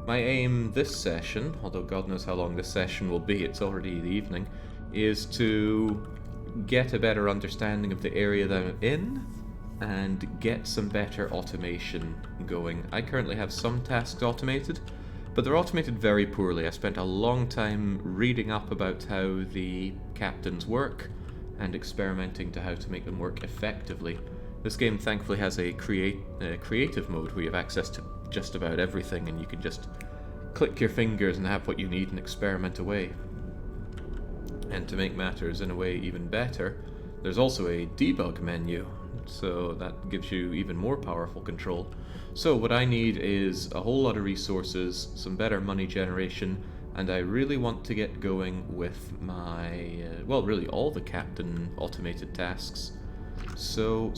My aim this session, although God knows how long this session will be, it's already the evening, is to get a better understanding of the area that I'm in and get some better automation going. I currently have some tasks automated, but they're automated very poorly. I spent a long time reading up about how the captains work and experimenting to how to make them work effectively. This game thankfully has a creative mode where you have access to just about everything and you can just click your fingers and have what you need and experiment away. And to make matters in a way even better, there's also a debug menu, so that gives you even more powerful control. So what I need is a whole lot of resources, some better money generation, and I really want to get going with my, well, really all the captain automated tasks. So,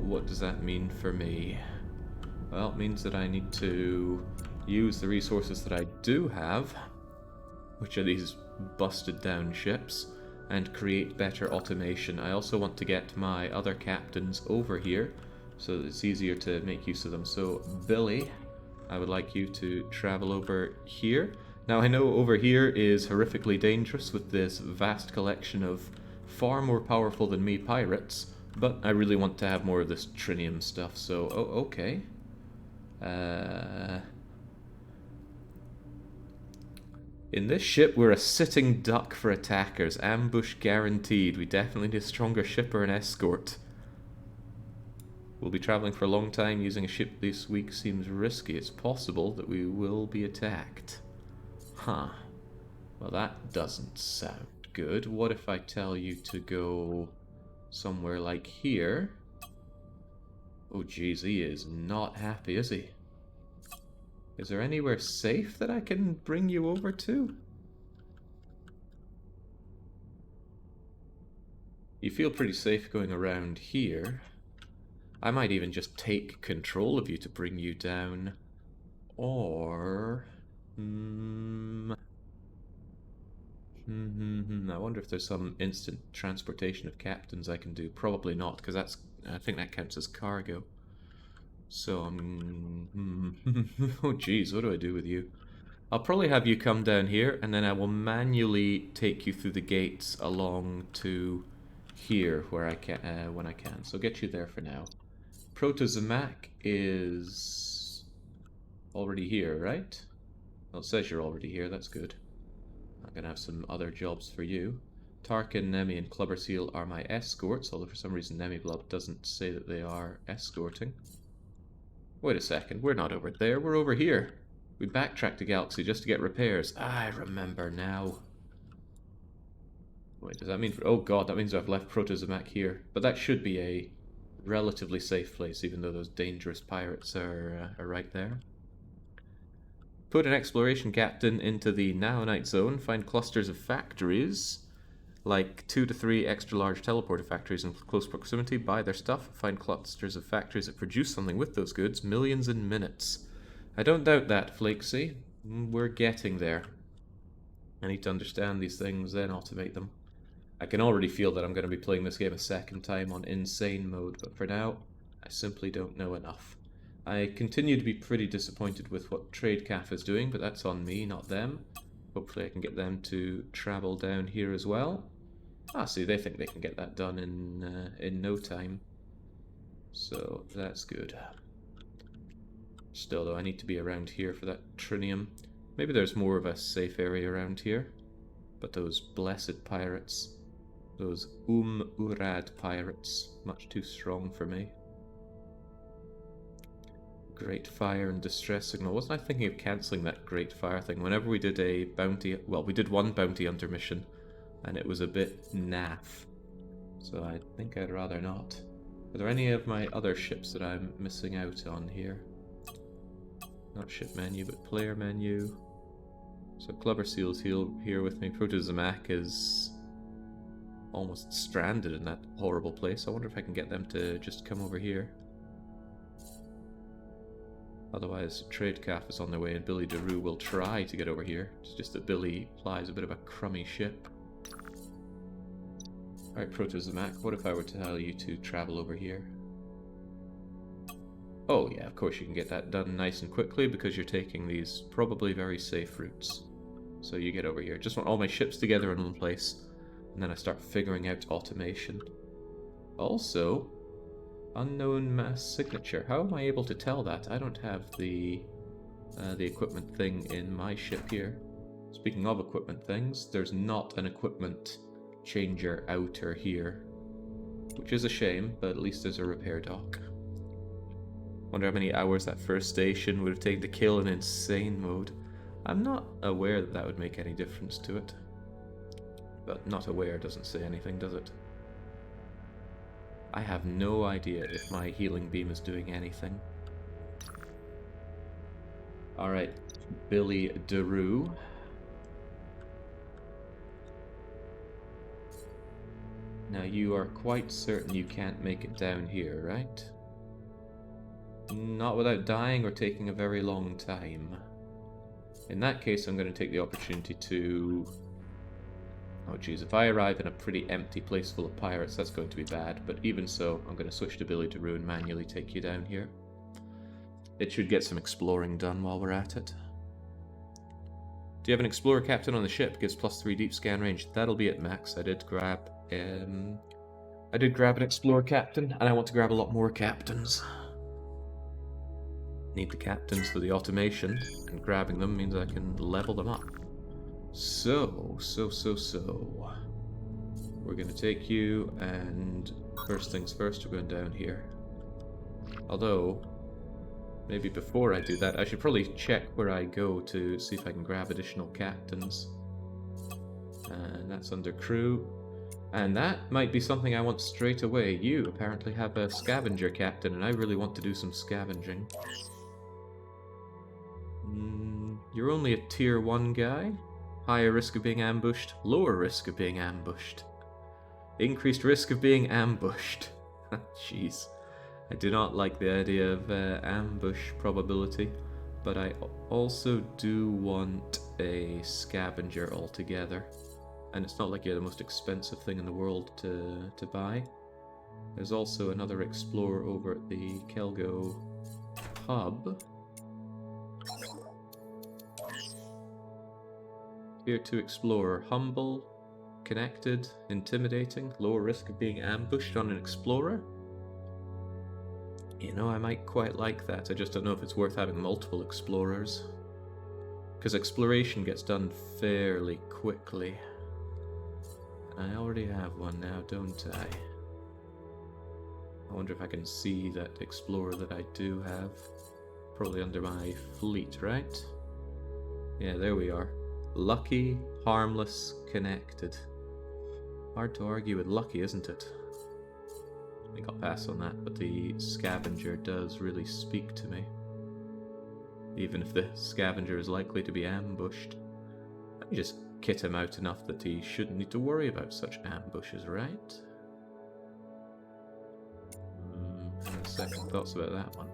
what does that mean for me? Well, it means that I need to use the resources that I do have, which are these busted down ships, and create better automation. I also want to get my other captains over here so that it's easier to make use of them. So Billy, I would like you to travel over here. Now I know over here is horrifically dangerous with this vast collection of far more powerful than me pirates, but I really want to have more of this Trinium stuff, so okay. In this ship, we're a sitting duck for attackers. Ambush guaranteed. We definitely need a stronger ship or an escort. We'll be traveling for a long time. Using a ship this week seems risky. It's possible that we will be attacked. Huh. Well, that doesn't sound good. What if I tell you to go somewhere like here? Oh, geez, he is not happy, is he? Is there anywhere safe that I can bring you over to? You feel pretty safe going around here. I might even just take control of you to bring you down. Or... I wonder if there's some instant transportation of captains I can do. Probably not, because I think that counts as cargo. So oh geez, what do I do with you? I'll probably have you come down here, and then I will manually take you through the gates along to here where I can, when I can. So I'll get you there for now. Protozomac is already here, right? Well, it says you're already here. That's good. I'm gonna have some other jobs for you. Tarkin, Nemi, and Clubber Seal are my escorts, although for some reason Nemi Blood doesn't say that they are escorting. Wait a second, we're not over there, we're over here. We backtracked the galaxy just to get repairs. I remember now. Wait, does that mean... oh god, that means I've left Protozomac here. But that should be a relatively safe place, even though those dangerous pirates are right there. Put an exploration captain into the Naonite zone, find clusters of factories, like 2 to 3 extra large teleporter factories in close proximity, buy their stuff, find clusters of factories that produce something with those goods, millions in minutes. I don't doubt that, Flakesy. We're getting there. I need to understand these things, then automate them. I can already feel that I'm going to be playing this game a second time on insane mode, but for now, I simply don't know enough. I continue to be pretty disappointed with what TradeCaf is doing, but that's on me, not them. Hopefully I can get them to travel down here as well. Ah, see, they think they can get that done in no time. So, that's good. Still, though, I need to be around here for that Trinium. Maybe there's more of a safe area around here. But those blessed pirates, those Urad pirates, much too strong for me. Great Fire and Distress Signal. Wasn't I thinking of cancelling that Great Fire thing? Whenever we did a bounty... well, we did one bounty hunter mission, and it was a bit naff. So I think I'd rather not. Are there any of my other ships that I'm missing out on here? Not ship menu, but player menu. So Clubber Seal's here with me. Protozomac is almost stranded in that horrible place. I wonder if I can get them to just come over here. Otherwise, TradeCaf is on their way and Billy DeRue will try to get over here. It's just that Billy flies a bit of a crummy ship. Alright, Protozomac, what if I were to tell you to travel over here? Oh yeah, of course you can get that done nice and quickly because you're taking these probably very safe routes. So you get over here. Just want all my ships together in one place, and then I start figuring out automation. Also, unknown mass signature. How am I able to tell that? I don't have the equipment thing in my ship here. Speaking of equipment things, there's not an equipment changer outer here, which is a shame, but at least there's a repair dock. Wonder how many hours that first station would have taken to kill in insane mode. I'm not aware that that would make any difference to it. But not aware doesn't say anything, does it? I have no idea if my healing beam is doing anything. Alright, Billy DeRue. Now you are quite certain you can't make it down here, right? Not without dying or taking a very long time. In that case, I'm going to take the opportunity to... Oh geez, if I arrive in a pretty empty place full of pirates, that's going to be bad. But even so, I'm going to switch to Billy DeRue and manually take you down here. It should get some exploring done while we're at it. Do you have an explorer captain on the ship? Gives +3 deep scan range. That'll be it, Max. I did grab an explorer captain, and I want to grab a lot more captains. Need the captains for the automation, and grabbing them means I can level them up. So. We're going to take you, and first things first, we're going down here. Although, maybe before I do that, I should probably check where I go to see if I can grab additional captains. And that's under crew. And that might be something I want straight away. You apparently have a scavenger captain, and I really want to do some scavenging. You're only a tier 1 guy. Higher risk of being ambushed, lower risk of being ambushed. Increased risk of being ambushed. Jeez. I do not like the idea of ambush probability, but I also do want a scavenger altogether. And it's not like you're the most expensive thing in the world to buy. There's also another explorer over at the Kelgo hub. Tier 2 explorer. Humble, connected, intimidating, lower risk of being ambushed on an explorer. You know, I might quite like that. I just don't know if it's worth having multiple explorers. Because exploration gets done fairly quickly. I already have one now, don't I? I wonder if I can see that explorer that I do have. Probably under my fleet, right? Yeah, there we are. Lucky, harmless, connected. Hard to argue with lucky, isn't it? I think I'll pass on that, but the scavenger does really speak to me. Even if the scavenger is likely to be ambushed. Let me just kit him out enough that he shouldn't need to worry about such ambushes, right? Second thoughts about that one.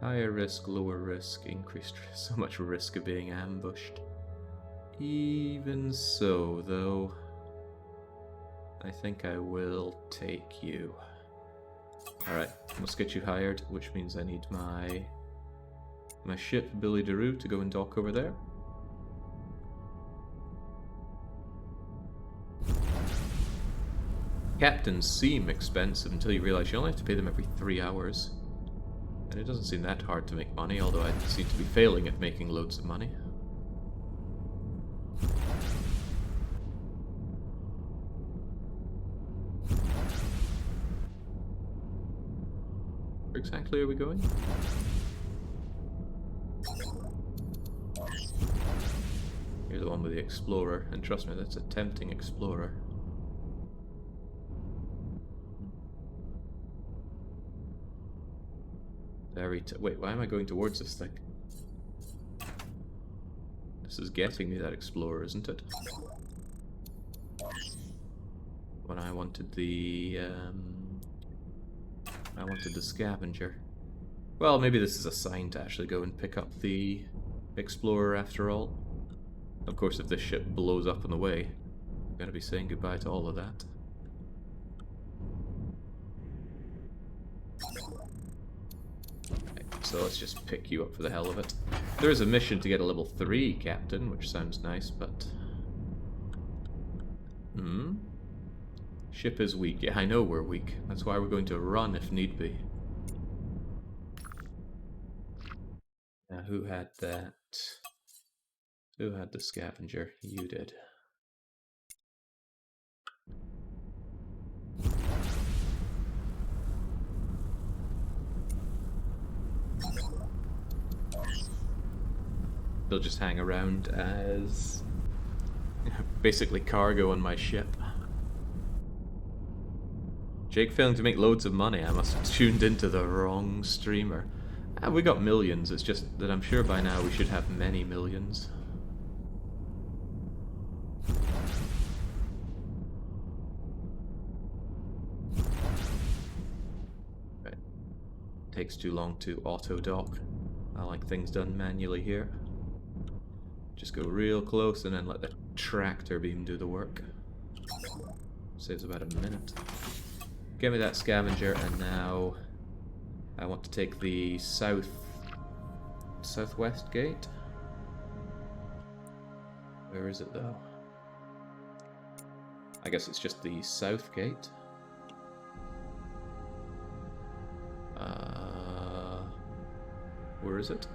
Higher risk, lower risk, increased risk, so much risk of being ambushed. Even so, though, I think I will take you. Alright, let's get you hired, which means I need my ship, Billy DeRue, to go and dock over there. Captains seem expensive until you realize you only have to pay them every 3 hours. And it doesn't seem that hard to make money, although I seem to be failing at making loads of money. Where exactly are we going? You're the one with the explorer, and trust me, that's a tempting explorer. Wait, why am I going towards this thing? This is getting me that explorer, isn't it? When I wanted the scavenger. Well, maybe this is a sign to actually go and pick up the explorer after all. Of course, if this ship blows up on the way, I'm gonna be saying goodbye to all of that. so let's just pick you up for the hell of it. There is a mission to get a level 3 captain, which sounds nice, but... Ship is weak. Yeah, I know we're weak. That's why we're going to run if need be. Now, who had that? Who had the scavenger? You did. They'll just hang around as basically cargo on my ship. Jake failing to make loads of money. I must have tuned into the wrong streamer. We got millions, it's just that I'm sure by now we should have many millions. Right. Takes too long to auto-dock. I like things done manually here. Just go real close and then let the tractor beam do the work. Saves about a minute. Give me that scavenger, and now I want to take the southwest gate. Where is it though? I guess it's just the south gate. Where is it?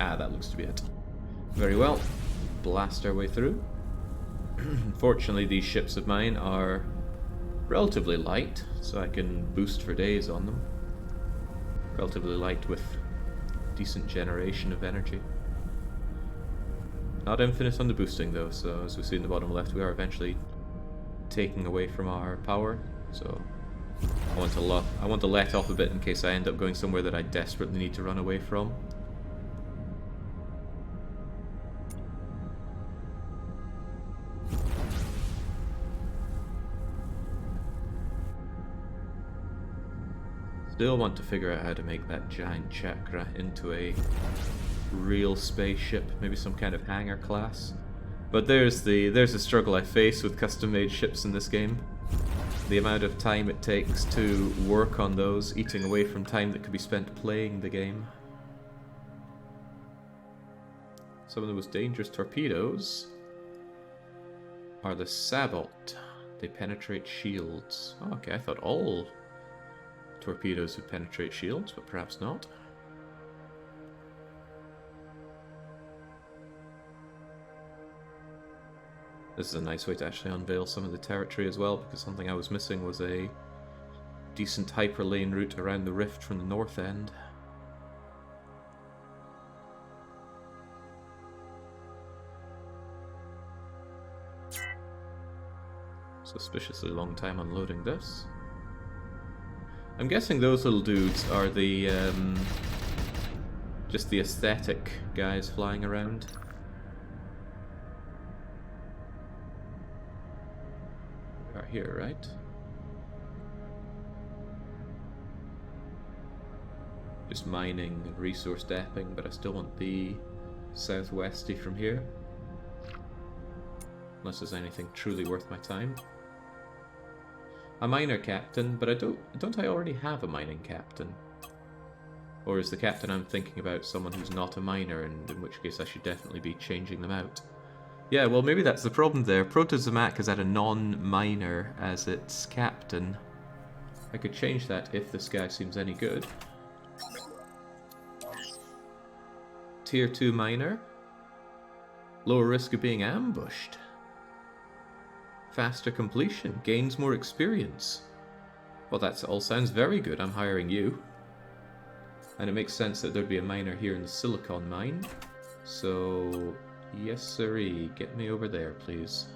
Ah, that looks to be it. Very well. Blast our way through. Fortunately, these ships of mine are relatively light, so I can boost for days on them. Relatively light with decent generation of energy. Not infinite on the boosting though, so as we see in the bottom left, we are eventually taking away from our power, so I want to let off a bit in case I end up going somewhere that I desperately need to run away from. Still want to figure out how to make that giant chakra into a real spaceship, maybe some kind of hangar class. But there's the struggle I face with custom-made ships in this game. The amount of time it takes to work on those, eating away from time that could be spent playing the game. Some of the most dangerous torpedoes are the Sabot. They penetrate shields. Oh, okay, I thought all torpedoes would penetrate shields, but perhaps not. This is a nice way to actually unveil some of the territory as well, because something I was missing was a decent hyperlane route around the rift from the north end. Suspiciously long time unloading this. I'm guessing those little dudes are the, just the aesthetic guys flying around. We are here, right? Just mining and resource depping, but I still want the southwesty from here. Unless there's anything truly worth my time. A miner captain, but don't I already have a mining captain? Or is the captain I'm thinking about someone who's not a miner, and in which case I should definitely be changing them out? Yeah, well maybe that's the problem there. Protozomac has had a non-miner as its captain. I could change that if this guy seems any good. Tier 2 miner. Lower risk of being ambushed. Faster completion, gains more experience. Well, that all sounds very good. I'm hiring you. And it makes sense that there'd be a miner here in the silicon mine. So, yes sirree, get me over there, please.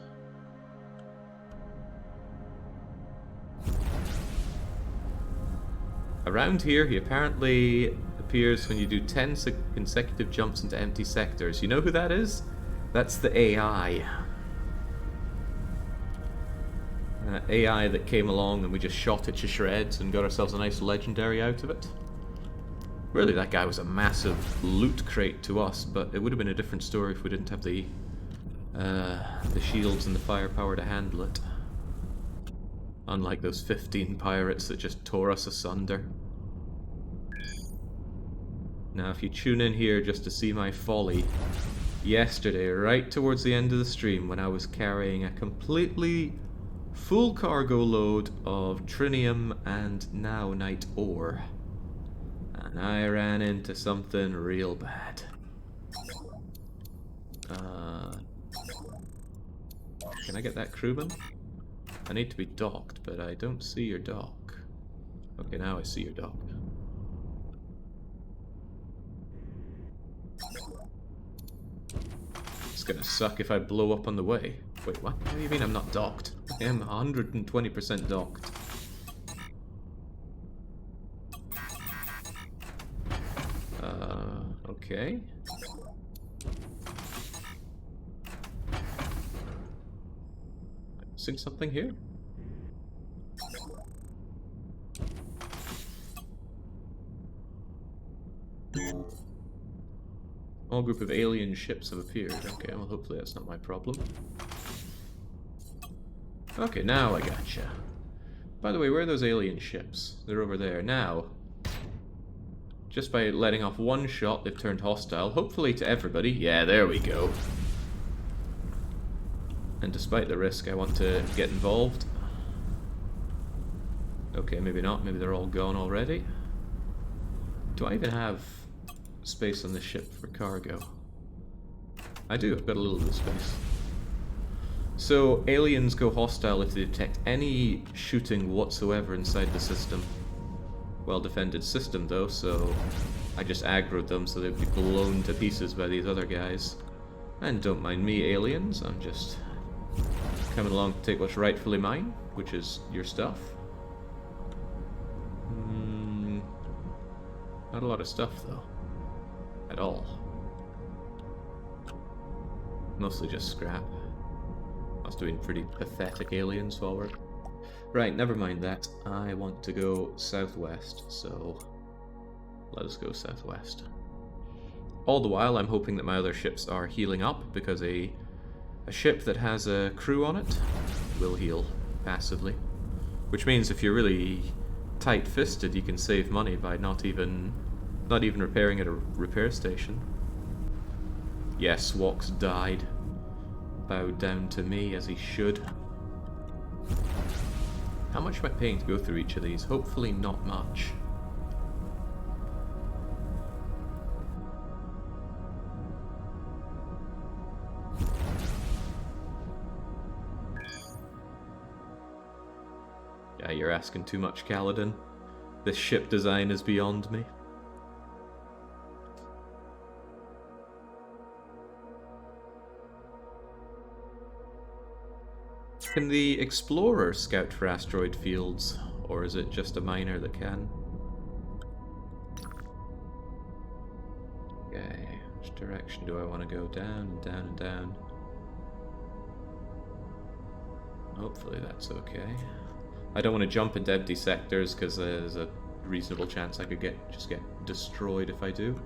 Around here, he apparently appears when you do 10 consecutive jumps into empty sectors. You know who that is? That's the AI. AI that came along and we just shot it to shreds and got ourselves a nice legendary out of it. Really, that guy was a massive loot crate to us, but it would have been a different story if we didn't have the shields and the firepower to handle it. Unlike those 15 pirates that just tore us asunder. Now, if you tune in here just to see my folly, yesterday, right towards the end of the stream, when I was carrying a completely full cargo load of Trinium and now Night ore, and I ran into something real bad. Can I get that crewman? I need to be docked, but I don't see your dock. Okay, now I see your dock. It's gonna suck if I blow up on the way. Wait, what? What do you mean I'm not docked? I am 120% docked. Okay. Missing something here? Small group of alien ships have appeared. Okay, well hopefully that's not my problem. Okay, now I gotcha. By the way, where are those alien ships? They're over there. Now, just by letting off one shot, they've turned hostile. Hopefully to everybody. Yeah, there we go. And despite the risk, I want to get involved. Okay, maybe not. Maybe they're all gone already. Do I even have space on this ship for cargo? I do. I've got a little bit of space. So, aliens go hostile if they detect any shooting whatsoever inside the system. Well-defended system, though, so I just aggroed them so they'd be blown to pieces by these other guys. And don't mind me, aliens. I'm just coming along to take what's rightfully mine, which is your stuff. Not a lot of stuff, though. At all. Mostly just scrap. Us doing pretty pathetic aliens forward. Right, never mind that. I want to go southwest, so let us go southwest. All the while, I'm hoping that my other ships are healing up, because a ship that has a crew on it will heal passively. Which means if you're really tight-fisted, you can save money by not even repairing at a repair station. Yes, Wox died. Bowed down to me, as he should. How much am I paying to go through each of these? Hopefully not much. Yeah, you're asking too much, Kaladin. This ship design is beyond me. Can the Explorer scout for asteroid fields, or is it just a miner that can? Okay, which direction do I want to go? Down and down and down. Hopefully that's okay. I don't want to jump into empty sectors because there's a reasonable chance I could just get destroyed if I do.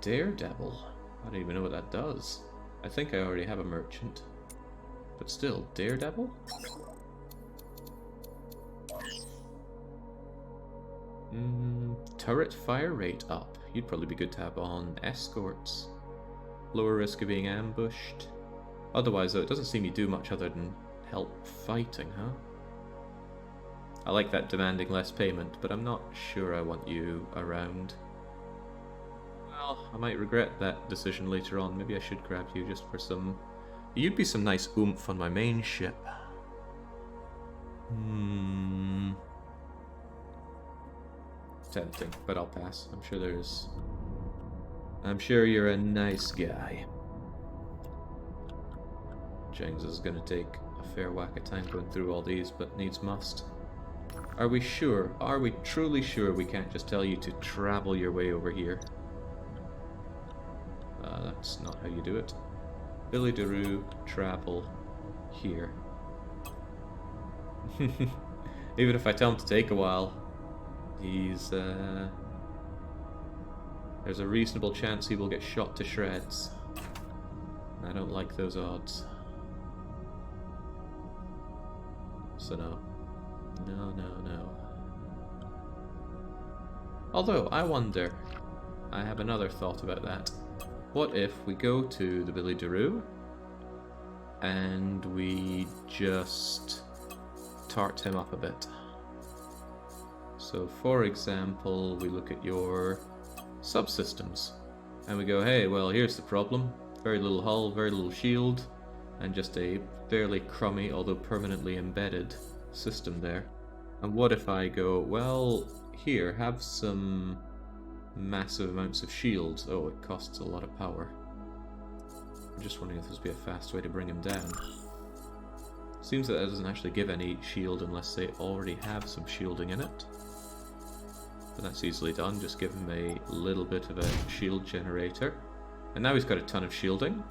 Daredevil? I don't even know what that does. I think I already have a merchant. But still, Daredevil? Turret fire rate up. You'd probably be good to have on escorts. Lower risk of being ambushed. Otherwise, though, it doesn't seem you do much other than help fighting, huh? I like that demanding less payment, but I'm not sure I want you around. Well, I might regret that decision later on. Maybe I should grab you just for some... You'd be some nice oomph on my main ship. Tempting, but I'll pass. I'm sure you're a nice guy. James is going to take a fair whack of time going through all these, but needs must. Are we sure? Are we truly sure we can't just tell you to travel your way over here? That's not how you do it. Billy DeRue, travel here. Even if I tell him to take a while, he's there's a reasonable chance he will get shot to shreds. I don't like those odds. So no. No, no, no. Although, I wonder, I have another thought about that. What if we go to the Billy Daroo and we just tart him up a bit? So, for example, we look at your subsystems and we go, hey, well, here's the problem. Very little hull, very little shield, and just a fairly crummy, although permanently embedded system there. And what if I go, well, here, have some massive amounts of shields. Oh, it costs a lot of power. I'm just wondering if there's be a fast way to bring him down. Seems that doesn't actually give any shield unless they already have some shielding in it. But that's easily done. Just give him a little bit of a shield generator. And now he's got a ton of shielding.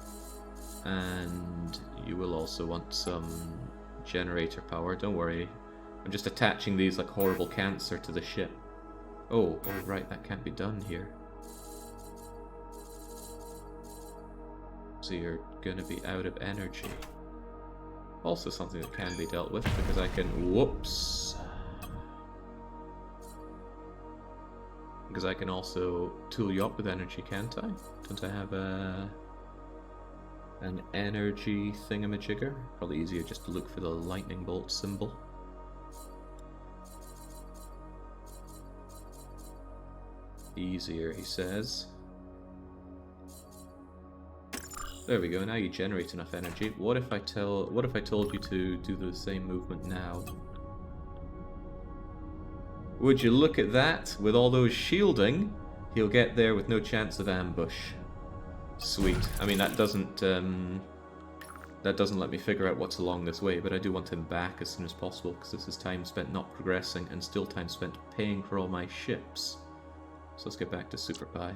And you will also want some generator power. Don't worry. I'm just attaching these like horrible cancer to the ship. Oh, right, that can't be done here. So you're going to be out of energy. Also something that can be dealt with because I can... Whoops! Because I can also tool you up with energy, can't I? Don't I have an energy thingamajigger? Probably easier just to look for the lightning bolt symbol. Easier, he says. There we go, now you generate enough energy. What if I told you to do the same movement now? Would you look at that? With all those shielding, he'll get there with no chance of ambush. Sweet. I mean, that doesn't let me figure out what's along this way, but I do want him back as soon as possible, because this is time spent not progressing, and still time spent paying for all my ships. So let's get back to Super Pie.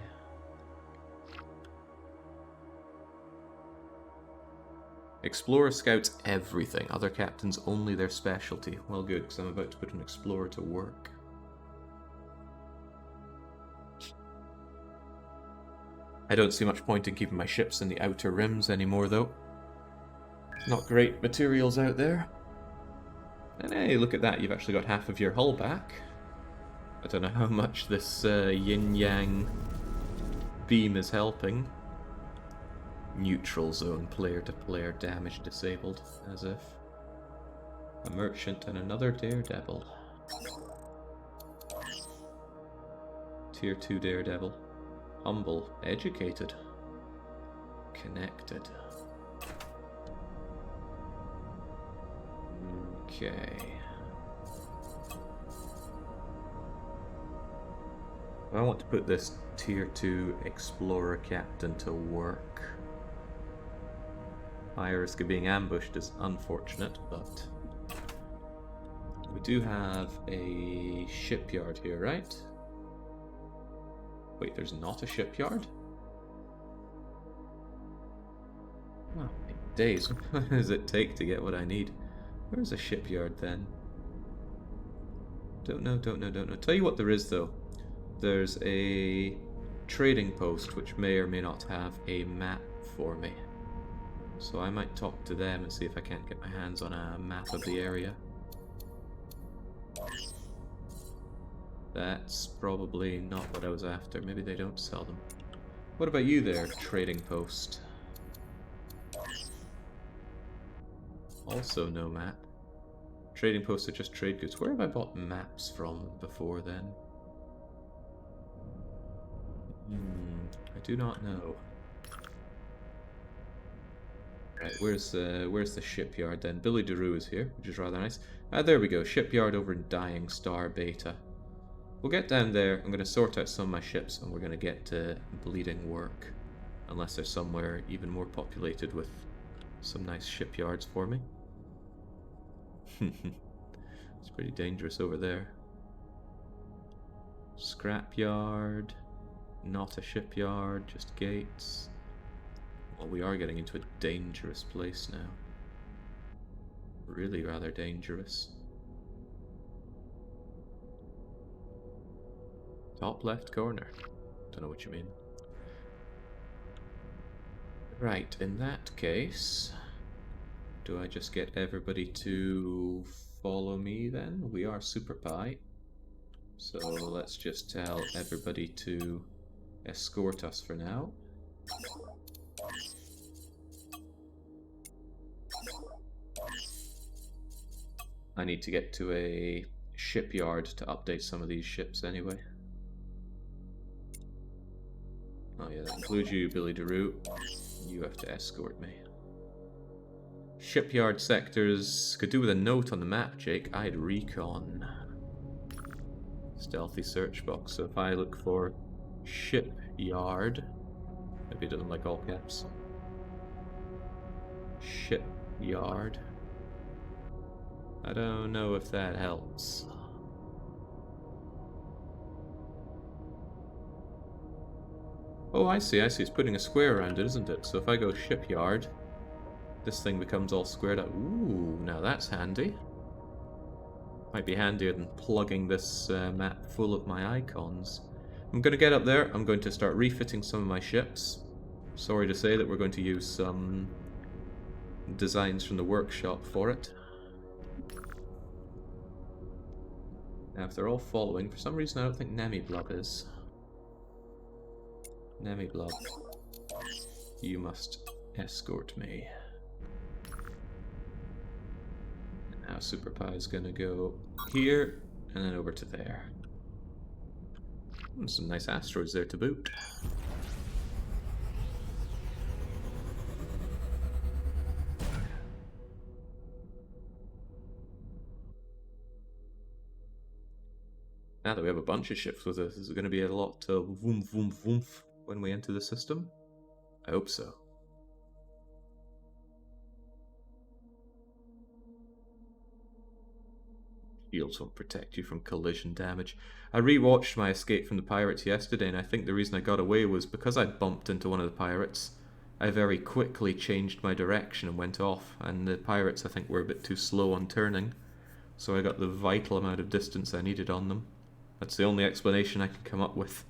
Explorer scouts everything. Other captains only their specialty. Well, good, because I'm about to put an explorer to work. I don't see much point in keeping my ships in the outer rims anymore, though. Not great materials out there. And hey, look at that, you've actually got half of your hull back. I don't know how much this yin-yang beam is helping. Neutral zone, player-to-player, damage disabled, as if. A merchant and another daredevil. Tier 2 daredevil. Humble, educated, connected. Okay. I want to put this Tier 2 Explorer Captain to work. High risk of being ambushed is unfortunate, but we do have a shipyard here, right? Wait, there's not a shipyard? Well, days. What does it take to get what I need? Where's a shipyard then? Don't know. Tell you what there is though. There's a trading post which may or may not have a map for me. So I might talk to them and see if I can't get my hands on a map of the area. That's probably not what I was after. Maybe they don't sell them. What about you there, trading post? Also no map. Trading posts that just trade goods. Where have I bought maps from before then? I do not know. Right, where's the shipyard then? Billy Daroo is here, which is rather nice. There we go, shipyard over in Dying Star Beta. We'll get down there, I'm going to sort out some of my ships, and we're going to get to bleeding work. Unless there's somewhere even more populated with some nice shipyards for me. It's pretty dangerous over there. Scrapyard. Not a shipyard, just gates. Well, we are getting into a dangerous place now. really rather dangerous. Top left corner. Don't know what you mean. Right, in that case, do I just get everybody to follow me then? We are Super Pi. So let's just tell everybody to escort us for now. I need to get to a shipyard to update some of these ships anyway. Oh yeah, that includes you, Billy DeRoot. You have to escort me. Shipyard sectors. Could do with a note on the map, Jake. I'd recon. Stealthy search box. So if I look for shipyard, maybe it doesn't like all caps. Shipyard. I don't know if that helps. Oh, I see. It's putting a square around it, isn't it? So if I go shipyard, this thing becomes all squared up. Ooh, now that's handy. Might be handier than plugging this map full of my icons. I'm going to get up there. I'm going to start refitting some of my ships. Sorry to say that we're going to use some designs from the workshop for it. Now, if they're all following, for some reason I don't think Nemiblub is. Nemiblub, you must escort me. Now Super Pi is going to go here, and then over to there. Some nice asteroids there to boot. Now that we have a bunch of ships with us, is it going to be a lot of voom voom voomf when we enter the system? I hope so. Shields won't protect you from collision damage. I rewatched my escape from the pirates yesterday, and I think the reason I got away was because I bumped into one of the pirates. I very quickly changed my direction and went off, and the pirates I think were a bit too slow on turning, so I got the vital amount of distance I needed on them. That's the only explanation I can come up with.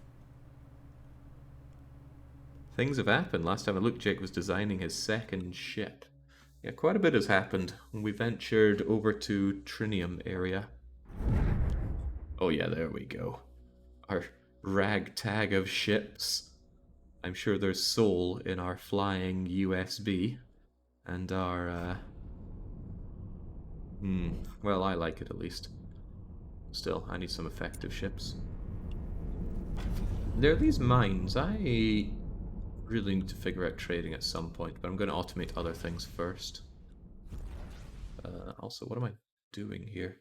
Things have happened. Last time I looked, Jake was designing his second ship. Yeah, quite a bit has happened. We ventured over to Trinium area. Oh yeah, there we go. Our ragtag of ships. I'm sure there's soul in our flying USB. And our, well, I like it at least. Still, I need some effective ships. There are these mines. I really need to figure out trading at some point, but I'm going to automate other things first. Also, what am I doing here?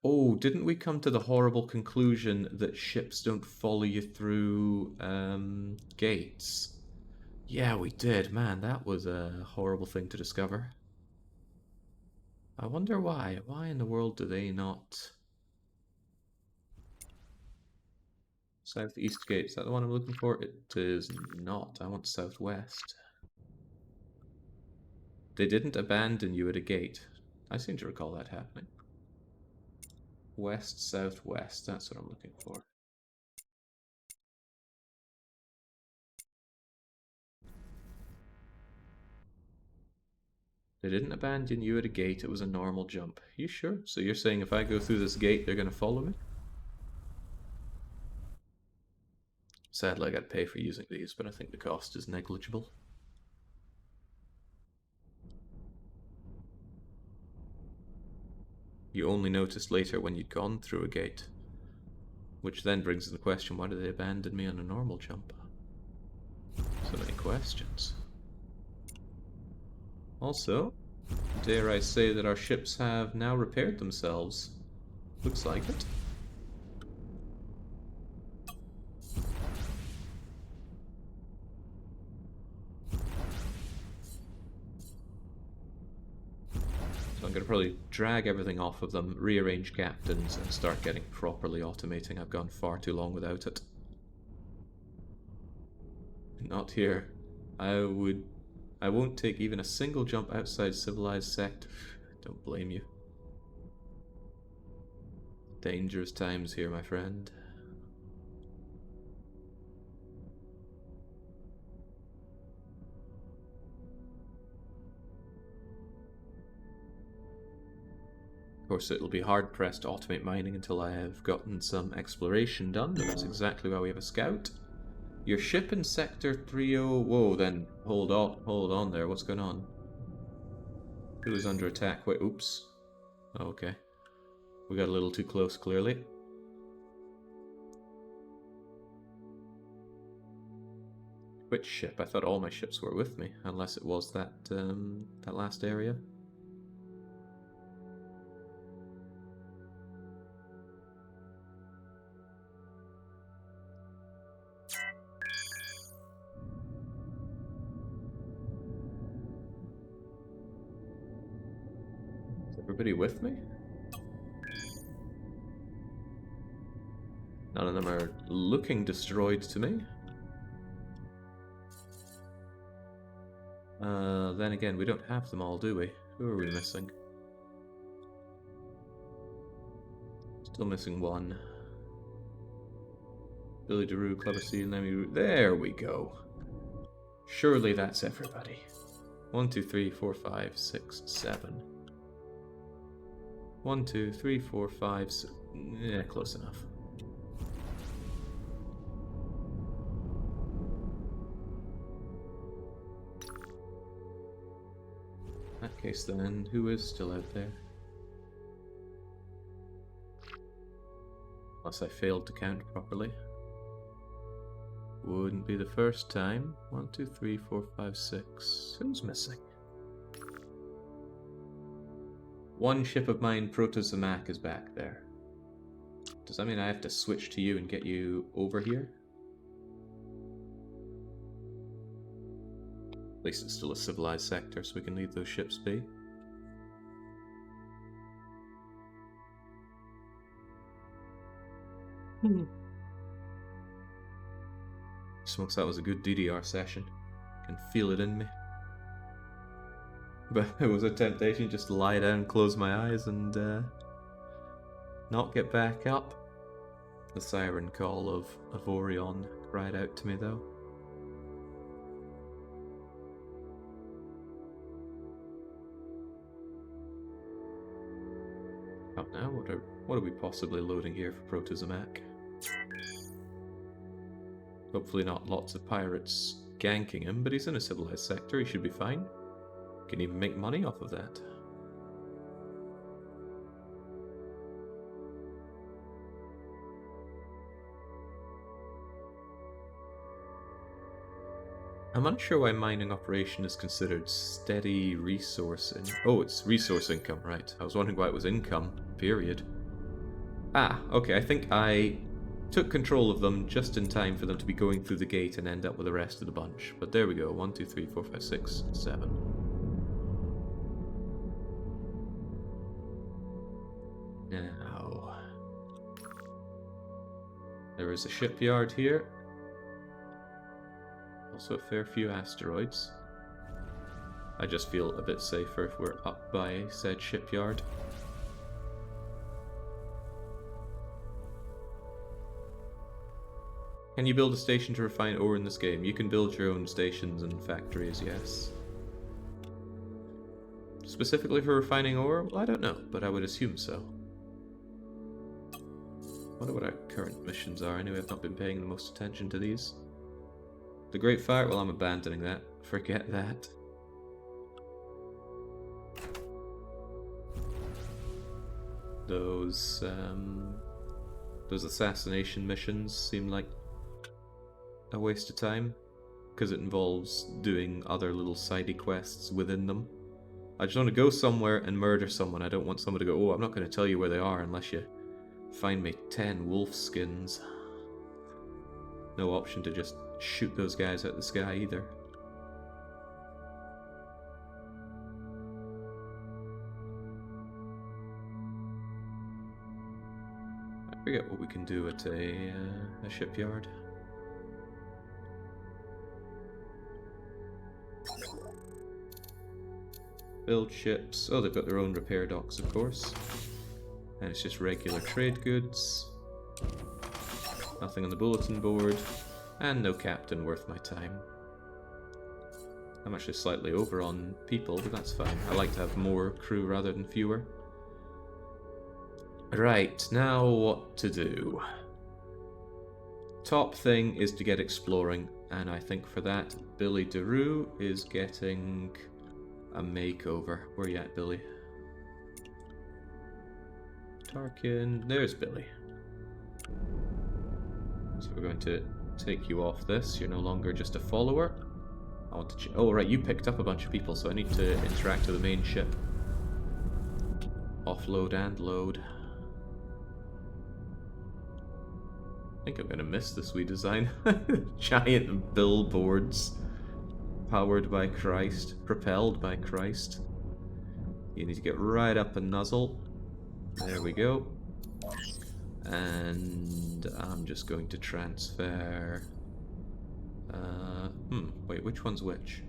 Oh, didn't we come to the horrible conclusion that ships don't follow you through gates? Yeah, we did. Man, that was a horrible thing to discover. I wonder why. Why in the world do they not... Southeast gate, is that the one I'm looking for? It is not. I want southwest. They didn't abandon you at a gate. I seem to recall that happening. West, southwest, that's what I'm looking for. They didn't abandon you at a gate, it was a normal jump. You sure? So you're saying if I go through this gate, they're going to follow me? Sadly, I got to pay for using these, but I think the cost is negligible. You only noticed later when you'd gone through a gate. Which then brings the question, why did they abandon me on a normal jump? So many questions. Also, dare I say that our ships have now repaired themselves. Looks like it. So I'm going to probably drag everything off of them, rearrange captains, and start getting properly automating. I've gone far too long without it. Not here. I won't take even a single jump outside civilized sector. Don't blame you. Dangerous times here, my friend. Of course, it'll be hard-pressed to automate mining until I have gotten some exploration done, but that's exactly why we have a scout. Your ship in Sector 30... Whoa, then. Hold on there. What's going on? Who is under attack? Wait, oops. Oh, okay. We got a little too close, clearly. Which ship? I thought all my ships were with me, unless it was that, that last area. Is everybody with me? None of them are looking destroyed to me. Then again, we don't have them all, do we? Who are we missing? Still missing one. Billy DeRue, Clever C, and Lemmy. There we go. Surely that's everybody. 1, 2, 3, 4, 5, 6, 7. 1, 2, 3, 4, 5, 6. Yeah, close enough. In that case then, who is still out there? Unless I failed to count properly. Wouldn't be the first time. 1, 2, 3, 4, 5, 6. Who's missing? One ship of mine, Protozomac, is back there. Does that mean I have to switch to you and get you over here? At least it's still a civilized sector, so we can leave those ships be. Smokes, that was a good DDR session. Can feel it in me. But it was a temptation just to lie down, close my eyes, and not get back up. The siren call of Avorion cried out to me, though. Up now, what are we possibly loading here for Protozomac? Hopefully not lots of pirates ganking him, but he's in a civilized sector, he should be fine. Can even make money off of that. I'm unsure why mining operation is considered steady resource oh, it's resource income, right. I was wondering why it was income, period. Ah, okay, I think I took control of them just in time for them to be going through the gate and end up with the rest of the bunch. But there we go, 1, 2, 3, 4, 5, 6, 7. Now, there is a shipyard here. Also a fair few asteroids. I just feel a bit safer if we're up by said shipyard. Can you build a station to refine ore in this game? You can build your own stations and factories, yes. Specifically for refining ore? Well, I don't know, but I would assume so. I wonder what our current missions are. Anyway, I've not been paying the most attention to these. The Great Fire? Well, I'm abandoning that. Forget that. Those assassination missions seem like a waste of time, because it involves doing other little sidey quests within them. I just want to go somewhere and murder someone. I don't want someone to go, oh, I'm not going to tell you where they are unless you find me 10 wolf skins. No option to just shoot those guys out the sky either. I forget what we can do at a shipyard. Build ships. Oh, they've got their own repair docks, of course. And it's just regular trade goods. Nothing on the bulletin board. And no captain worth my time. I'm actually slightly over on people, but that's fine. I like to have more crew rather than fewer. Right, now what to do? Top thing is to get exploring, and I think for that, Billy DeRue is getting a makeover. Where you at, Billy? Tarkin, there's Billy. So we're going to take you off this. You're no longer just a follower. I want to. Oh right, you picked up a bunch of people, so I need to interact with the main ship. Offload and load. I think I'm gonna miss this wee design. Giant billboards. Powered by Christ. Propelled by Christ. You need to get right up and nuzzle. There we go. And I'm just going to transfer... wait, which one's which?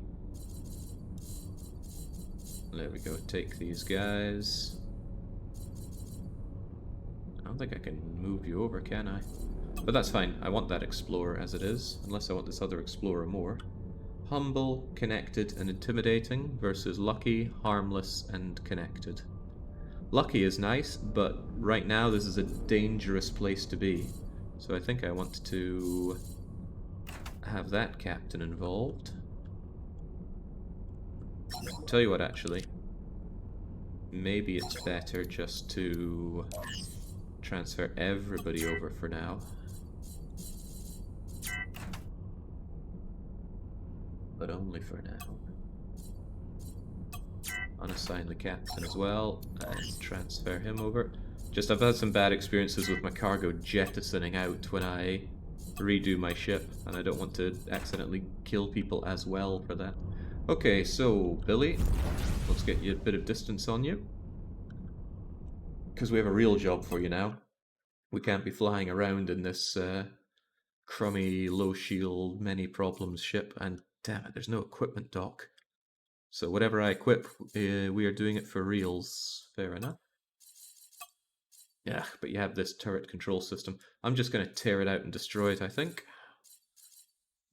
There we go, take these guys. I don't think I can move you over, can I? But that's fine, I want that explorer as it is, unless I want this other explorer more. Humble, connected, and intimidating versus lucky, harmless, and connected. Lucky is nice, but right now this is a dangerous place to be. So I think I want to have that captain involved. I'll tell you what, actually. Maybe it's better just to transfer everybody over for now. But only for now. Unassign the captain as well, and transfer him over. Just, I've had some bad experiences with my cargo jettisoning out when I redo my ship, and I don't want to accidentally kill people as well for that. Okay, so, Billy, let's get you a bit of distance on you. Because we have a real job for you now. We can't be flying around in this crummy, low shield, many problems ship, and damn it, there's no equipment dock. So whatever I equip, we are doing it for reals. Fair enough. Yeah, but you have this turret control system. I'm just going to tear it out and destroy it, I think.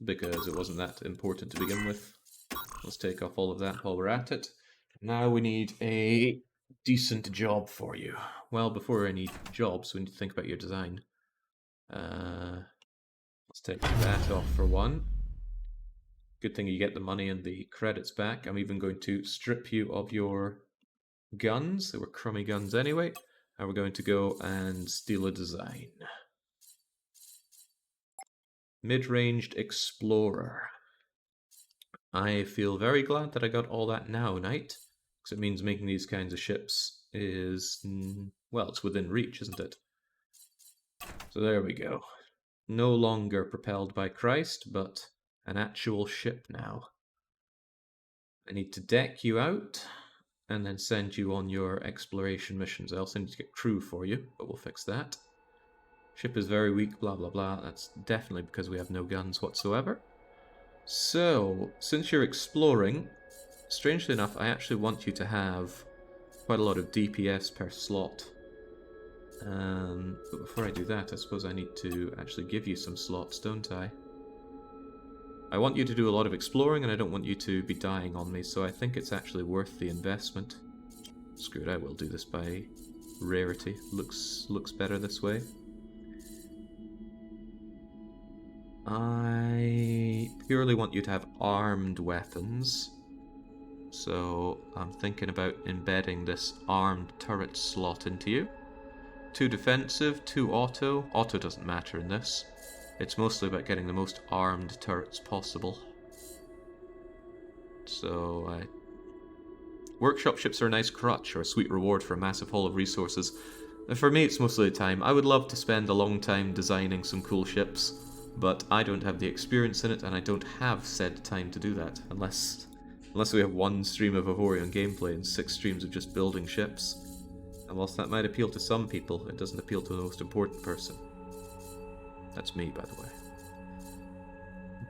Because it wasn't that important to begin with. Let's take off all of that while we're at it. Now we need a decent job for you. Well, before any jobs, we need to think about your design. Let's take that off for one. Good thing you get the money and the credits back. I'm even going to strip you of your guns. They were crummy guns anyway. And we're going to go and steal a design. Mid-ranged explorer. I feel very glad that I got all that now, Knight. Because it means making these kinds of ships is... well, it's within reach, isn't it? So there we go. No longer propelled by Christ, but an actual ship now. I need to deck you out, and then send you on your exploration missions. I also need to get crew for you, but we'll fix that. Ship is very weak, blah blah blah. That's definitely because we have no guns whatsoever. So, since you're exploring, strangely enough, I actually want you to have quite a lot of DPS per slot. But before I do that, I suppose I need to actually give you some slots, don't I? I want you to do a lot of exploring, and I don't want you to be dying on me, so I think it's actually worth the investment. Screw it, I will do this by rarity. Looks better this way. I purely want you to have armed weapons. So I'm thinking about embedding this armed turret slot into you. 2 defensive, 2 auto. Auto doesn't matter in this. It's mostly about getting the most armed turrets possible. So, workshop ships are a nice crutch, or a sweet reward for a massive haul of resources. And for me, it's most of the time. I would love to spend a long time designing some cool ships, but I don't have the experience in it, and I don't have said time to do that, unless we have 1 stream of Avorion gameplay and 6 streams of just building ships. And whilst that might appeal to some people, it doesn't appeal to the most important person. That's me, by the way.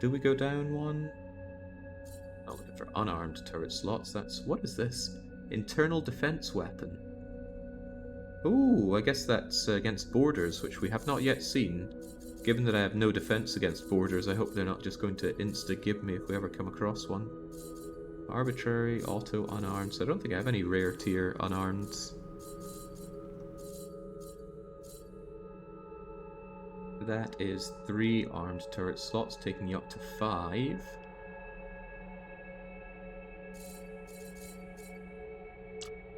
Do we go down 1? I'm looking for unarmed turret slots. What is this? Internal defense weapon. Ooh, I guess that's against boarders, which we have not yet seen. Given that I have no defense against boarders, I hope they're not just going to insta-give me if we ever come across one. Arbitrary, auto, unarmed. So I don't think I have any rare tier unarmed. That is 3 armed turret slots, taking you up to 5.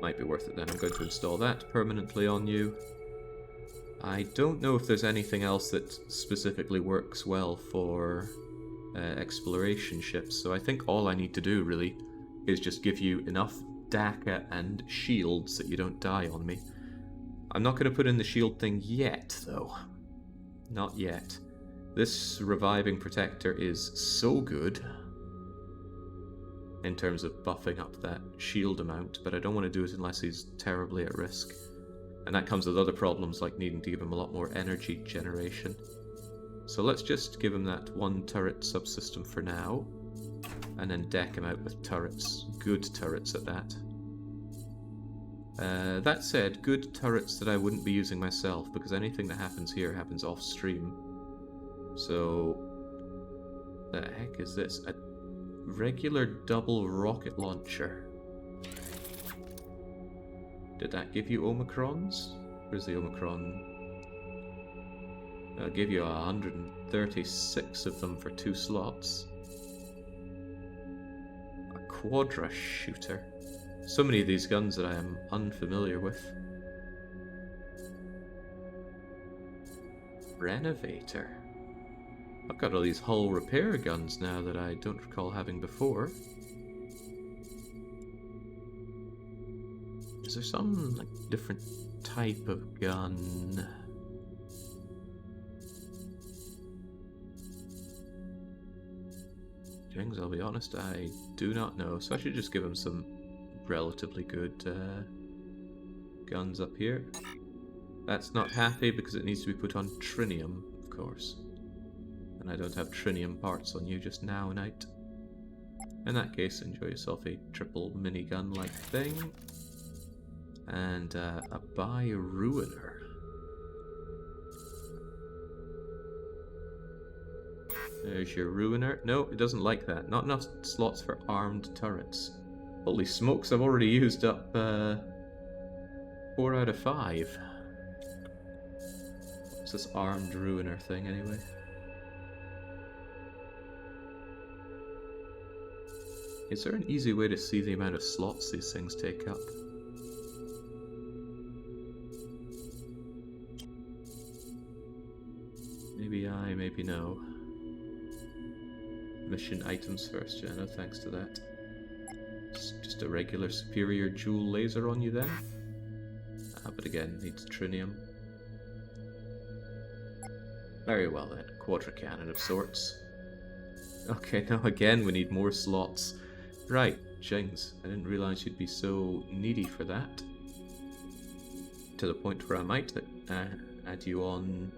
Might be worth it then. I'm going to install that permanently on you. I don't know if there's anything else that specifically works well for exploration ships, so I think all I need to do really is just give you enough DACA and shields that you don't die on me. I'm not going to put in the shield thing yet, though. Not yet. This reviving protector is so good in terms of buffing up that shield amount, but I don't want to do it unless he's terribly at risk. And that comes with other problems like needing to give him a lot more energy generation. So let's just give him that 1 turret subsystem for now, and then deck him out with turrets. Good turrets at that. That said, good turrets that I wouldn't be using myself, because anything that happens here happens off stream. So, the heck is this? A regular double rocket launcher. Did that give you Omicrons? Where's the Omicron? I'll give you 136 of them for 2 slots. A Quadra shooter. So many of these guns that I am unfamiliar with. Renovator. I've got all these hull repair guns now that I don't recall having before. Is there some like different type of gun? Jings, I'll be honest, I do not know. So I should just give him some relatively good guns up here. That's not happy because it needs to be put on Trinium, of course. And I don't have Trinium parts on you just now, Knight. In that case, enjoy yourself a triple minigun-like thing. And a Buy Ruiner. There's your Ruiner. No, it doesn't like that. Not enough slots for armed turrets. Holy smokes, I've already used up 4 out of 5. What's this armed Ruiner thing anyway? Is there an easy way to see the amount of slots these things take up? Maybe I, maybe no. Mission items first, yeah, no thanks to that. Just a regular superior jewel laser on you then. But again, needs Trinium. Very well then, Quadra cannon of sorts. Okay, now again we need more slots. Right, Jings, I didn't realise you'd be so needy for that. To the point where I might add you on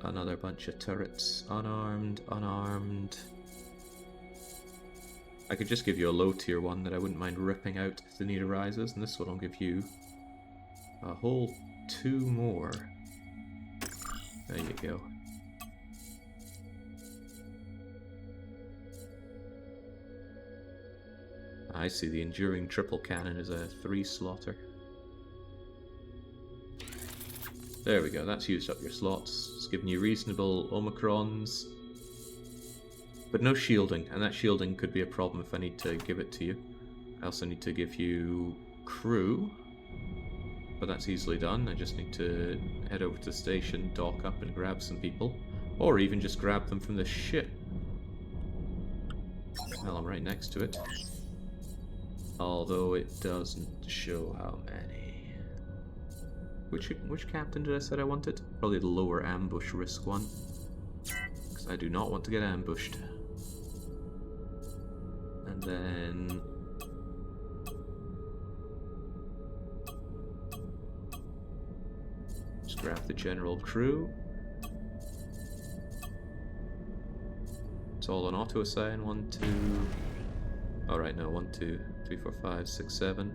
another bunch of turrets. Unarmed, unarmed. I could just give you a low tier one that I wouldn't mind ripping out if the need arises, and this one will give you a whole 2 more. There you go. I see the enduring triple cannon is a 3 slotter. There we go, that's used up your slots. It's giving you reasonable Omicrons. But no shielding, and that shielding could be a problem if I need to give it to you. I also need to give you crew. But that's easily done. I just need to head over to the station, dock up and grab some people. Or even just grab them from the ship. Well, I'm right next to it. Although it doesn't show how many. Which captain did I say I wanted? Probably the lower ambush risk one. Because I do not want to get ambushed. And then... just grab the general crew. It's all on auto assign. 1, 2... Alright, no, 1, 2... 3, 4, 5, 6, 7.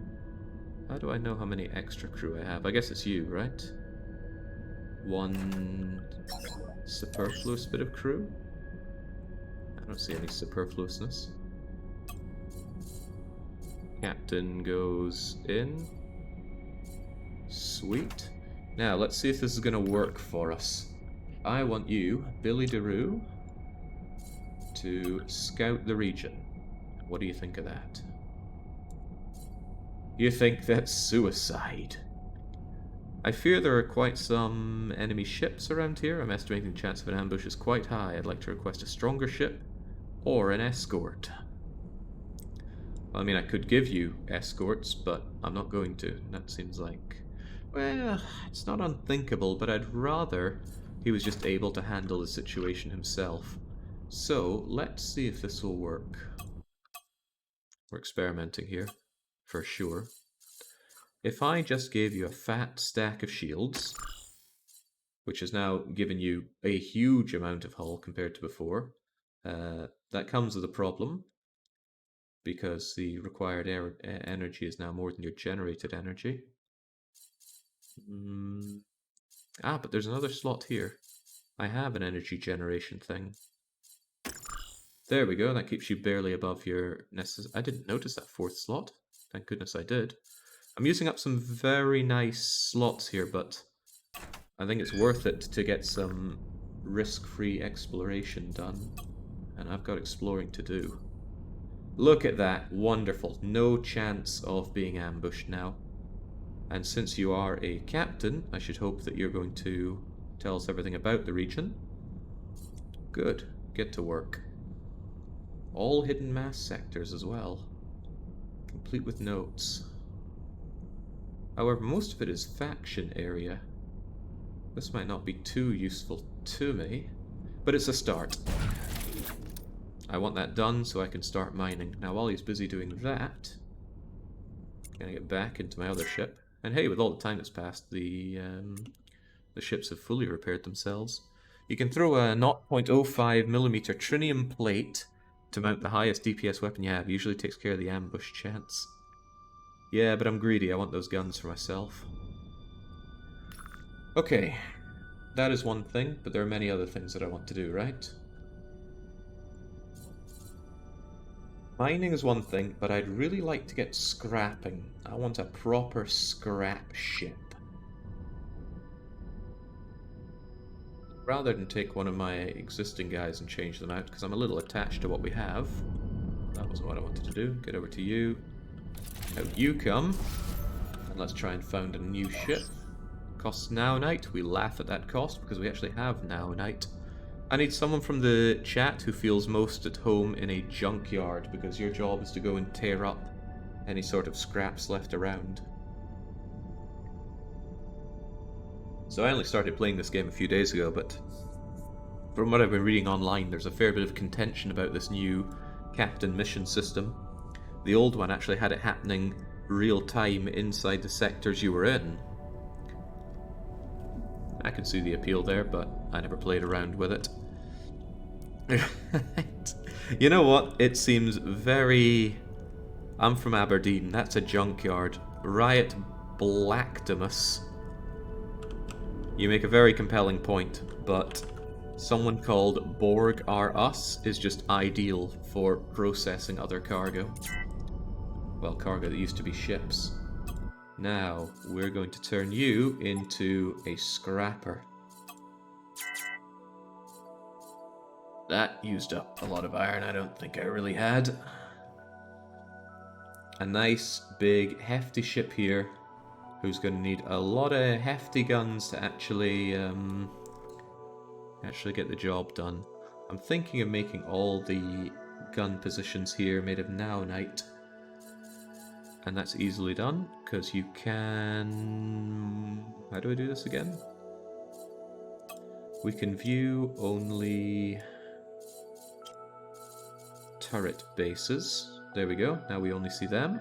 How do I know how many extra crew I have? I guess it's you, right? One superfluous bit of crew? I don't see any superfluousness. Captain goes in. Sweet. Now, let's see if this is going to work for us. I want you, Billy DeRue, to scout the region. What do you think of that? You think that's suicide? I fear there are quite some enemy ships around here. I'm estimating the chance of an ambush is quite high. I'd like to request a stronger ship or an escort. Well, I mean, I could give you escorts, but I'm not going to. That seems like... well, it's not unthinkable, but I'd rather he was just able to handle the situation himself. So, let's see if this will work. We're experimenting here, for sure. If I just gave you a fat stack of shields, which has now given you a huge amount of hull compared to before, that comes with a problem, because the required energy is now more than your generated energy. But there's another slot here. I have an energy generation thing. There we go, that keeps you barely above your I didn't notice that fourth slot. Thank goodness I did. I'm using up some very nice slots here, but I think it's worth it to get some risk-free exploration done. And I've got exploring to do. Look at that, wonderful. No chance of being ambushed now. And since you are a captain, I should hope that you're going to tell us everything about the region. Good, get to work. All hidden mass sectors as well. Complete with notes. However, most of it is faction area. This might not be too useful to me, but it's a start. I want that done so I can start mining. Now while he's busy doing that, I'm gonna get back into my other ship. And hey, with all the time that's passed, the ships have fully repaired themselves. You can throw a 0.05mm Trinium plate to mount the highest DPS weapon you have. Usually takes care of the ambush chance. Yeah, but I'm greedy. I want those guns for myself. Okay, that is one thing, but there are many other things that I want to do, right? Mining is one thing, but I'd really like to get scrapping. I want a proper scrap ship. Rather than take one of my existing guys and change them out, because I'm a little attached to what we have. That wasn't what I wanted to do. Get over to you. Out you come. And let's try and found a new ship. Costs Naonite. We laugh at that cost because we actually have Naonite. I need someone from the chat who feels most at home in a junkyard, because your job is to go and tear up any sort of scraps left around. So I only started playing this game a few days ago, but from what I've been reading online, there's a fair bit of contention about this new captain mission system. The old one actually had it happening real time inside the sectors you were in. I can see the appeal there, but I never played around with it. You know what? It seems very... I'm from Aberdeen. That's a junkyard. Riot Blacktimus. You make a very compelling point, but someone called Borg R Us is just ideal for processing other cargo. Well, cargo that used to be ships. Now, we're going to turn you into a scrapper. That used up a lot of iron I don't think I really had. A nice, big, hefty ship here, who's going to need a lot of hefty guns to actually get the job done. I'm thinking of making all the gun positions here made of Naonite. And that's easily done, because you can... How do I do this again? We can view only turret bases. There we go, now we only see them.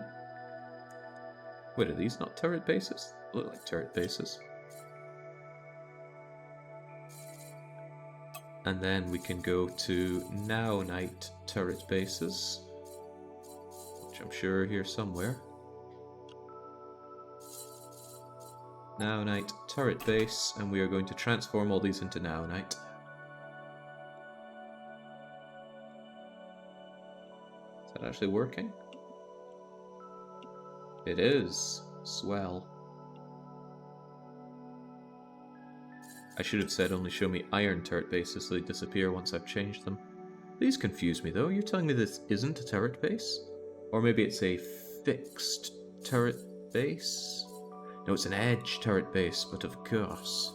Wait, are these not turret bases? They look like turret bases. And then we can go to Naonite turret bases, which I'm sure are here somewhere. Naonite turret base, and we are going to transform all these into Naonite. Is that actually working? It is. Swell. I should have said only show me iron turret bases so they disappear once I've changed them. These confuse me though. You're telling me this isn't a turret base? Or maybe it's a fixed turret base? No, it's an edge turret base, but of course.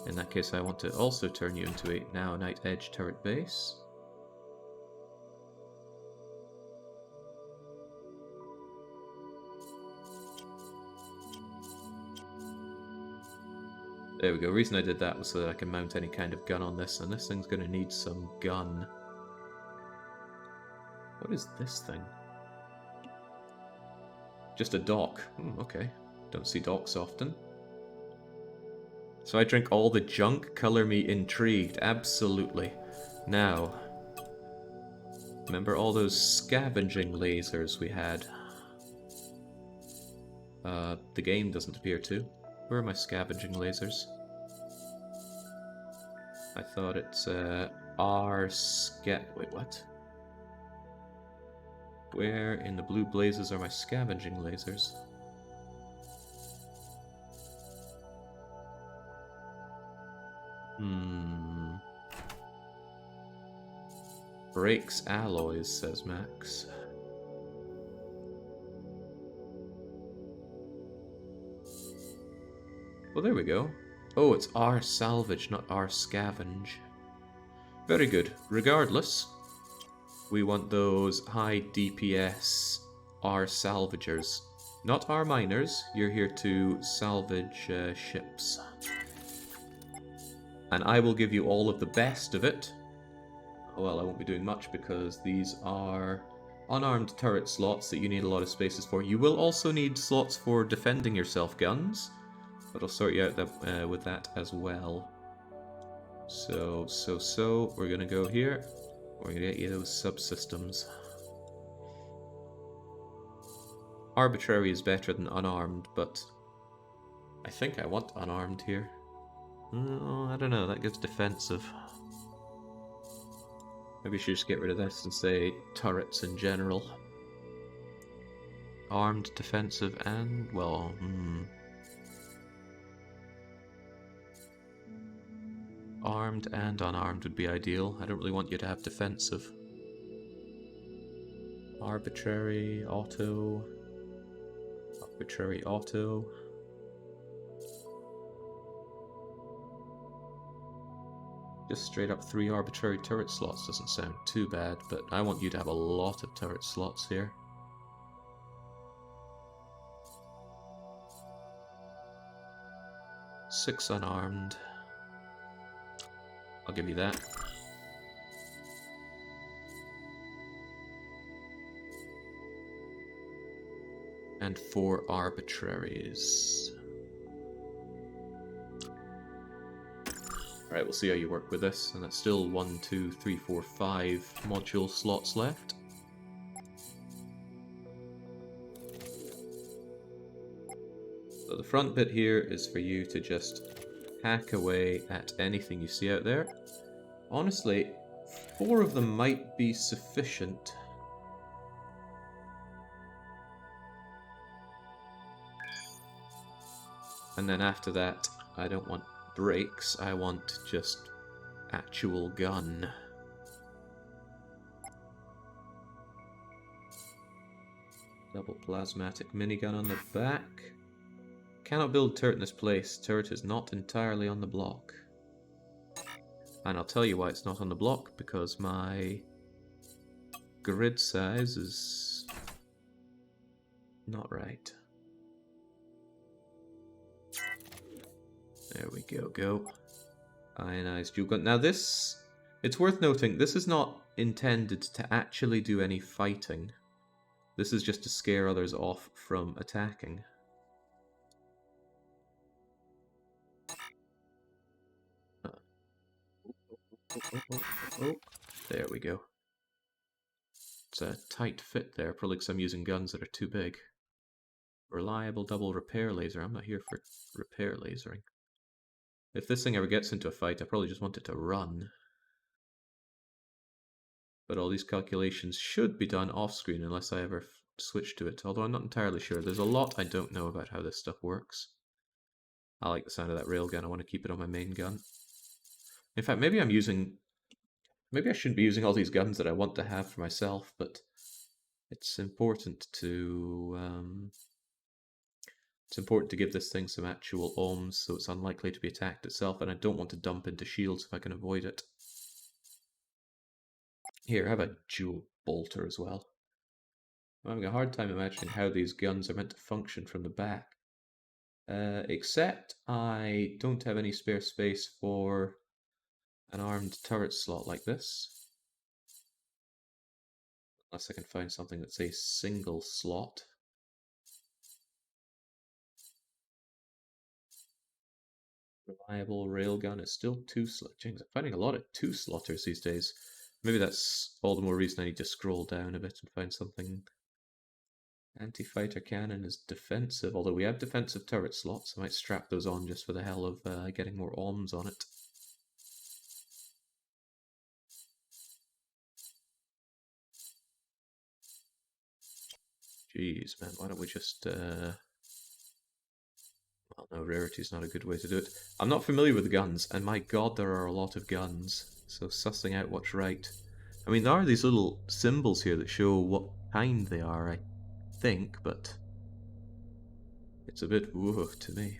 In that case, I want to also turn you into a Naonite edge turret base. There we go. The reason I did that was so that I can mount any kind of gun on this, and this thing's going to need some gun. What is this thing? Just a dock. Okay. Don't see docks often. So I drink all the junk? Color me intrigued. Absolutely. Now, remember all those scavenging lasers we had? The game doesn't appear to. Where are my scavenging lasers? I thought it's wait, what? Where in the blue blazes are my scavenging lasers? Breaks alloys, says Max. Well, there we go. Oh, it's R salvage, not R scavenge. Very good. Regardless, we want those high DPS R salvagers. Not R miners. You're here to salvage ships. And I will give you all of the best of it. Well, I won't be doing much because these are unarmed turret slots that you need a lot of spaces for. You will also need slots for defending yourself guns. But I'll sort you out with that as well. So, we're going to go here. We're going to get you those subsystems. Arbitrary is better than unarmed, but I think I want unarmed here. I don't know, that gives defensive. Maybe I should just get rid of this and say turrets in general. Armed, defensive, and, well, Armed and unarmed would be ideal. I don't really want you to have defensive. Arbitrary, auto. Arbitrary, auto. Just straight up 3 arbitrary turret slots doesn't sound too bad, but I want you to have a lot of turret slots here. Six unarmed. I'll give you that. And 4 arbitraries. Alright, we'll see how you work with this. And that's still 1, 2, 3, 4, 5 module slots left. So the front bit here is for you to just hack away at anything you see out there. Honestly, 4 of them might be sufficient. And then after that, I don't want brakes, I want just actual gun. Double plasmatic minigun on the back. Cannot build turret in this place. Turret is not entirely on the block. And I'll tell you why it's not on the block, because my grid size is not right. There we go. Ionized dual gun. Now this, it's worth noting, this is not intended to actually do any fighting. This is just to scare others off from attacking. Oh. There we go. It's a tight fit there, probably because I'm using guns that are too big. Reliable double repair laser. I'm not here for repair lasering. If this thing ever gets into a fight, I probably just want it to run. But all these calculations should be done off-screen unless I ever switch to it, although I'm not entirely sure. There's a lot I don't know about how this stuff works. I like the sound of that railgun. I want to keep it on my main gun. In fact, maybe I shouldn't be using all these guns that I want to have for myself, but it's important to give this thing some actual ohms so it's unlikely to be attacked itself, and I don't want to dump into shields if I can avoid it. Here, have a dual bolter as well. I'm having a hard time imagining how these guns are meant to function from the back. Except I don't have any spare space for an armed turret slot like this. Unless I can find something that's a single slot. Reliable railgun is still 2-slot. I'm finding a lot of 2-slotters these days. Maybe that's all the more reason I need to scroll down a bit and find something. Anti-fighter cannon is defensive, although we have defensive turret slots. I might strap those on just for the hell of getting more ohms on it. Jeez, man, why don't we just... Well, no, rarity's not a good way to do it. I'm not familiar with guns, and my god, there are a lot of guns. So sussing out what's right. I mean, there are these little symbols here that show what kind they are, I think, but it's a bit woo to me.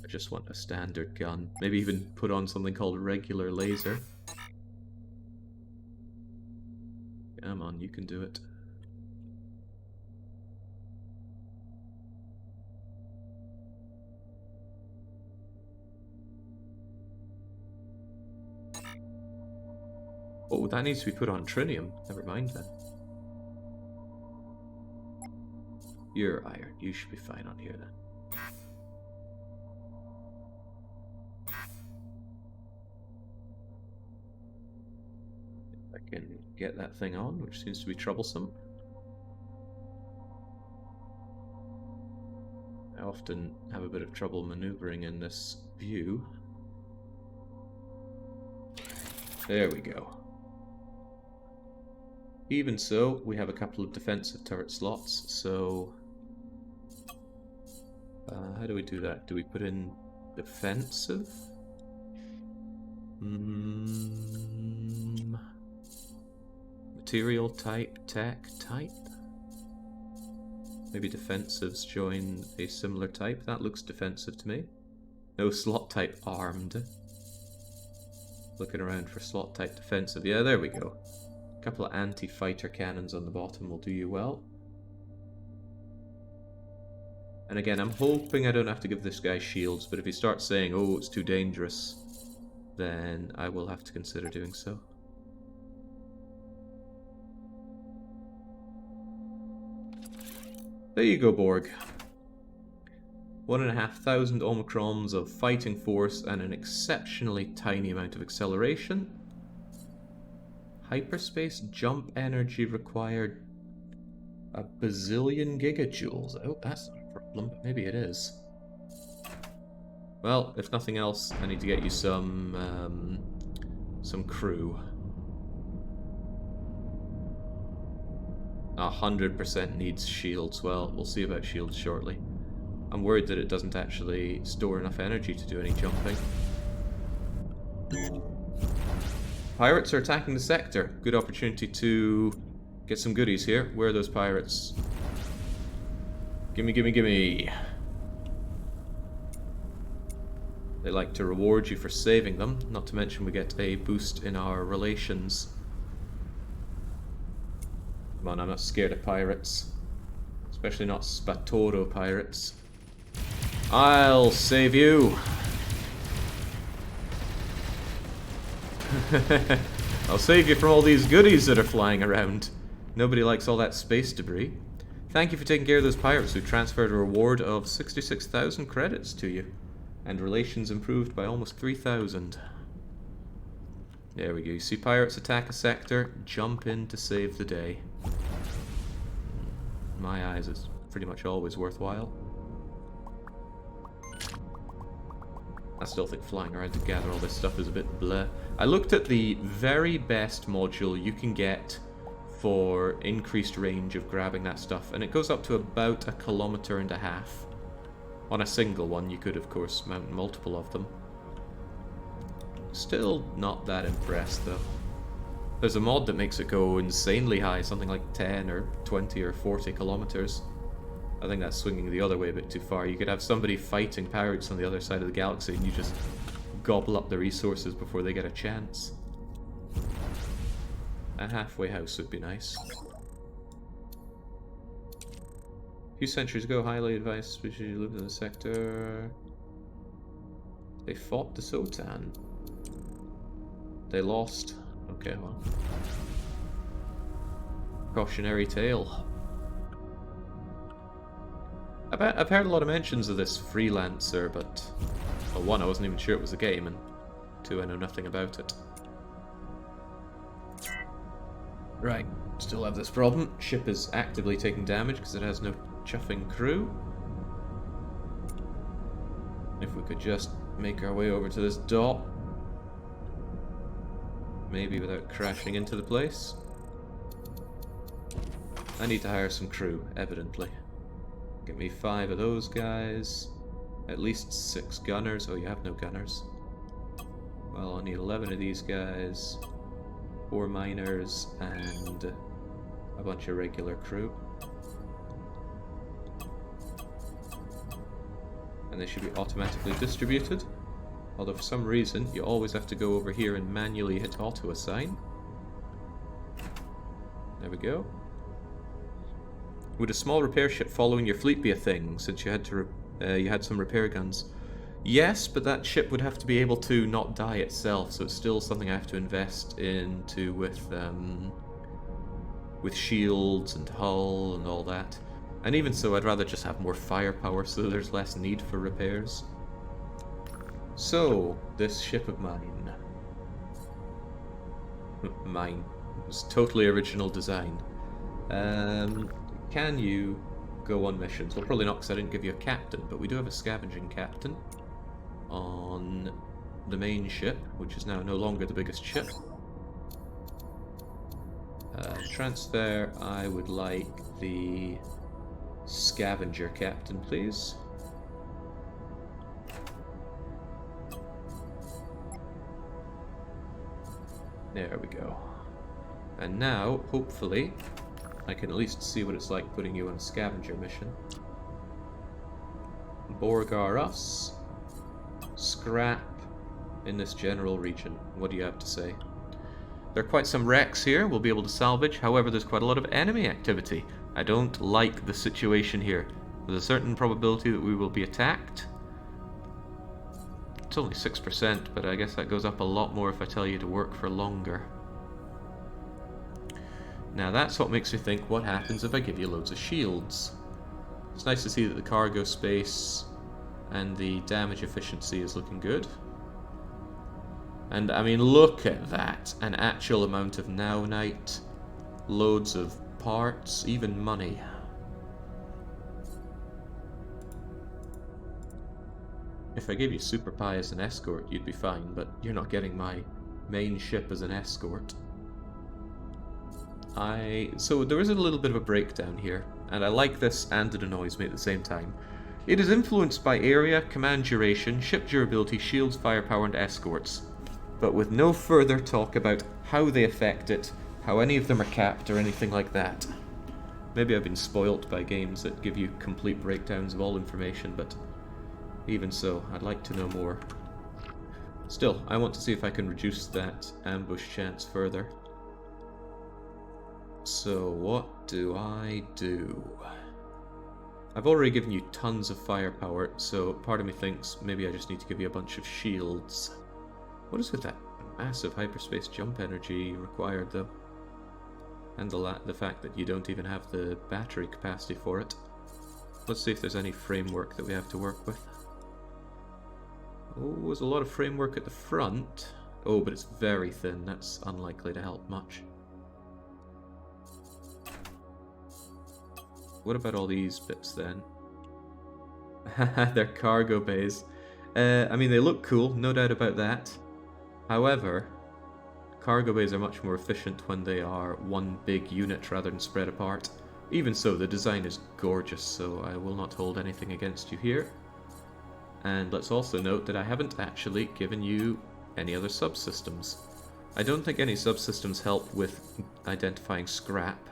I just want a standard gun. Maybe even put on something called regular laser. Come on, you can do it. Oh, that needs to be put on Trinium. Never mind then. You're iron. You should be fine on here then. If I can get that thing on, which seems to be troublesome. I often have a bit of trouble maneuvering in this view. There we go. Even so, we have a couple of defensive turret slots, so... how do we do that? Do we put in defensive? Material type, tech type? Maybe defensives join a similar type. That looks defensive to me. No slot type armed. Looking around for slot type defensive. Yeah, there we go. A couple of anti-fighter cannons on the bottom will do you well. And again, I'm hoping I don't have to give this guy shields, but if he starts saying, oh, it's too dangerous, then I will have to consider doing so. There you go, Borg. 1,500 omicrons of fighting force and an exceptionally tiny amount of acceleration. Hyperspace jump energy required a bazillion gigajoules. I hope that's not a problem, but maybe it is. Well, if nothing else, I need to get you some crew. 100% needs shields. Well, we'll see about shields shortly. I'm worried that it doesn't actually store enough energy to do any jumping. Pirates are attacking the sector. Good opportunity to get some goodies here. Where are those pirates? Gimme, gimme, gimme. They like to reward you for saving them. Not to mention we get a boost in our relations. Come on, I'm not scared of pirates. Especially not Spatoro pirates. I'll save you. I'll save you from all these goodies that are flying around. Nobody likes all that space debris. Thank you for taking care of those pirates who transferred a reward of 66,000 credits to you. And relations improved by almost 3,000. There we go. You see pirates attack a sector, jump in to save the day. In my eyes, it's pretty much always worthwhile. I still think flying around to gather all this stuff is a bit bleh. I looked at the very best module you can get for increased range of grabbing that stuff, and it goes up to about 1.5 kilometers. On a single one, you could of course mount multiple of them. Still not that impressed though. There's a mod that makes it go insanely high, something like 10 or 20 or 40 kilometers. I think that's swinging the other way a bit too far. You could have somebody fighting pirates on the other side of the galaxy and you just gobble up the resources before they get a chance. A halfway house would be nice. A few centuries ago, highly advanced species lived in the sector. They fought the Sotan. They lost. Okay, well. Cautionary tale. I've heard a lot of mentions of this freelancer, but... Well, one, I wasn't even sure it was a game, and two, I know nothing about it. Right, still have this problem. Ship is actively taking damage because it has no chuffing crew. If we could just make our way over to this dot. Maybe without crashing into the place. I need to hire some crew, evidently. Get me 5 of those guys. At least 6 gunners. Oh, you have no gunners. Well, I'll need 11 of these guys. 4 miners and a bunch of regular crew. And they should be automatically distributed. Although for some reason, you always have to go over here and manually hit auto-assign. There we go. Would a small repair ship following your fleet be a thing, since you had some repair guns? Yes, but that ship would have to be able to not die itself, so it's still something I have to invest into with shields and hull and all that. And even so, I'd rather just have more firepower so there's less need for repairs. So, this ship of mine. Mine. It was totally original design. Can you go on missions? Well, probably not because I didn't give you a captain, but we do have a scavenging captain on the main ship, which is now no longer the biggest ship. Transfer, I would like the scavenger captain, please. There we go. And now, hopefully, I can at least see what it's like putting you on a scavenger mission. Borgar us. Scrap in this general region. What do you have to say? There are quite some wrecks here we'll be able to salvage, however there's quite a lot of enemy activity. I don't like the situation here. There's a certain probability that we will be attacked. It's only 6%, but I guess that goes up a lot more if I tell you to work for longer. Now that's what makes me think, what happens if I give you loads of shields? It's nice to see that the cargo space and the damage efficiency is looking good. And I mean, look at that. An actual amount of Now-Nite, loads of parts, even money. If I gave you Super Pie as an escort, you'd be fine, but you're not getting my main ship as an escort. So there is a little bit of a breakdown here, and I like this and it annoys me at the same time. It is influenced by area, command duration, ship durability, shields, firepower, and escorts, but with no further talk about how they affect it, how any of them are capped, or anything like that. Maybe I've been spoilt by games that give you complete breakdowns of all information, but even so, I'd like to know more. Still, I want to see if I can reduce that ambush chance further. So, what do I do? I've already given you tons of firepower, so part of me thinks maybe I just need to give you a bunch of shields. What is with that massive hyperspace jump energy required, though? And the fact that you don't even have the battery capacity for it. Let's see if there's any framework that we have to work with. Oh, there's a lot of framework at the front. Oh, but it's very thin. That's unlikely to help much. What about all these bits then? They're cargo bays. I mean, they look cool, no doubt about that. However, cargo bays are much more efficient when they are one big unit rather than spread apart. Even so, the design is gorgeous, so I will not hold anything against you here. And let's also note that I haven't actually given you any other subsystems. I don't think any subsystems help with identifying scrap,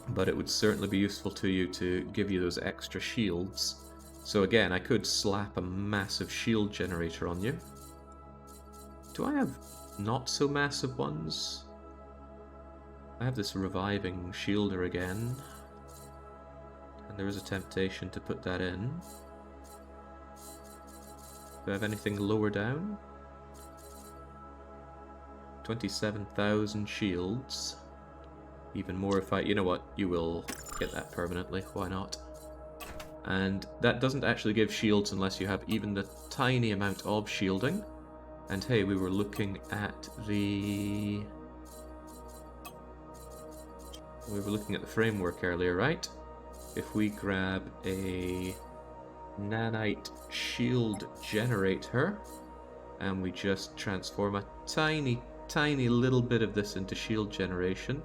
but it would certainly be useful to you to give you those extra shields. So again, I could slap a massive shield generator on you. Do I have not so massive ones? I have this reviving shielder again, and there is a temptation to put that in. Do I have anything lower down? 27,000 shields. Even more if I... You know what? You will get that permanently. Why not? And that doesn't actually give shields unless you have even the tiny amount of shielding. And hey, we were looking at the... We were looking at the framework earlier, right? If we grab a nanite shield generator and we just transform a tiny little bit of this into shield generation.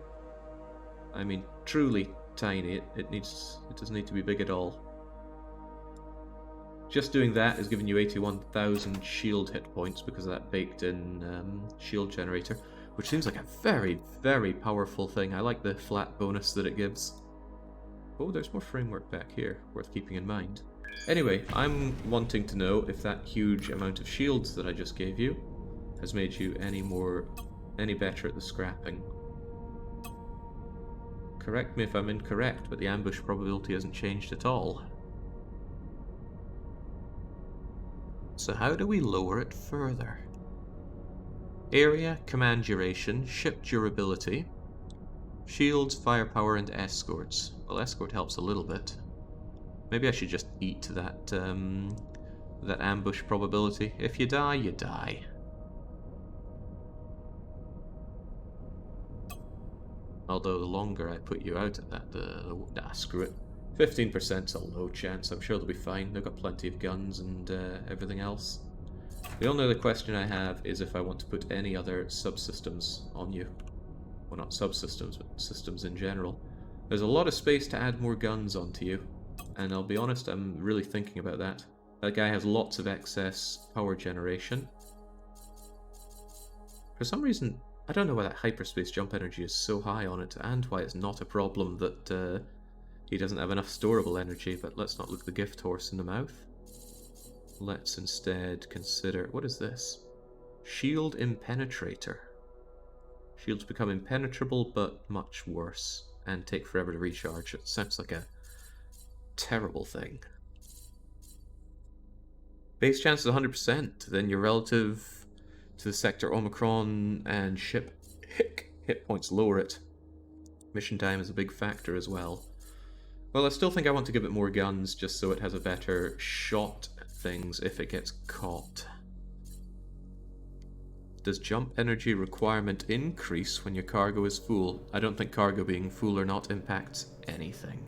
I mean, truly tiny. It doesn't need to be big at all. Just doing that is giving you 81,000 shield hit points because of that baked-in shield generator, which seems like a very, very powerful thing. I like the flat bonus that it gives. Oh, there's more framework back here, worth keeping in mind. Anyway, I'm wanting to know if that huge amount of shields that I just gave you has made you any better at the scrapping. Correct me if I'm incorrect, but the ambush probability hasn't changed at all. So how do we lower it further? Area, command duration, ship durability, shields, firepower, and escorts. Well, escort helps a little bit. Maybe I should just eat that, that ambush probability. If you die, you die. Although the longer I put you out at that, nah, screw it. 15%'s a low chance. I'm sure they'll be fine. They've got plenty of guns and everything else. The only other question I have is if I want to put any other subsystems on you. Well, not subsystems, but systems in general. There's a lot of space to add more guns onto you, and I'll be honest, I'm really thinking about that. That guy has lots of excess power generation. For some reason, I don't know why that hyperspace jump energy is so high on it, and why it's not a problem that he doesn't have enough storable energy, but let's not look the gift horse in the mouth. Let's instead consider... What is this? Shield Impenetrator. Shields become impenetrable, but much worse, and take forever to recharge. It sounds like a terrible thing. Base chance is 100%, then you're relative to the sector Omicron and ship hit points lower it. Mission time is a big factor as well. Well, I still think I want to give it more guns just so it has a better shot at things if it gets caught. Does jump energy requirement increase when your cargo is full? I don't think cargo being full or not impacts anything.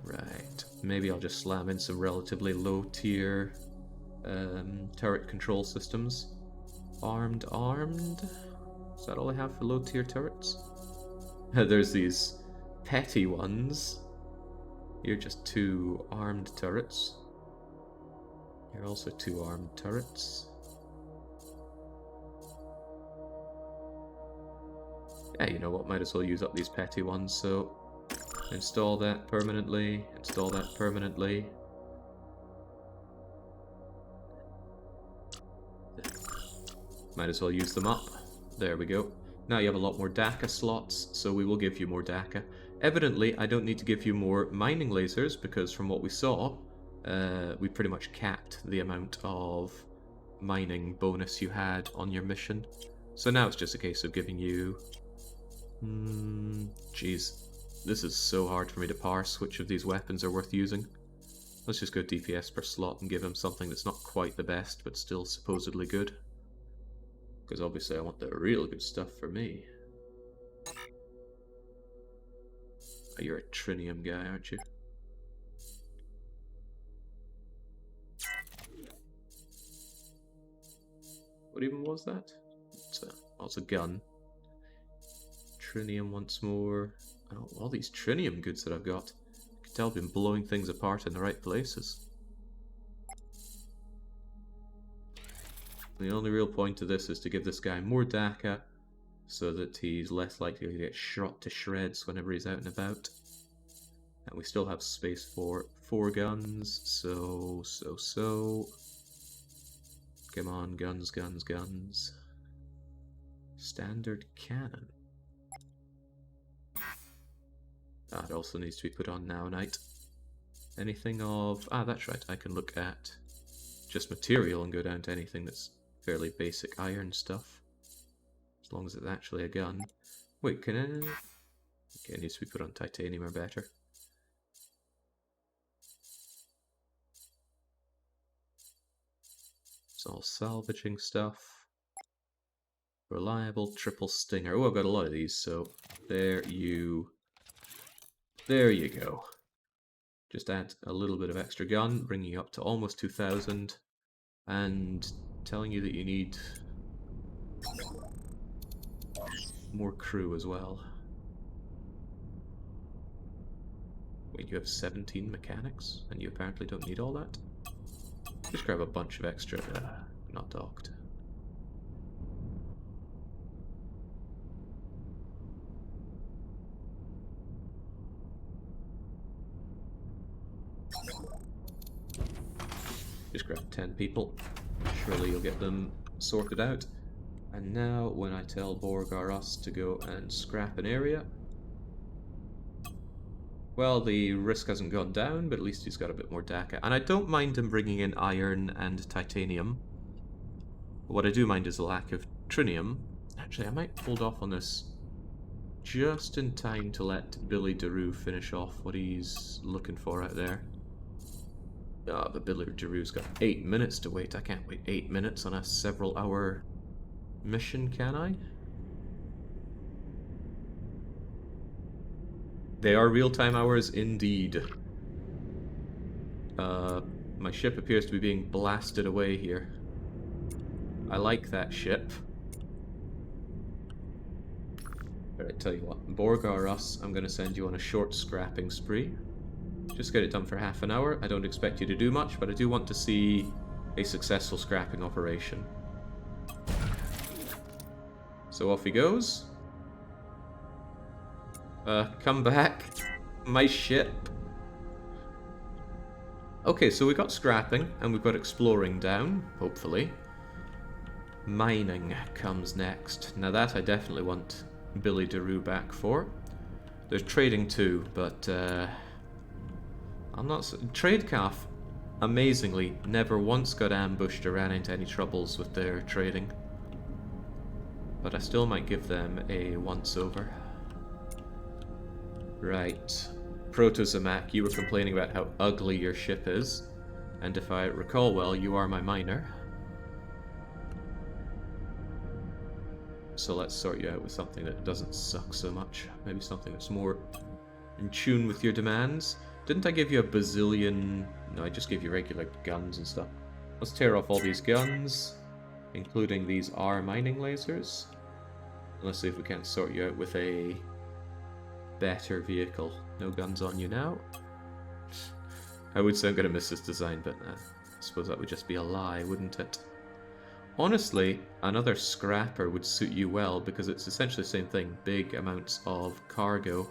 Right, maybe I'll just slam in some relatively low tier turret control systems. Armed? Is that all I have for low tier turrets? There's these petty ones. You're just 2 armed turrets. You're also 2 armed turrets. Yeah, you know what, might as well use up these petty ones, so install that permanently, install that permanently. Might as well use them up. There we go. Now you have a lot more DACA slots, so we will give you more DACA. Evidently, I don't need to give you more mining lasers, because from what we saw, we pretty much capped the amount of mining bonus you had on your mission. So now it's just a case of giving you... Jeez, this is so hard for me to parse which of these weapons are worth using. Let's just go DPS per slot and give him something that's not quite the best, but still supposedly good. Because obviously I want the real good stuff for me. Oh, you're a Trinium guy, aren't you? What even was that? It's a gun. Trinium once more. Oh, all these Trinium goods that I've got. I can tell I've been blowing things apart in the right places. The only real point of this is to give this guy more DACA, so that he's less likely to get shot to shreds whenever he's out and about. And we still have space for 4 guns, so. Come on, guns, guns, guns. Standard cannon. That also needs to be put on now, Knight. Anything of... Ah, that's right, I can look at just material and go down to anything that's fairly basic iron stuff. As long as it's actually a gun. Wait, can I... Okay, it needs to be put on titanium or better. It's all salvaging stuff. Reliable triple stinger. Oh, I've got a lot of these, so there you go. Just add a little bit of extra gun, bringing you up to almost 2,000, and telling you that you need more crew as well. Wait, you have 17 mechanics, and you apparently don't need all that? Just grab a bunch of extra, not docked. Just grab 10 people. Surely you'll get them sorted out. And now, when I tell Borgarus to go and scrap an area... Well, the risk hasn't gone down, but at least he's got a bit more DACA. And I don't mind him bringing in iron and titanium. What I do mind is the lack of Trinium. Actually, I might hold off on this just in time to let Billy Daru finish off what he's looking for out there. Ah, but Billy Daru's got 8 minutes to wait. I can't wait 8 minutes on a several-hour mission, can I? They are real-time hours indeed. My ship appears to be being blasted away here. I like that ship. Alright, tell you what. Borgarus, I'm going to send you on a short scrapping spree. Just get it done for half an hour. I don't expect you to do much, but I do want to see a successful scrapping operation. So off he goes. Come back. My ship. Okay, so we got scrapping, and we've got exploring down, hopefully. Mining comes next. Now that I definitely want Billy Daru back for. There's trading too, but I'm not... Tradecalf, amazingly, never once got ambushed or ran into any troubles with their trading. But I still might give them a once-over. Right. Protozomac, you were complaining about how ugly your ship is. And if I recall well, you are my miner. So let's sort you out with something that doesn't suck so much. Maybe something that's more in tune with your demands. Didn't I give you a bazillion... No, I just gave you regular guns and stuff. Let's tear off all these guns, including these R mining lasers. Let's see if we can't sort you out with a better vehicle. No guns on you now. I would say I'm going to miss this design, but I suppose that would just be a lie, wouldn't it? Honestly, another scrapper would suit you well, because it's essentially the same thing. Big amounts of cargo.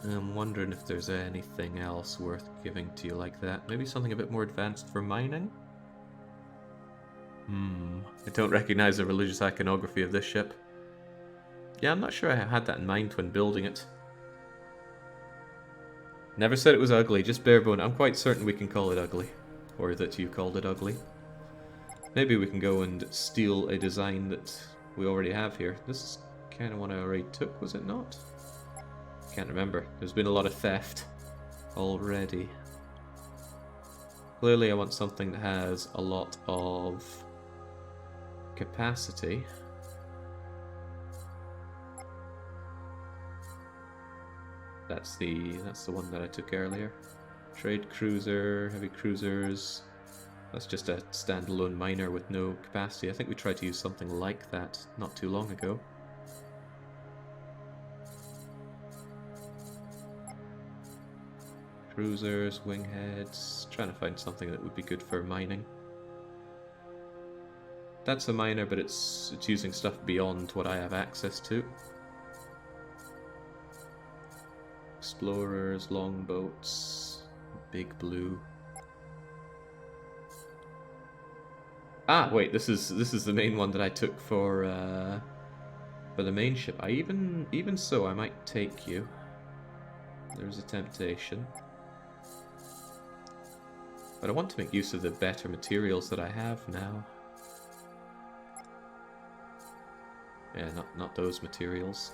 I'm wondering if there's anything else worth giving to you like that. Maybe something a bit more advanced for mining? I don't recognize the religious iconography of this ship. Yeah, I'm not sure I had that in mind when building it. Never said it was ugly, just bare bone. I'm quite certain we can call it ugly. Or that you called it ugly. Maybe we can go and steal a design that we already have here. This is kind of one I already took, was it not? Can't remember. There's been a lot of theft. already. Clearly I want something that has a lot of capacity. That's the one that I took earlier. Trade cruiser, heavy cruisers. That's just a standalone miner with no capacity. I think we tried to use something like that not too long ago. Cruisers, wingheads, trying to find something that would be good for mining. That's a miner, but it's using stuff beyond what I have access to. Explorers, longboats, big blue. Ah, wait, this is the main one that I took for the main ship. Even so, I might take you. There's a temptation. But I want to make use of the better materials that I have now. Yeah, not those materials.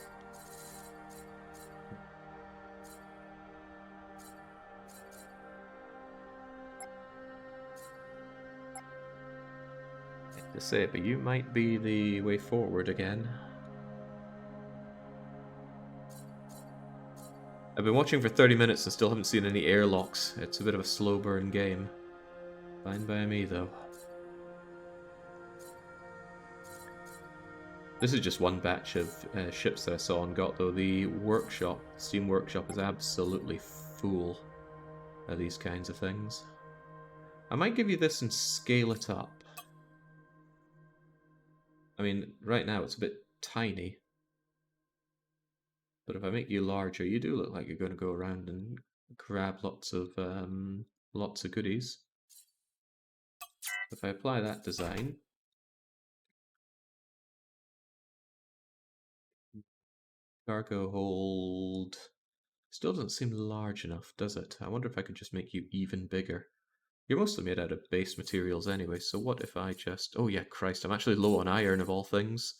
I hate to say it, but you might be the way forward again. I've been watching for 30 minutes and still haven't seen any airlocks. It's a bit of a slow burn game. Fine by me, though. This is just one batch of ships that I saw and got, though. The workshop, Steam Workshop, is absolutely full of these kinds of things. I might give you this and scale it up. I mean, right now it's a bit tiny. But if I make you larger, you do look like you're going to go around and grab lots of goodies. If I apply that design, cargo hold still doesn't seem large enough, does it? I wonder if I could just make you even bigger. You're mostly made out of base materials anyway, so what if I just... Oh yeah, Christ, I'm actually low on iron of all things.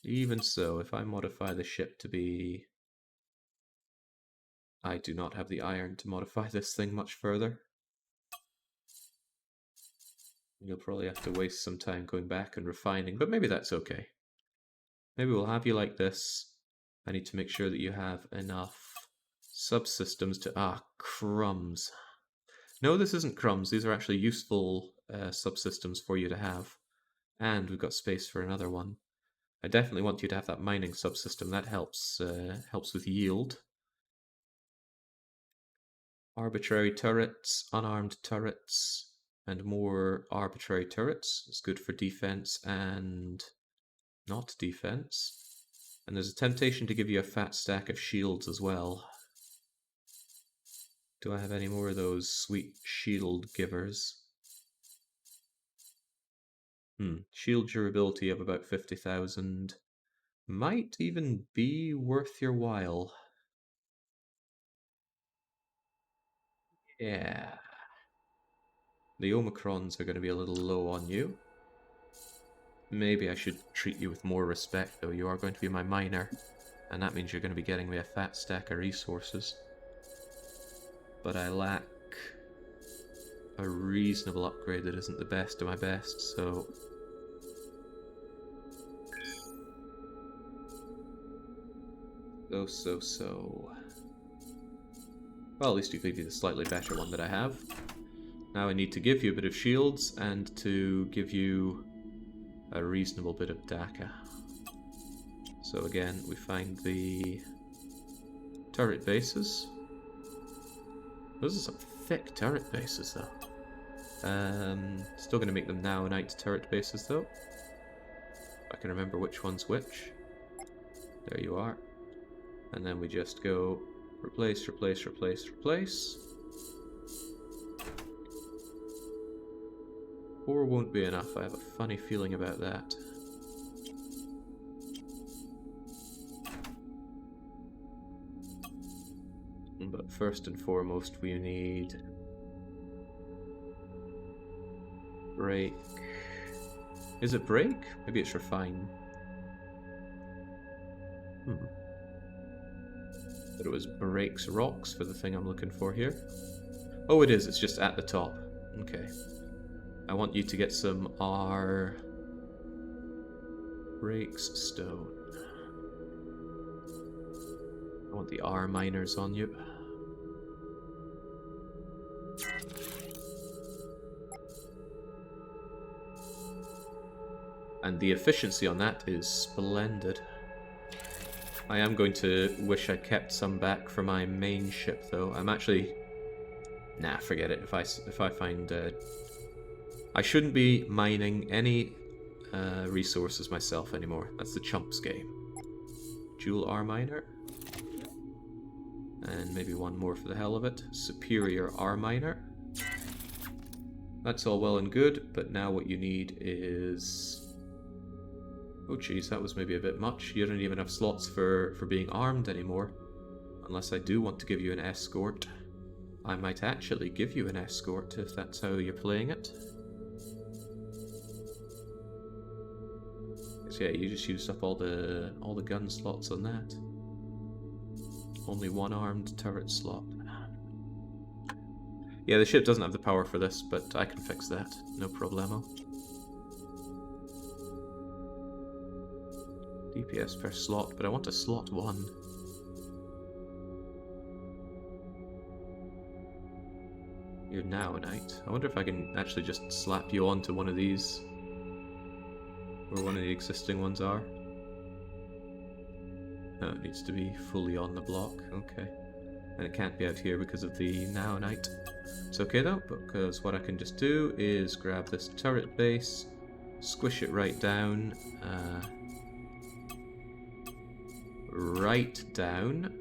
Even so, if I modify the ship to be... I do not have the iron to modify this thing much further. You'll probably have to waste some time going back and refining, but maybe that's okay. Maybe we'll have you like this. I need to make sure that you have enough subsystems to... Ah, crumbs. No, this isn't crumbs. These are actually useful subsystems for you to have. And we've got space for another one. I definitely want you to have that mining subsystem. That helps with yield. Arbitrary turrets, unarmed turrets, and more arbitrary turrets. It's good for defense and not defense. And there's a temptation to give you a fat stack of shields as well. Do I have any more of those sweet shield givers? Shield durability of about 50,000. Might even be worth your while. Yeah. The Omicrons are going to be a little low on you. Maybe I should treat you with more respect, though. You are going to be my miner, and that means you're going to be getting me a fat stack of resources. But I lack a reasonable upgrade that isn't the best of my best, so... So. Well, at least you could be the slightly better one that I have. Now I need to give you a bit of shields and to give you a reasonable bit of DACA. So again, we find the turret bases. Those are some thick turret bases, though. Still going to make them now night turret bases, though. I can remember which one's which. There you are. And then we just go replace, replace, replace, replace. 4 won't be enough. I have a funny feeling about that. But first and foremost, we need break. Is it break? Maybe it's refine. But it was breaks rocks for the thing I'm looking for here. Oh, it is. It's just at the top. Okay. I want you to get some R... breaks stone. I want the R miners on you. And the efficiency on that is splendid. I am going to wish I kept some back for my main ship, though. I'm actually... Nah, forget it. If I find... I shouldn't be mining any resources myself anymore. That's the chumps game. Dual R miner. And maybe one more for the hell of it. Superior R miner. That's all well and good, but now what you need is... Oh geez, that was maybe a bit much. You don't even have slots for being armed anymore. Unless I do want to give you an escort. I might actually give you an escort if that's how you're playing it. So yeah, you just used up all the gun slots on that. Only one armed turret slot. Yeah, the ship doesn't have the power for this, but I can fix that. No problemo. DPS per slot, but I want a slot 1. You're now a knight. I wonder if I can actually just slap you onto one of these. Where one of the existing ones are. No, it needs to be fully on the block. Okay. And it can't be out here because of the now knight. It's okay though, because what I can just do is grab this turret base, squish it right down, right down.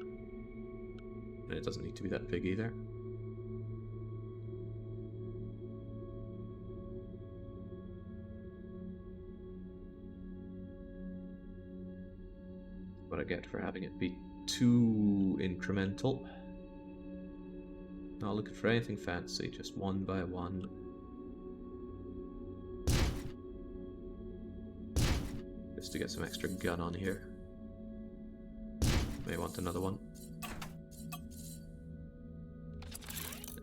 And it doesn't need to be that big either. What I get for having it be too incremental. Not looking for anything fancy, just one by one. Just to get some extra gun on here. May want another one.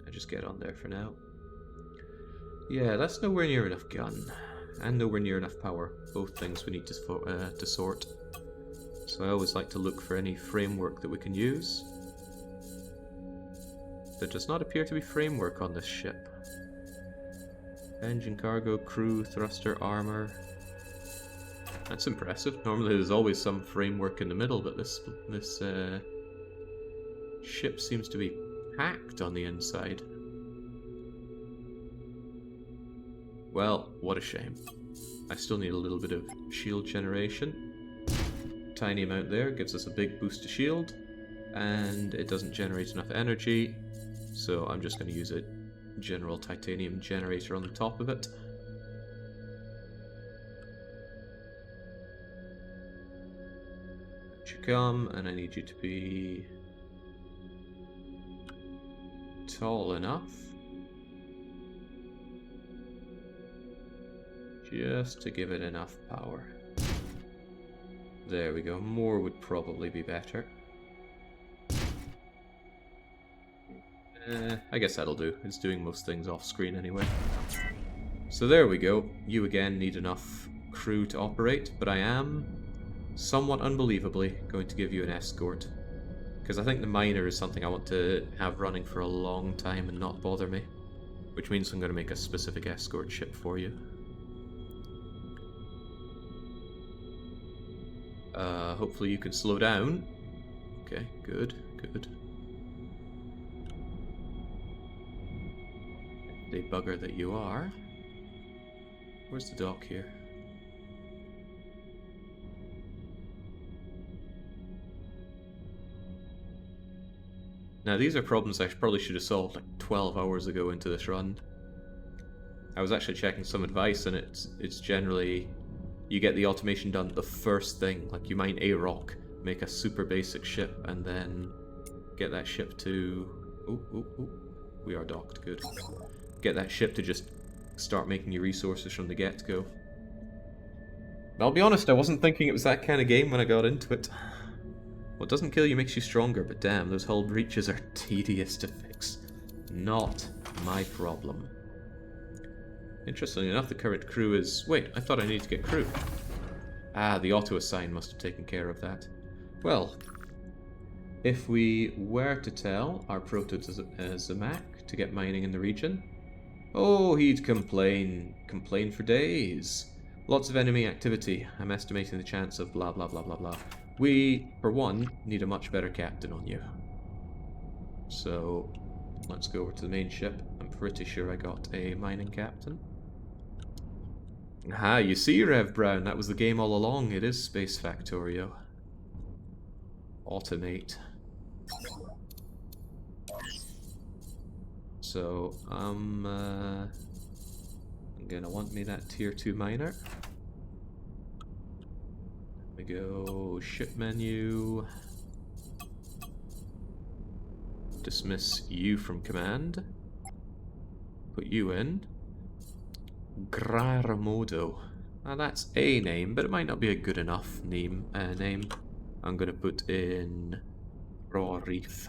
I just get on there for now. Yeah, that's nowhere near enough gun. And nowhere near enough power. Both things we need to sort. So I always like to look for any framework that we can use. There does not appear to be framework on this ship. Engine, cargo, crew, thruster, armor. That's impressive. Normally there's always some framework in the middle, but this ship seems to be packed on the inside. Well, what a shame. I still need a little bit of shield generation. Tiny amount there gives us a big boost to shield, and it doesn't generate enough energy, so I'm just going to use a general titanium generator on the top of it. You come, and I need you to be tall enough just to give it enough power. There we go. More would probably be better. I guess that'll do. It's doing most things off screen anyway. So there we go. You again need enough crew to operate, but I am, somewhat unbelievably, going to give you an escort. Because I think the miner is something I want to have running for a long time and not bother me. Which means I'm going to make a specific escort ship for you. Hopefully you can slow down. Okay, good, good. The bugger that you are. Where's the dock here? Now these are problems I probably should have solved like 12 hours ago into this run. I was actually checking some advice, and it's generally you get the automation done the first thing. Like you mine a rock, make a super basic ship, and then get that ship to... Oh, we are docked, good. Get that ship to just start making you resources from the get-go. I'll be honest, I wasn't thinking it was that kind of game when I got into it. What doesn't kill you makes you stronger, but damn, those hull breaches are tedious to fix. Not my problem. Interestingly enough, the current crew is... Wait, I thought I needed to get crew. Ah, the auto-assign must have taken care of that. Well, if we were to tell our proto-Zamak to get mining in the region, oh, he'd complain for days. Lots of enemy activity. I'm estimating the chance of blah blah blah blah blah. We, for one, need a much better captain on you. So, let's go over to the main ship. I'm pretty sure I got a mining captain. Ah, you see, Rev Brown, that was the game all along. It is Space Factorio. Automate. So, I'm gonna want me that tier 2 miner. We go ship menu. Dismiss you from command. Put you in. Graramodo. Now that's a name, but it might not be a good enough name. I'm gonna put in Raw Reef.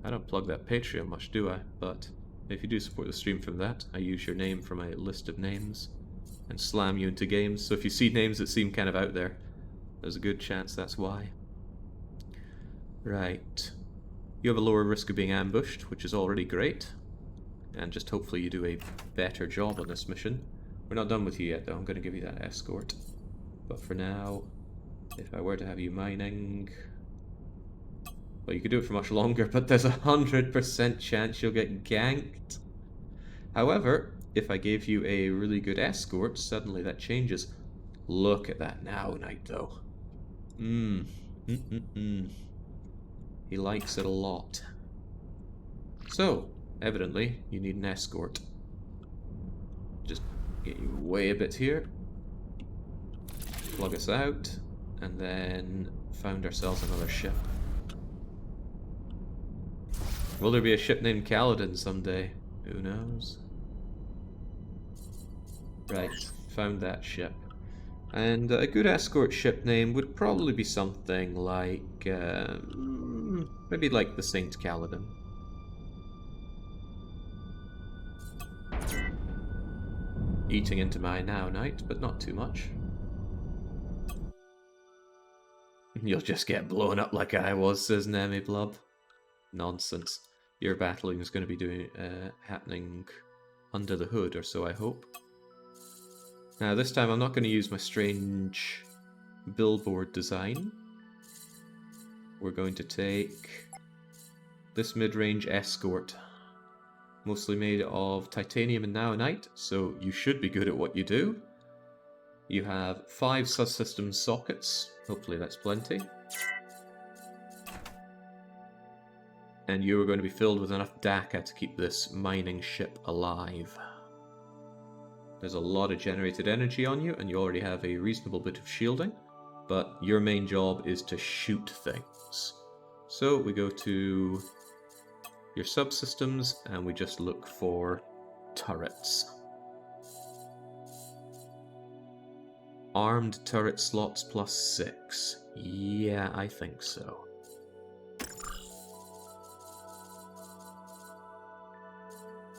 I don't plug that Patreon much, do I? But if you do support the stream from that, I use your name from my list of names and slam you into games. So if you see names that seem kind of out there, there's a good chance that's why. Right. You have a lower risk of being ambushed, which is already great. And just hopefully you do a better job on this mission. We're not done with you yet, though. I'm going to give you that escort. But for now, if I were to have you mining... Well, you could do it for much longer, but there's 100% chance you'll get ganked. However, if I gave you a really good escort, suddenly that changes. Look at that now, Knight, though. He likes it a lot. So, evidently, you need an escort. Just get you way a bit here. Plug us out, and then found ourselves another ship. Will there be a ship named Kaladin someday? Who knows? Right, found that ship. And a good escort ship name would probably be something like... maybe like the Saint Kaladin. Eating into my now, Knight, but not too much. You'll just get blown up like I was, says Nemi Blub. Nonsense. Your battling is going to be happening under the hood, or so I hope. Now this time I'm not going to use my strange billboard design. We're going to take this mid-range escort. Mostly made of titanium and naonite, so you should be good at what you do. You have 5 subsystem sockets. Hopefully that's plenty. And you are going to be filled with enough DACA to keep this mining ship alive. There's a lot of generated energy on you, and you already have a reasonable bit of shielding, but your main job is to shoot things. So we go to your subsystems, and we just look for turrets. Armed turret slots plus 6. Yeah, I think so.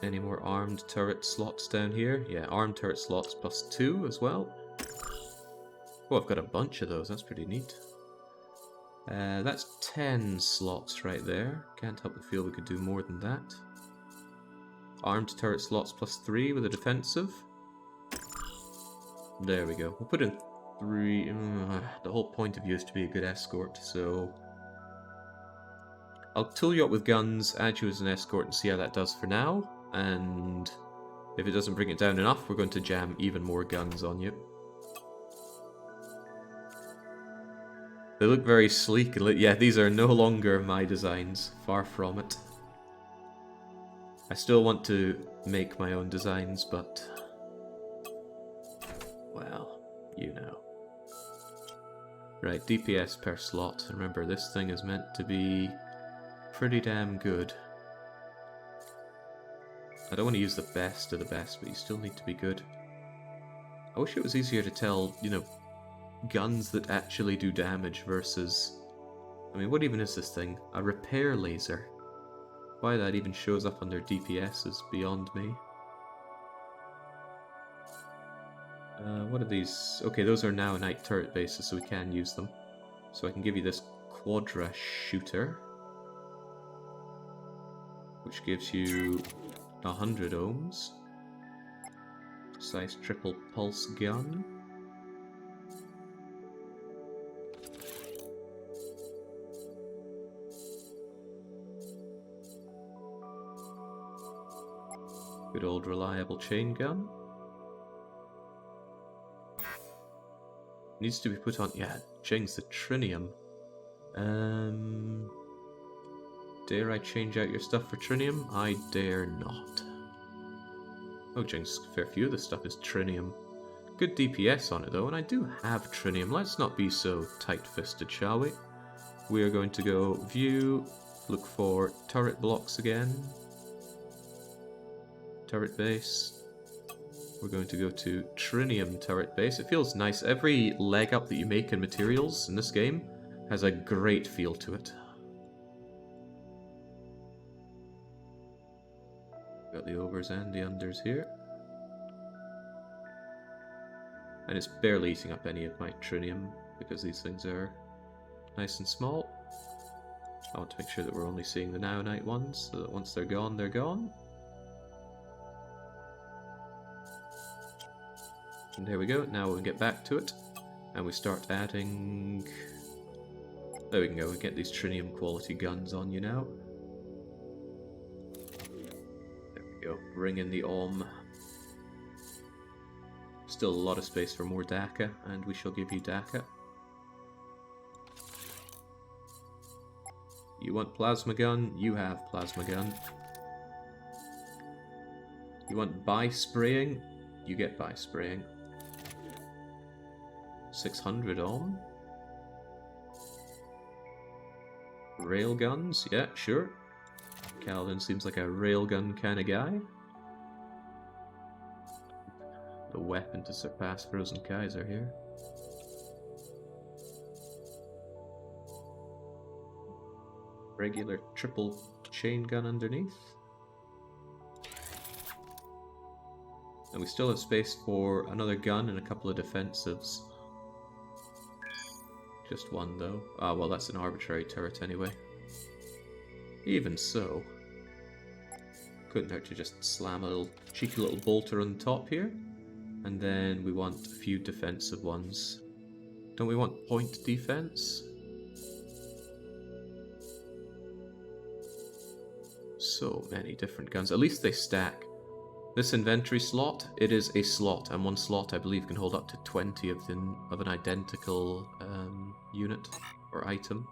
Any more armed turret slots down here? Yeah, armed turret slots plus 2 as well. Oh, I've got a bunch of those. That's pretty neat. That's 10 slots right there. Can't help but feel we could do more than that. Armed turret slots plus 3 with a defensive. There we go. We'll put in 3. The whole point of you is to be a good escort, so... I'll tool you up with guns, add you as an escort, and see how that does for now. And if it doesn't bring it down enough, we're going to jam even more guns on you. They look very sleek. Yeah, these are no longer my designs. Far from it. I still want to make my own designs, but... well, you know. Right, DPS per slot. Remember, this thing is meant to be pretty damn good. I don't want to use the best of the best, but you still need to be good. I wish it was easier to tell, you know, guns that actually do damage versus... I mean, what even is this thing? A repair laser. Why that even shows up under DPS is beyond me. What are these? Okay, those are now night turret bases, so we can use them. So I can give you this Quadra shooter, which gives you 100 ohms. Precise triple pulse gun. Good old reliable chain gun. Needs to be put on... Yeah, change the Trinium. Dare I change out your stuff for Trinium? I dare not. Oh, Jinx, a fair few of the stuff is Trinium. Good DPS on it though, and I do have Trinium. Let's not be so tight-fisted, shall we? We are going to go View, look for turret blocks again. Turret base. We're going to go to Trinium turret base. It feels nice. Every leg up that you make in materials in this game has a great feel to it. Got the overs and the unders here. And it's barely eating up any of my Trinium because these things are nice and small. I want to make sure that we're only seeing the now night ones, so that once they're gone, they're gone. And there we go, now we'll get back to it, and we start adding... There we can go, we get these Trinium quality guns on you now. There we go, bring in the Ohm. Still a lot of space for more Daka, and we shall give you Daka. You want plasma gun? You have plasma gun. You want by spraying? You get by spraying. 600 ohm. Railguns? Yeah, sure. Calvin seems like a railgun kind of guy. The weapon to surpass Frozen Kaiser here. Regular triple chain gun underneath. And we still have space for another gun and a couple of defensives. Just one though. Ah, well, that's an arbitrary turret anyway. Even so, couldn't hurt to just slam a little cheeky little bolter on top here. And then we want a few defensive ones. Don't we want point defense? So many different guns. At least they stack. This inventory slot, it is a slot, and one slot I believe can hold up to 20 of an identical unit or item.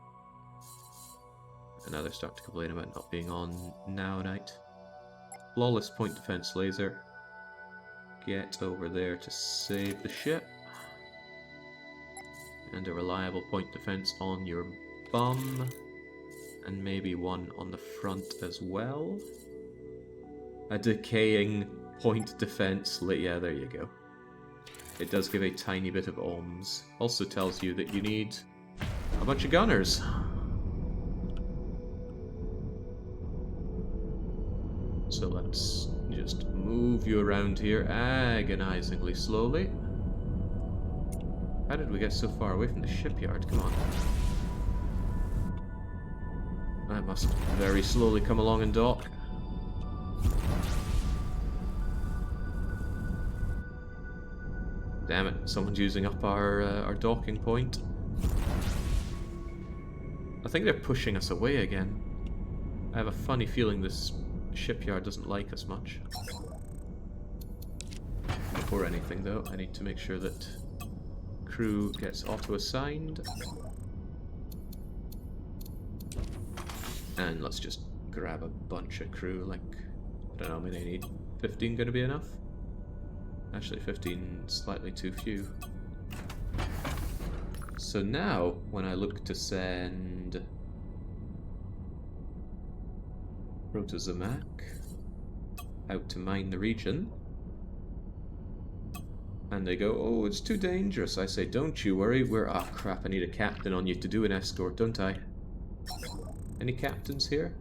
And now they're starting to complain about not being on now night. Flawless point defense laser. Get over there to save the ship. And a reliable point defense on your bum. And maybe one on the front as well. A decaying point defense. Yeah, there you go. It does give a tiny bit of ohms. Also tells you that you need a bunch of gunners. So let's just move you around here agonizingly slowly. How did we get so far away from the shipyard? Come on. I must very slowly come along and dock. Damn it, someone's using up our docking point. I think they're pushing us away again. I have a funny feeling this shipyard doesn't like us much. Before anything though, I need to make sure that crew gets auto-assigned. And let's just grab a bunch of crew, like, I don't know how many I need. 15 gonna be enough? Actually, 15 slightly too few. So now, when I look to send Protozomac out to mine the region, And they go, oh, it's too dangerous. I say, don't you worry, ah, crap, I need a captain on you to do an escort, don't I? Any captains here?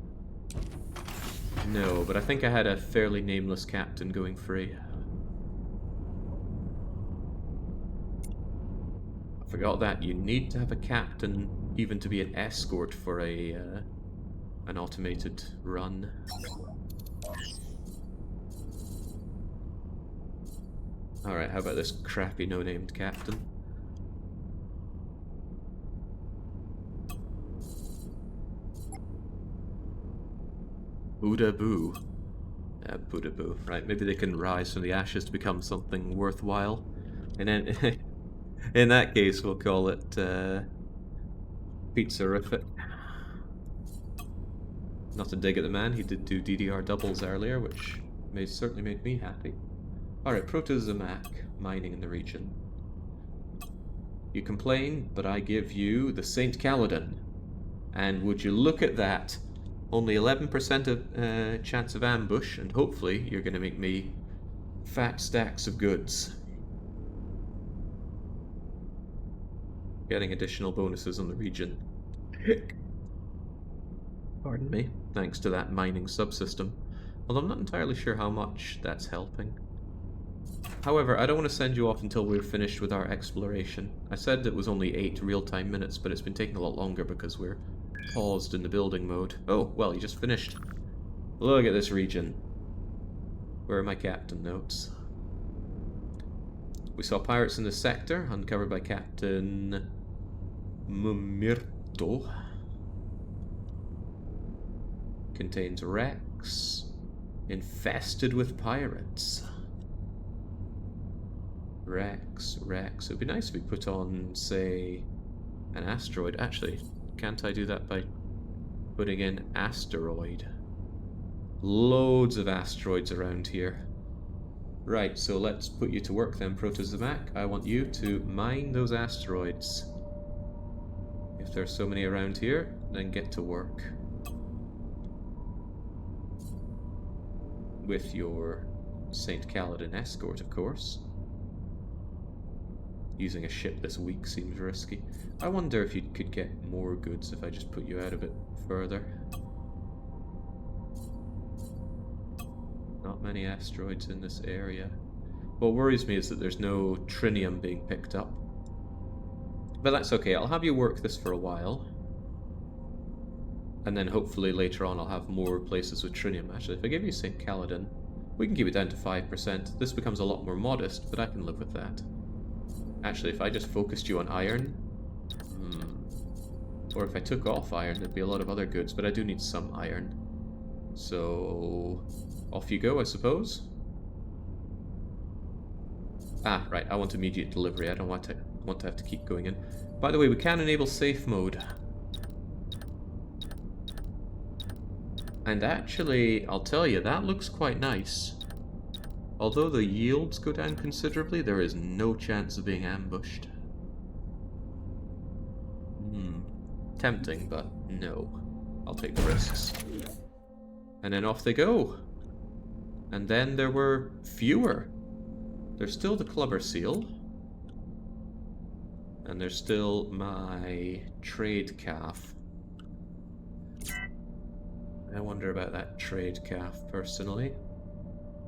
No, but I think I had a fairly nameless captain going free. I forgot that. You need to have a captain even to be an escort for an automated run. Alright, how about this crappy no-named captain? Buddha Boo. Buddha Boo. Right, maybe they can rise from the ashes to become something worthwhile. And then, in that case, we'll call it Pizzarific. Not a dig at the man, he did do DDR doubles earlier, which certainly made me happy. Alright, Protozomac, mining in the region. You complain, but I give you the St. Caledon. And would you look at that? Only 11% of chance of ambush, and hopefully you're going to make me fat stacks of goods. Getting additional bonuses on the region. Pardon me. Thanks to that mining subsystem. Although I'm not entirely sure how much that's helping. However, I don't want to send you off until we're finished with our exploration. I said it was only 8 real-time minutes, but it's been taking a lot longer because we're paused in the building mode. Oh, well, you just finished. Look at this region. Where are my captain notes? We saw pirates in the sector, uncovered by Captain Mumirto. Contains wrecks. Infested with pirates. Wrecks. It'd be nice if we put on, say, an asteroid. Actually, can't I do that by putting in asteroid? Loads of asteroids around here. Right, so let's put you to work then, Protozomac. I want you to mine those asteroids. If there's so many around here, then get to work. With your St. Caledon escort, of course. Using a ship this weak seems risky. I wonder if you could get more goods if I just put you out a bit further. Not many asteroids in this area. What worries me is that there's no Trinium being picked up. But that's okay, I'll have you work this for a while. And then hopefully later on I'll have more places with Trinium. Actually, if I give you St. Caledon, we can keep it down to 5%. This becomes a lot more modest, but I can live with that. Actually, if I just focused you on iron... Or if I took off iron, there'd be a lot of other goods, but I do need some iron. So... off you go, I suppose? Ah, right, I want immediate delivery. I don't want to have to keep going in. By the way, we can enable safe mode. And actually, I'll tell you, that looks quite nice. Although the yields go down considerably, there is no chance of being ambushed. Tempting, but no. I'll take the risks. And then off they go. And then there were fewer. There's still the clubber seal. And there's still my trade calf. I wonder about that trade calf, personally.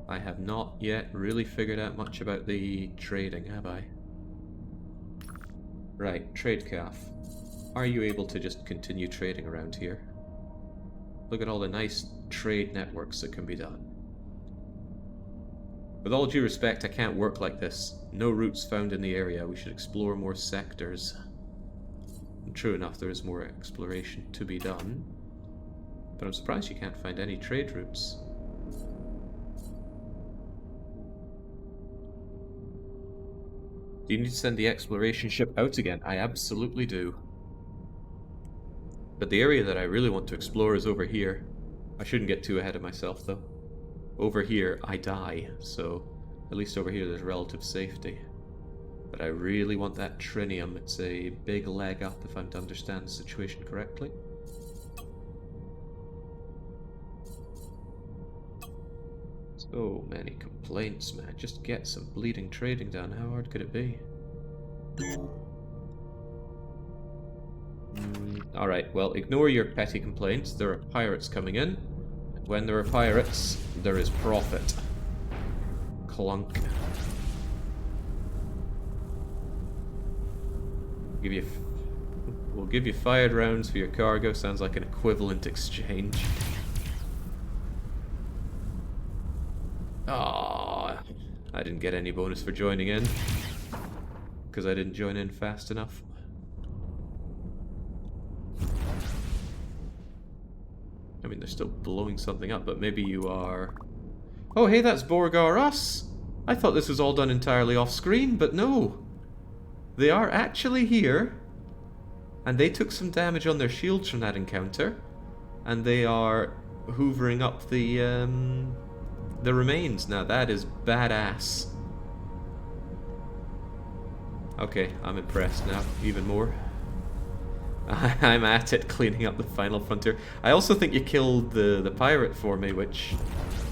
I have not yet really figured out much about the trading, have I? Right, trade calf. Are you able to just continue trading around here? Look at all the nice trade networks that can be done. With all due respect, I can't work like this. No routes found in the area. We should explore more sectors. And true enough, there is more exploration to be done. But I'm surprised you can't find any trade routes. Do you need to send the exploration ship out again? I absolutely do. But the area that I really want to explore is over here. I shouldn't get too ahead of myself, though. Over here, I die, so at least over here there's relative safety. But I really want that Trinium. It's a big leg up if I'm to understand the situation correctly. So many complaints, man. Just get some bleeding trading done. How hard could it be? Alright, well, ignore your petty complaints. There are pirates coming in. And when there are pirates, there is profit. Clunk. We'll give you fired rounds for your cargo. Sounds like an equivalent exchange. Ah, I didn't get any bonus for joining in because I didn't join in fast enough. I mean, they're still blowing something up, but maybe you are... Oh, hey, that's Borgar Us! I thought this was all done entirely off-screen, but no. They are actually here, and they took some damage on their shields from that encounter, and they are hoovering up the remains. Now that is badass. Okay, I'm impressed now, even more. I'm at it, cleaning up the final frontier. I also think you killed the pirate for me, which,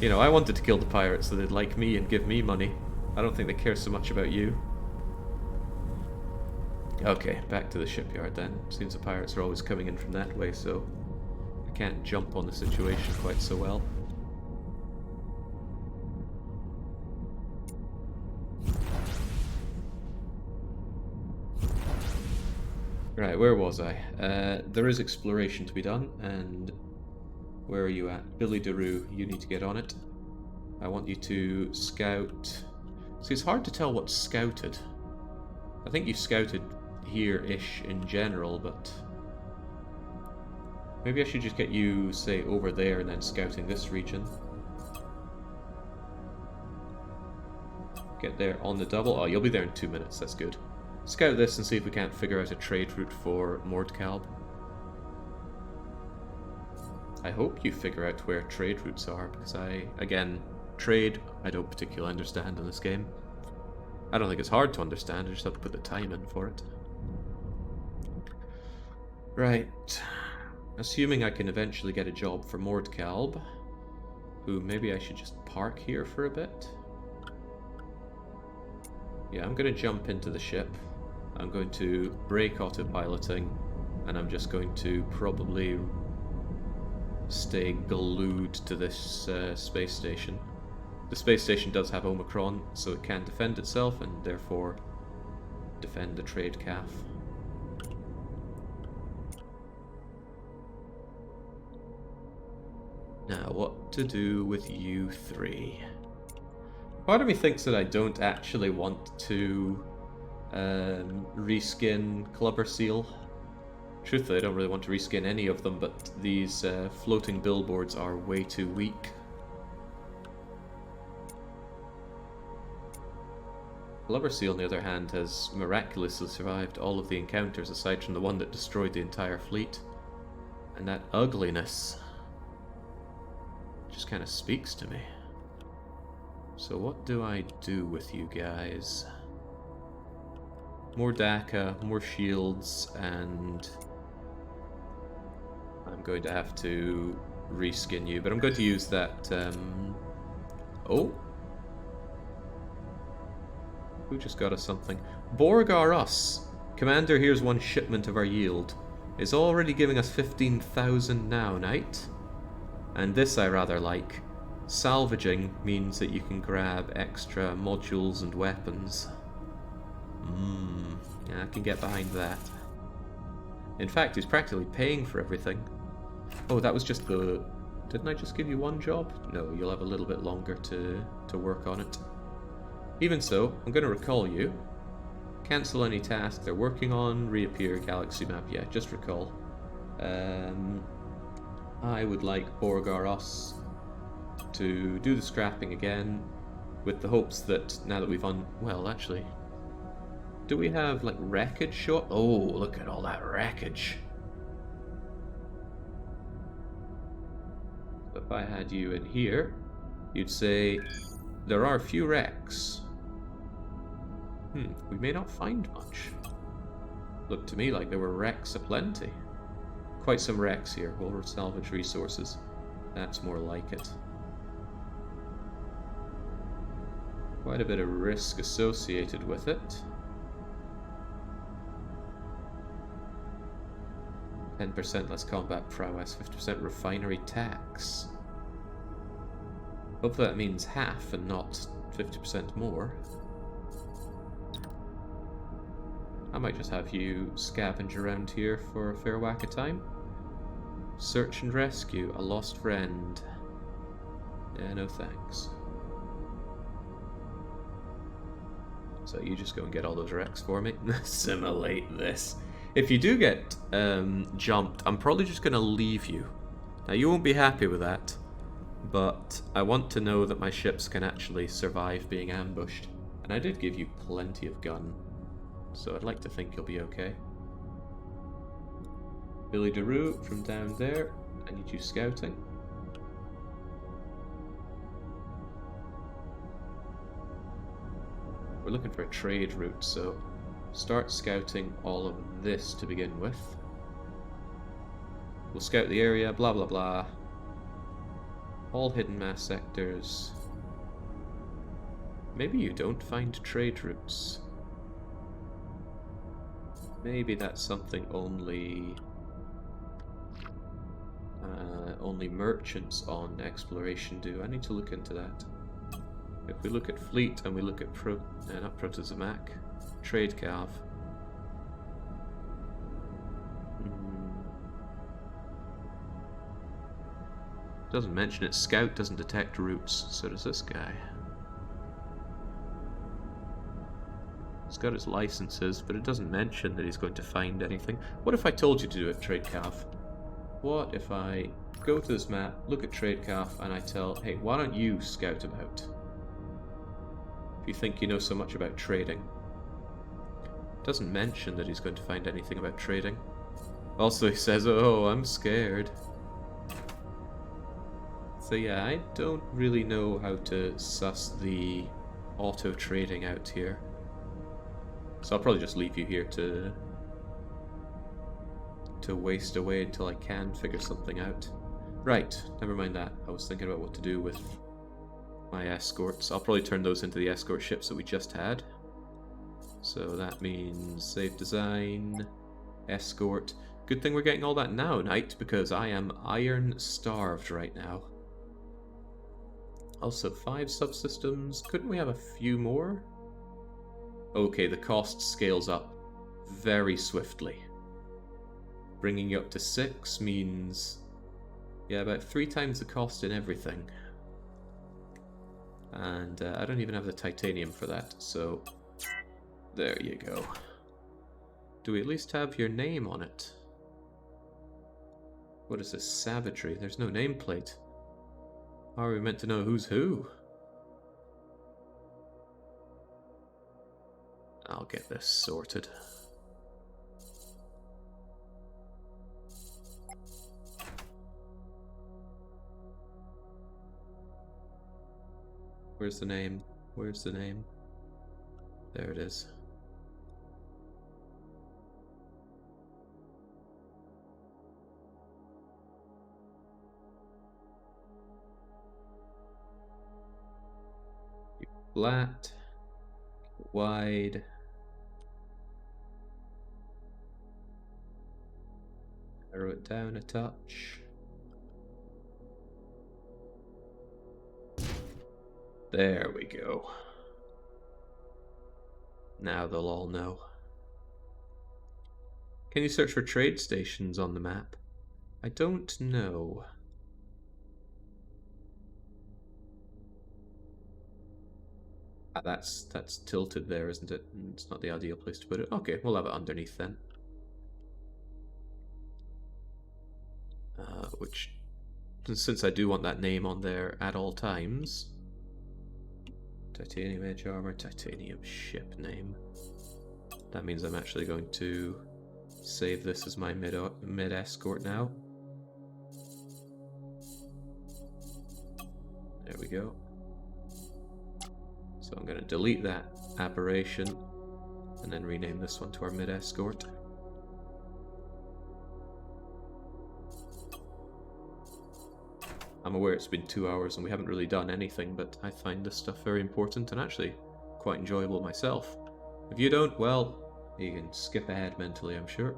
you know, I wanted to kill the pirate so they'd like me and give me money. I don't think they care so much about you. Okay, back to the shipyard then. Seems the pirates are always coming in from that way, so I can't jump on the situation quite so well. Right, where was I? There is exploration to be done, and where are you at? Billy DeRue, you need to get on it. I want you to scout... See, it's hard to tell what's scouted. I think you scouted here-ish in general, but... Maybe I should just get you, say, over there and then scouting this region. Get there on the double. Oh, you'll be there in 2 minutes, that's good. Scout this and see if we can't figure out a trade route for Mordkalb. I hope you figure out where trade routes are, because again, trade, I don't particularly understand in this game. I don't think it's hard to understand, I just have to put the time in for it. Right. Assuming I can eventually get a job for Mordkalb, who maybe I should just park here for a bit. Yeah, I'm going to jump into the ship. I'm going to break autopiloting, and I'm just going to probably stay glued to this space station. The space station does have Omicron, so it can defend itself, and therefore defend the trade calf. Now, what to do with you three? Part of me thinks that I don't actually want to reskin Clubber Seal. Truthfully, I don't really want to reskin any of them, but these floating billboards are way too weak. Clubber Seal, on the other hand, has miraculously survived all of the encounters aside from the one that destroyed the entire fleet. And that ugliness just kind of speaks to me. So what do I do with you guys? More DACA, more shields, and I'm going to have to reskin you, but I'm going to use that, Oh! Who just got us something? Borgar Us! Commander, here's one shipment of our yield. Is already giving us 15,000 now, knight. And this I rather like. Salvaging means that you can grab extra modules and weapons. Yeah, I can get behind that. In fact, he's practically paying for everything. Oh, that was just the... Didn't I just give you one job? No, you'll have a little bit longer to work on it. Even so, I'm going to recall you. Cancel any task they're working on. Reappear galaxy map. Yeah, just recall. I would like Borgar Us to do the scrapping again, with the hopes that now that we've well, actually, do we have like wreckage shot? Oh, look at all that wreckage. If I had you in here, you'd say there are few wrecks. We may not find much. Looked to me like there were wrecks aplenty. Quite some wrecks here. We'll salvage resources. That's more like it. Quite a bit of risk associated with it. 10% less combat prowess, 50% refinery tax. Hopefully that means half and not 50% more. I might just have you scavenge around here for a fair whack of time. Search and rescue a lost friend. Yeah, no thanks. So you just go and get all those wrecks for me. Assimilate this. If you do get jumped, I'm probably just going to leave you. Now you won't be happy with that, but I want to know that my ships can actually survive being ambushed. And I did give you plenty of gun, so I'd like to think you'll be okay. Billy DeRue from down there, I need you scouting. We're looking for a trade route, so start scouting all of this to begin with. We'll scout the area, blah blah blah. All hidden mass sectors. Maybe you don't find trade routes. Maybe that's something only merchants on exploration do. I need to look into that. If we look at fleet and we look at not Protozomac, trade cav. Doesn't mention it. Scout doesn't detect routes, so does this guy. He's got his licenses, but it doesn't mention that he's going to find anything. What if I told you to do it, trade cav? What if I go to this map, look at trade cav, and I tell, hey, why don't you scout about? If you think you know so much about trading. It doesn't mention that he's going to find anything about trading. Also he says, oh, I'm scared. So yeah, I don't really know how to suss the auto trading out here. So I'll probably just leave you here to waste away until I can figure something out. Right, never mind that. I was thinking about what to do with my escorts. I'll probably turn those into the escort ships that we just had. So that means save design, escort. Good thing we're getting all that now, Knight, because I am iron starved right now. Also, 5 subsystems. Couldn't we have a few more? Okay, the cost scales up very swiftly. Bringing you up to 6 means, yeah, about 3 times the cost in everything. And I don't even have the titanium for that, so there you go. Do we at least have your name on it? What is this? Savagery. There's no nameplate. How are we meant to know who's who? I'll get this sorted. Where's the name? Where's the name? There it is. Flat, wide, narrow it down a touch. There we go. Now they'll all know. Can you search for trade stations on the map? I don't know. That's tilted there, isn't it? It's not the ideal place to put it. Okay, we'll have it underneath then. Which, since I do want that name on there at all times, titanium edge armor, titanium ship name. That means I'm actually going to save this as my mid escort now. There we go. So I'm going to delete that aberration and then rename this one to our mid escort. I'm aware it's been 2 hours and we haven't really done anything, but I find this stuff very important and actually quite enjoyable myself. If you don't, well, you can skip ahead mentally, I'm sure.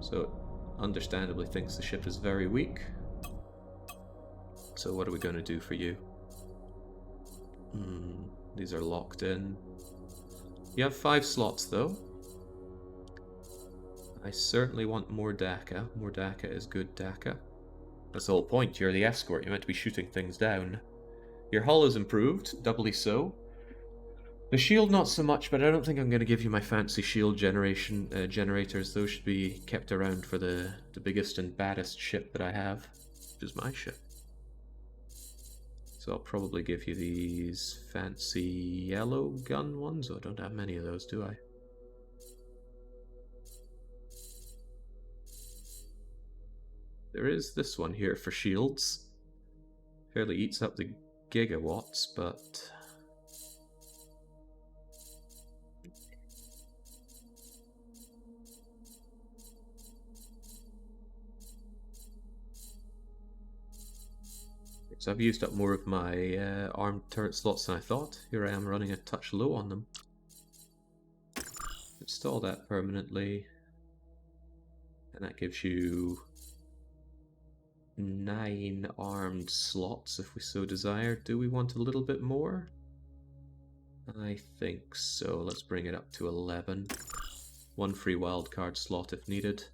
So it understandably thinks the ship is very weak. So what are we going to do for you? These are locked in. You have 5 slots though. I certainly want more DACA. More DACA is good DACA. That's the whole point. You're the escort. You're meant to be shooting things down. Your hull is improved, doubly so. The shield not so much, but I don't think I'm going to give you my fancy shield generators. Those should be kept around for the biggest and baddest ship that I have, which is my ship. So I'll probably give you these fancy yellow gun ones. Oh, I don't have many of those, do I? There is this one here for shields. Fairly eats up the gigawatts, but... So I've used up more of my armed turret slots than I thought. Here I am running a touch low on them. Install that permanently. And that gives you 9 armed slots if we so desire. Do we want a little bit more? I think so. Let's bring it up to 11. 1 free wildcard slot if needed.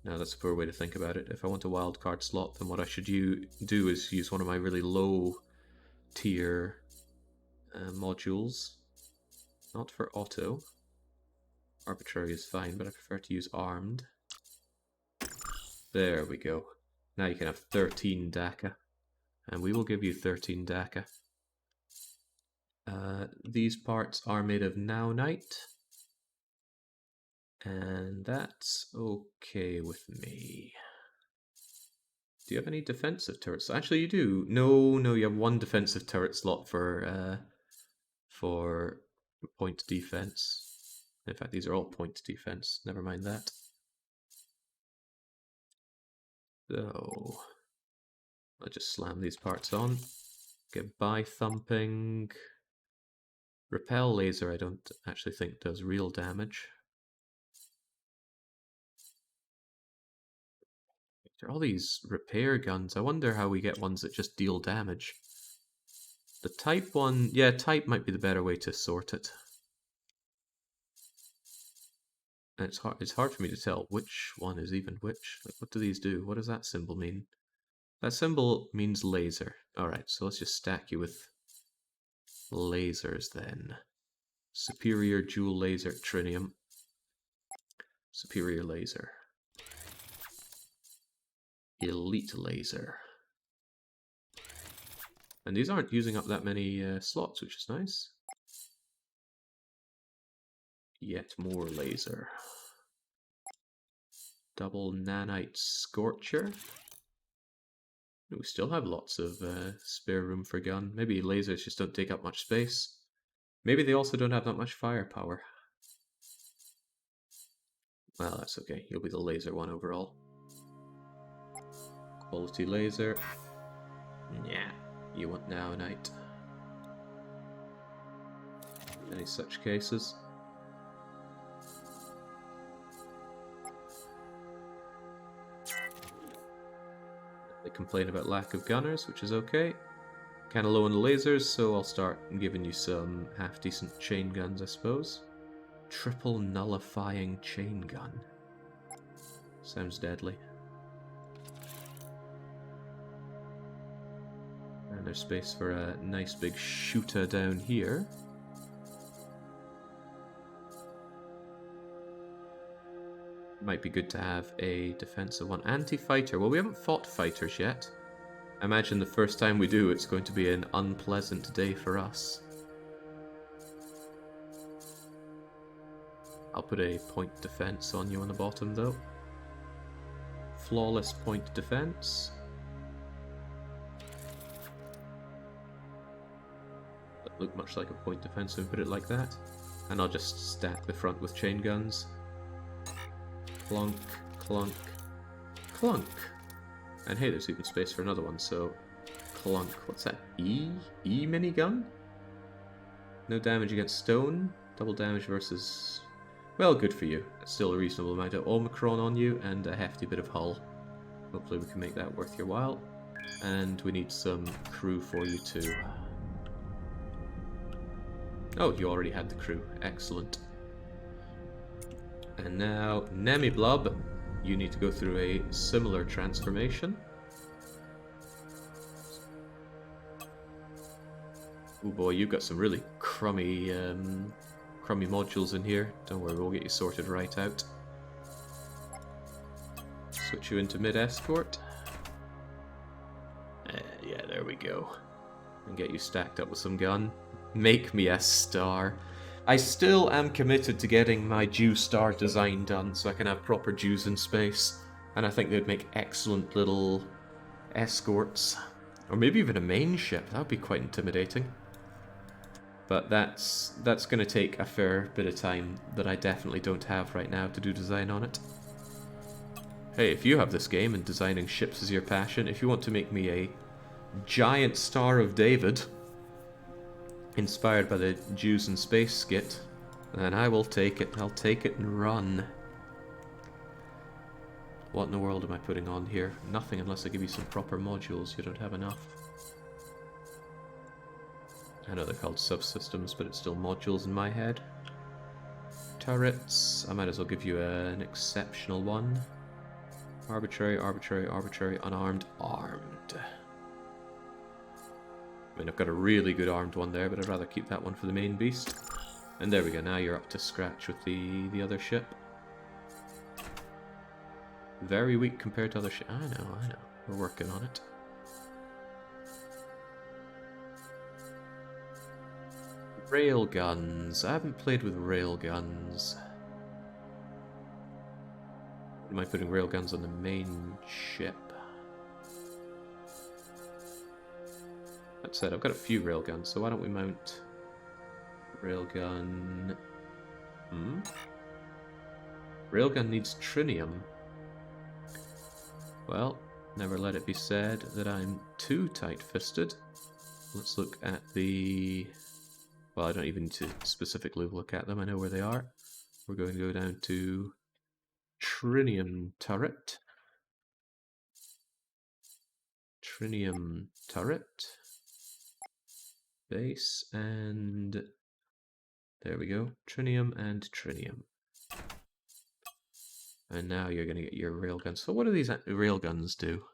Now that's a poor way to think about it. If I want a wildcard slot, then what I should do is use one of my really low tier modules. Not for auto. Arbitrary is fine, but I prefer to use armed. There we go. Now you can have 13 DACA. And we will give you 13 DACA. These parts are made of naonite. And that's okay with me. Do you have any defensive turrets? Actually, you do. No, you have 1 defensive turret slot for point defense. In fact, these are all point defense. Never mind that. So, I'll just slam these parts on. Goodbye thumping. Repel laser I don't actually think does real damage. There are all these repair guns. I wonder how we get ones that just deal damage. The type one, yeah, type might be the better way to sort it. And it's hard for me to tell which one is even which. Like, what do these do? What does that symbol mean? That symbol means laser. Alright, so let's just stack you with lasers then. Superior dual laser Trinium. Superior laser. Elite laser. And these aren't using up that many slots, which is nice. Yet more laser. Double nanite scorcher. We still have lots of spare room for gun. Maybe lasers just don't take up much space. Maybe they also don't have that much firepower. Well, that's okay. You'll be the laser one overall. Quality laser. Yeah, you want naonite. Any such cases? They complain about lack of gunners, which is okay. Kinda low on the lasers, so I'll start giving you some half-decent chain guns, I suppose. Triple nullifying chain gun. Sounds deadly. And there's space for a nice big shooter down here. Might be good to have a defensive one. Anti-fighter. Well, we haven't fought fighters yet. I imagine the first time we do, it's going to be an unpleasant day for us. I'll put a point defense on you on the bottom, though. Flawless point defense. That look much like a point defense, so we put it like that. And I'll just stack the front with chain guns. Clunk, clunk, clunk. And hey, there's even space for another one, so... Clunk. What's that? E? E minigun? No damage against stone. Double damage versus... Well, good for you. Still a reasonable amount of Omicron on you, and a hefty bit of hull. Hopefully we can make that worth your while. And we need some crew for you too. Oh, you already had the crew. Excellent. And now, Nemiblub, you need to go through a similar transformation. Oh boy, you've got some really crummy modules in here. Don't worry, we'll get you sorted right out. Switch you into mid-escort. Yeah, there we go. And get you stacked up with some gun. Make me a star. I still am committed to getting my Jew star design done so I can have proper Jews in space. And I think they'd make excellent little escorts. Or maybe even a main ship. That would be quite intimidating. But that's going to take a fair bit of time that I definitely don't have right now to do design on it. Hey, if you have this game and designing ships is your passion, if you want to make me a giant Star of David, inspired by the Jews in Space skit, then I will take it. I'll take it and run. What in the world am I putting on here? Nothing unless I give you some proper modules. You don't have enough. I know they're called subsystems, but it's still modules in my head. Turrets. I might as well give you an exceptional one. Arbitrary, arbitrary, arbitrary, unarmed, armed. I mean, I've got a really good armed one there, but I'd rather keep that one for the main beast. And there we go, now you're up to scratch with the other ship. Very weak compared to other ships. I know. We're working on it. Railguns. I haven't played with railguns. Am I putting railguns on the main ship? That said, I've got a few railguns, so why don't we mount railgun... Railgun needs Trinium. Well, never let it be said that I'm too tight-fisted. Let's look at the... Well, I don't even need to specifically look at them, I know where they are. We're going to go down to Trinium turret. Trinium turret. Base, and there we go. Trinium and Trinium. And now you're going to get your railguns. So what do these railguns do?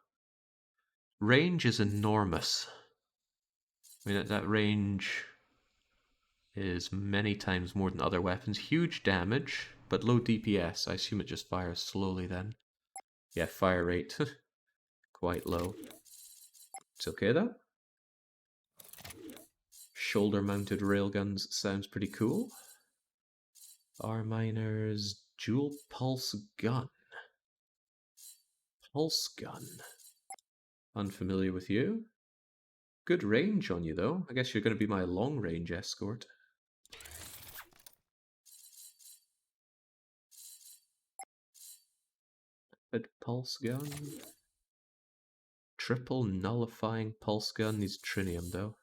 Range is enormous. I mean, that range is many times more than other weapons. Huge damage, but low DPS. I assume it just fires slowly then. Yeah, fire rate. Quite low. It's okay though. Shoulder-mounted railguns sounds pretty cool. R-Miner's dual pulse gun. Pulse gun. Unfamiliar with you. Good range on you though. I guess you're going to be my long-range escort. Pulse gun. Triple nullifying pulse gun needs Trinium though.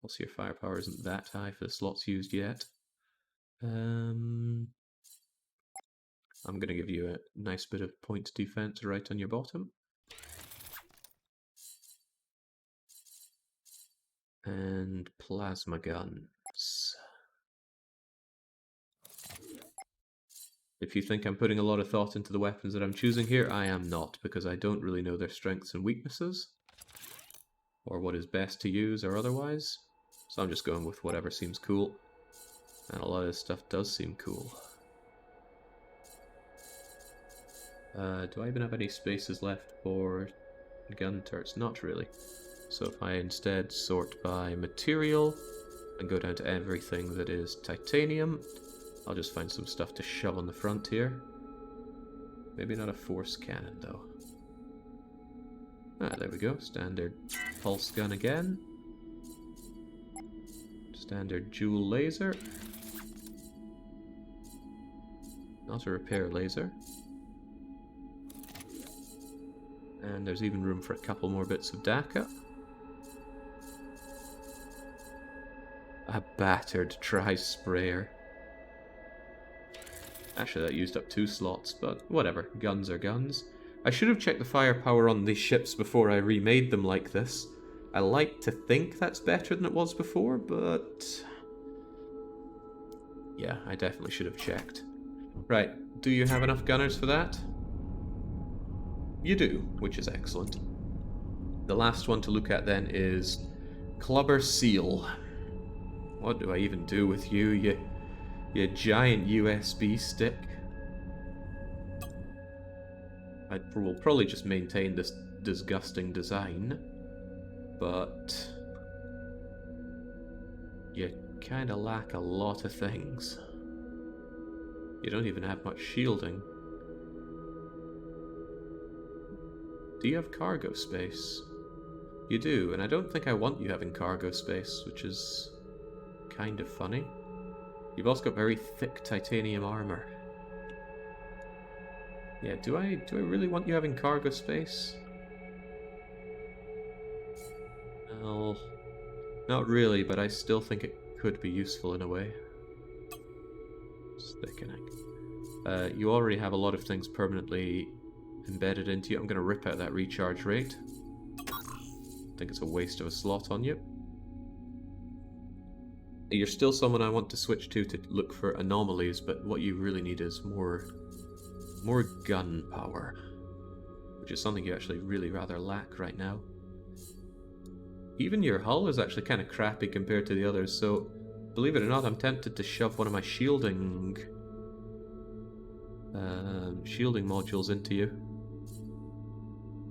Also, your firepower isn't that high for the slots used yet. I'm going to give you a nice bit of point defense right on your bottom. And plasma guns. If you think I'm putting a lot of thought into the weapons that I'm choosing here, I am not, because I don't really know their strengths and weaknesses, or what is best to use or otherwise. So I'm just going with whatever seems cool. And a lot of this stuff does seem cool. Do I even have any spaces left for gun turrets? Not really. So if I instead sort by material and go down to everything that is titanium, I'll just find some stuff to shove on the front here. Maybe not a force cannon though. Ah, there we go. Standard pulse gun again. Standard dual laser. Not a repair laser. And there's even room for a couple more bits of DACA. A battered tri-sprayer. Actually, that used up 2 slots, but whatever. Guns are guns. I should have checked the firepower on these ships before I remade them like this. I like to think that's better than it was before, but... yeah, I definitely should have checked. Right, do you have enough gunners for that? You do, which is excellent. The last one to look at then is Clubber Seal. What do I even do with you, you giant USB stick? I will probably just maintain this disgusting design, but you kind of lack a lot of things. You don't even have much shielding. Do you have cargo space? You do, and I don't think I want you having cargo space, which is kind of funny. You've also got very thick titanium armor. Yeah, do I really want you having cargo space? Well, not really, but I still think it could be useful in a way. Just thickening. You already have a lot of things permanently embedded into you. I'm going to rip out that recharge rate. I think it's a waste of a slot on you. You're still someone I want to switch to look for anomalies, but what you really need is more gun power, which is something you actually really rather lack right now. Even your hull is actually kind of crappy compared to the others, so believe it or not, I'm tempted to shove one of my shielding modules into you.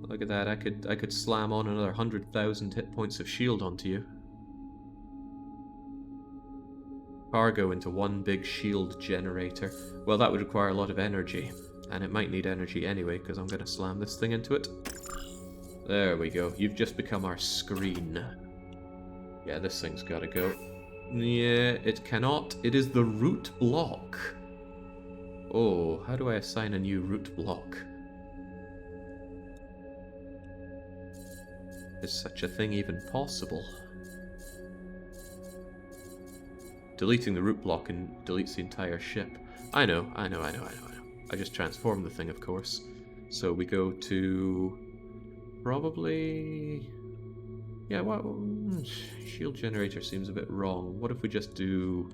Look at that, I could slam on another 100,000 hit points of shield onto you. Cargo into one big shield generator. Well, that would require a lot of energy, and it might need energy anyway, because I'm going to slam this thing into it. There we go. You've just become our screen. Yeah, this thing's got to go. Yeah, it cannot. It is the root block. Oh, how do I assign a new root block? Is such a thing even possible? Deleting the root block and deletes the entire ship. I know. I just transformed the thing, of course. So we go to... probably... yeah, well... shield generator seems a bit wrong. What if we just do...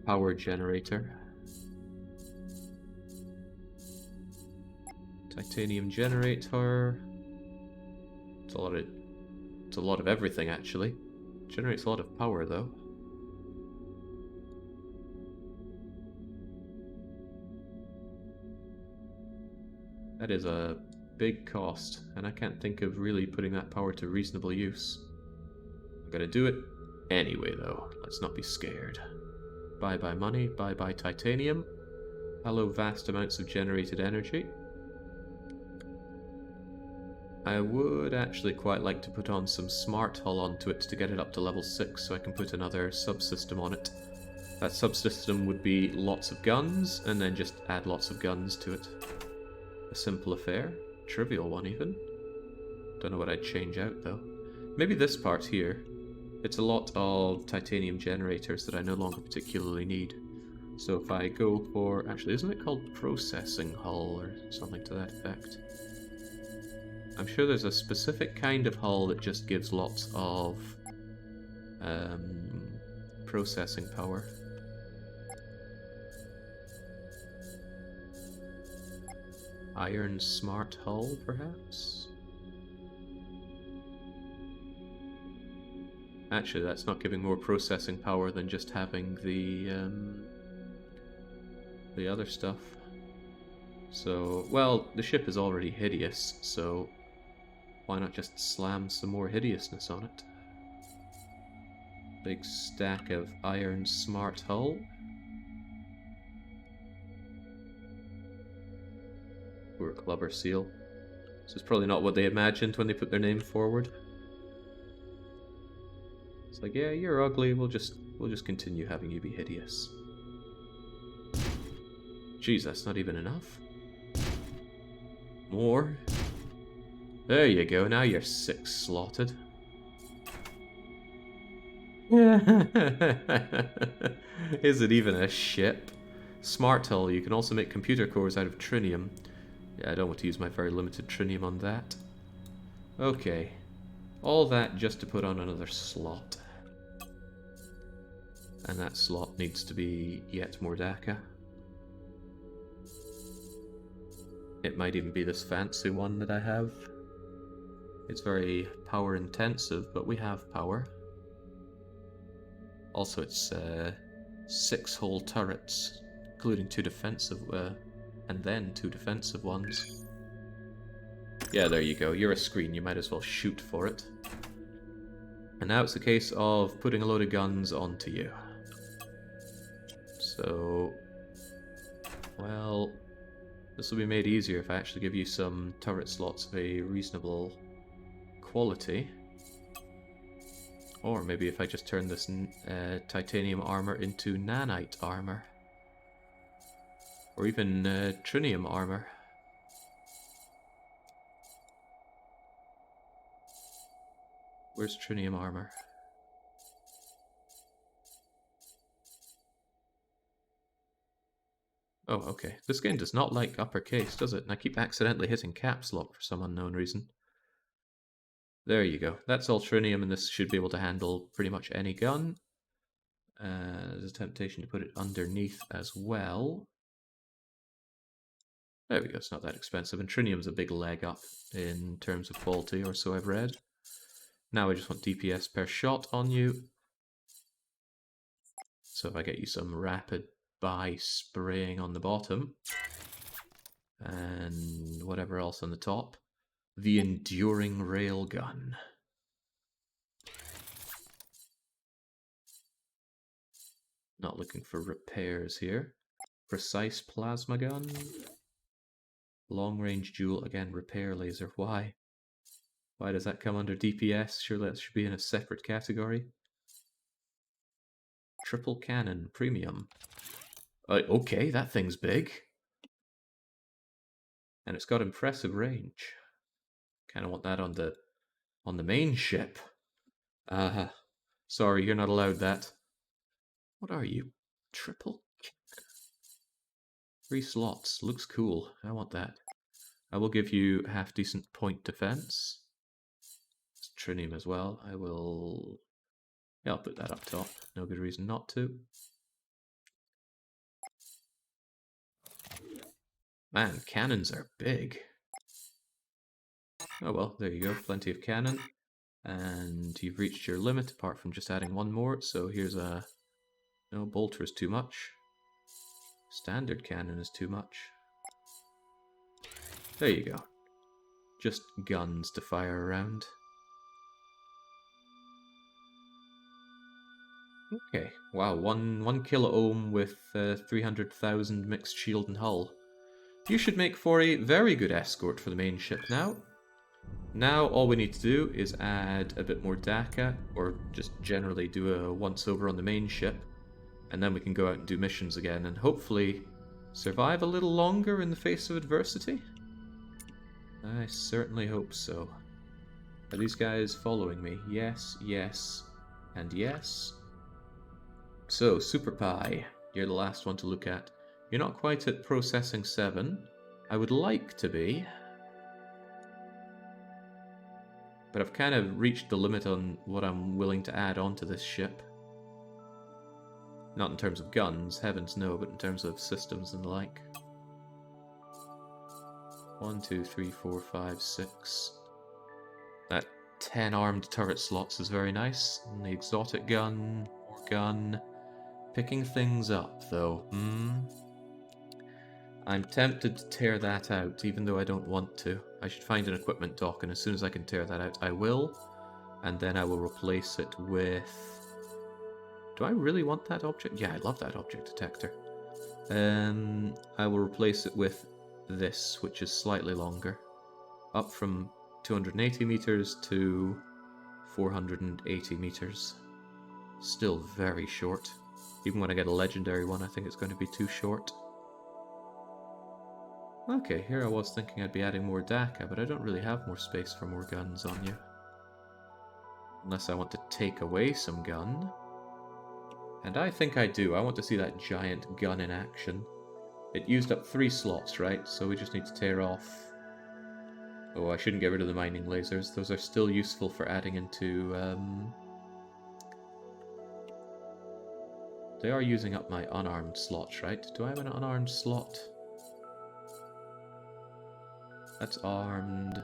power generator? Titanium generator... It's a lot of everything, actually. Generates a lot of power, though. That is a big cost, and I can't think of really putting that power to reasonable use. I'm gonna do it anyway, though. Let's not be scared. Bye-bye money, bye-bye titanium. Hello, vast amounts of generated energy. I would actually quite like to put on some smart hull onto it to get it up to level 6, so I can put another subsystem on it. That subsystem would be lots of guns, and then just add lots of guns to it. A simple affair. Trivial one, even. Don't know what I'd change out, though. Maybe this part here. It's a lot of titanium generators that I no longer particularly need. So if I go for... actually, isn't it called processing hull or something to that effect? I'm sure there's a specific kind of hull that just gives lots of processing power. Iron smart hull, perhaps? Actually, that's not giving more processing power than just having the other stuff. So, well, the ship is already hideous, so why not just slam some more hideousness on it? Big stack of iron smart hull. Poor Clubber Seal. This is probably not what they imagined when they put their name forward. It's like, yeah, you're ugly, we'll just continue having you be hideous. Jeez, that's not even enough. More? There you go, now you're 6 slotted. Is it even a ship? Smart hull, you can also make computer cores out of Trinium. Yeah, I don't want to use my very limited Trinium on that. Okay. All that just to put on another slot. And that slot needs to be yet more DACA. It might even be this fancy one that I have. It's very power intensive, but we have power. Also, it's 6 whole turrets, including 2 defensive, and then 2 defensive ones. Yeah, there you go. You're a screen. You might as well shoot for it. And now it's a case of putting a load of guns onto you. So, well, this will be made easier if I actually give you some turret slots of a reasonable quality. Or maybe if I just turn this titanium armor into nanite armor. Or even trinium armor. Where's trinium armor? Oh, okay. This game does not like uppercase, does it? And I keep accidentally hitting caps lock for some unknown reason. There you go. That's all trinium, and this should be able to handle pretty much any gun. There's a temptation to put it underneath as well. There we go, it's not that expensive, and trinium's a big leg up in terms of quality, or so I've read. Now I just want DPS per shot on you. So if I get you some rapid buy spraying on the bottom, and whatever else on the top. The enduring railgun. Not looking for repairs here. Precise plasma gun. Long range dual, again, repair laser. Why? Why does that come under DPS? Surely that should be in a separate category. Triple cannon, premium. Okay, that thing's big. And it's got impressive range. Kind of want that on the main ship. Sorry, you're not allowed that. What are you? Triple? 3 slots. Looks cool. I want that. I will give you half decent point defense. It's trinium as well. I will... Yeah, I'll put that up top. No good reason not to. Man, cannons are big. Oh well, there you go. Plenty of cannon. And you've reached your limit, apart from just adding 1 more. So here's a... No, bolter is too much. Standard cannon is too much. There you go. Just guns to fire around. Okay, wow, 1 kilo ohm with 300,000 mixed shield and hull. You should make for a very good escort for the main ship now. Now all we need to do is add a bit more DACA, or just generally do a once-over on the main ship, and then we can go out and do missions again, and hopefully survive a little longer in the face of adversity? I certainly hope so. Are these guys following me? Yes, yes, and yes. So, Super Pi, you're the last one to look at. You're not quite at processing 7. I would like to be. But I've kind of reached the limit on what I'm willing to add onto this ship. Not in terms of guns, heavens no, but in terms of systems and the like. 1, 2, 3, 4, 5, 6. That 10 armed turret slots is very nice. And the exotic gun, more gun. Picking things up, though. I'm tempted to tear that out, even though I don't want to. I should find an equipment dock, and as soon as I can tear that out, I will. And then I will replace it with... Do I really want that object? Yeah, I love that object detector. I will replace it with this, which is slightly longer. Up from 280 meters to 480 meters. Still very short. Even when I get a legendary one, I think it's going to be too short. Okay, here I was thinking I'd be adding more DACA, but I don't really have more space for more guns on you. Unless I want to take away some gun. And I think I do. I want to see that giant gun in action. It used up 3 slots, right? So we just need to tear off... Oh, I shouldn't get rid of the mining lasers. Those are still useful for adding into... They are using up my unarmed slots, right? Do I have an unarmed slot? That's armed.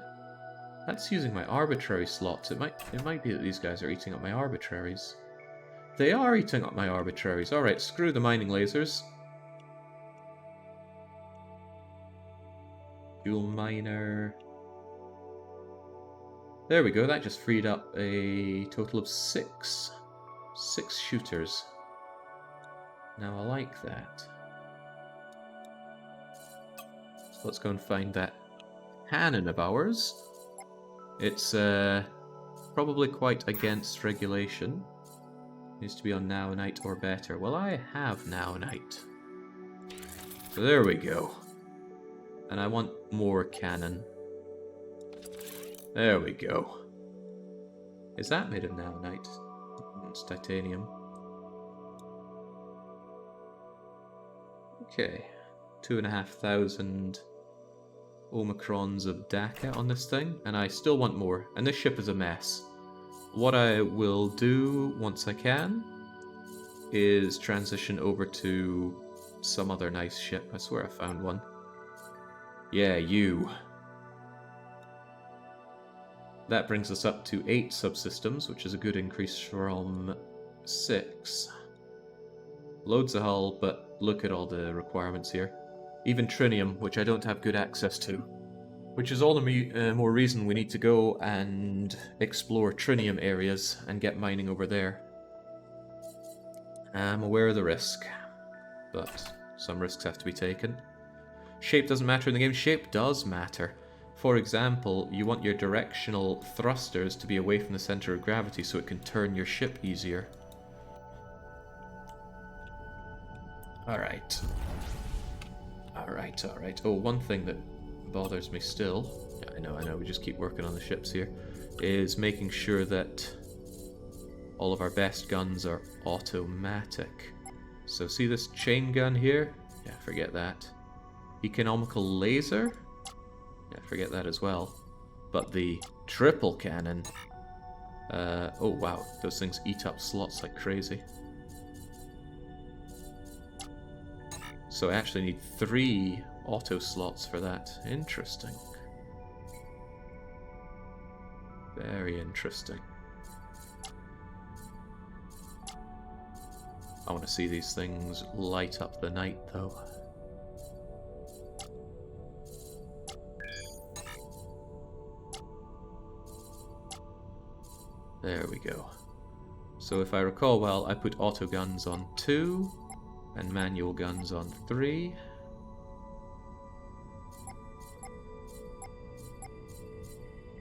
That's using my arbitrary slots. It might be that these guys are eating up my arbitraries. They are eating up my arbitraries. Alright, screw the mining lasers. Dual miner. There we go, that just freed up a total of 6. 6 shooters. Now I like that. So let's go and find that cannon of ours. It's probably quite against regulation. Needs to be on now night or better. Well, I have now night. So there we go. And I want more cannon. There we go. Is that made of now night? It's titanium. Okay. 2,500 Omicrons of DACA on this thing, and I still want more. And this ship is a mess. What I will do once I can is transition over to some other nice ship. I swear I found one. Yeah, you. That brings us up to 8 subsystems, which is a good increase from 6. Loads of hull, but look at all the requirements here. Even Trinium, which I don't have good access to. Which is all the more reason we need to go and explore Trinium areas and get mining over there. I'm aware of the risk, but some risks have to be taken. Shape doesn't matter in the game. Shape does matter. For example, you want your directional thrusters to be away from the center of gravity so it can turn your ship easier. Alright. Alright. Oh, one thing that bothers me still, yeah, I know, we just keep working on the ships here, is making sure that all of our best guns are automatic. So see this chain gun here? Yeah, forget that. Economical laser? Yeah, forget that as well. But the triple cannon, oh wow, those things eat up slots like crazy. So I actually need 3 auto slots for that. Interesting. Very interesting. I want to see these things light up the night, though. There we go. So if I recall well, I put auto guns on 2 and manual guns on 3.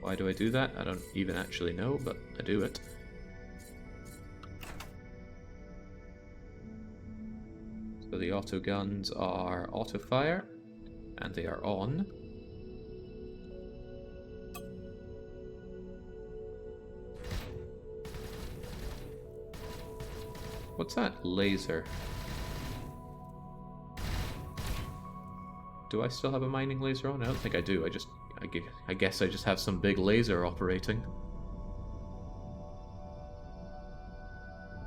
Why do I do that? I don't even actually know, but I do it. So the auto guns are auto fire, and they are on. What's that laser? Do I still have a mining laser on? I don't think I do. I guess I just have some big laser operating.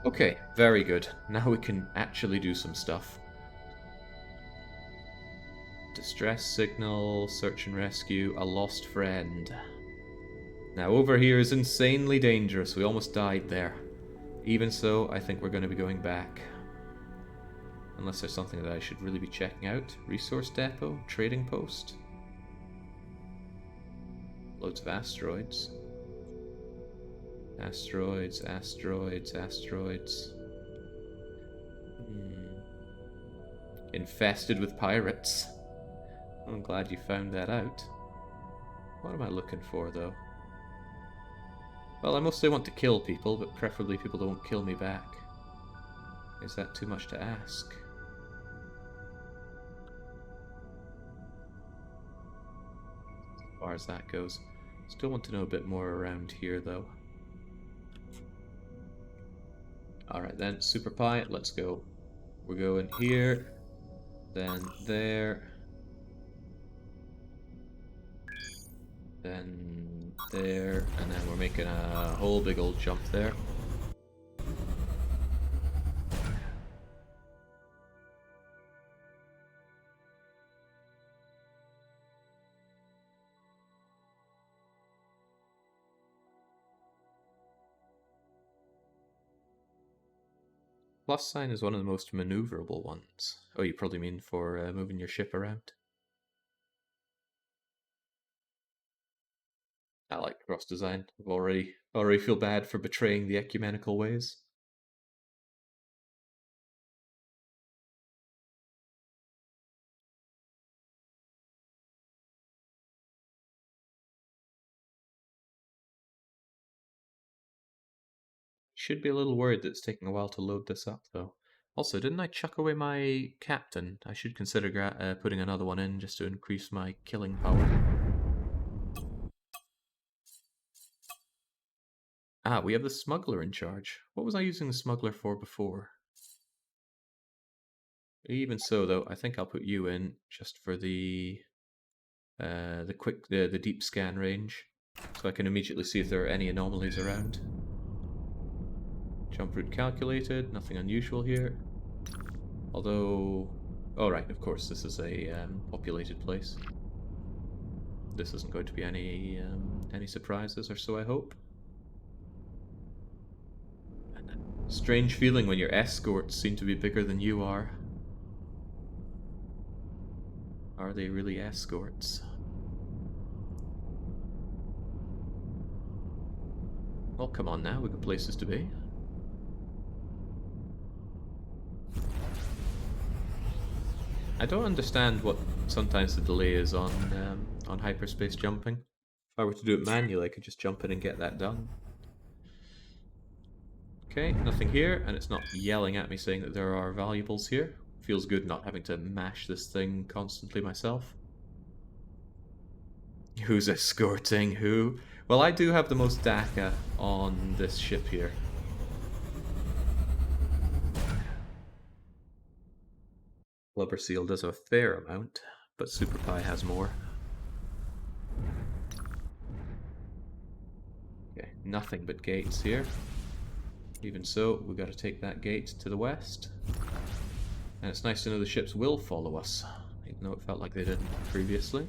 Okay, very good. Now we can actually do some stuff. Distress signal, search and rescue, a lost friend. Now over here is insanely dangerous. We almost died there. Even so, I think we're going to be going back. Unless there's something that I should really be checking out. Resource depot, trading post. Loads of asteroids. Asteroids. Infested with pirates. I'm glad you found that out. What am I looking for, though? Well, I mostly want to kill people, but preferably people don't kill me back. Is that too much to ask? far as that goes. Still want to know a bit more around here, though. Alright then, Super Pi, let's go. We're going here, then there, then there, and then we're making a whole big old jump there. Plus sign is one of the most maneuverable ones. Oh, you probably mean for moving your ship around. I like cross design. I've already feel bad for betraying the ecumenical ways. Should be a little worried that it's taking a while to load this up, though. Also, didn't I chuck away my captain? I should consider putting another one in just to increase my killing power. Ah, we have the smuggler in charge. What was I using the smuggler for before? Even so, though, I think I'll put you in just for the deep scan range, so I can immediately see if there are any anomalies around. Jump route calculated, nothing unusual here. Although, oh right, of course, this is a populated place. This isn't going to be any surprises, or so I hope. Strange feeling when your escorts seem to be bigger than you are. Are they really escorts? Well, come on now, we've got places to be. I don't understand what sometimes the delay is on hyperspace jumping. If I were to do it manually, I could just jump in and get that done. Okay, nothing here, and it's not yelling at me saying that there are valuables here. Feels good not having to mash this thing constantly myself. Who's escorting who? Well, I do have the most DACA on this ship here. Blubber Seal does a fair amount, but Super Pi has more. Okay, nothing but gates here. Even so, we've got to take that gate to the west. And it's nice to know the ships will follow us, even though it felt like they didn't previously.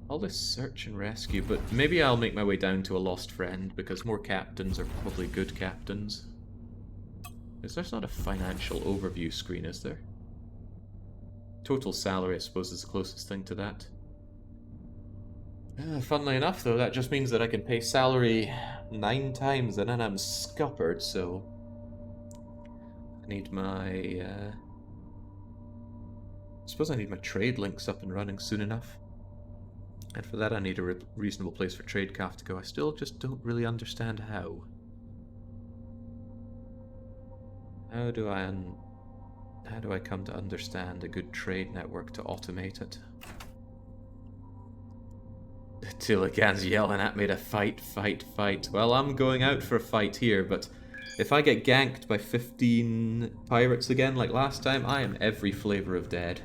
All this search and rescue, but maybe I'll make my way down to a lost friend, because more captains are probably good captains. There's not a financial overview screen, is there? Total salary, I suppose, is the closest thing to that. Funnily enough, though, that just means that I can pay salary 9 times and then I'm scuppered, so I need my... I suppose I need my trade links up and running soon enough. And for that I need a reasonable place for tradecraft to go. I still just don't really understand how. How do I come to understand a good trade network to automate it? Tilligan's yelling at me to fight, fight, fight. Well, I'm going out for a fight here, but if I get ganked by 15 pirates again like last time, I am every flavor of dead.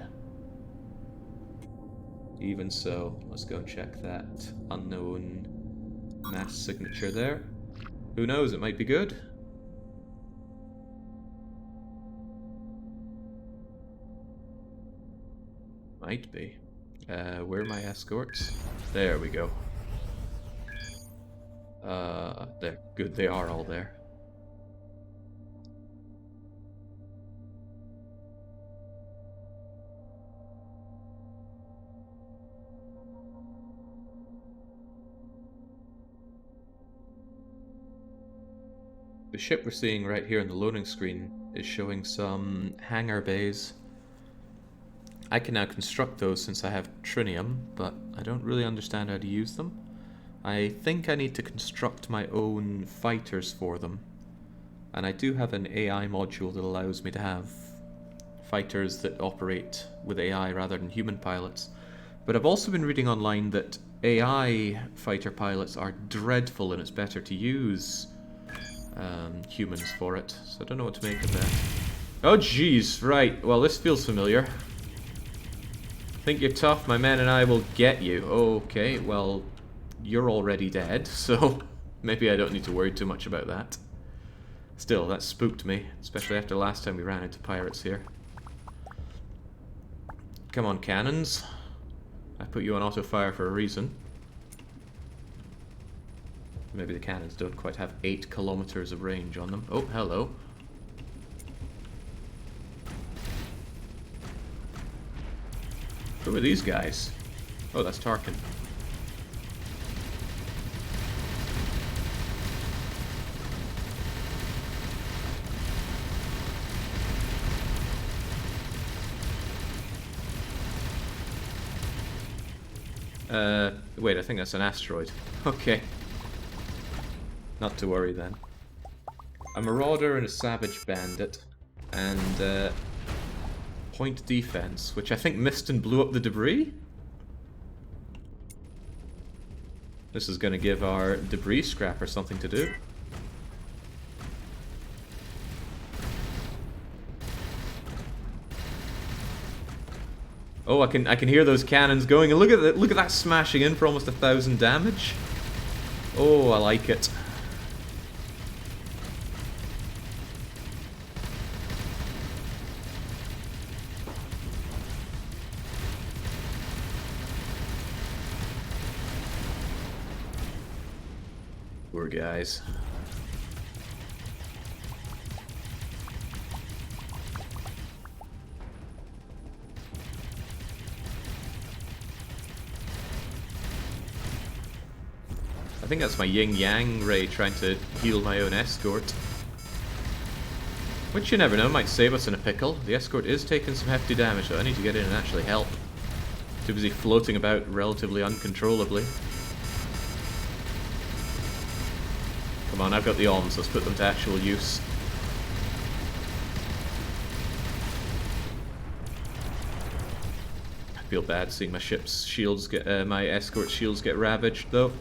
Even so, let's go and check that unknown mass signature there. Who knows, it might be good. Might be. Where are my escorts? There we go. They're good, they are all there. The ship we're seeing right here on the loading screen is showing some hangar bays. I can now construct those since I have Trinium, but I don't really understand how to use them. I think I need to construct my own fighters for them. And I do have an AI module that allows me to have fighters that operate with AI rather than human pilots. But I've also been reading online that AI fighter pilots are dreadful and it's better to use humans for it. So I don't know what to make of that. Oh jeez, right. Well, this feels familiar. Think you're tough, my man and I will get you. Okay, well, you're already dead, so maybe I don't need to worry too much about that. Still, that spooked me, especially after last time we ran into pirates here. Come on, cannons. I put you on auto fire for a reason. Maybe the cannons don't quite have 8 kilometers of range on them. Oh, hello. Who are these guys? Oh, that's Tarkin. Wait, I think that's an asteroid. Okay. Not to worry then. A marauder and a savage bandit. And, point defense, which I think missed and blew up the debris? This is going to give our debris scrapper something to do. Oh, I can hear those cannons going, and look at that smashing in for almost 1,000 damage. Oh, I like it. Poor guys. I think that's my yin-yang ray trying to heal my own escort. Which you never know, might save us in a pickle. The escort is taking some hefty damage, though. I need to get in and actually help. Too busy floating about relatively uncontrollably. Come on, I've got the arms, let's put them to actual use. I feel bad seeing my ship's shields get, my escort shields get ravaged, though.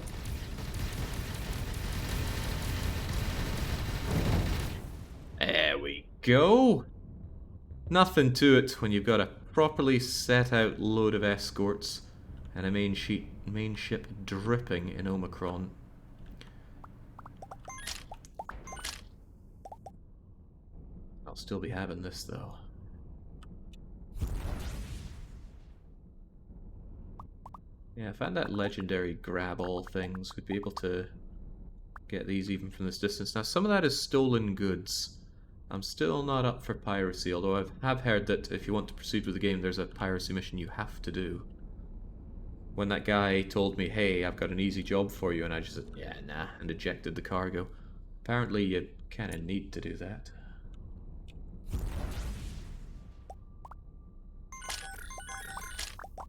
There we go! Nothing to it when you've got a properly set out load of escorts and a main ship dripping in Omicron. I'll still be having this, though. Yeah, I found that legendary grab all things. We'd be able to get these even from this distance. Now, some of that is stolen goods. I'm still not up for piracy, although I have heard that if you want to proceed with the game, there's a piracy mission you have to do. When that guy told me, hey, I've got an easy job for you, and I just said, yeah, nah, and ejected the cargo. Apparently, you kind of need to do that.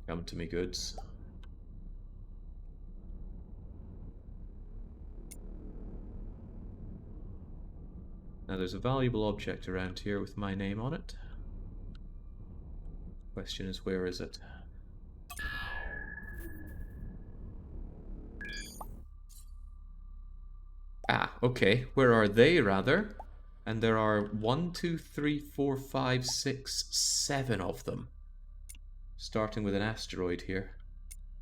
Come to me, goods. Now there's a valuable object around here with my name on it. Question is, where is it? Ah, okay. Where are they, rather? And there are 1, 2, 3, 4, 5, 6, 7 of them. Starting with an asteroid here.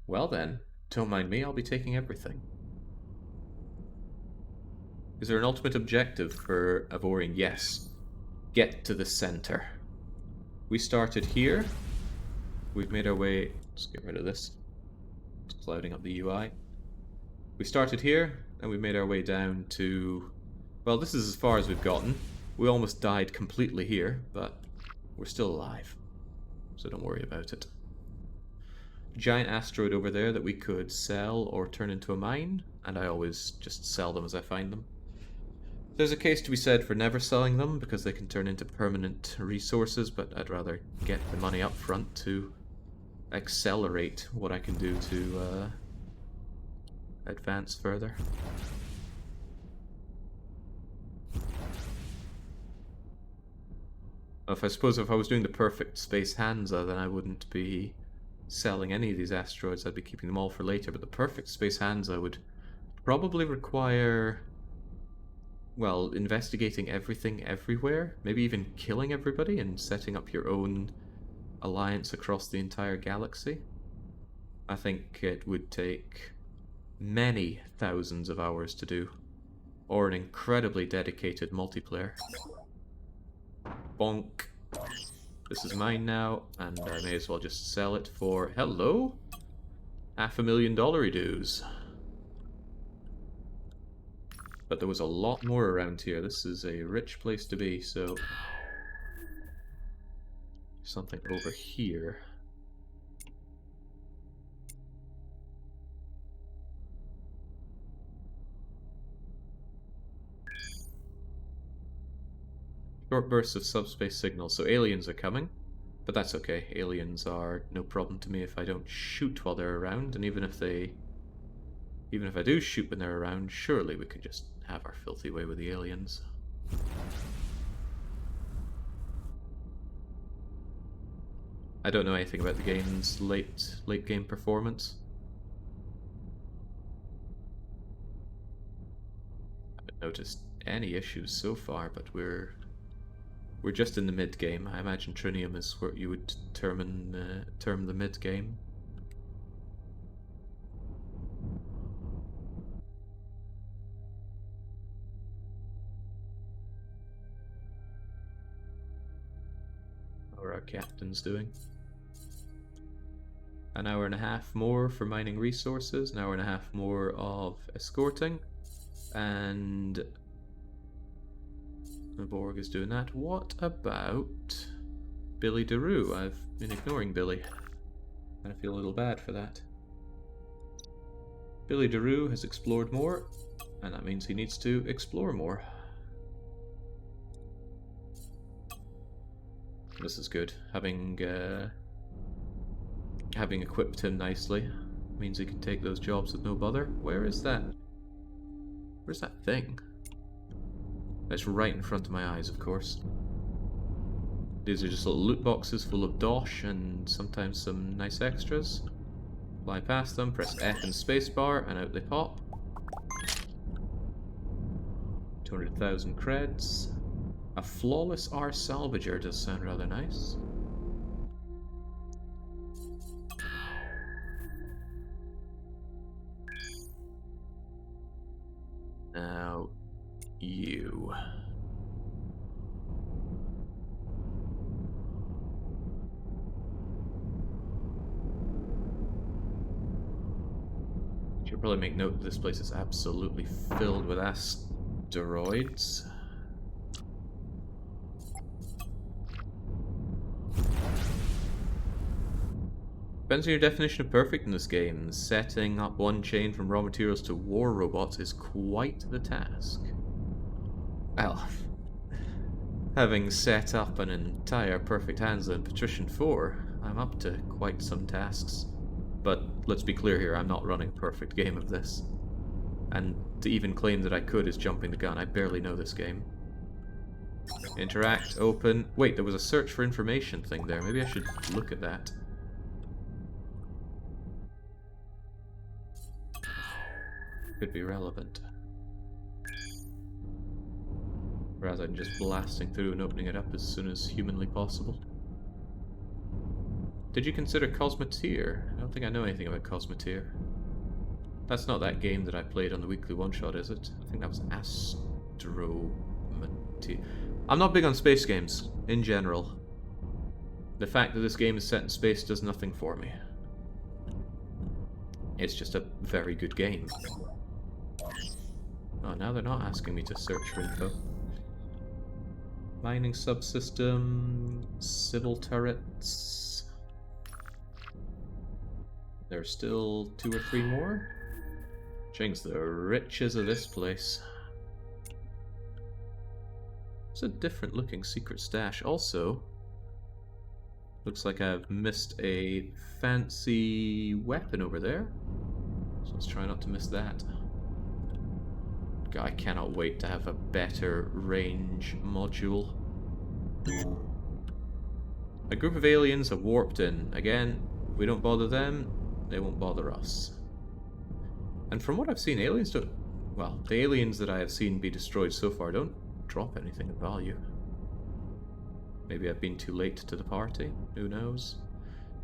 Well then, don't mind me, I'll be taking everything. Is there an ultimate objective for Avorion? Yes. Get to the center. We started here. We've made our way... Let's get rid of this. It's clouding up the UI. We started here, and we made our way down to... Well, this is as far as we've gotten. We almost died completely here, but we're still alive. So don't worry about it. Giant asteroid over there that we could sell or turn into a mine, and I always just sell them as I find them. There's a case to be said for never selling them, because they can turn into permanent resources, but I'd rather get the money up front to accelerate what I can do to advance further. I suppose if I was doing the perfect Space Hansa, then I wouldn't be selling any of these asteroids. I'd be keeping them all for later. But the perfect Space Hansa would probably require, well, investigating everything everywhere. Maybe even killing everybody and setting up your own alliance across the entire galaxy. I think it would take many thousands of hours to do. Or an incredibly dedicated multiplayer. Bonk. This is mine now, and I may as well just sell it for, hello? $500,000 dues. But there was a lot more around here. This is a rich place to be, so... something over here. Short bursts of subspace signals, so aliens are coming. But that's okay, aliens are no problem to me if I don't shoot while they're around, and even if I do shoot when they're around, surely we could just have our filthy way with the aliens. I don't know anything about the game's late game performance. I haven't noticed any issues so far, but we're just in the mid game. I imagine Trinium is what you would term the mid game. How are our captains doing? An hour and a half more for mining resources, an hour and a half more of escorting, and the Borg is doing that. What about Billy DeRue? I've been ignoring Billy, and I feel a little bad for that. Billy DeRue has explored more, and that means he needs to explore more. This is good. Having equipped him nicely means he can take those jobs with no bother. Where is that? Where's that thing? It's right in front of my eyes, of course. These are just little loot boxes full of dosh and sometimes some nice extras. Fly past them, press F and spacebar, and out they pop. 200,000 creds. A flawless R salvager does sound rather nice. Now, you. Should probably make note that this place is absolutely filled with asteroids. Depends on your definition of perfect in this game. Setting up one chain from raw materials to war robots is quite the task. Well, having set up an entire Perfect Hansa in Patrician 4, I'm up to quite some tasks. But let's be clear here, I'm not running a perfect game of this. And to even claim that I could is jumping the gun. I barely know this game. Interact, open. Wait, there was a search for information thing there. Maybe I should look at that. Could be relevant. Rather than just blasting through and opening it up as soon as humanly possible. Did you consider Cosmeteer? I don't think I know anything about Cosmeteer. That's not that game that I played on the weekly one-shot, is it? I think that was Astrometeer. I'm not big on space games, in general. The fact that this game is set in space does nothing for me. It's just a very good game. Oh, now they're not asking me to search for info. Mining subsystem, civil turrets. There's still 2 or 3 more. Change the riches of this place. It's a different looking secret stash. Also, looks like I've missed a fancy weapon over there. So let's try not to miss that. God, I cannot wait to have a better range module. A group of aliens have warped in. Again, we don't bother them, they won't bother us. And from what I've seen, aliens don't... Well, the aliens that I have seen be destroyed so far don't drop anything of value. Maybe I've been too late to the party, who knows.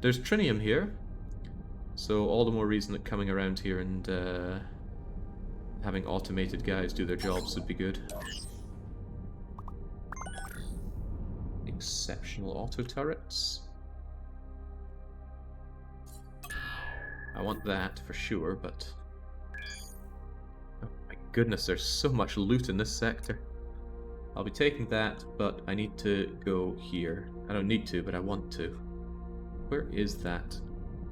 There's Trinium here, so all the more reason that coming around here and having automated guys do their jobs would be good. Exceptional auto turrets. I want that for sure, but... Oh my goodness, there's so much loot in this sector. I'll be taking that, but I need to go here. I don't need to, but I want to. Where is that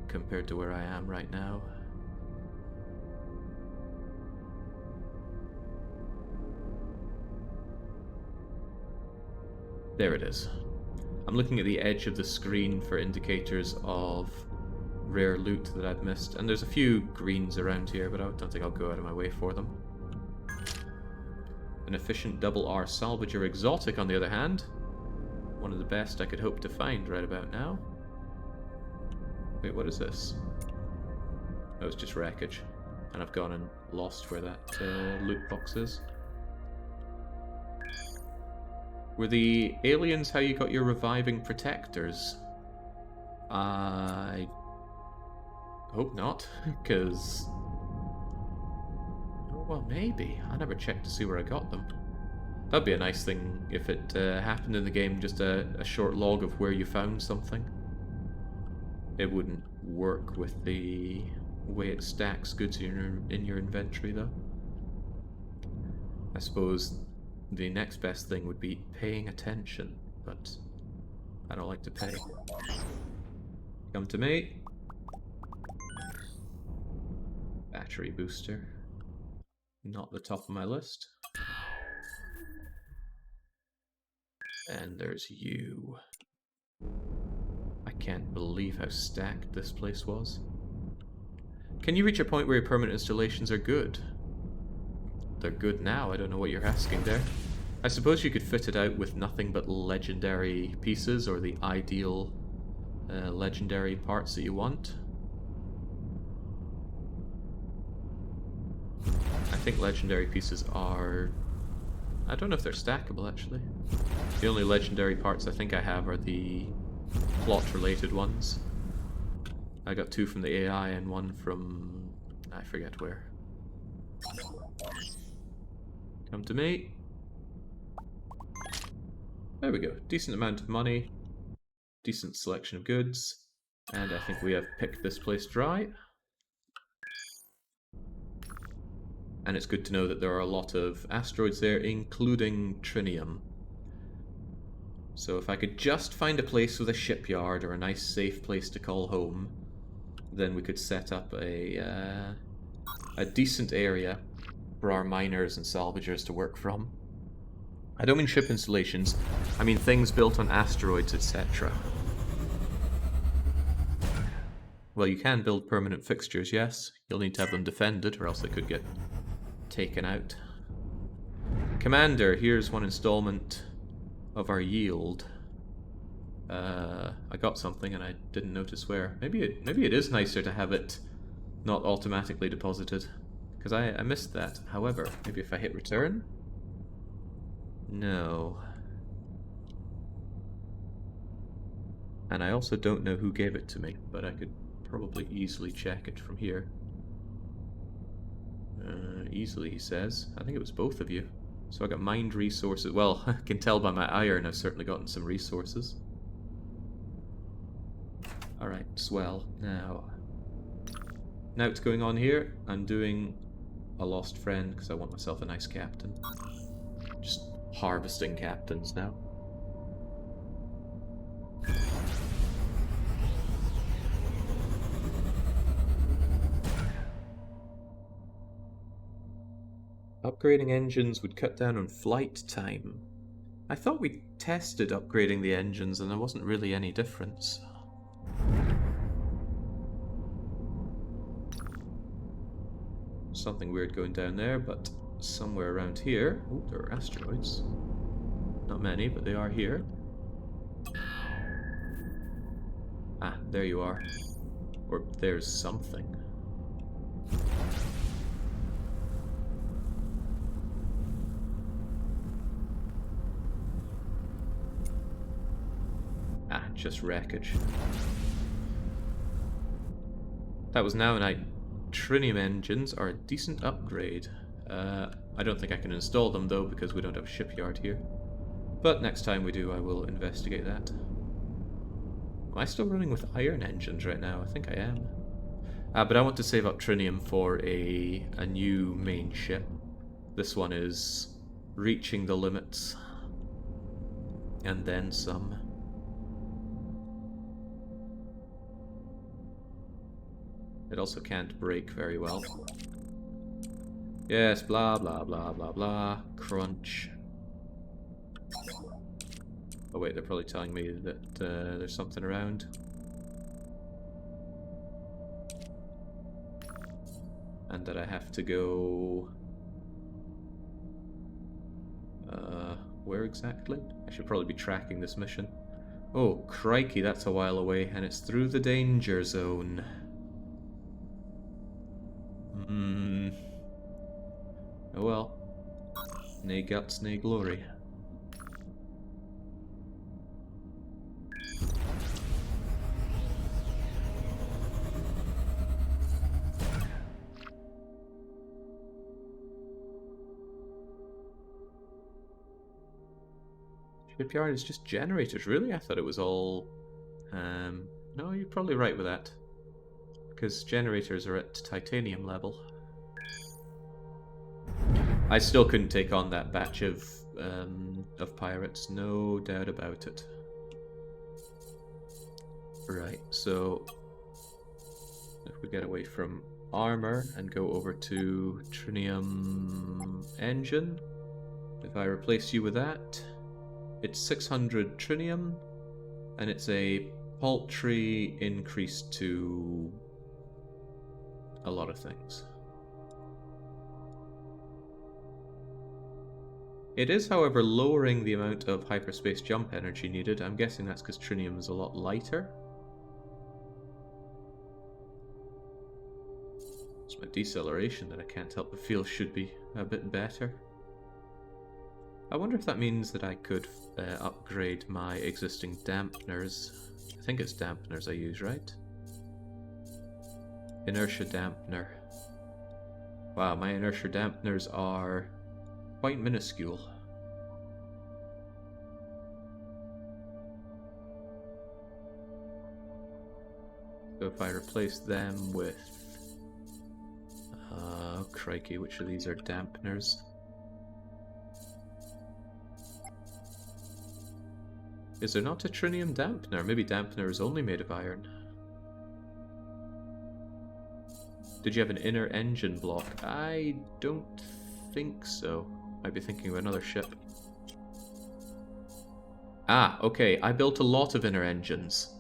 compared to where I am right now? There it is. I'm looking at the edge of the screen for indicators of rare loot that I've missed, and there's a few greens around here, but I don't think I'll go out of my way for them. An efficient double R salvager exotic, on the other hand. One of the best I could hope to find right about now. Wait, what is this? Oh, it's just wreckage. And I've gone and lost where that loot box is. Were the aliens how you got your reviving protectors? I hope not, because... Oh, well, maybe. I never checked to see where I got them. That'd be a nice thing if it happened in the game, just a short log of where you found something. It wouldn't work with the way it stacks goods in your inventory, though. I suppose the next best thing would be paying attention, but I don't like to pay. Come to me. Battery booster. Not the top of my list. And there's you. I can't believe how stacked this place was. Can you reach a point where your permanent installations are good? They're good now, I don't know what you're asking there. I suppose you could fit it out with nothing but legendary pieces, or the ideal legendary parts that you want. I think legendary pieces are... I don't know if they're stackable, actually. The only legendary parts I think I have are the plot-related ones. I got 2 from the AI and 1 from... I forget where. Come to me. There we go. Decent amount of money. Decent selection of goods. And I think we have picked this place dry. And it's good to know that there are a lot of asteroids there, including Trinium. So if I could just find a place with a shipyard or a nice safe place to call home, then we could set up a decent area for our miners and salvagers to work from. I don't mean ship installations, I mean things built on asteroids, etc. Well, you can build permanent fixtures, yes. You'll need to have them defended, or else they could get taken out. Commander, here's one installment of our yield. I got something and I didn't notice where. Maybe it is nicer to have it not automatically deposited, because I missed that. However, maybe if I hit return? No. And I also don't know who gave it to me, but I could probably easily check it from here. Easily, he says. I think it was both of you. So I got mined resources. Well, I can tell by my iron I've certainly gotten some resources. Alright, swell. Now what's going on here? I'm doing a lost friend because I want myself a nice captain. Just harvesting captains now. Upgrading engines would cut down on flight time. I thought we tested upgrading the engines and there wasn't really any difference. Something weird going down there, but somewhere around here... Oh, there are asteroids. Not many, but they are here. there you are. Or there's something. Ah, just wreckage. That was now night. Trinium engines are a decent upgrade. I don't think I can install them though because we don't have a shipyard here. But next time we do, I will investigate that. Am I still running with iron engines right now? I think I am. But I want to save up Trinium for a new main ship. This one is reaching the limits. And then some. It also can't brake very well. Yes, blah blah blah blah blah. Crunch. Oh wait, they're probably telling me that there's something around. And that I have to go... where exactly? I should probably be tracking this mission. Oh, crikey, that's a while away, and it's through the danger zone. Oh well. Nae guts, nae glory. Shipyard is just generators, really? I thought it was all... no, you're probably right with that. Because generators are at titanium level. I still couldn't take on that batch of pirates, no doubt about it. Right, so... if we get away from armor and go over to Trinium engine, if I replace you with that... it's 600 Trinium, and it's a paltry increase to a lot of things. It is, however, lowering the amount of hyperspace jump energy needed. I'm guessing that's because Trinium is a lot lighter. It's my deceleration that I can't help but feel should be a bit better. I wonder if that means that I could upgrade my existing dampeners. I think it's dampeners I use, right? Inertia dampener. Wow, my inertia dampeners are quite minuscule. So if I replace them with... oh crikey, which of these are dampeners? Is there not a Trinium dampener? Maybe dampener is only made of iron. Did you have an inner engine block? I don't think so. Might be thinking of another ship. Ah, okay. I built a lot of inner engines.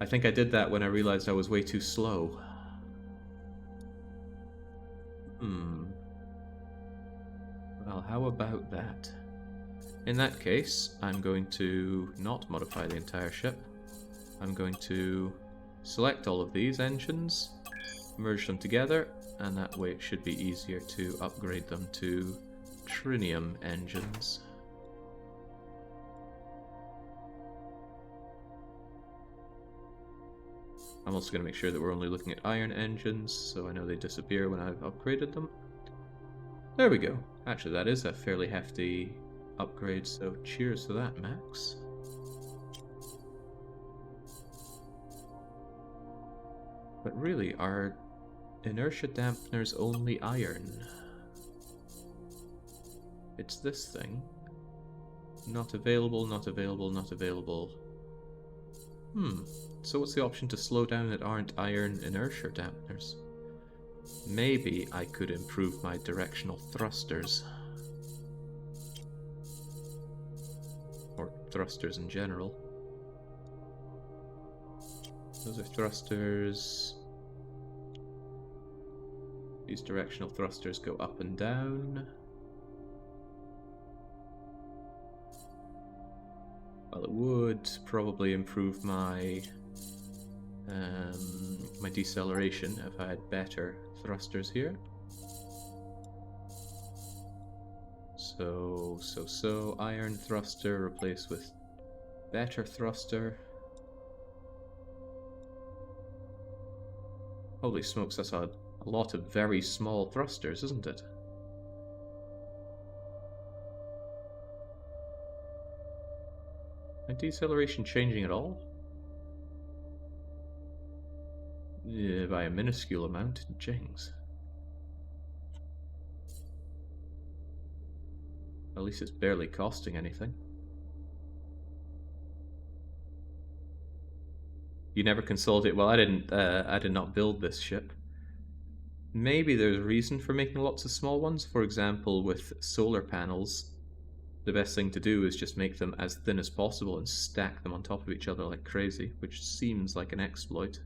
I think I did that when I realized I was way too slow. Well, how about that? In that case, I'm going to not modify the entire ship. I'm going to select all of these engines, merge them together, and that way it should be easier to upgrade them to Trinium engines. I'm also going to make sure that we're only looking at iron engines, so I know they disappear when I've upgraded them. There we go. Actually, that is a fairly hefty upgrade, so cheers to that, Max. But really, are inertia dampeners only iron? It's this thing. Not available, not available, not available. So what's the option to slow down that aren't iron inertia dampeners? Maybe I could improve my directional thrusters. Or thrusters in general. Those are thrusters. These directional thrusters go up and down. Well, it would probably improve my My deceleration, if I had better thrusters here. So, iron thruster replaced with better thruster. Holy smokes, that's a lot of very small thrusters, isn't it? My deceleration changing at all? Yeah, by a minuscule amount, jings. At least it's barely costing anything. You never consolidate. Well, I did not build this ship. Maybe there's a reason for making lots of small ones. For example, with solar panels, the best thing to do is just make them as thin as possible and stack them on top of each other like crazy, which seems like an exploit.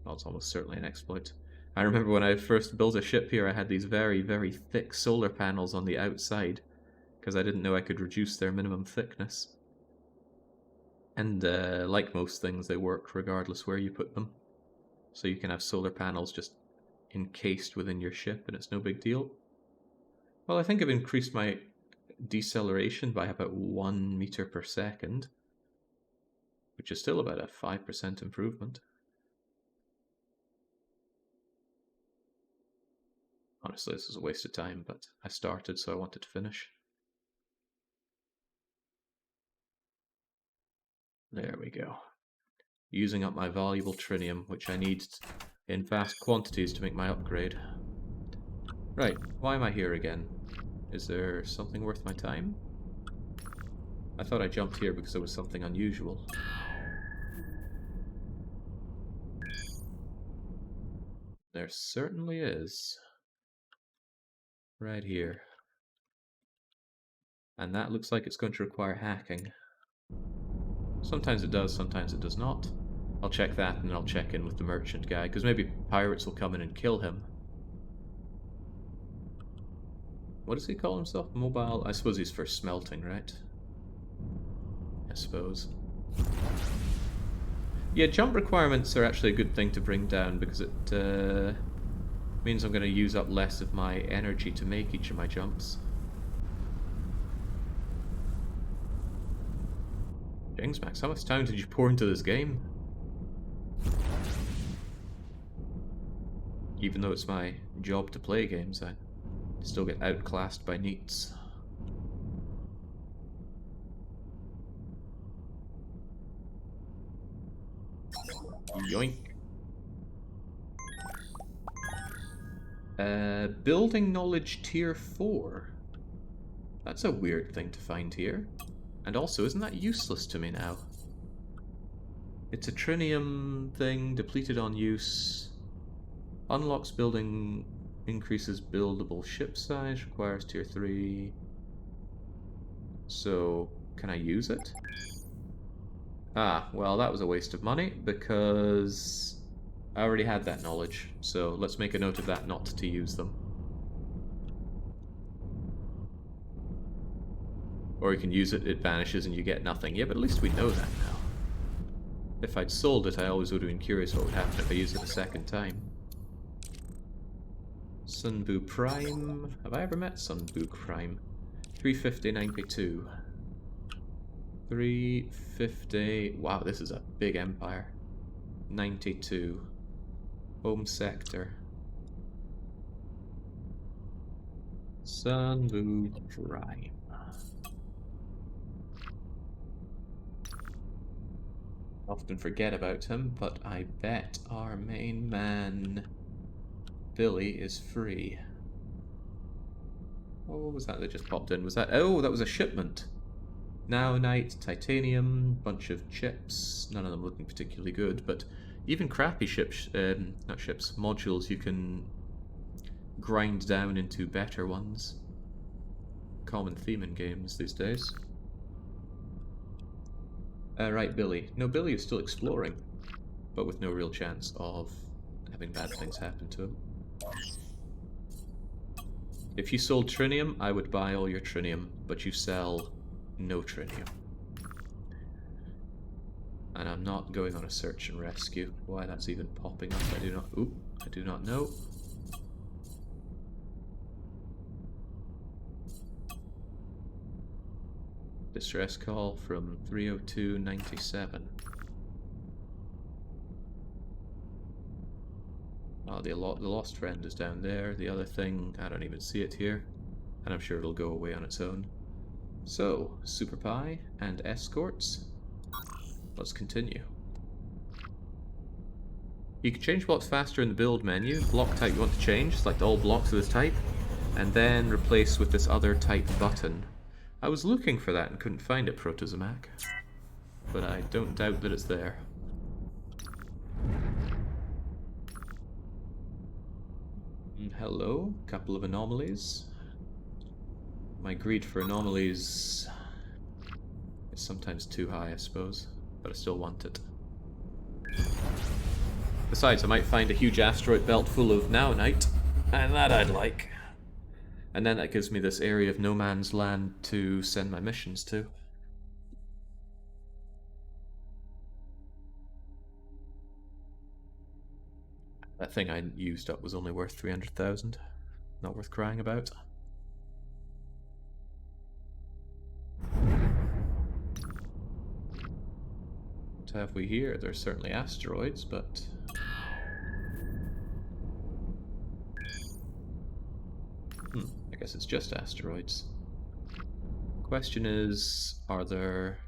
Well, it's almost certainly an exploit. I remember when I first built a ship here, I had these very, very thick solar panels on the outside, because I didn't know I could reduce their minimum thickness. And like most things, they work regardless where you put them. So you can have solar panels just encased within your ship and it's no big deal. Well, I think I've increased my deceleration by about 1 meter per second, which is still about a 5% improvement. Honestly, this is a waste of time, but I started, so I wanted to finish. There we go. Using up my valuable trinium, which I need in vast quantities to make my upgrade. Right, why am I here again? Is there something worth my time? I thought I jumped here because there was something unusual. There certainly is. Right here. And that looks like it's going to require hacking. Sometimes it does, sometimes it does not. I'll check that and then I'll check in with the merchant guy, because maybe pirates will come in and kill him. What does he call himself? Mobile? I suppose he's for smelting, right? I suppose. Yeah, jump requirements are actually a good thing to bring down, because it means I'm going to use up less of my energy to make each of my jumps. James Max, how much time did you pour into this game? Even though it's my job to play games, I still get outclassed by neats. Yoink. Building knowledge tier 4. That's a weird thing to find here. And also, isn't that useless to me now? It's a Trinium thing, depleted on use. Unlocks building, increases buildable ship size, requires tier 3. So, can I use it? Ah, well that was a waste of money, because I already had that knowledge. So let's make a note of that, not to use them. Or you can use it, it vanishes and you get nothing. Yeah, but at least we know that now. If I'd sold it, I always would have been curious what would happen if I used it a second time. Sunbu Prime. Have I ever met Sunbu Prime? 350.92. 350. Wow, this is a big empire. 92. Home sector. Sunbu Prime. Often forget about him, but I bet our main man Billy is free. What was that just popped in? Was that... Oh, that was a shipment. Naonite, titanium, bunch of chips. None of them looking particularly good, but even crappy ships, not ships, modules you can grind down into better ones. Common theme in games these days. Right, Billy. No, Billy is still exploring, but with no real chance of having bad things happen to him. If you sold Trinium, I would buy all your Trinium, but you sell no Trinium. And I'm not going on a search and rescue. Why that's even popping up, I do not... Oop, I do not know. Distress call from 30297. Oh, the lost friend is down there. The other thing, I don't even see it here. And I'm sure it'll go away on its own. So, Super Pie and escorts. Let's continue. You can change blocks faster in the build menu. Block type you want to change, select all blocks of this type, and then replace with this other type button. I was looking for that and couldn't find it, Protozomac. But I don't doubt that it's there. Hello, couple of anomalies. My greed for anomalies is sometimes too high, I suppose, but I still want it. Besides, I might find a huge asteroid belt full of naonite, and that I'd like. And then that gives me this area of no man's land to send my missions to. That thing I used up was only worth 300,000. Not worth crying about. What have we here? There's certainly asteroids, but... I guess it's just asteroids. Question is, are there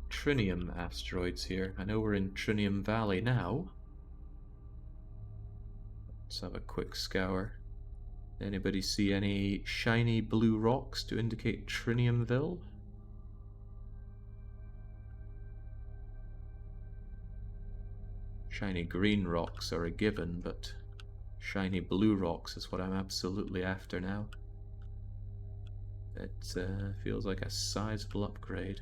Trinium asteroids here? I know we're in Trinium Valley now. Let's have a quick scour. Anybody see any shiny blue rocks to indicate Triniumville? Shiny green rocks are a given, but shiny blue rocks is what I'm absolutely after now. It feels like a sizable upgrade.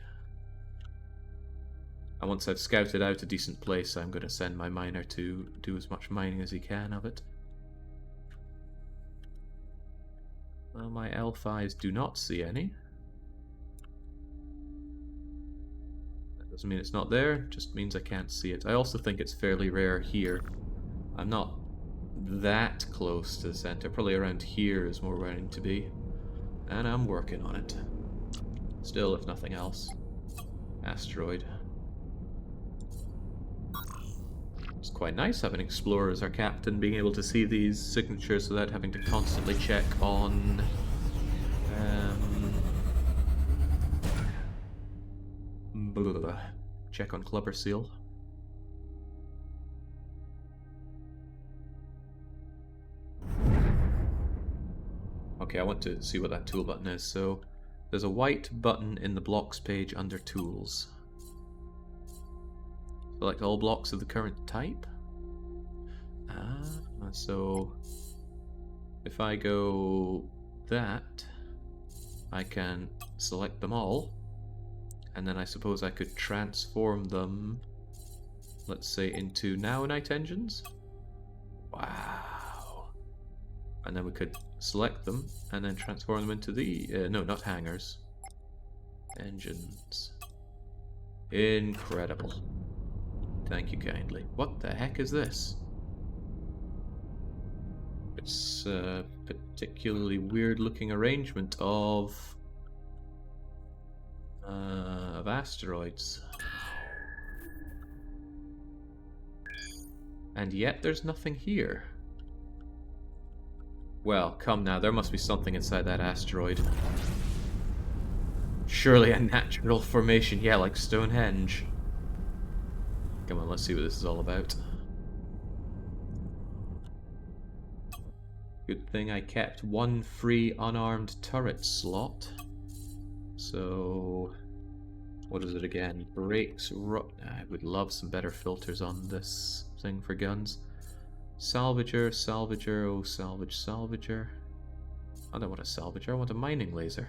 And once I've scouted out a decent place, I'm going to send my miner to do as much mining as he can of it. Well, my L5s do not see any. That doesn't mean it's not there, it just means I can't see it. I also think it's fairly rare here. I'm not that close to the center. Probably around here is more where I need to be. And I'm working on it. Still, if nothing else. Asteroid. It's quite nice having an explorer as our captain, being able to see these signatures without having to constantly check on... check on Clubber Seal. Okay, I want to see what that tool button is. So, there's a white button in the blocks page under tools. Select all blocks of the current type. So if I go that, I can select them all, and then I suppose I could transform them, let's say, into naonite engines. Wow. And then we could select them and then transform them into the no, not hangars, engines. Incredible. Thank you kindly. What the heck is this? It's a particularly weird looking arrangement of asteroids. And yet there's nothing here. Well, come now, there must be something inside that asteroid. Surely a natural formation, yeah, like Stonehenge. Come on, let's see what this is all about. Good thing I kept one free unarmed turret slot. So, what is it again? Brakes, I would love some better filters on this thing for guns. Salvager, salvager, oh salvage, salvager. I don't want a salvager, I want a mining laser.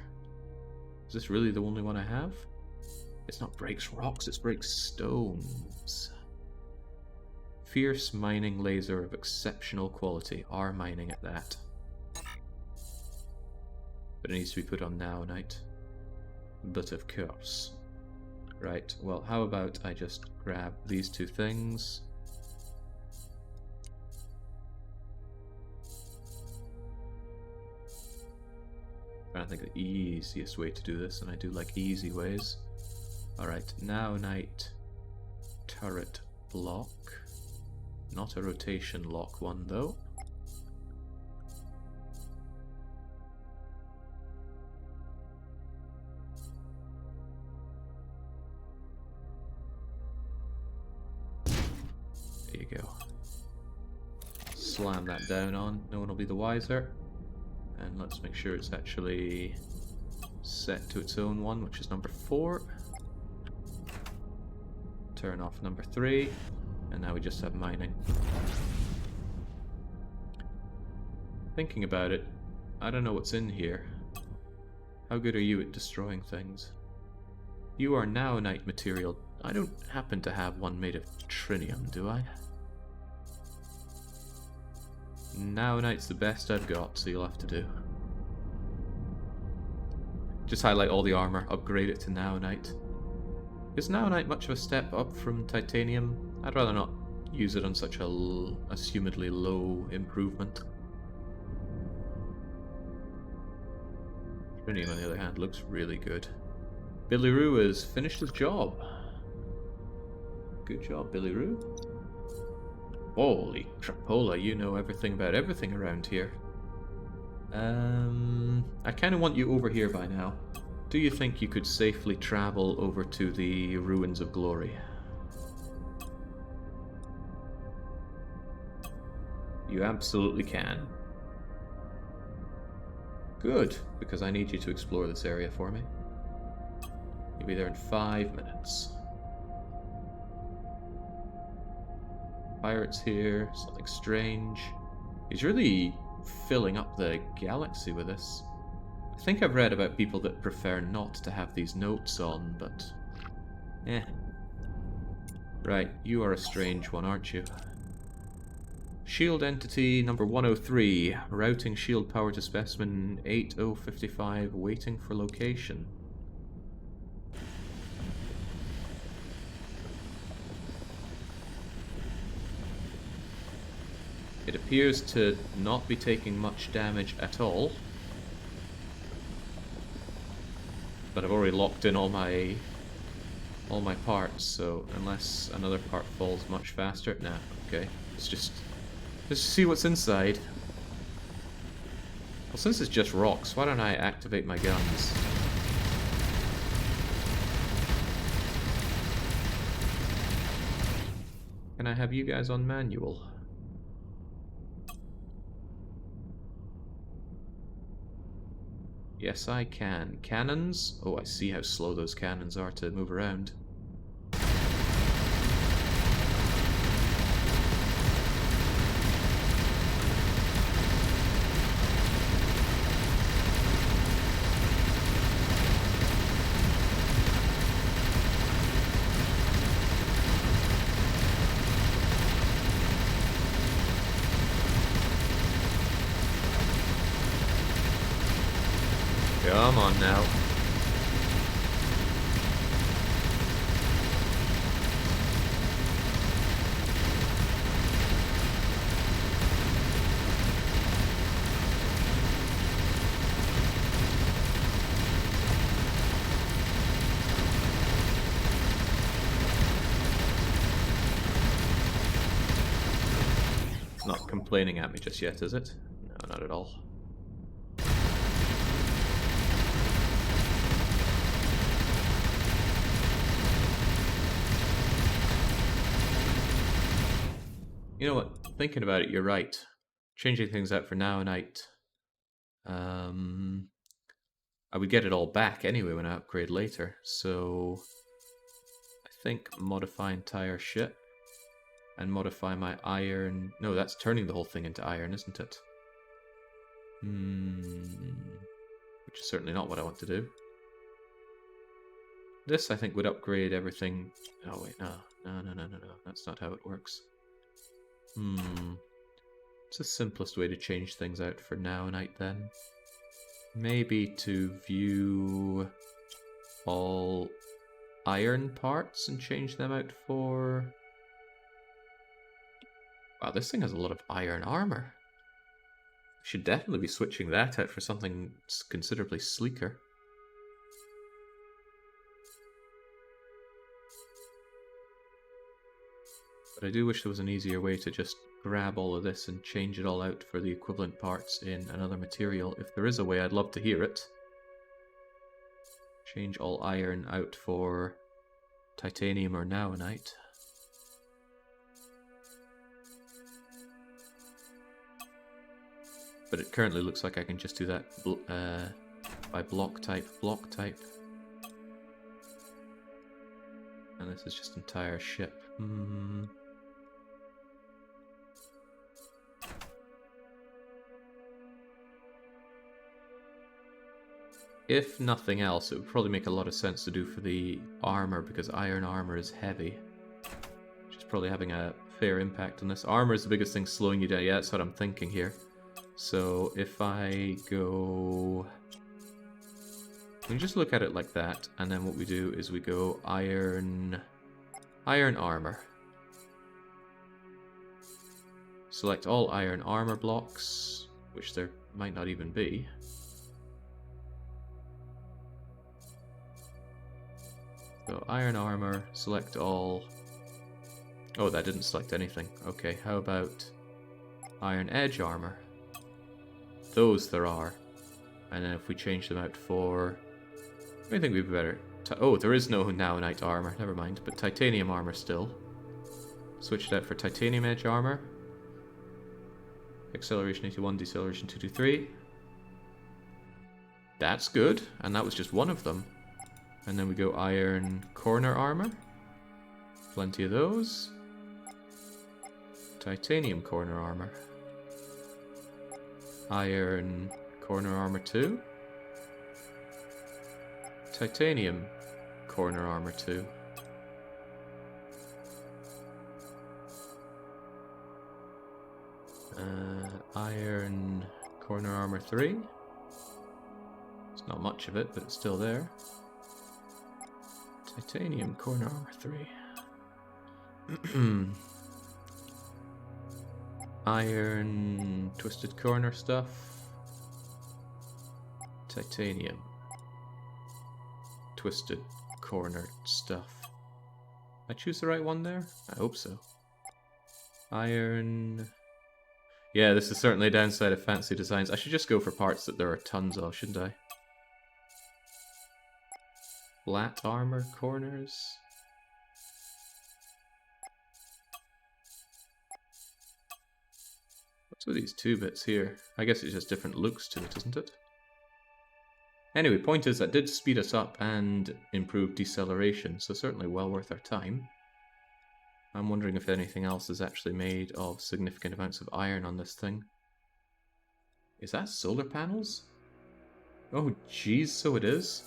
Is this really the only one I have? It's not breaks rocks, it's breaks stones. Fierce mining laser of exceptional quality. R mining at that. But it needs to be put on naonite. But of course. Right, well, how about I just grab these two things. I think the easiest way to do this, and I do like easy ways. Alright, now night turret block. Not a rotation lock one though. There you go. Slam that down on, no one will be the wiser. And let's make sure it's actually set to its own one, which is number 4. Turn off number 3, and now we just have mining. Thinking about it, I don't know what's in here. How good are you at destroying things? You are Naonite material. I don't happen to have one made of Trinium, do I? Naonite's the best I've got, so you'll have to do. Just highlight all the armor, upgrade it to Naonite. Is Naonite much of a step up from Titanium? I'd rather not use it on such a assumedly low improvement. Trinium, on the other hand, looks really good. Billy-Roo has finished his job. Good job, Billy-Roo. Holy crapola, you know everything about everything around here. I kind of want you over here by now. Do you think you could safely travel over to the Ruins of Glory? You absolutely can. Good, because I need you to explore this area for me. You'll be there in 5 minutes. Pirates here, something strange. He's really filling up the galaxy with this. I think I've read about people that prefer not to have these notes on, but... eh. Right, you are a strange one, aren't you? Shield entity number 103, routing shield power to specimen 8055, waiting for location. It appears to not be taking much damage at all. But I've already locked in all my parts, so unless another part falls much faster, nah, okay. Let's see what's inside. Well, since it's just rocks, why don't I activate my guns? Can I have you guys on manual? Yes, I can. Cannons? Oh, I see how slow those cannons are to move around. Come on now. Not complaining at me just yet, is it? No, not at all. You know what? Thinking about it, you're right. Changing things out for now, night. I would get it all back anyway when I upgrade later. So I think modify entire ship and modify my iron. No, that's turning the whole thing into iron, isn't it? Which is certainly not what I want to do. This, I think, would upgrade everything. Oh wait, no. That's not how it works. It's the simplest way to change things out for now night then. Maybe to view all iron parts and change them out for... Wow, this thing has a lot of iron armor. Should definitely be switching that out for something considerably sleeker. But I do wish there was an easier way to just grab all of this and change it all out for the equivalent parts in another material. If there is a way, I'd love to hear it. Change all iron out for titanium or naonite. But it currently looks like I can just do that by block type. And this is just entire ship. If nothing else, it would probably make a lot of sense to do for the armor, because iron armor is heavy. Which is probably having a fair impact on this. Armor is the biggest thing slowing you down. Yeah, that's what I'm thinking here. So if I go... We just look at it like that, and then what we do is we go iron armor. Select all iron armor blocks, which there might not even be. So iron armor, select all... Oh, that didn't select anything. Okay, how about iron edge armor? Those there are. And then if we change them out for... I think we'd be better. Oh, there is no naonite armor, never mind. But titanium armor still. Switch it out for titanium edge armor. Acceleration 81, deceleration 223. That's good, and that was just one of them. And then we go iron corner armor. Plenty of those. Titanium corner armor. Iron corner armor 2. Titanium corner armor 2. Iron corner armor 3. It's not much of it, but it's still there. Titanium corner armor 3. Iron twisted corner stuff. Titanium twisted corner stuff. I choose the right one there? I hope so. Iron... Yeah, this is certainly a downside of fancy designs. I should just go for parts that there are tons of, shouldn't I? Flat armor corners. What's with these two bits here? I guess it's just different looks to it, isn't it? Anyway, point is that did speed us up and improve deceleration, so certainly well worth our time. I'm wondering if anything else is actually made of significant amounts of iron on this thing. Is that solar panels? Oh jeez, so it is.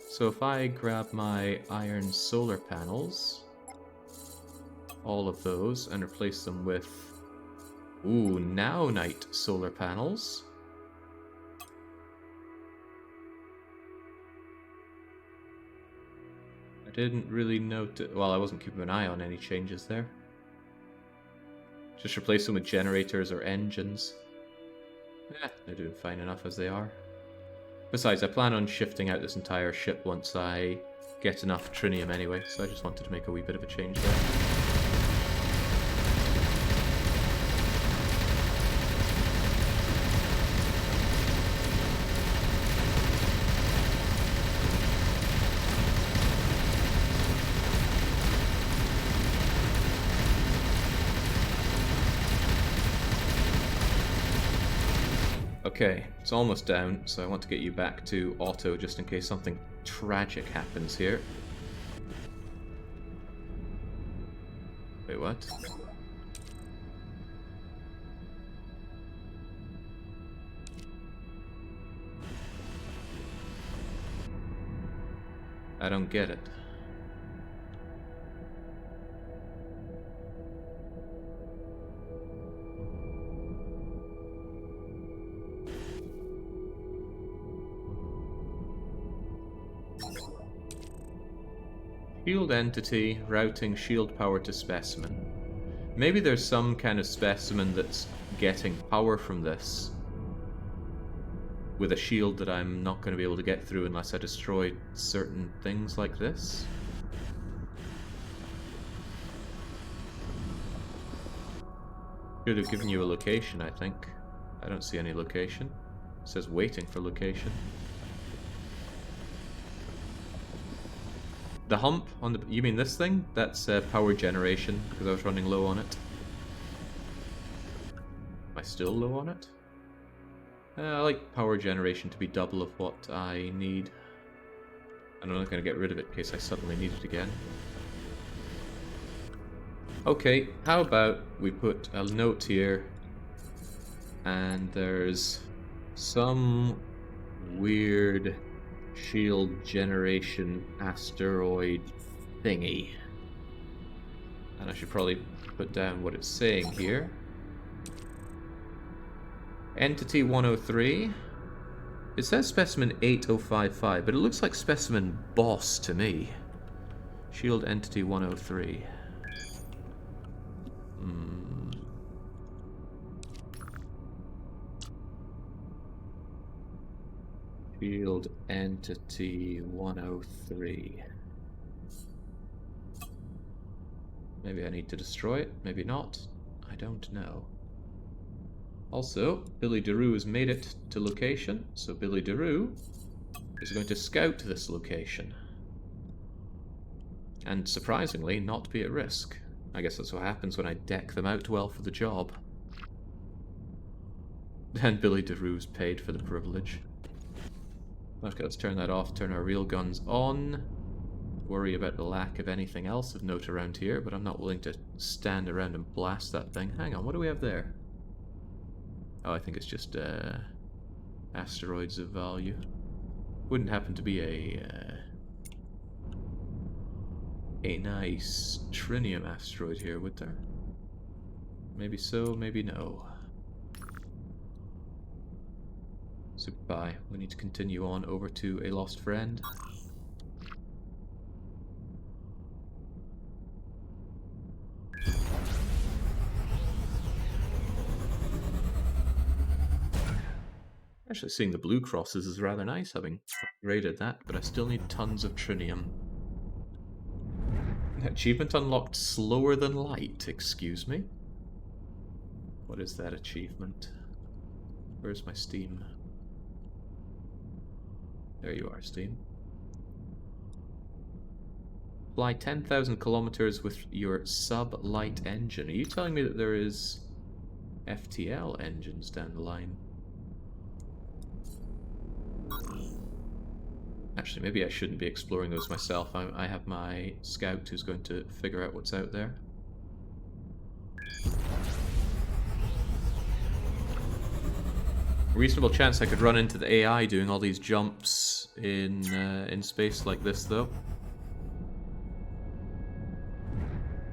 So if I grab my iron solar panels, all of those, and replace them with, ooh, naonite solar panels. I didn't really note, well, I wasn't keeping an eye on any changes there. Just replace them with generators or engines. Yeah, they're doing fine enough as they are. Besides, I plan on shifting out this entire ship once I get enough Trinium anyway, so I just wanted to make a wee bit of a change there. Okay, it's almost down, so I want to get you back to auto just in case something tragic happens here. Wait, what? I don't get it. Shield entity, routing shield power to specimen. Maybe there's some kind of specimen that's getting power from this with a shield that I'm not going to be able to get through unless I destroy certain things like this. Should have given you a location, I think. I don't see any location. It says waiting for location. The hump on the... You mean this thing? That's power generation, because I was running low on it. Am I still low on it? I like power generation to be double of what I need. And I'm not going to get rid of it in case I suddenly need it again. Okay, how about we put a note here, and there's some weird shield generation asteroid thingy. And I should probably put down what it's saying here. Entity 103. It says specimen 8055, but it looks like specimen boss to me. Shield entity 103. Shield entity 103. Maybe I need to destroy it, maybe not. I don't know. Also, Billy DeRue has made it to location, so Billy DeRue is going to scout this location. And surprisingly, not be at risk. I guess that's what happens when I deck them out well for the job. And Billy DeRue's paid for the privilege. Okay, let's turn that off, turn our real guns on. Worry about the lack of anything else of note around here, but I'm not willing to stand around and blast that thing. Hang on, what do we have there? Oh, I think it's just asteroids of value. Wouldn't happen to be a nice Trinium asteroid here, would there? Maybe so, maybe no. So bye. We need to continue on over to a lost friend. Actually, seeing the blue crosses is rather nice, having upgraded that, but I still need tons of Trinium. Achievement unlocked slower than light, excuse me? What is that achievement? Where's my Steam? There you are, Steam. Fly 10,000 kilometers with your sub-light engine. Are you telling me that there is FTL engines down the line? Actually, maybe I shouldn't be exploring those myself. I have my scout who's going to figure out what's out there. Reasonable chance I could run into the AI doing all these jumps in space like this, though.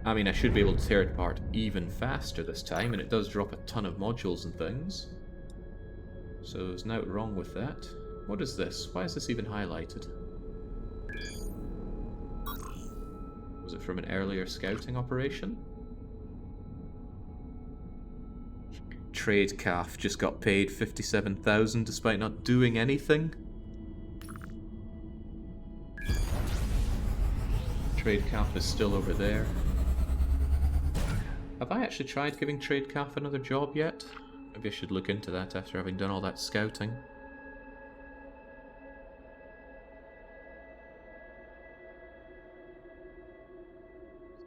I mean, I should be able to tear it apart even faster this time, and it does drop a ton of modules and things. So there's nothing wrong with that. What is this? Why is this even highlighted? Was it from an earlier scouting operation? Trade calf just got paid 57,000 despite not doing anything. Trade calf is still over there. Have I actually tried giving Trade calf another job yet? Maybe I should look into that after having done all that scouting.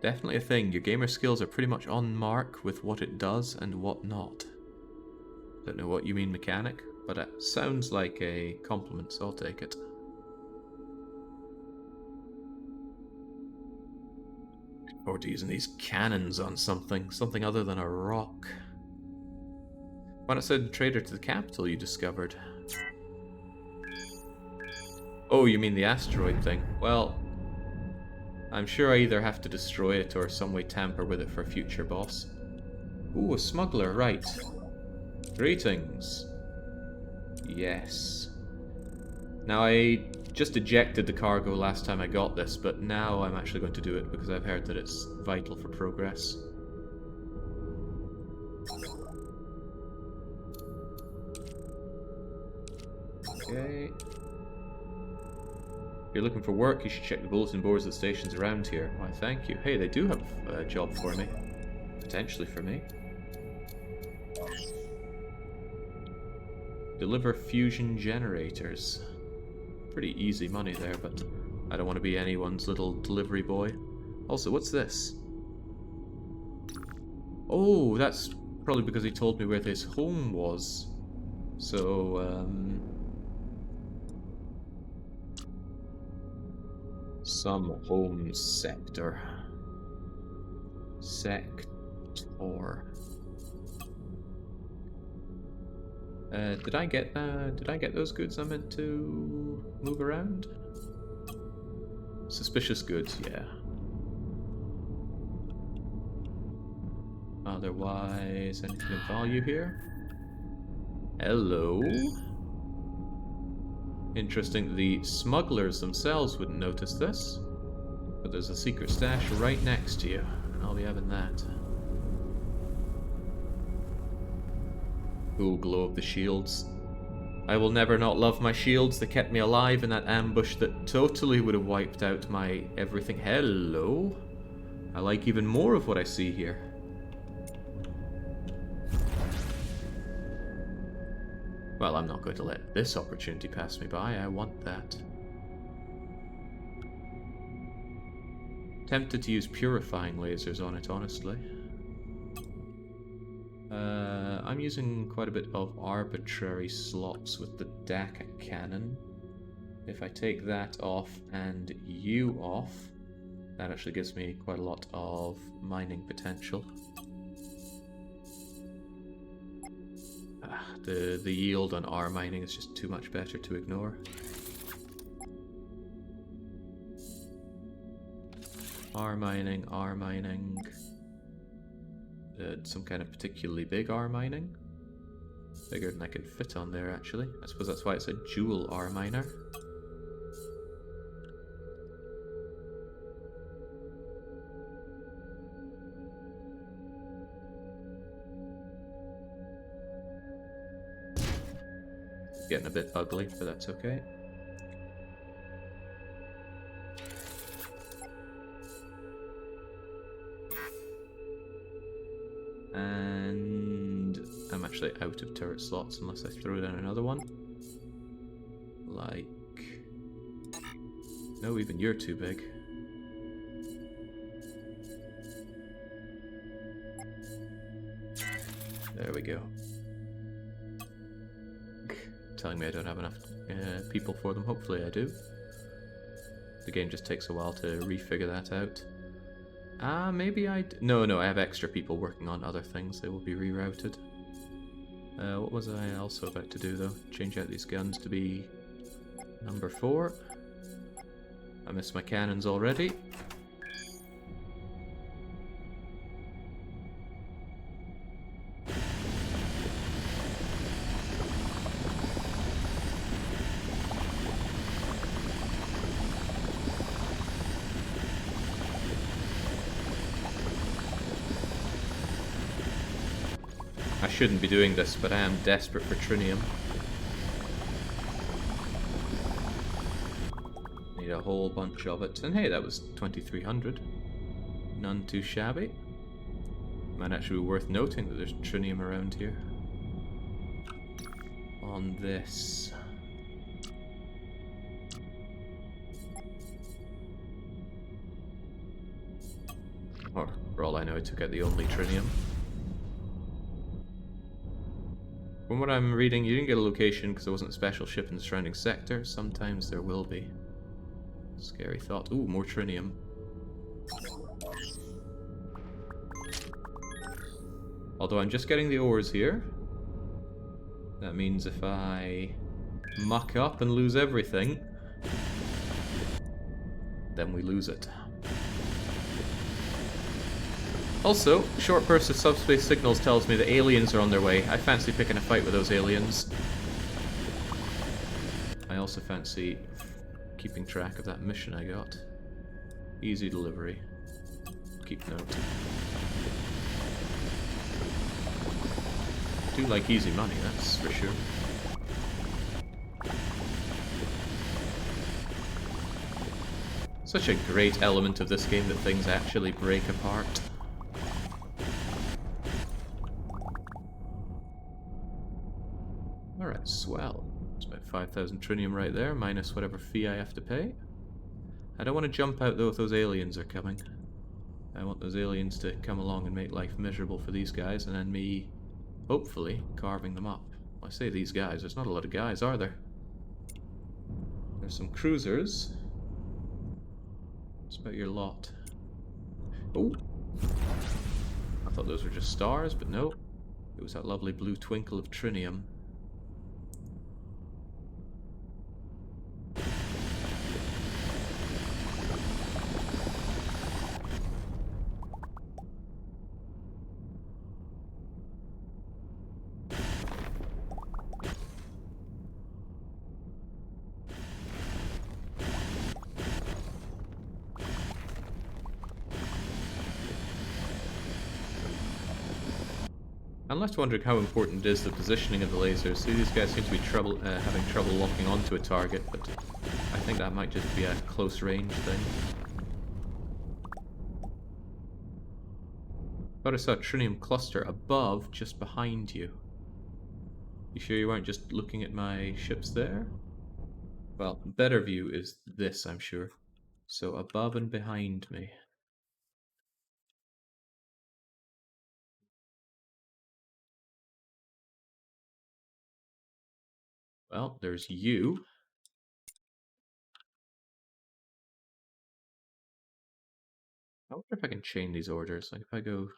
Definitely a thing. Your gamer skills are pretty much on mark with what it does and what not. Don't know what you mean mechanic, but it sounds like a compliment, so I'll take it. Or to using these cannons on something other than a rock. Why not send a trader to the capital you discovered? Oh, you mean the asteroid thing? Well, I'm sure I either have to destroy it or some way tamper with it for a future boss. Ooh, a smuggler, right. Greetings. Yes. Now I just ejected the cargo last time I got this, but now I'm actually going to do it because I've heard that it's vital for progress. Okay. If you're looking for work, you should check the bulletin boards of the stations around here. Why, thank you. Hey, they do have a job for me. Potentially for me. Deliver fusion generators. Pretty easy money there, but I don't want to be anyone's little delivery boy. Also, what's this? Oh, that's probably because he told me where his home was. So, some home sector. Sector. Did I get those goods I meant to move around? Suspicious goods, yeah. Otherwise, anything of value here? Hello. Interesting that the smugglers themselves wouldn't notice this. But there's a secret stash right next to you, and I'll be having that. Cool glow of the shields. I will never not love my shields. They kept me alive in that ambush that totally would have wiped out my everything. Hello. I like even more of what I see here. Well, I'm not going to let this opportunity pass me by. I want that. Tempted to use purifying lasers on it, honestly. I'm using quite a bit of arbitrary slots with the DACA cannon. If I take that off and you off, that actually gives me quite a lot of mining potential. The yield on R mining is just too much better to ignore. R mining, R mining. Some kind of particularly big R mining. Bigger than I can fit on there, actually. I suppose that's why it's a dual R miner. Getting a bit ugly, but that's okay. And I'm actually out of turret slots unless I throw down another one. Like... No, even you're too big. There we go. Telling me I don't have enough people for them. Hopefully I do. The game just takes a while to refigure that out. Maybe No, I have extra people working on other things. They will be rerouted. What was I also about to do, though? Change out these guns to be number 4. I missed my cannons already. I shouldn't be doing this, but I am desperate for Trinium. Need a whole bunch of it. And hey, that was 2,300. None too shabby. Might actually be worth noting that there's Trinium around here. On this. Or, for all I know, I took out the only Trinium. From what I'm reading, you didn't get a location because there wasn't a special ship in the surrounding sector. Sometimes there will be. Scary thought. Ooh, more Trinium. Although I'm just getting the ores here. That means if I muck up and lose everything, then we lose it. Also, short burst of subspace signals tells me the aliens are on their way. I fancy picking a fight with those aliens. I also fancy keeping track of that mission I got. Easy delivery. Keep note. Do like easy money, that's for sure. Such a great element of this game that things actually break apart. Alright, swell. It's about 5,000 Trinium right there, minus whatever fee I have to pay. I don't want to jump out though if those aliens are coming. I want those aliens to come along and make life miserable for these guys, and then me, hopefully, carving them up. Well, I say these guys, there's not a lot of guys, are there? There's some cruisers. What's about your lot? Oh! I thought those were just stars, but no. It was that lovely blue twinkle of Trinium. I'm left wondering how important is the positioning of the lasers. See, these guys seem to be having trouble locking onto a target, but I think that might just be a close range thing. Thought I saw a Trinium cluster above, just behind you. You sure you weren't just looking at my ships there? Well, better view is this, I'm sure. So above and behind me. Well, there's you. I wonder if I can chain these orders. Like if I go...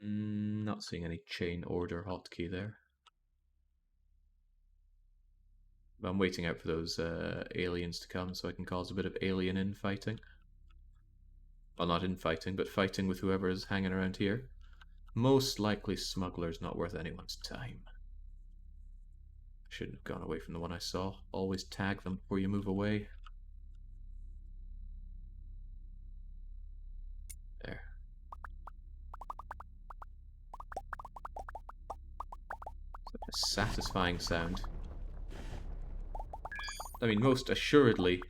not seeing any chain order hotkey there. But I'm waiting out for those aliens to come so I can cause a bit of alien infighting. Well, not infighting, but fighting with whoever is hanging around here. Most likely smugglers, not worth anyone's time. Shouldn't have gone away from the one I saw. Always tag them before you move away. There. Such a satisfying sound. I mean, most assuredly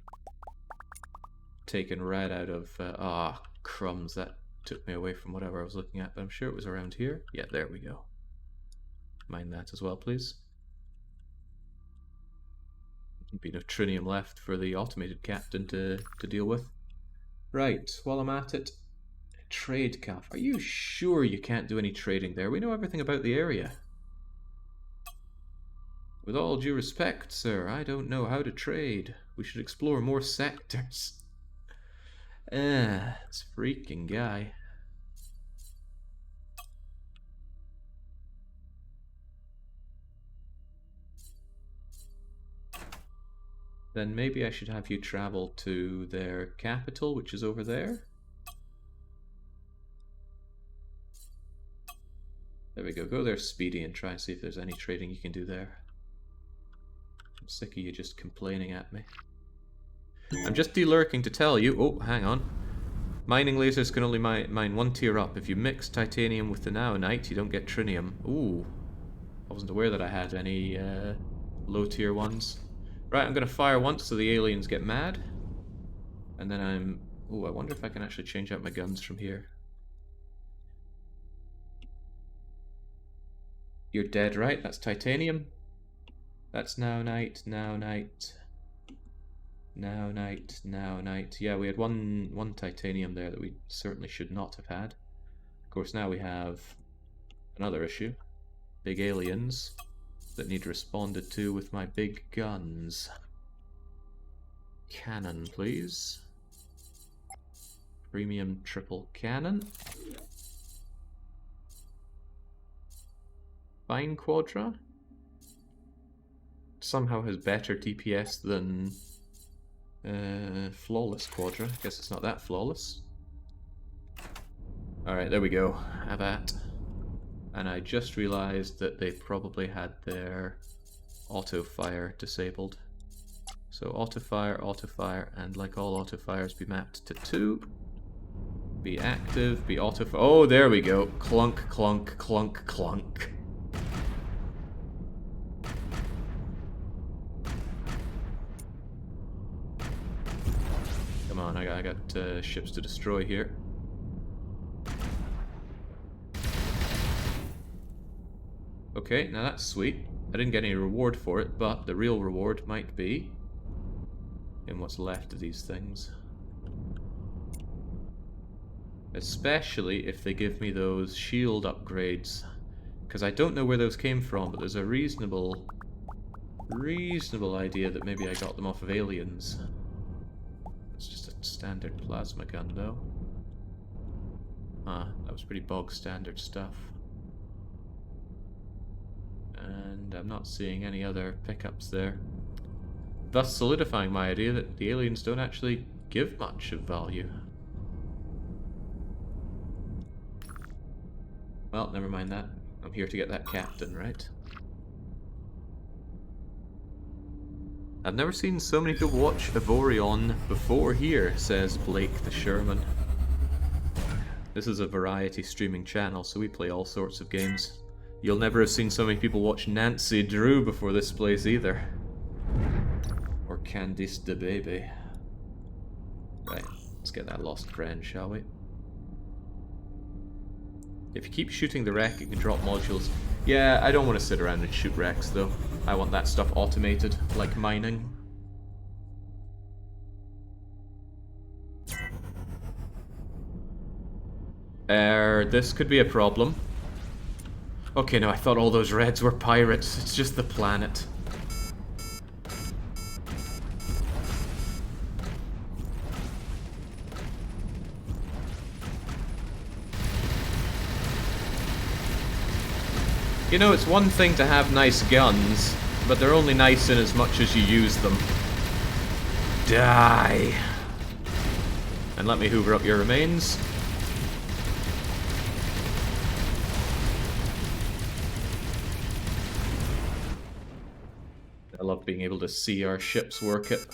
taken right out of... crumbs, that took me away from whatever I was looking at, but I'm sure it was around here. Yeah, there we go. Mind that as well, please. Be no Trinium left for the automated captain to deal with. Right, while I'm at it, trade calf. Are you sure you can't do any trading there? We know everything about the area. With all due respect, sir, I don't know how to trade. We should explore more sectors. This freaking guy. Then maybe I should have you travel to their capital, which is over there. There we go. Go there, Speedy, and try and see if there's any trading you can do there. I'm sick of you just complaining at me. I'm just de-lurking to tell you... Oh, hang on. Mining lasers can only mine one tier up. If you mix titanium with the naonite, you don't get trinium. Ooh. I wasn't aware that I had any low tier ones. Right, I'm going to fire once so the aliens get mad. And then I'm... Ooh, I wonder if I can actually change out my guns from here. You're dead, right? That's titanium. That's naonite, naonite. Naonite, naonite. Yeah, we had one titanium there that we certainly should not have had. Of course, now we have another issue. Big aliens that need responded to with my big guns. Cannon, please. Premium triple cannon. Fine Quadra. Somehow has better DPS than Flawless Quadra. Guess it's not that flawless. Alright, there we go. Have at. And I just realized that they probably had their auto fire disabled. So auto fire, and like all auto fires, be mapped to 2. Be active, be auto. Oh, there we go. Clunk, clunk, clunk, clunk. Come on, I got ships to destroy here. Okay, now that's sweet. I didn't get any reward for it, but the real reward might be in what's left of these things. Especially if they give me those shield upgrades. Because I don't know where those came from, but there's a reasonable idea that maybe I got them off of aliens. It's just a standard plasma gun, though. Ah, that was pretty bog standard stuff. And I'm not seeing any other pickups there. Thus solidifying my idea that the aliens don't actually give much of value. Well, never mind that. I'm here to get that captain, right? I've never seen so many people watch Avorion before here, says Blake the Sherman. This is a variety streaming channel, so we play all sorts of games. You'll never have seen so many people watch Nancy Drew before this place either. Or Candice the Baby. Right, let's get that lost friend, shall we? If you keep shooting the wreck, it can drop modules. Yeah, I don't want to sit around and shoot wrecks, though. I want that stuff automated, like mining. This could be a problem. Okay, no, I thought all those reds were pirates. It's just the planet. You know, it's one thing to have nice guns, but they're only nice in as much as you use them. Die! And let me hoover up your remains. I love being able to see our ships work it.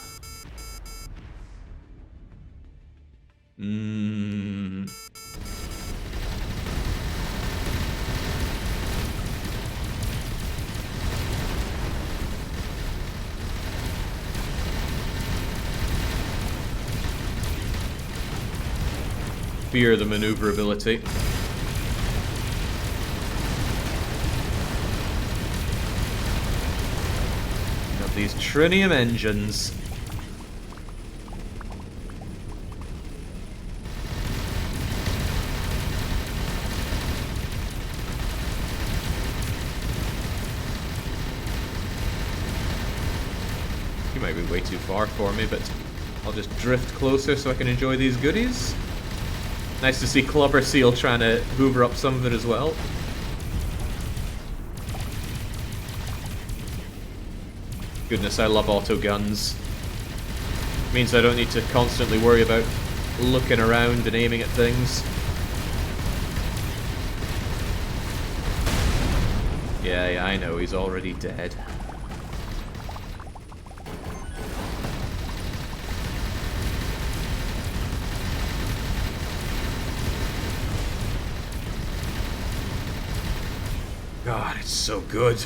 Fear the maneuverability. Of these Trinium engines. You might be way too far for me, but I'll just drift closer so I can enjoy these goodies. Nice to see Clubber Seal trying to hoover up some of it as well. Goodness, I love auto guns. Means I don't need to constantly worry about looking around and aiming at things. Yeah, I know, he's already dead. God, it's so good.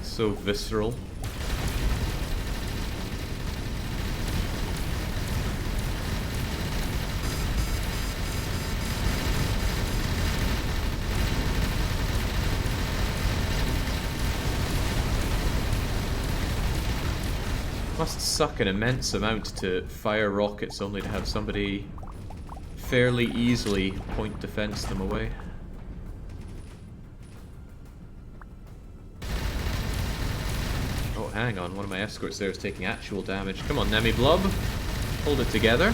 So visceral. Must suck an immense amount to fire rockets only to have somebody fairly easily point defense them away. Oh, hang on, one of my escorts there is taking actual damage. Come on, Nemi Blub. Hold it together.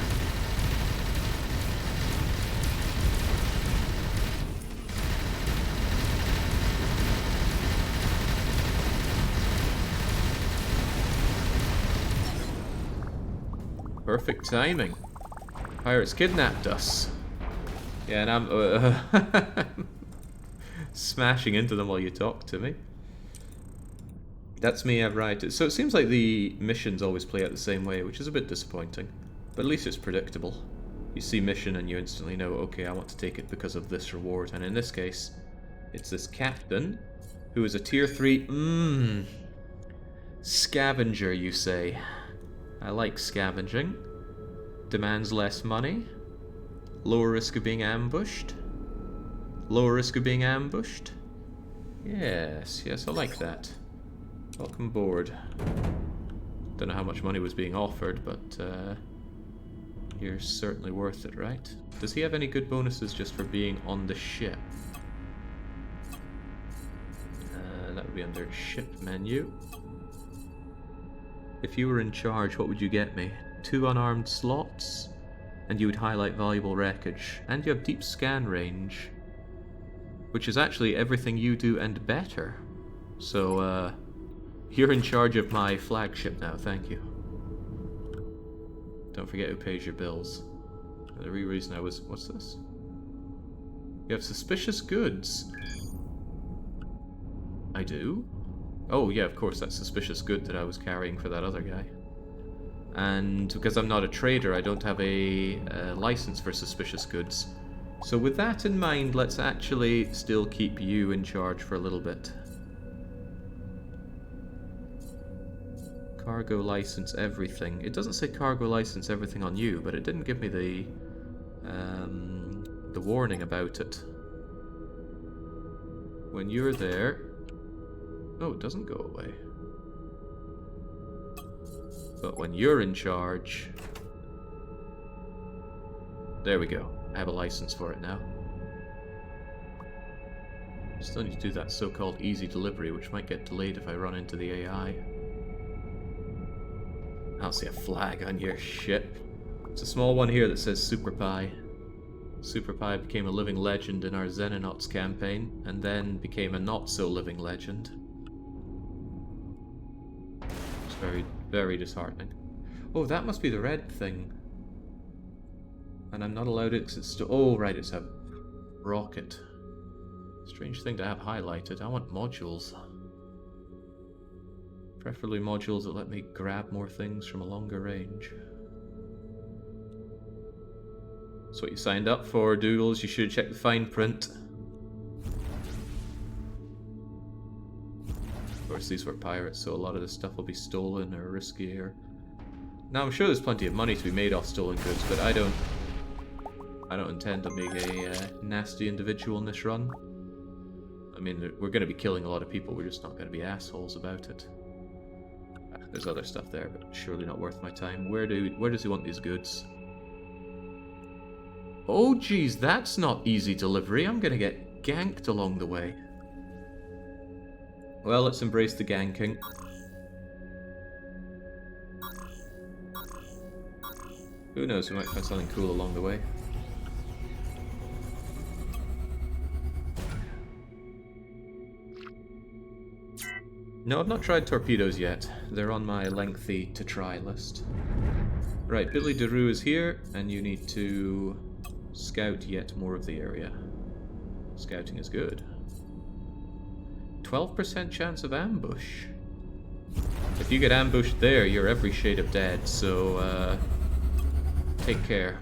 Perfect timing. Pirates kidnapped us. Yeah, and I'm... ... ... ... ... ... ... ... ... ... ... ... ... ... ... ... ... ... ... ... ... ... ... ... ... ... ... ... ... ... ... ... ... ... ... ... ... ... ... ... ... ... ... ... ... ... ... ... ... ... ... ... ... ... ... ... ... ... ... ... ... ... ... ... ... ... ... ... ... ... ... ... ... ... ... ... ... ... ... ... ... ... ... ... ... ... ... ... ... ... ... ... ... ... ... ... ... ... ... ... ... ... ... ... ... ... ... ... ... ... ... ... ... ... ... ... ... ... ... ... ... ... ... ... ... ... ... ... ... ... ... ... ... ... ... ... ... ... ... ... ... ... ... ... ... ... ... ... ... ... ... ... ... ... ... ... ... ... ... ... ... ... ... ... ... ... ... ... ... ... ... ... ... ... ... ... ... ... ... ... ... ... ... ... ... ... ... ... ... ... ... ... ... ... ... ... ... ... ... ... ... ... ... ... . That's me, I've right. So it seems like the missions always play out the same way, which is a bit disappointing. But at least it's predictable. You see mission and you instantly know, okay, I want to take it because of this reward. And in this case, it's this captain, who is a tier 3... Scavenger, you say. I like scavenging. Demands less money. Lower risk of being ambushed. Lower risk of being ambushed. Yes, I like that. Welcome aboard. Don't know how much money was being offered, but you're certainly worth it, right? Does he have any good bonuses just for being on the ship? That would be under ship menu. If you were in charge, what would you get me? 2 unarmed slots, and you would highlight valuable wreckage, and you have deep scan range, which is actually everything you do and better. So, you're in charge of my flagship now, thank you. Don't forget who pays your bills. The reason I was... What's this? You have suspicious goods. I do? Oh, yeah, of course, that's suspicious good that I was carrying for that other guy. And because I'm not a trader, I don't have a license for suspicious goods. So with that in mind, let's actually still keep you in charge for a little bit. Cargo license everything. It doesn't say cargo license everything on you, but it didn't give me the warning about it. When you're there... Oh, it doesn't go away. But when you're in charge... There we go. I have a license for it now. Still need to do that so-called easy delivery, which might get delayed if I run into the AI. I don't see a flag on your ship. It's a small one here that says Super Pie. Super Pie became a living legend in our Xenonauts campaign, and then became a not-so-living legend. It's very, very disheartening. Oh, that must be the red thing. And I'm not allowed it because it's still... Oh, right, it's a rocket. Strange thing to have highlighted. I want modules. Preferably modules that let me grab more things from a longer range. That's what you signed up for, Doodles. You should check the fine print. Of course, these were pirates, so a lot of this stuff will be stolen or riskier. Now, I'm sure there's plenty of money to be made off stolen goods, but I don't intend to make a nasty individual in this run. I mean, we're going to be killing a lot of people, we're just not going to be assholes about it. There's other stuff there, but surely not worth my time. Where does he want these goods? Oh geez, that's not easy delivery. I'm gonna get ganked along the way. Well, let's embrace the ganking. Who knows, we might find something cool along the way. No, I've not tried torpedoes yet. They're on my lengthy to try list. Right, Billy DeRue is here, and you need to scout yet more of the area. Scouting is good. 12% chance of ambush. If you get ambushed there, you're every shade of dead, so take care.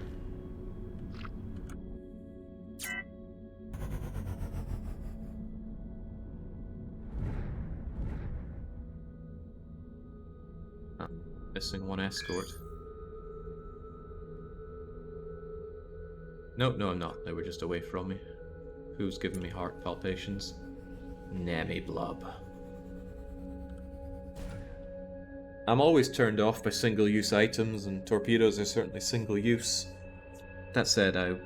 Missing one escort. No, I'm not. They were just away from me. Who's giving me heart palpitations? Nammy Blub. I'm always turned off by single-use items, and torpedoes are certainly single-use. That said, I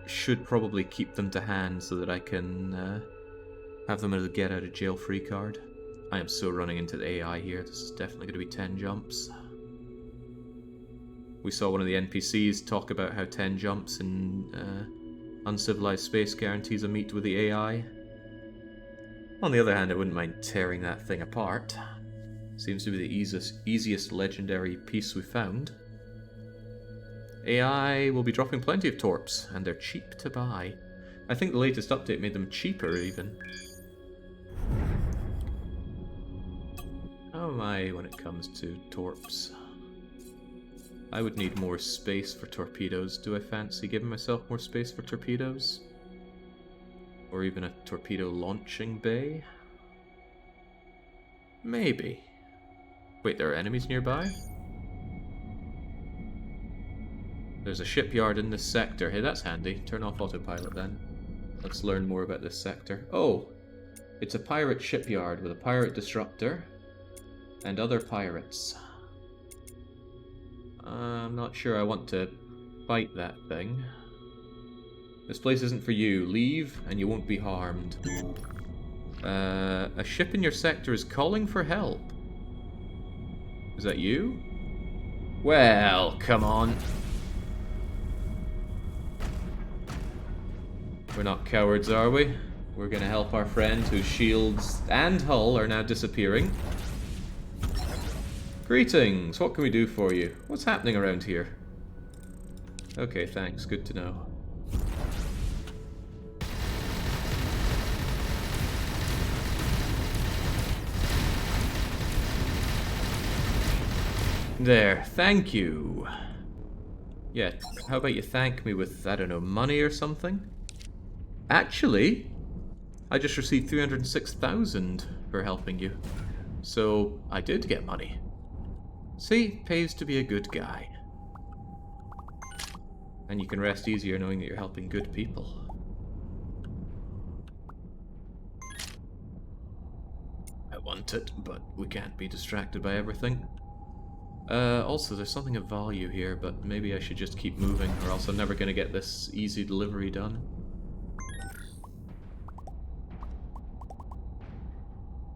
should probably keep them to hand so that I can have them as a get-out-of-jail-free card. I am so running into the AI here. This is definitely going to be 10 jumps. We saw one of the NPCs talk about how 10 jumps in uncivilized space guarantees a meet with the AI. On the other hand, I wouldn't mind tearing that thing apart. Seems to be the easiest legendary piece we found. AI will be dropping plenty of torps, and they're cheap to buy. I think the latest update made them cheaper, even. am I when it comes to torps? I would need more space for torpedoes. Do I fancy giving myself more space for torpedoes? Or even a torpedo launching bay? Maybe. Wait, there are enemies nearby? There's a shipyard in this sector. Hey, that's handy. Turn off autopilot then. Let's learn more about this sector. Oh! It's a pirate shipyard with a pirate disruptor and other pirates. I'm not sure I want to fight that thing. This place isn't for you. Leave and you won't be harmed. A ship in your sector is calling for help. Is that you? Well, come on. We're not cowards, are we? We're gonna help our friend whose shields and hull are now disappearing. Greetings, what can we do for you? What's happening around here? Okay, thanks, good to know. There, thank you. Yeah, how about you thank me with, I don't know, money or something? Actually, I just received 306,000 for helping you. So, I did get money. See, pays to be a good guy. And you can rest easier knowing that you're helping good people. I want it, but we can't be distracted by everything. Also, there's something of value here, but maybe I should just keep moving, or else I'm never going to get this easy delivery done.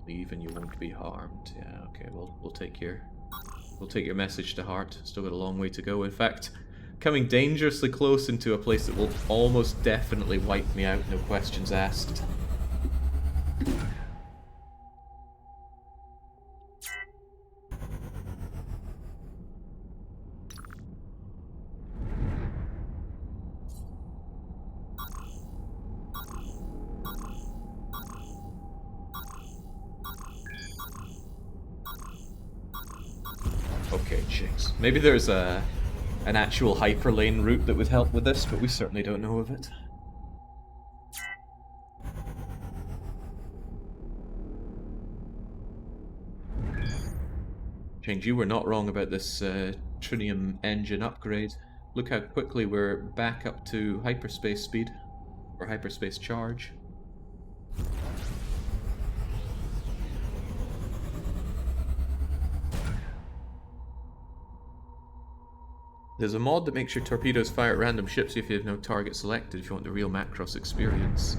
Leave and you won't be harmed. Yeah, okay, we'll take your message to heart. Still got a long way to go. In fact, coming dangerously close into a place that will almost definitely wipe me out, no questions asked. Okay, chicks. Maybe there's an actual hyperlane route that would help with this, but we certainly don't know of it. Change, you were not wrong about this Trinium engine upgrade. Look how quickly we're back up to hyperspace speed, or hyperspace charge. There's a mod that makes your torpedoes fire at random ships if you have no target selected, if you want the real Macross experience.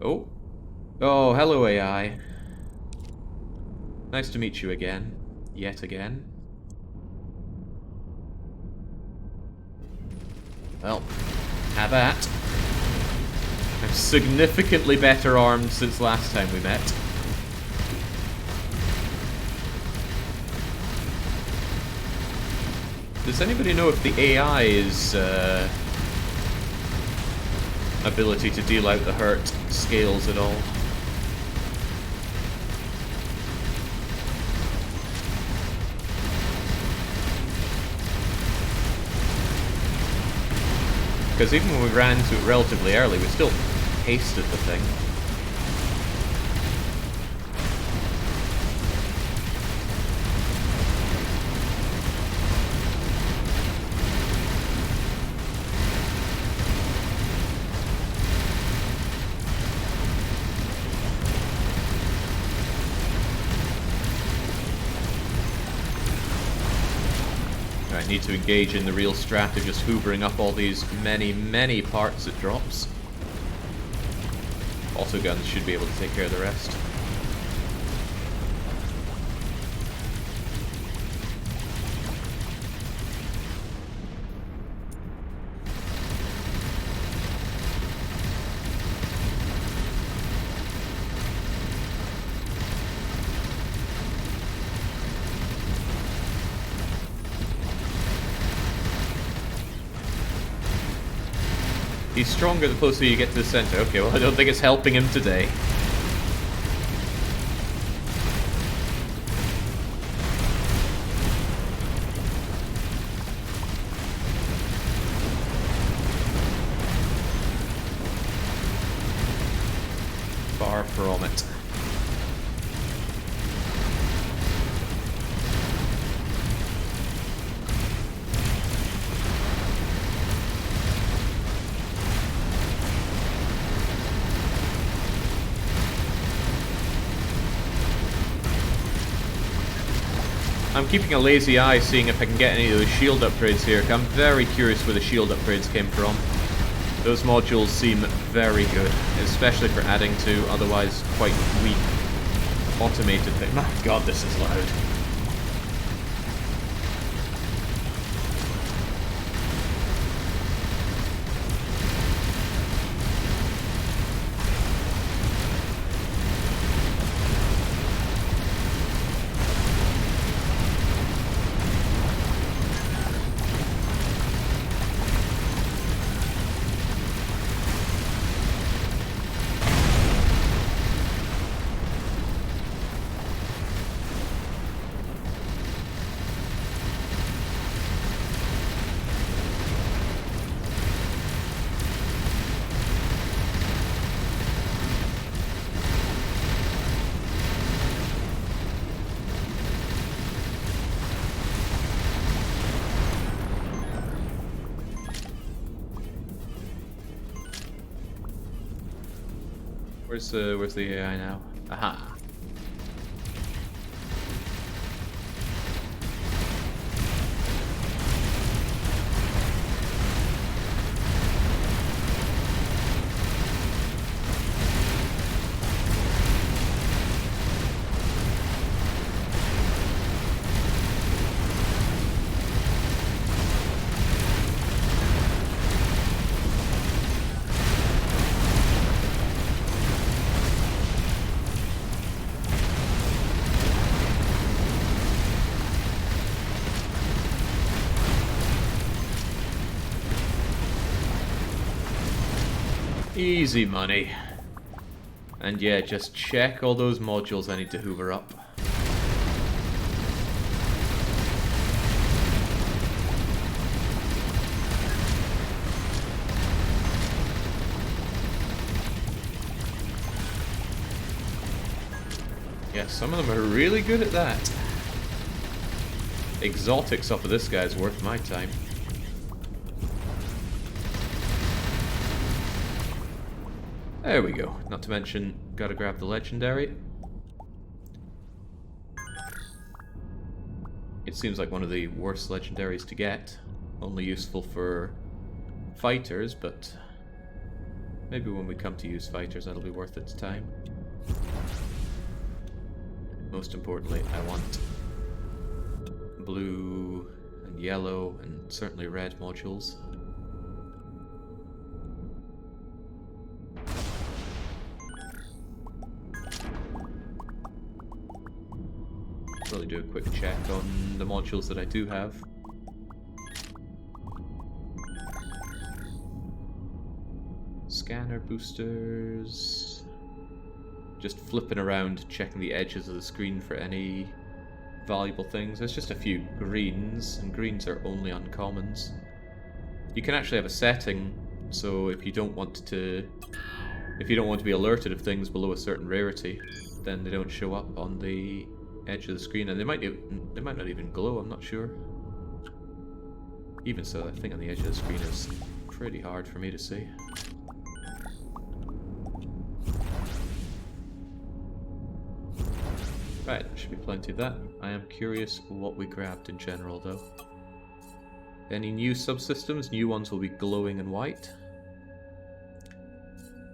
Oh. Oh, hello AI. Nice to meet you again. Yet again. Well, have at. I'm significantly better armed since last time we met. Does anybody know if the AI's ability to deal out the hurt scales at all? Because even when we ran to it relatively early, we still hasted the thing. Need to engage in the real strat of just hoovering up all these many parts it drops. Autoguns should be able to take care of the rest. He's stronger the closer you get to the center. Okay, well, I don't think it's helping him today. Far from it. I'm keeping a lazy eye, seeing if I can get any of those shield upgrades here. I'm very curious where the shield upgrades came from. Those modules seem very good, especially for adding to otherwise quite weak automated things. My god, this is loud. Where's the AI now? Aha. Easy money. And yeah, just check all those modules I need to hoover up. Yeah, some of them are really good at that. Exotics off of this guy's worth my time. There we go. Not to mention, gotta grab the legendary. It seems like one of the worst legendaries to get. Only useful for fighters, but maybe when we come to use fighters, that'll be worth its time. Most importantly, I want blue and yellow and certainly red modules. Really do a quick check on the modules that I do have. Scanner boosters. Just flipping around, checking the edges of the screen for any valuable things. There's just a few greens, and greens are only uncommons. You can actually have a setting, so if you don't want to be alerted of things below a certain rarity, then they don't show up on the edge of the screen, and they might not even glow, I'm not sure. Even so, that thing on the edge of the screen is pretty hard for me to see. Right, should be plenty of that. I am curious what we grabbed in general, though. Any new subsystems? New ones will be glowing and white.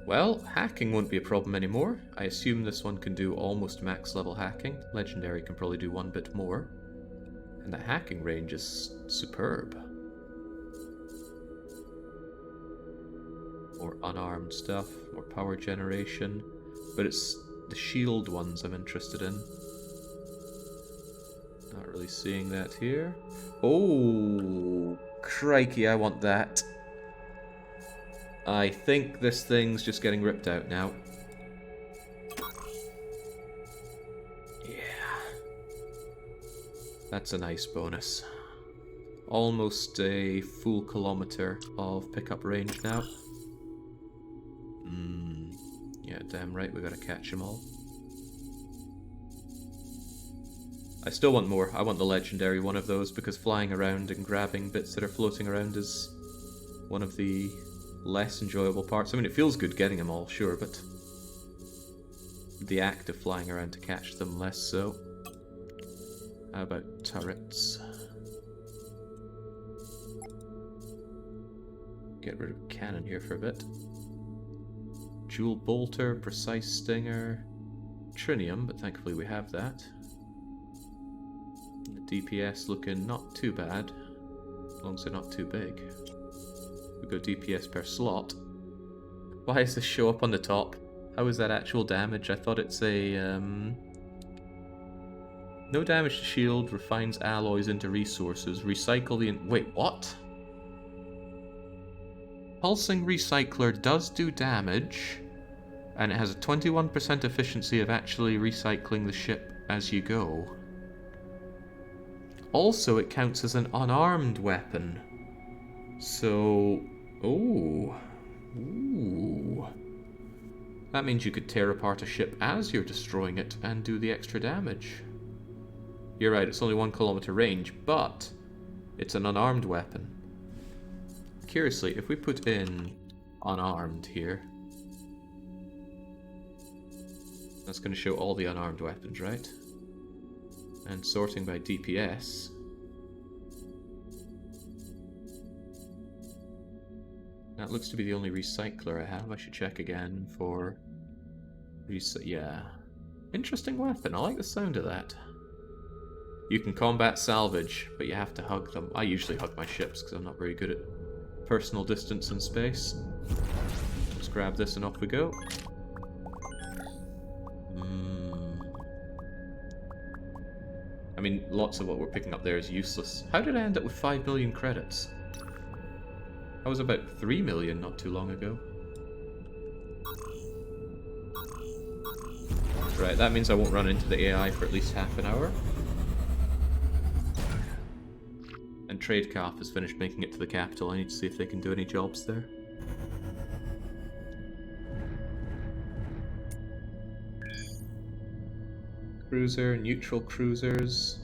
Well, hacking won't be a problem anymore. I assume this one can do almost max level hacking. Legendary can probably do one bit more. And the hacking range is superb. More unarmed stuff, more power generation. But it's the shield ones I'm interested in. Not really seeing that here. Oh, crikey, I want that. I think this thing's just getting ripped out now. Yeah. That's a nice bonus. Almost a full kilometer of pickup range now. Yeah, damn right, we gotta catch them all. I still want more. I want the legendary one of those, because flying around and grabbing bits that are floating around is one of the less enjoyable parts. I mean, it feels good getting them all, sure, but the act of flying around to catch them, less so. How about turrets? Get rid of cannon here for a bit. Jewel bolter, precise stinger, trinium, but thankfully we have that. The DPS looking not too bad, as long as they're not too big. We go DPS per slot. Why does this show up on the top? How is that actual damage? I thought it's a no damage to shield, refines alloys into resources, recycle the... Wait, what? Pulsing Recycler does do damage, and it has a 21% efficiency of actually recycling the ship as you go. Also, it counts as an unarmed weapon. So... oh. Ooh. That means you could tear apart a ship as you're destroying it and do the extra damage. You're right, it's only 1 kilometer range, but it's an unarmed weapon. Curiously, if we put in unarmed here, that's going to show all the unarmed weapons, right? And sorting by DPS. That looks to be the only recycler I have. I should check again for... yeah. Interesting weapon. I like the sound of that. You can combat salvage, but you have to hug them. I usually hug my ships because I'm not very good at personal distance and space. Let's grab this and off we go. I mean, lots of what we're picking up there is useless. How did I end up with 5 million credits? I was about 3 million not too long ago. Right, that means I won't run into the AI for at least half an hour. And Trade Calf has finished making it to the capital. I need to see if they can do any jobs there. Cruiser, neutral cruisers.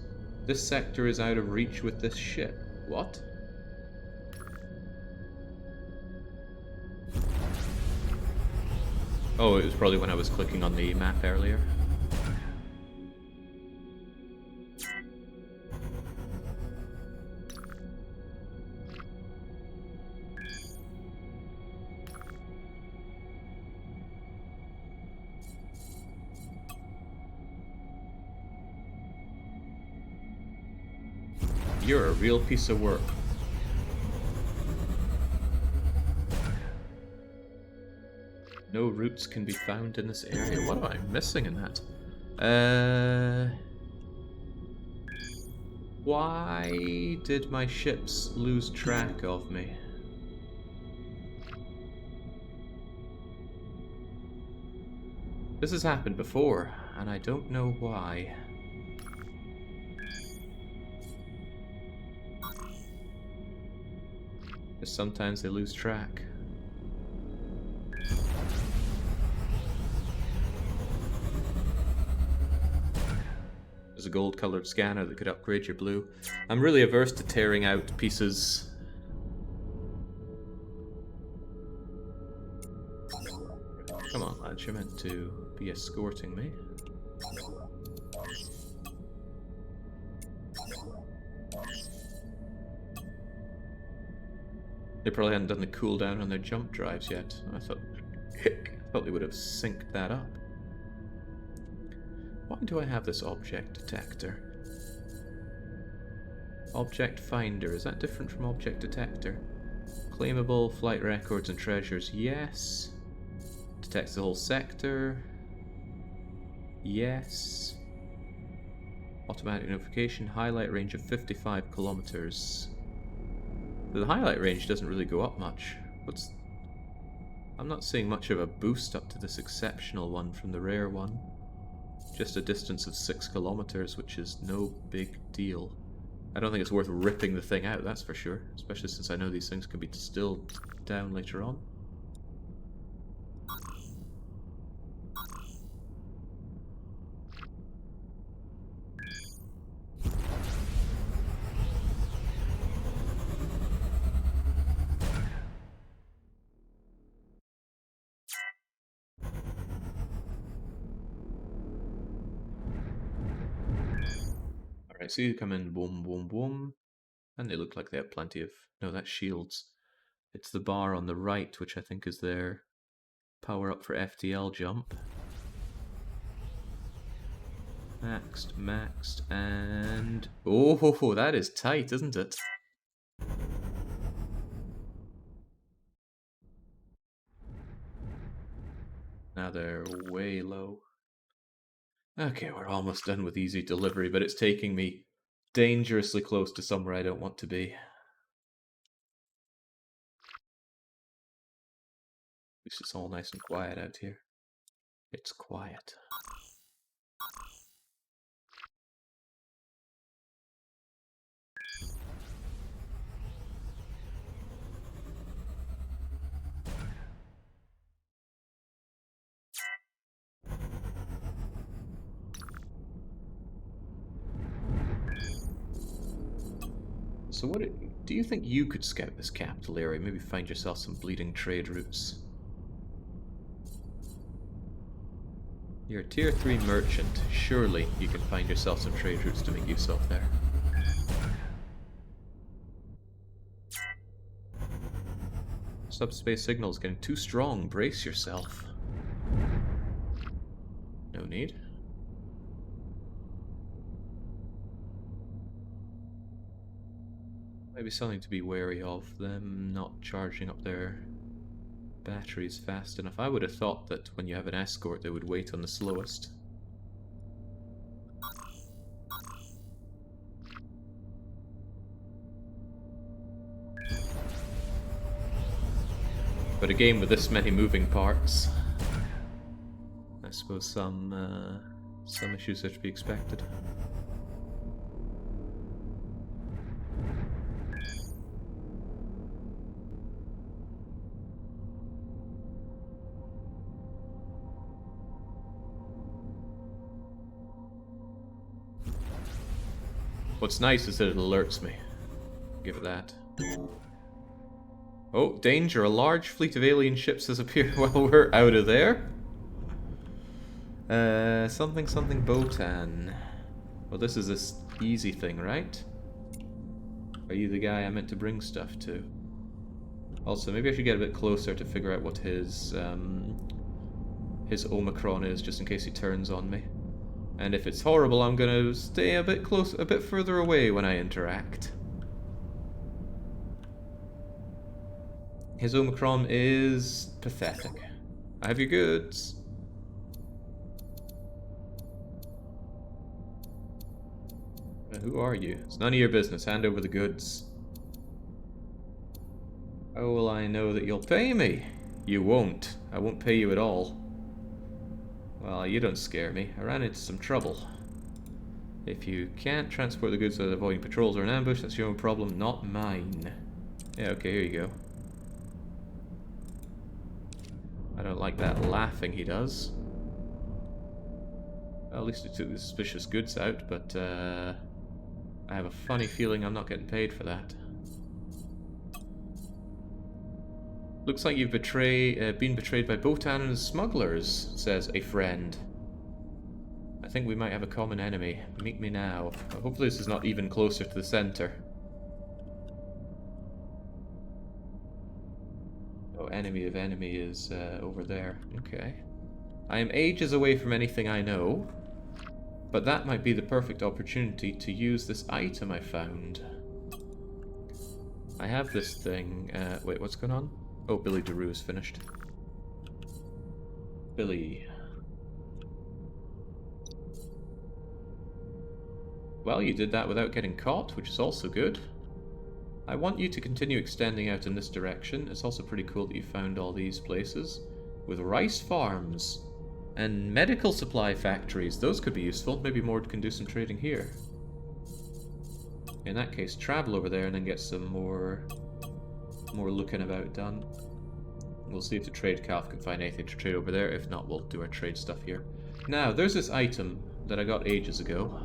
This sector is out of reach with this ship. What? Oh, it was probably when I was clicking on the map earlier. You're a real piece of work. No routes can be found in this area. What am I missing in that? Why did my ships lose track of me? This has happened before, and I don't know why. Because sometimes they lose track. There's a gold-colored scanner that could upgrade your blue. I'm really averse to tearing out pieces. Come on, lad, you're meant to be escorting me. They probably hadn't done the cooldown on their jump drives yet. I thought they would have synced that up. Why do I have this object detector? Object finder, is that different from object detector? Claimable, flight records and treasures, yes. Detects the whole sector. Yes. Automatic notification, highlight range of 55 kilometers. The highlight range doesn't really go up much. I'm not seeing much of a boost up to this exceptional one from the rare one. Just a distance of 6 kilometers, which is no big deal. I don't think it's worth ripping the thing out, that's for sure. Especially since I know these things can be distilled down later on. Alright, so you come in, boom, boom, boom. And they look like they have plenty of... No, that's shields. It's the bar on the right, which I think is their power up for FTL jump. Maxed, maxed, and... Oh, that is tight, isn't it? Now they're way low. Okay, we're almost done with easy delivery, but it's taking me dangerously close to somewhere I don't want to be. At least it's all nice and quiet out here. It's quiet. So what do you think you could scout this capital area? Maybe find yourself some bleeding trade routes. You're a tier 3 merchant. Surely you can find yourself some trade routes to make use of there. Subspace signal is getting too strong. Brace yourself. No need. Maybe something to be wary of, them not charging up their batteries fast enough. I would have thought that when you have an escort they would wait on the slowest. But a game with this many moving parts, I suppose some issues are to be expected. What's nice is that it alerts me. Give it that. Oh, danger! A large fleet of alien ships has appeared while we're out of there. Something Botan. Well, this is this easy thing, right? Are you the guy I meant to bring stuff to? Also, maybe I should get a bit closer to figure out what his Omicron is, just in case he turns on me. And if it's horrible, I'm gonna stay a bit further away when I interact. His Omicron is pathetic. I have your goods. Who are you? It's none of your business. Hand over the goods. How will I know that you'll pay me? You won't. I won't pay you at all. Well, you don't scare me. I ran into some trouble. If you can't transport the goods without avoiding patrols or an ambush, that's your own problem, not mine. Yeah, okay, here you go. I don't like that laughing he does. Well, at least he took the suspicious goods out, but I have a funny feeling I'm not getting paid for that. Looks like you've been betrayed by Botan and his smugglers, says a friend. I think we might have a common enemy. Meet me now. Hopefully this is not even closer to the center. Oh, enemy of enemy is over there. Okay. I am ages away from anything I know, but that might be the perfect opportunity to use this item I found. I have this thing. Wait, what's going on? Oh, Billy DeRue is finished. Billy. Well, you did that without getting caught, which is also good. I want you to continue extending out in this direction. It's also pretty cool that you found all these places. With rice farms and medical supply factories. Those could be useful. Maybe Mord can do some trading here. In that case, travel over there and then get some more looking about done. We'll see if the trade calf can find anything to trade over there. If not, we'll do our trade stuff here. Now, there's this item that I got ages ago.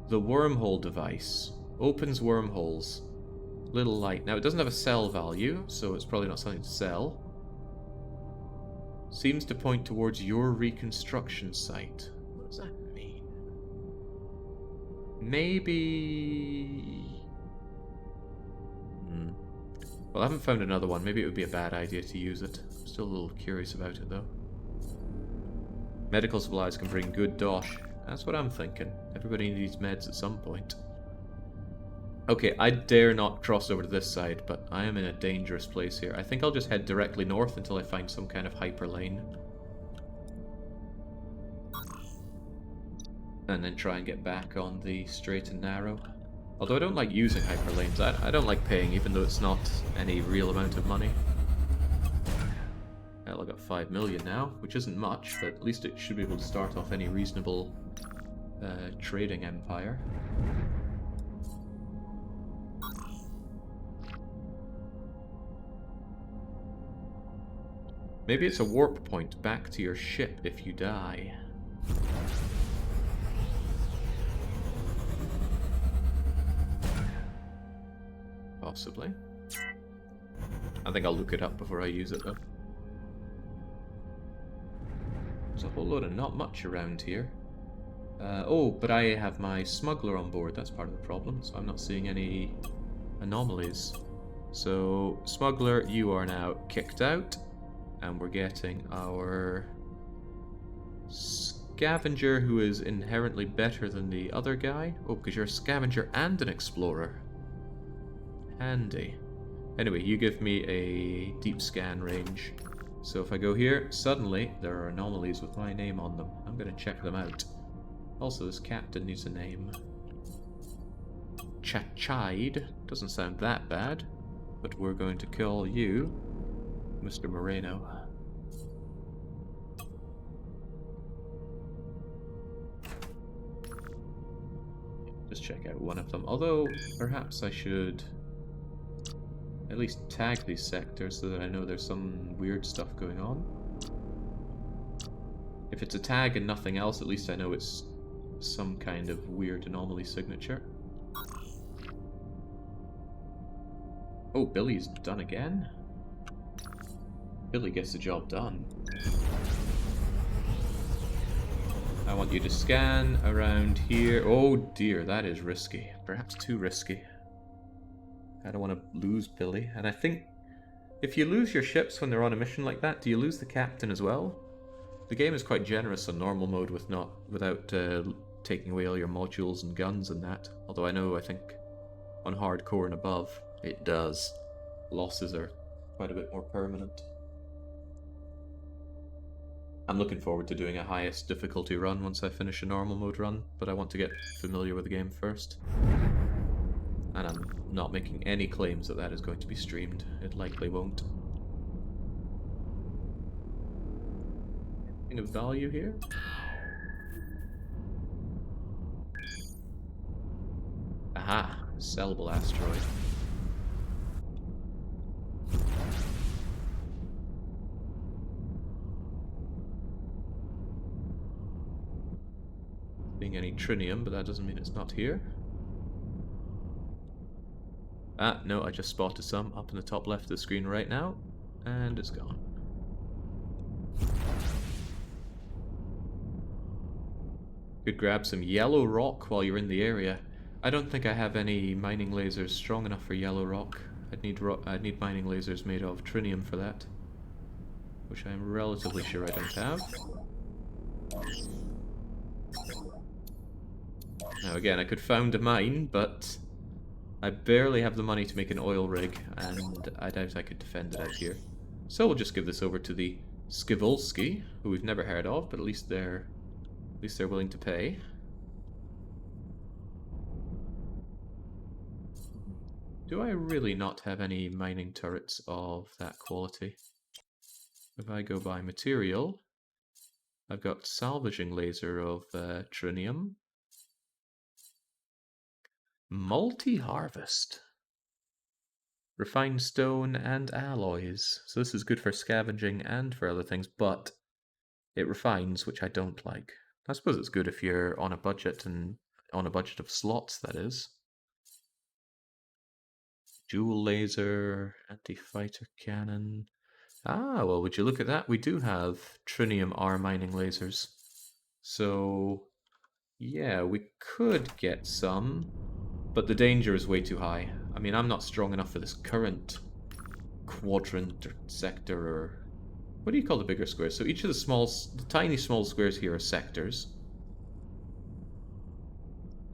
The wormhole device. Opens wormholes. Little light. Now, it doesn't have a sell value, so it's probably not something to sell. Seems to point towards your reconstruction site. What does that mean? Maybe... Well, I haven't found another one. Maybe it would be a bad idea to use it. I'm still a little curious about it, though. Medical supplies can bring good dosh. That's what I'm thinking. Everybody needs meds at some point. Okay, I dare not cross over to this side, but I am in a dangerous place here. I think I'll just head directly north until I find some kind of hyper lane. And then try and get back on the straight and narrow. Although I don't like using hyper lanes. I don't like paying, even though it's not any real amount of money. Well, I got 5 million now, which isn't much, but at least it should be able to start off any reasonable trading empire. Maybe it's a warp point back to your ship if you die. Possibly. I think I'll look it up before I use it, though. There's a whole load of not much around here. Oh, but I have my smuggler on board. That's part of the problem, so I'm not seeing any anomalies. So, smuggler, you are now kicked out. And we're getting our scavenger, who is inherently better than the other guy. Oh, because you're a scavenger and an explorer. Handy. Anyway, you give me a deep scan range. So if I go here, suddenly there are anomalies with my name on them. I'm going to check them out. Also, this captain needs a name. Chachide. Doesn't sound that bad. But we're going to call you Mr. Moreno. Just check out one of them. Although, perhaps I should at least tag these sectors so that I know there's some weird stuff going on. If it's a tag and nothing else, at least I know it's some kind of weird anomaly signature. Oh, Billy's done again? Billy gets the job done. I want you to scan around here. Oh dear, that is risky. Perhaps too risky. I don't want to lose Billy. And I think if you lose your ships when they're on a mission like that, do you lose the captain as well? The game is quite generous on normal mode without taking away all your modules and guns and that. Although I think on hardcore and above, it does. Losses are quite a bit more permanent. I'm looking forward to doing a highest difficulty run once I finish a normal mode run, but I want to get familiar with the game first. And I'm not making any claims that that is going to be streamed. It likely won't. Anything of value here? Aha! Sellable asteroid. Being any Trinium, but that doesn't mean it's not here. Ah, no, I just spotted some up in the top left of the screen right now, and it's gone. Could grab some yellow rock while you're in the area. I don't think I have any mining lasers strong enough for yellow rock. I'd need mining lasers made of Trinium for that, which I'm relatively sure I don't have. Now again, I could found a mine, but I barely have the money to make an oil rig, and I doubt I could defend it out here. So we'll just give this over to the Skivolski, who we've never heard of, but at least they're willing to pay. Do I really not have any mining turrets of that quality? If I go by material, I've got salvaging laser of Trinium. Multi-harvest. Refined stone and alloys. So this is good for scavenging and for other things, but it refines, which I don't like. I suppose it's good if you're on a budget, and on a budget of slots, that is. Dual laser, anti-fighter cannon. Ah, well, would you look at that? We do have Trinium R mining lasers. So, Yeah, we could get some, but the danger is way too high. I mean, I'm not strong enough for this current quadrant or sector or... What do you call the bigger squares? So each of the tiny small squares here are sectors.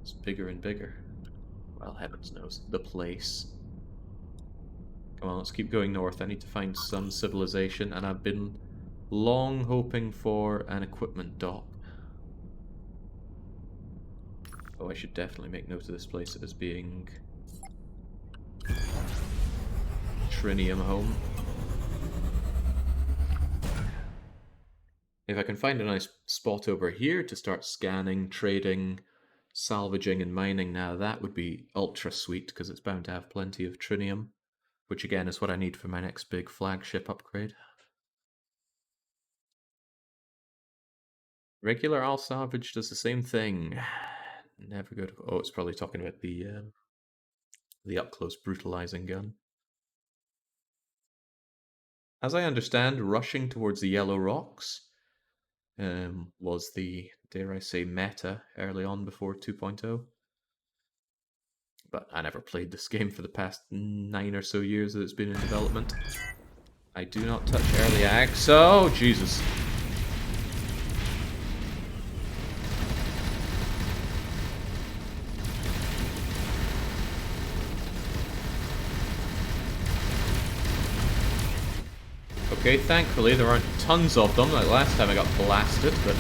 It's bigger and bigger. Well, heavens knows. The place. Come on, let's keep going north. I need to find some civilization, and I've been long hoping for an equipment dock. Oh, I should definitely make note of this place as being Trinium home. If I can find a nice spot over here to start scanning, trading, salvaging and mining now, that would be ultra sweet, because it's bound to have plenty of Trinium, which again is what I need for my next big flagship upgrade. Regular all salvage does the same thing. Never go to... Oh, it's probably talking about the up-close brutalizing gun. As I understand, rushing towards the yellow rocks was the, dare I say, meta early on before 2.0. But I never played this game for the past 9 or so years that it's been in development. I do not touch early acts. Oh, Jesus. Okay, thankfully there aren't tons of them, like last time I got blasted, but...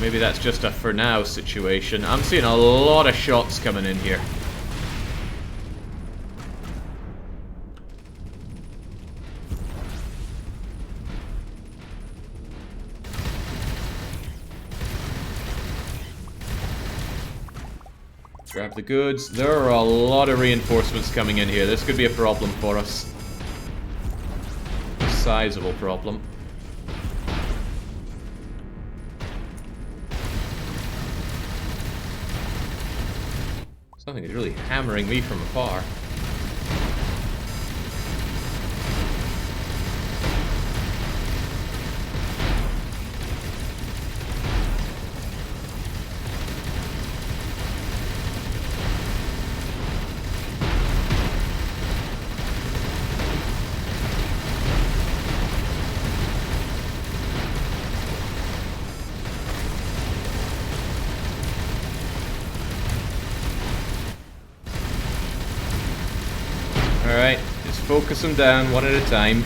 Maybe that's just a for now situation. I'm seeing a lot of shots coming in here. Grab the goods. There are a lot of reinforcements coming in here. This could be a problem for us. A sizable problem. Something is really hammering me from afar. Alright, just focus them down one at a time.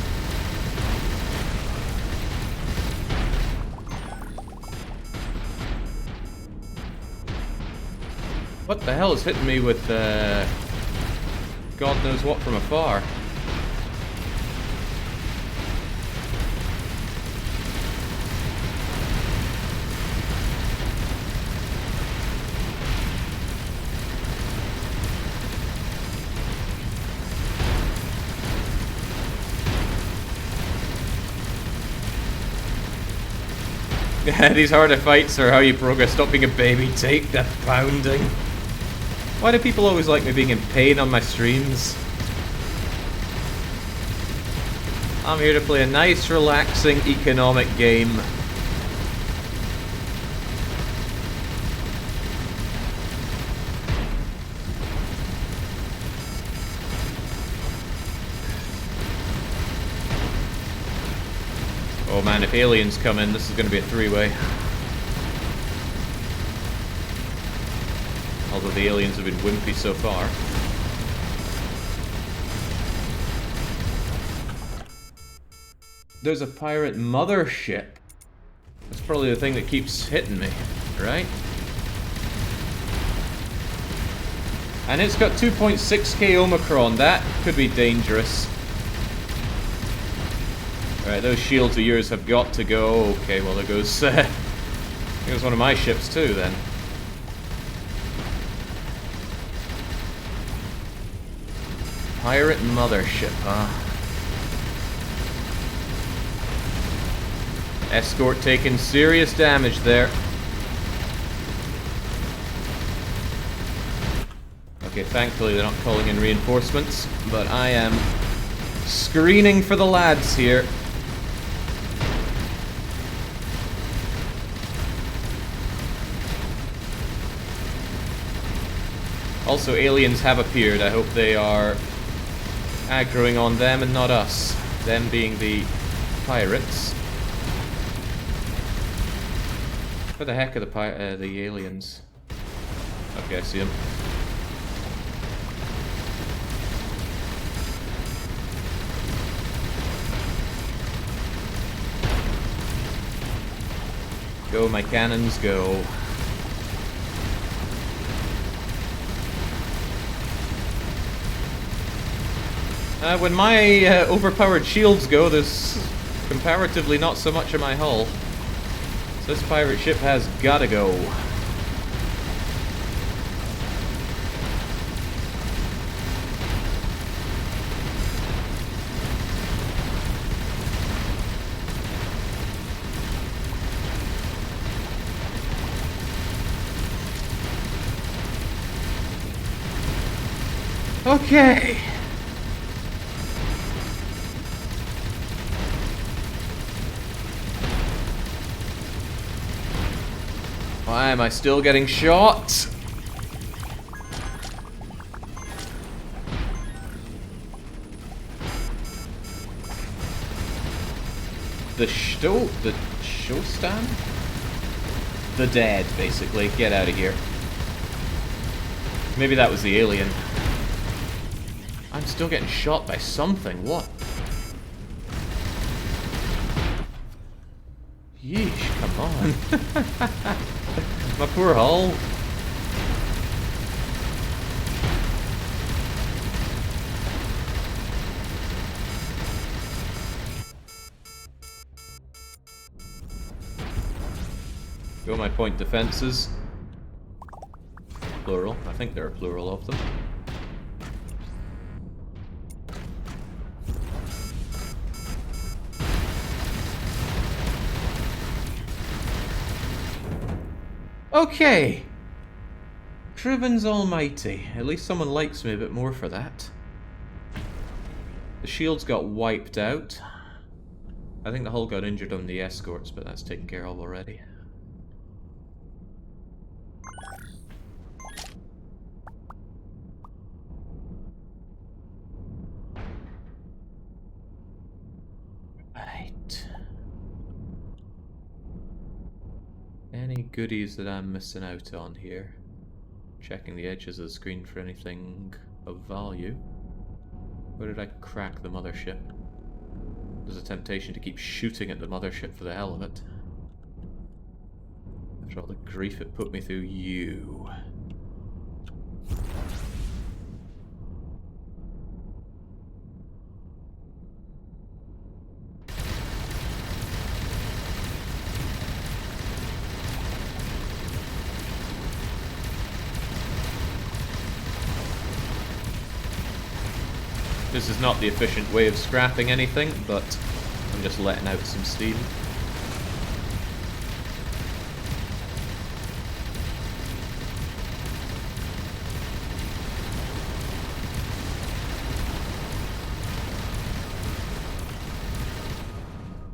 What the hell is hitting me with, God knows what from afar? These harder fights are how you progress. Stop being a baby. Take the pounding. Why do people always like me being in pain on my streams? I'm here to play a nice, relaxing, economic game. Oh man, if aliens come in, this is going to be a three-way. Although the aliens have been wimpy so far. There's a pirate mothership. That's probably the thing that keeps hitting me, right? And it's got 2.6k Omicron. That could be dangerous. Alright, those shields of yours have got to go. Okay, well there goes one of my ships too then. Pirate mothership, huh? Escort taking serious damage there. Okay, thankfully they're not calling in reinforcements, but I am Screening for the lads here. Also, aliens have appeared. I hope they are aggroing on them and not us. Them being the pirates. Where the heck are the aliens? Okay, I see them. Go, my cannons, go. When my overpowered shields go, there's comparatively not so much in my hull. So this pirate ship has gotta go. Okay. Why am I still getting shot? The show stand? The dead, basically. Get out of here. Maybe that was the alien. I'm still getting shot by something. What? Yeesh, come on. My poor hull. Go my point defenses. Plural. I think there are plural of them. Okay. Tribun's almighty. At least someone likes me a bit more for that. The shields got wiped out. I think the hull got injured on the escorts, but that's taken care of already. Right. Any goodies that I'm missing out on here? Checking the edges of the screen for anything of value. Where did I crack the mothership? There's a temptation to keep shooting at the mothership for the hell of it. After all the grief it put me through, you. This is not the efficient way of scrapping anything, but I'm just letting out some steam.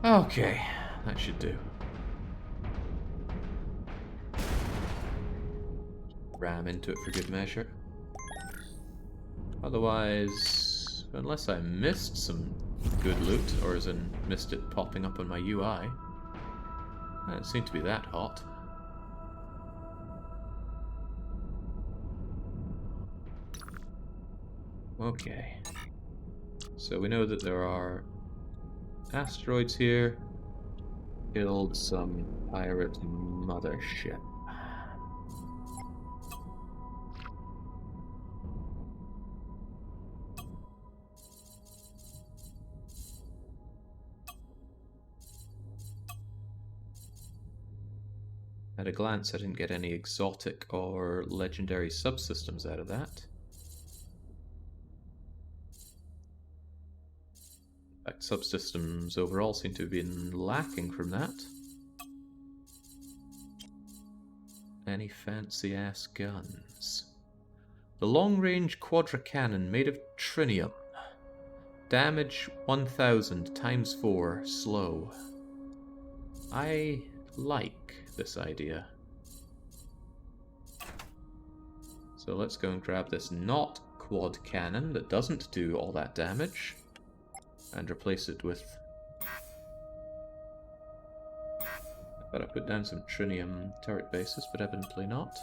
Okay, that should do. Ram into it for good measure. Otherwise, unless I missed some good loot, or as in missed it popping up on my UI, it doesn't seem to be that hot. Okay. So we know that there are asteroids here. Killed some pirate mothership. At a glance, I didn't get any exotic or legendary subsystems out of that. In fact, subsystems overall seem to have been lacking from that. Any fancy-ass guns? The long-range quadra cannon made of Trinium. Damage 1000 times 4, slow. I like this idea. So let's go and grab this not quad cannon that doesn't do all that damage and replace it with... I thought I put down some Trinium turret bases, but evidently not.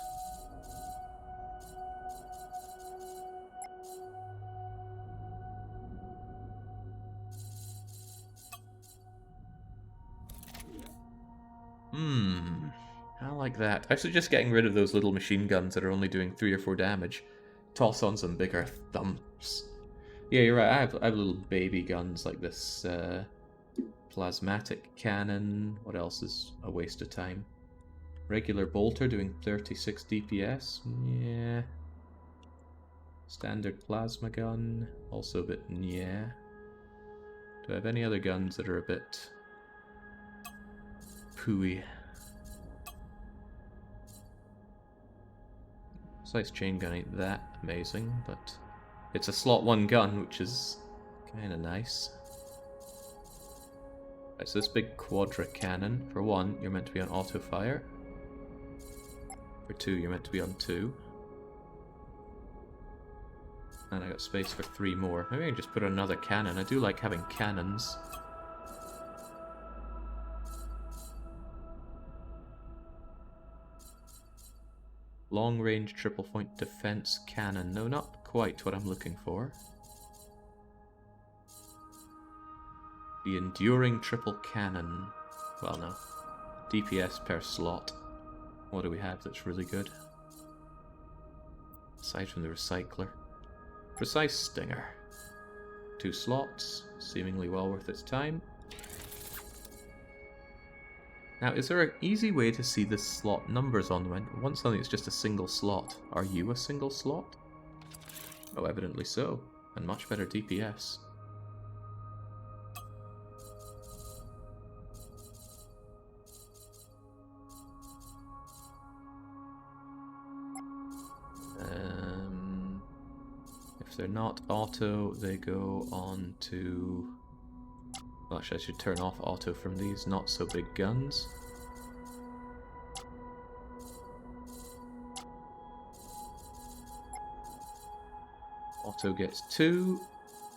I like that. Actually, just getting rid of those little machine guns that are only doing 3 or 4 damage. Toss on some bigger thumps. Yeah, you're right. I have little baby guns like this plasmatic cannon. What else is a waste of time? Regular bolter doing 36 DPS. Yeah. Standard plasma gun. Also a bit yeah. Do I have any other guns that are a bit pooey? Precise chain gun ain't that amazing, but it's a slot 1 gun, which is kind of nice. Right, so this big quadra cannon, for 1, you're meant to be on auto fire. For 2, you're meant to be on 2. And I got space for 3 more. Maybe I can just put another cannon. I do like having cannons. Long-range triple-point defense cannon. No, not quite what I'm looking for. The enduring triple cannon. Well, no. DPS per slot. What do we have that's really good? Aside from the recycler. Precise stinger. 2 slots. Seemingly well worth its time. Now, is there an easy way to see the slot numbers on them? I want something that's just a single slot. Are you a single slot? Oh, evidently so. And much better DPS. If they're not auto, they go on to... Well, actually, I should turn off auto from these not so big guns. Auto gets 2,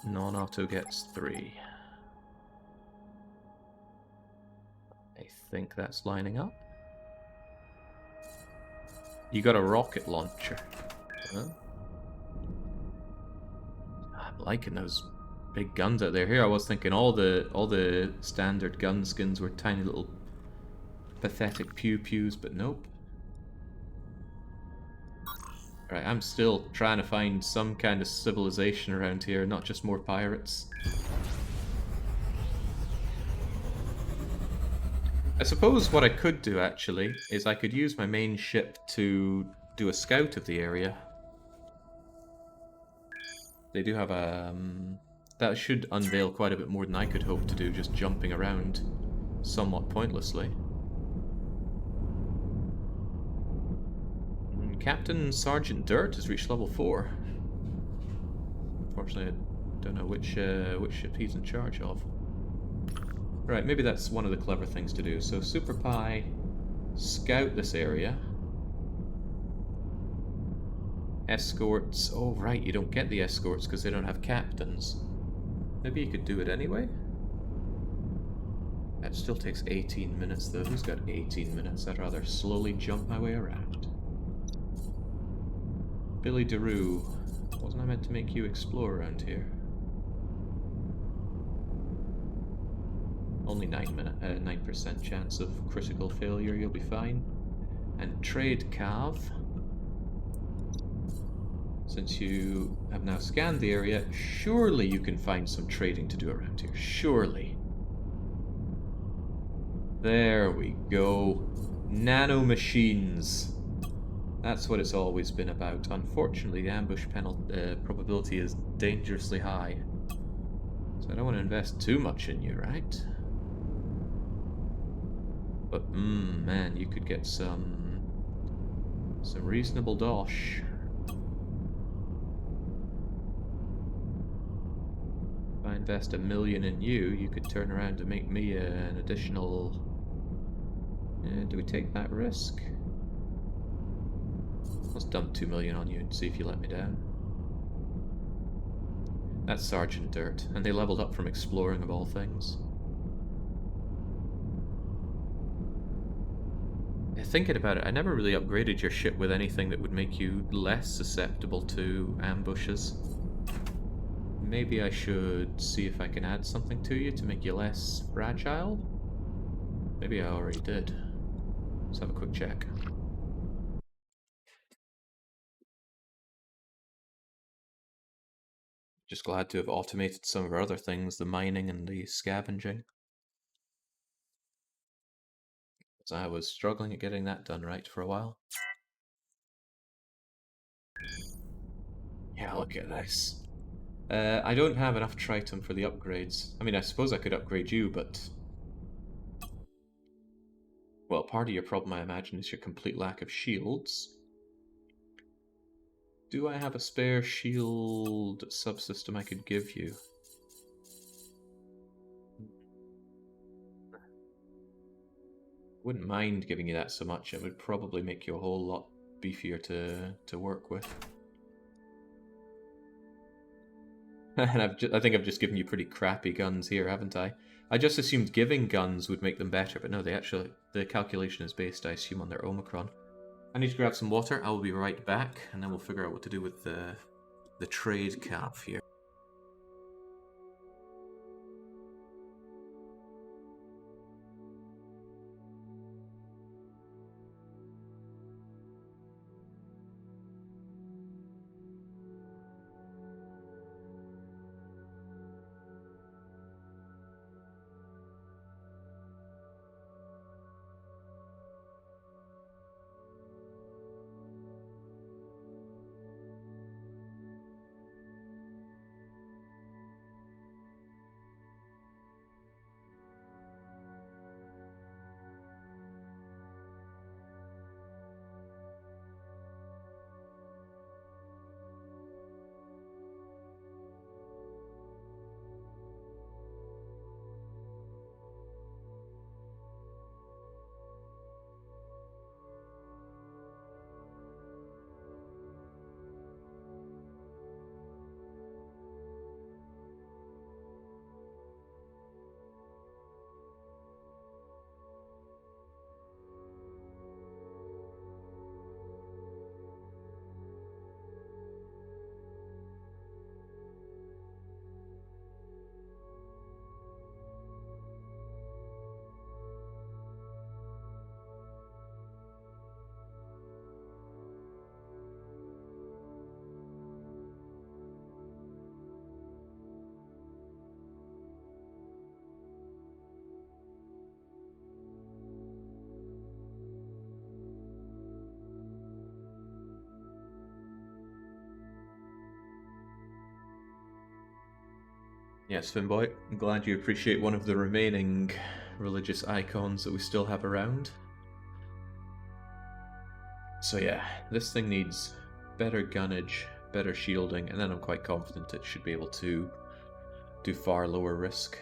non-auto gets 3. I think that's lining up. You got a rocket launcher. Huh? I'm liking those big guns out there. Here I was thinking all the standard gun skins were tiny little pathetic pew-pews, but nope. Right, I'm still trying to find some kind of civilization around here, not just more pirates. I suppose what I could do, actually, is I could use my main ship to do a scout of the area. They do have a... that should unveil quite a bit more than I could hope to do, just jumping around somewhat pointlessly. Captain Sergeant Dirt has reached level 4. Unfortunately, I don't know which ship he's in charge of. Right, maybe that's one of the clever things to do. So Super Pi, scout this area. Escorts. Oh, right, you don't get the escorts because they don't have captains. Maybe you could do it anyway? That still takes 18 minutes, though. Who's got 18 minutes? I'd rather slowly jump my way around. Billy DeRue. Wasn't I meant to make you explore around here? Only 9% chance of critical failure, you'll be fine. And Trade Cav. Since you have now scanned the area, surely you can find some trading to do around here. Surely. There we go. Nano machines. That's what it's always been about. Unfortunately, the ambush probability is dangerously high. So I don't want to invest too much in you, right? But, man, you could get some reasonable dosh. invest 1 million in you, you could turn around and make me an additional... do we take that risk? Let's dump 2 million on you and see if you let me down. That's Sergeant Dirt, and they leveled up from exploring of all things. Thinking about it, I never really upgraded your ship with anything that would make you less susceptible to ambushes. Maybe I should see if I can add something to you to make you less fragile? Maybe I already did. Let's have a quick check. Just glad to have automated some of our other things, the mining and the scavenging. As I was struggling at getting that done right for a while. Yeah, look at this. I don't have enough Tritium for the upgrades. I mean, I suppose I could upgrade you, but... Well, part of your problem, I imagine, is your complete lack of shields. Do I have a spare shield subsystem I could give you? Wouldn't mind giving you that so much. It would probably make you a whole lot beefier to work with. And I think I've just given you pretty crappy guns here, haven't I? I just assumed giving guns would make them better, but no, the calculation is based, I assume, on their Omicron. I need to grab some water. I will be right back, and then we'll figure out what to do with the trade cap here. Yes, Finboy, I'm glad you appreciate one of the remaining religious icons that we still have around. So yeah, this thing needs better gunnage, better shielding, and then I'm quite confident it should be able to do far lower risk.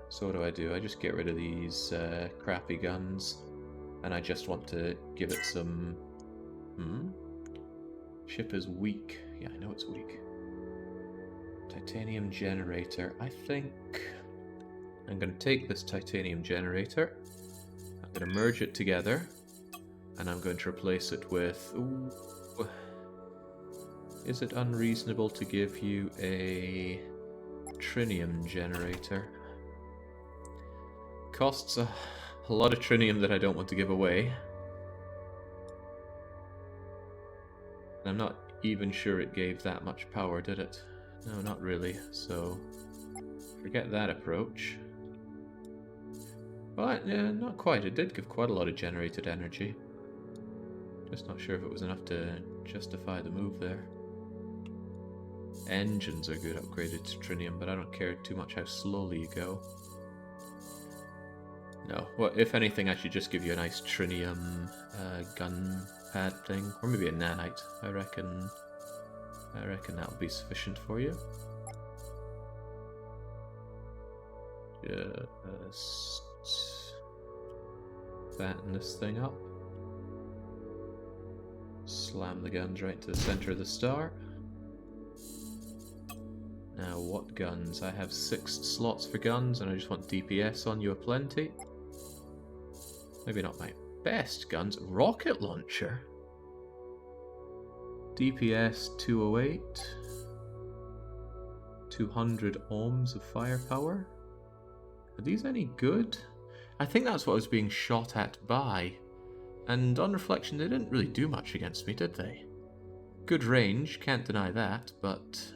So what do? I just get rid of these crappy guns, and I just want to give it some... Ship is weak. Yeah, I know it's weak. Titanium generator. I think I'm going to take this titanium generator, I'm going to merge it together, and I'm going to replace it with... Ooh, is it unreasonable to give you a Trinium generator? Costs a lot of Trinium that I don't want to give away. And I'm not even sure it gave that much power, did it? No, not really, so forget that approach. But, yeah, not quite. It did give quite a lot of generated energy. Just not sure if it was enough to justify the move there. Engines are good upgraded to Trinium, but I don't care too much how slowly you go. No, well, if anything, I should just give you a nice Trinium gun pad thing, or maybe a nanite. I reckon that'll be sufficient for you. Just fatten this thing up. Slam the guns right to the center of the star. Now, what guns? I have 6 slots for guns, and I just want DPS on you aplenty. Maybe not my best guns. Rocket launcher? DPS 208. 200 ohms of firepower. Are these any good? I think that's what I was being shot at by. And on reflection, they didn't really do much against me, did they? Good range, can't deny that, but...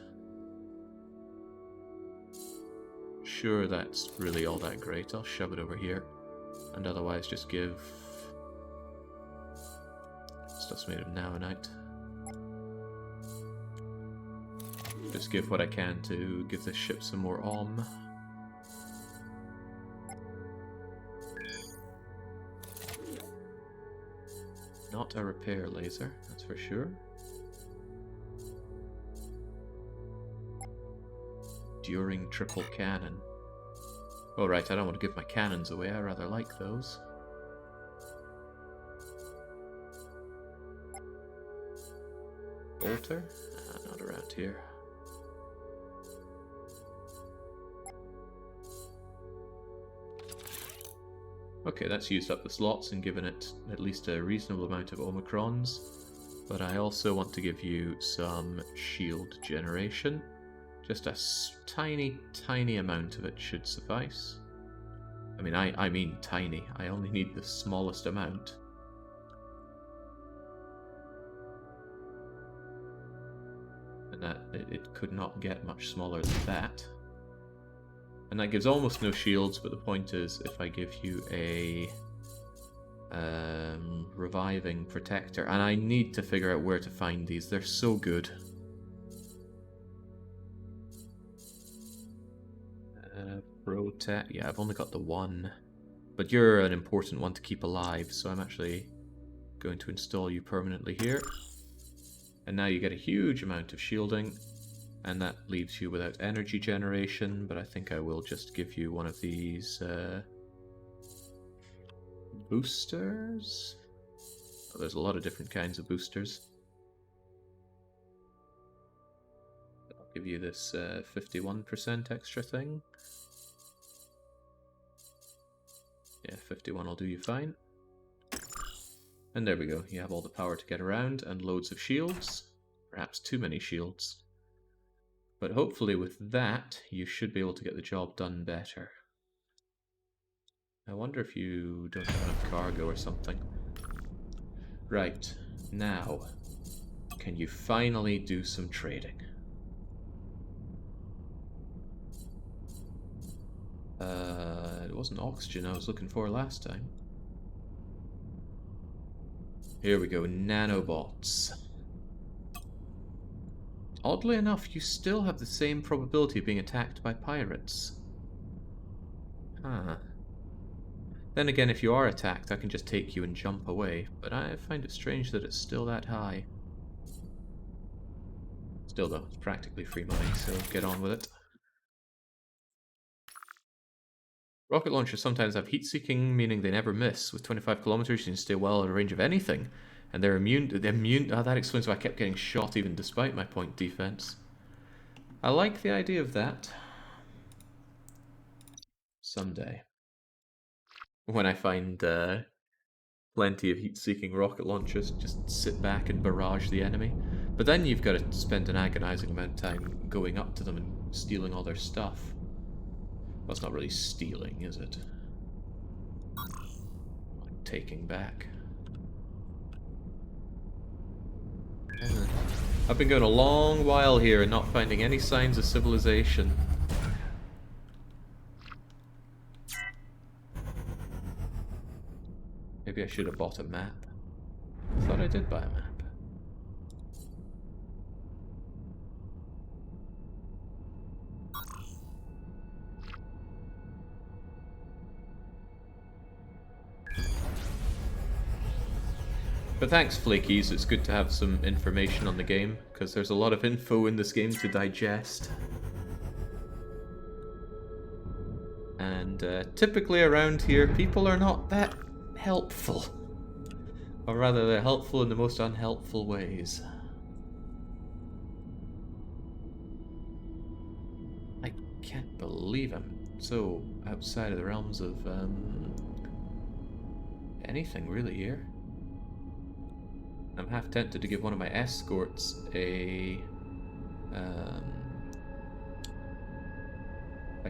sure, that's really all that great. I'll shove it over here. And otherwise just give... stuff's made of naonite. Just give what I can to give this ship some more ohm. Not a repair laser, that's for sure. Enduring triple cannon. Oh right, I don't want to give my cannons away, I rather like those. Bolter? Not around here. Okay, that's used up the slots and given it at least a reasonable amount of Omicrons. But I also want to give you some shield generation. Just a tiny, tiny amount of it should suffice. I mean tiny. I only need the smallest amount. And that it could not get much smaller than that. And that gives almost no shields, but the point is, if I give you a reviving protector, and I need to figure out where to find these, they're so good. Protect, yeah, I've only got the one, but you're an important one to keep alive, so I'm actually going to install you permanently here. And now you get a huge amount of shielding. And that leaves you without energy generation, but I think I will just give you one of these boosters. Oh, there's a lot of different kinds of boosters. I'll give you this 51% extra thing. Yeah, 51 will do you fine. And there we go, you have all the power to get around and loads of shields. Perhaps too many shields. But hopefully with that, you should be able to get the job done better. I wonder if you don't have enough cargo or something. Right, now, can you finally do some trading? It wasn't oxygen I was looking for last time. Here we go, nanobots. Oddly enough, you still have the same probability of being attacked by pirates. Huh. Then again, if you are attacked, I can just take you and jump away, but I find it strange that it's still that high. Still though, it's practically free money, so get on with it. Rocket launchers sometimes have heat-seeking, meaning they never miss. With 25 kilometers, you can stay well out of range of anything. And they're immune. Oh, that explains why I kept getting shot even despite my point defense. I like the idea of that. Someday. When I find plenty of heat-seeking rocket launchers, just sit back and barrage the enemy. But then you've got to spend an agonizing amount of time going up to them and stealing all their stuff. Well, it's not really stealing, is it? Like taking back. I've been going a long while here and not finding any signs of civilization. Maybe I should have bought a map. I thought I did buy a map. But thanks, Flakies, it's good to have some information on the game, because there's a lot of info in this game to digest. And typically around here, people are not that helpful. Or rather, they're helpful in the most unhelpful ways. I can't believe I'm so outside of the realms of anything really here. I'm half tempted to give one of my escorts a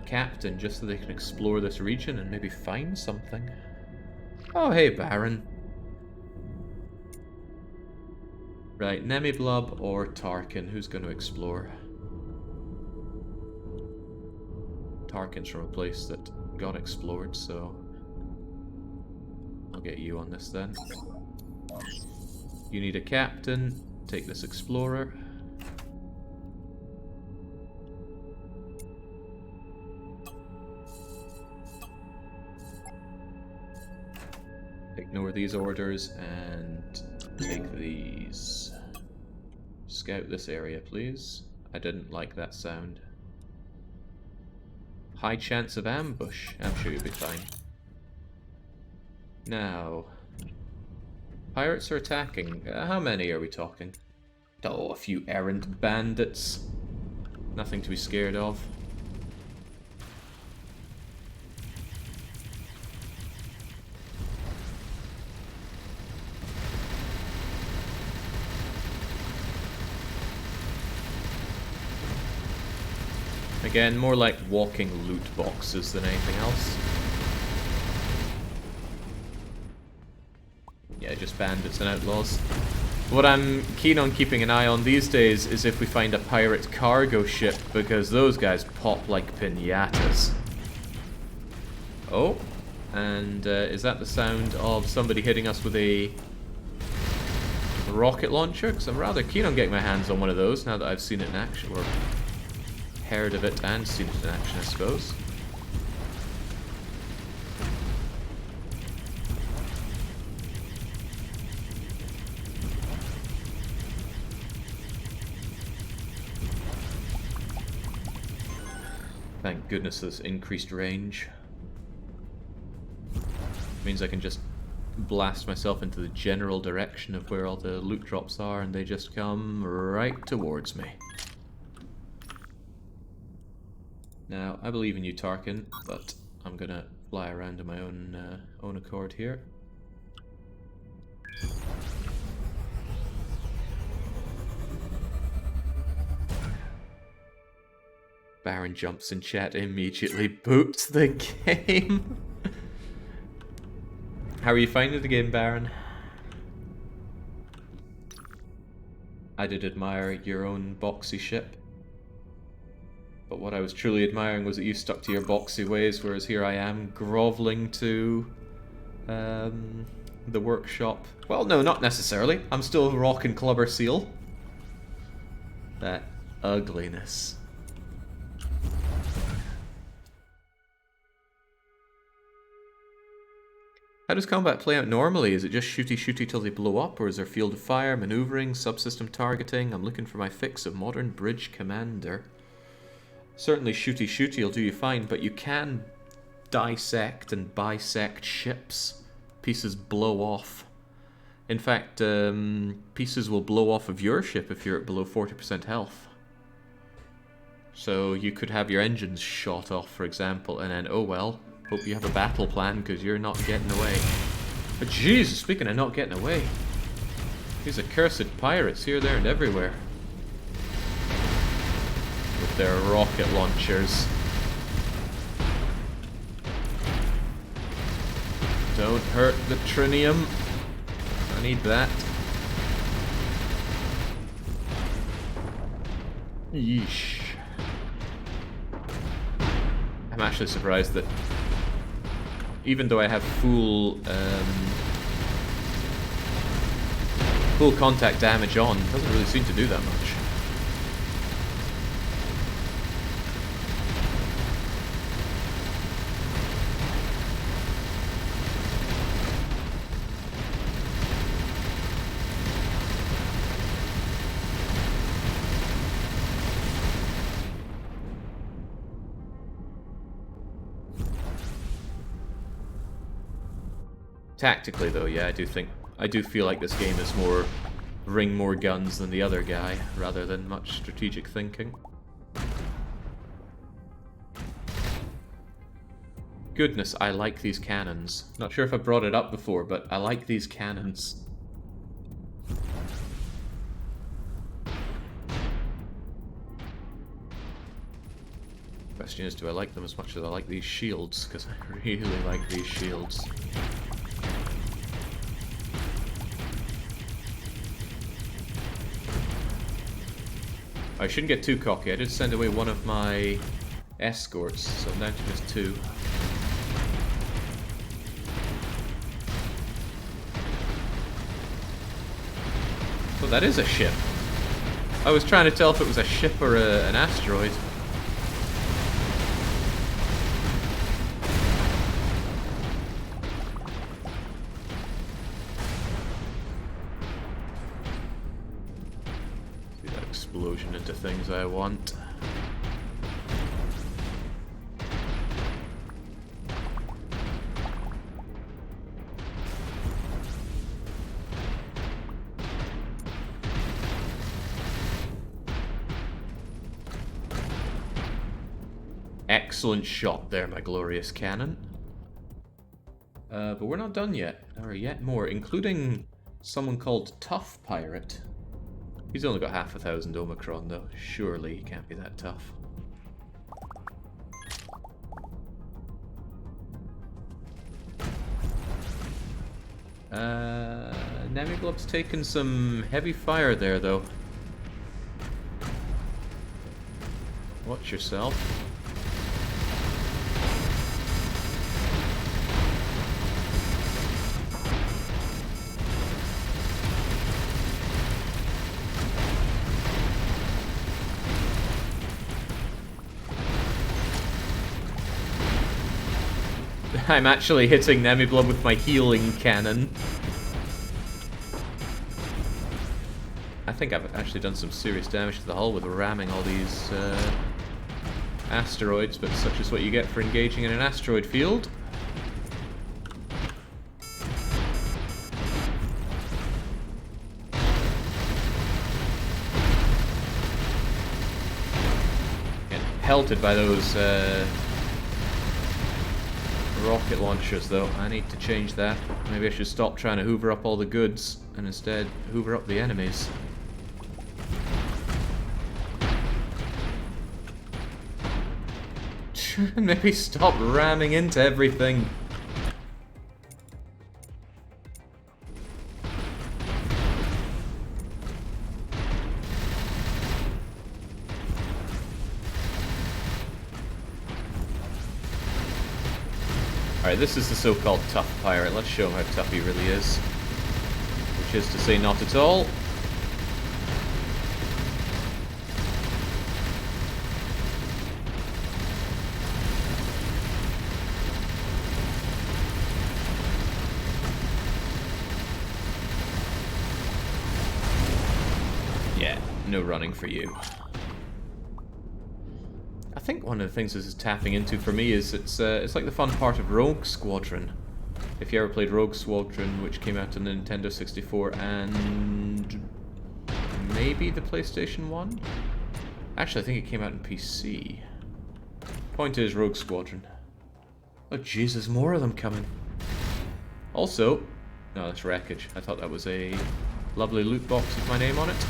captain just so they can explore this region and maybe find something. Oh, hey, Baron. Right, Nemiblub or Tarkin, who's going to explore? Tarkin's from a place that got explored, so I'll get you on this then. You need a captain, take this explorer. Ignore these orders and take these. Scout this area, please. I didn't like that sound. High chance of ambush. I'm sure you'll be fine. Now, pirates are attacking. How many are we talking? Oh, a few errant bandits. Nothing to be scared of. Again, more like walking loot boxes than anything else. Yeah, just bandits and outlaws. What I'm keen on keeping an eye on these days is if we find a pirate cargo ship, because those guys pop like piñatas. Oh, and is that the sound of somebody hitting us with a rocket launcher? Because I'm rather keen on getting my hands on one of those now that I've seen it in action, or heard of it and seen it in action, I suppose. Thank goodness there's increased range. Means I can just blast myself into the general direction of where all the loot drops are and they just come right towards me. Now, I believe in you, Tarkin, but I'm gonna fly around on my own accord here. Baron jumps in chat, immediately boots the game. How are you finding the game, Baron? I did admire your own boxy ship. But what I was truly admiring was that you stuck to your boxy ways, whereas here I am, groveling to the workshop. Well, no, not necessarily. I'm still rocking Clubber Seal. That ugliness. How does combat play out normally? Is it just shooty till they blow up, or is there field of fire, maneuvering, subsystem targeting? I'm looking for my fix of modern bridge commander. Certainly shooty will do you fine, but you can dissect and bisect ships. Pieces blow off. In fact, pieces will blow off of your ship if you're at below 40% health. So you could have your engines shot off, for example, and then, oh well, hope you have a battle plan, because you're not getting away. But Jesus, speaking of not getting away, these accursed pirates here, there, and everywhere. With their rocket launchers. Don't hurt the Trinium. I need that. Yeesh. I'm actually surprised that even though I have full contact damage on, it doesn't really seem to do that much. Tactically, though, yeah, I do feel like this game is more bring more guns than the other guy, rather than much strategic thinking. Goodness, I like these cannons. Not sure if I brought it up before, but I like these cannons. Question is, do I like them as much as I like these shields? Because I really like these shields. I shouldn't get too cocky. I did send away one of my escorts, so I'm down to just 2. So that is a ship. I was trying to tell if it was a ship or an asteroid. See that explosion into things I want. Excellent shot there, my glorious cannon. But we're not done yet. There are yet more, including someone called Tough Pirate. He's only got 500 Omicron, though. Surely he can't be that tough. Nemiglob's taken some heavy fire there, though. Watch yourself. I'm actually hitting Nemiblob with my healing cannon. I think I've actually done some serious damage to the hull with ramming all these asteroids, but such is what you get for engaging in an asteroid field. Get pelted by those rocket launchers, though. I need to change that. Maybe I should stop trying to hoover up all the goods and instead hoover up the enemies. Maybe stop ramming into everything. Alright, this is the so-called tough pirate. Let's show him how tough he really is. Which is to say, not at all. Yeah, no running for you. I think one of the things this is tapping into for me is it's like the fun part of Rogue Squadron. If you ever played Rogue Squadron, which came out on the Nintendo 64 and maybe the PlayStation 1? Actually, I think it came out on PC. Point is, Rogue Squadron. Oh Jesus, more of them coming. Also, no, that's wreckage. I thought that was a lovely loot box with my name on it.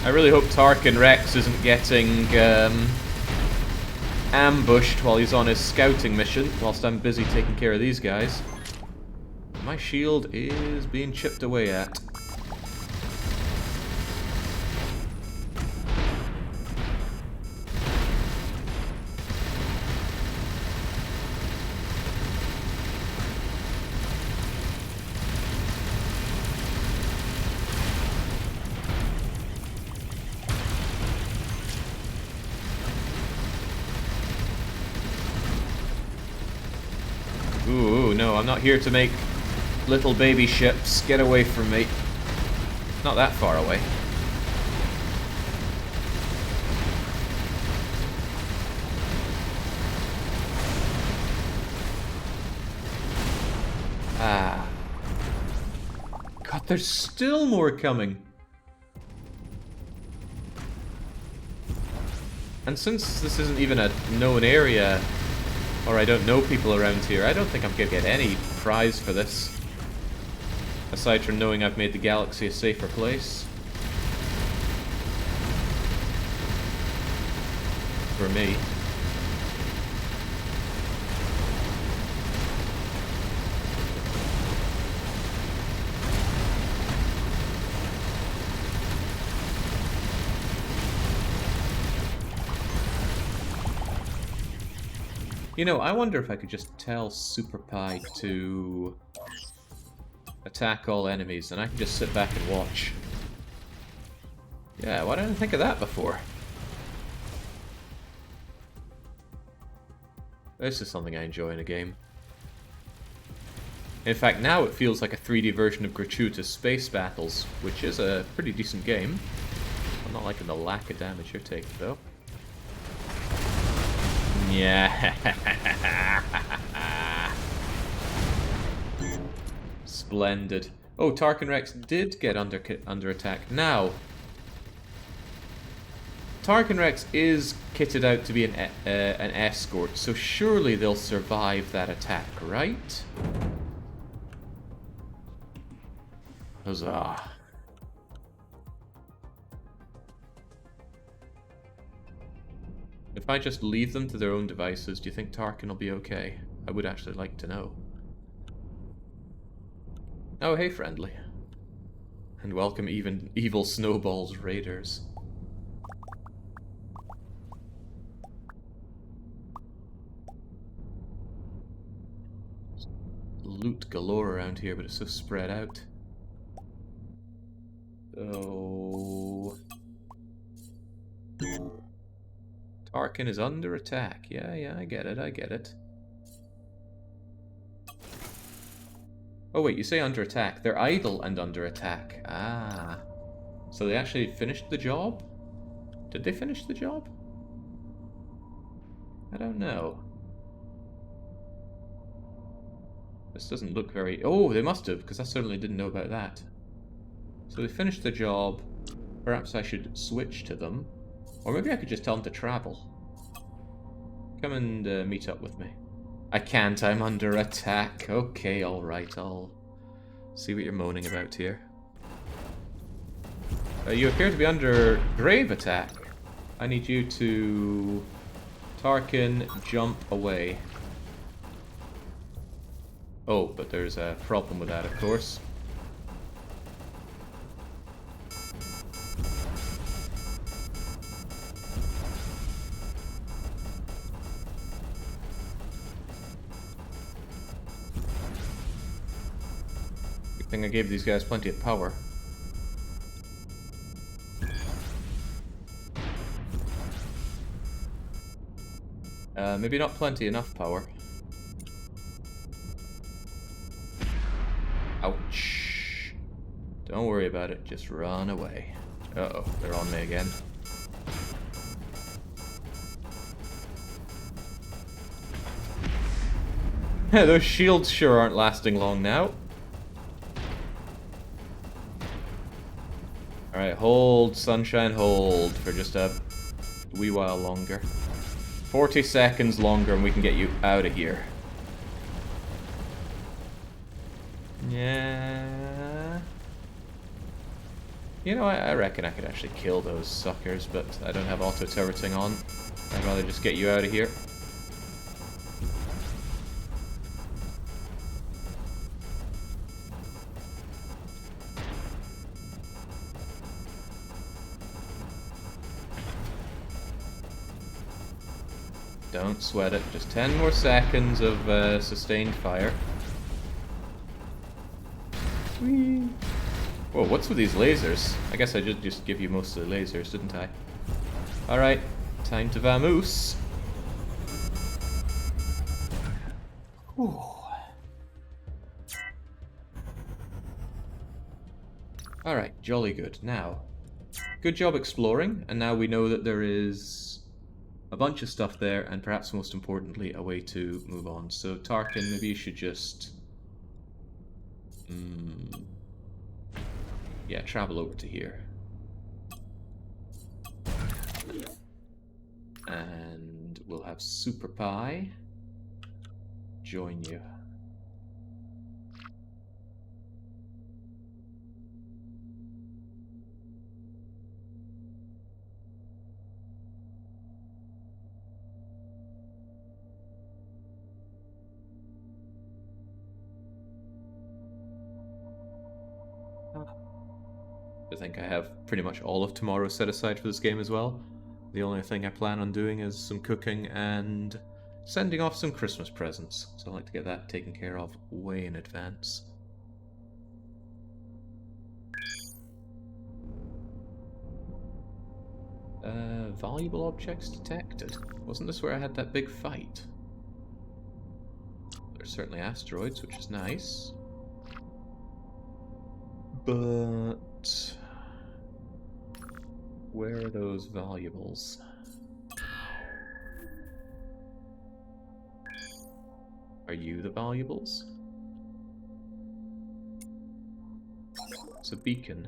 I really hope Tarkin Rex isn't getting ambushed while he's on his scouting mission, whilst I'm busy taking care of these guys. My shield is being chipped away at. Ooh, no, I'm not here to make little baby ships. Get away from me. Not that far away. Ah. God, there's still more coming. And since this isn't even a known area, or I don't know people around here, I don't think I'm going to get any prize for this. Aside from knowing I've made the galaxy a safer place. For me. You know, I wonder if I could just tell Super Pie to attack all enemies, and I can just sit back and watch. Yeah, why didn't I think of that before? This is something I enjoy in a game. In fact, now it feels like a 3D version of Gratuitous Space Battles, which is a pretty decent game. I'm not liking the lack of damage you're taking, though. Yeah. Splendid. Oh, Tarkin Rex did get under attack. Now, Tarkin Rex is kitted out to be an escort, so surely they'll survive that attack, right? Huzzah. If I just leave them to their own devices, do you think Tarkin will be okay? I would actually like to know. Oh, hey, friendly. And welcome even evil Snowball's raiders. Loot galore around here, but it's so spread out. Oh. Tarkin is under attack. Yeah, I get it, I get it. Oh wait, you say under attack. They're idle and under attack. Ah. So they actually finished the job? Did they finish the job? I don't know. This doesn't look very... Oh, they must have, because I certainly didn't know about that. So they finished the job. Perhaps I should switch to them. Or maybe I could just tell them to travel. Come and meet up with me. I can't, I'm under attack. Okay, alright, I'll see what you're moaning about here. You appear to be under grave attack. I need you to... Tarkin, jump away. Oh, but there's a problem with that, of course. Good thing I gave these guys plenty of power. Maybe not plenty, enough power. Ouch. Don't worry about it, just run away. Uh-oh, they're on me again. Those shields sure aren't lasting long now. Alright, hold, sunshine, hold for just a wee while longer. 40 seconds longer and we can get you out of here. Yeah. You know, I reckon I could actually kill those suckers, but I don't have auto-turreting on. I'd rather just get you out of here. Don't sweat it. Just 10 more seconds of sustained fire. Whee. Whoa, what's with these lasers? I guess I did just give you most of the lasers, didn't I? Alright, time to vamoose. Whew. Alright, jolly good. Now, good job exploring, and now we know that there is a bunch of stuff there, and perhaps most importantly, a way to move on. So, Tarkin, maybe you should just... yeah, travel over to here. And we'll have Super Pie join you. I think I have pretty much all of tomorrow set aside for this game as well. The only thing I plan on doing is some cooking and sending off some Christmas presents. So I like to get that taken care of way in advance. Valuable objects detected. Wasn't this where I had that big fight? There's certainly asteroids, which is nice. But... where are those valuables? Are you the valuables? It's a beacon.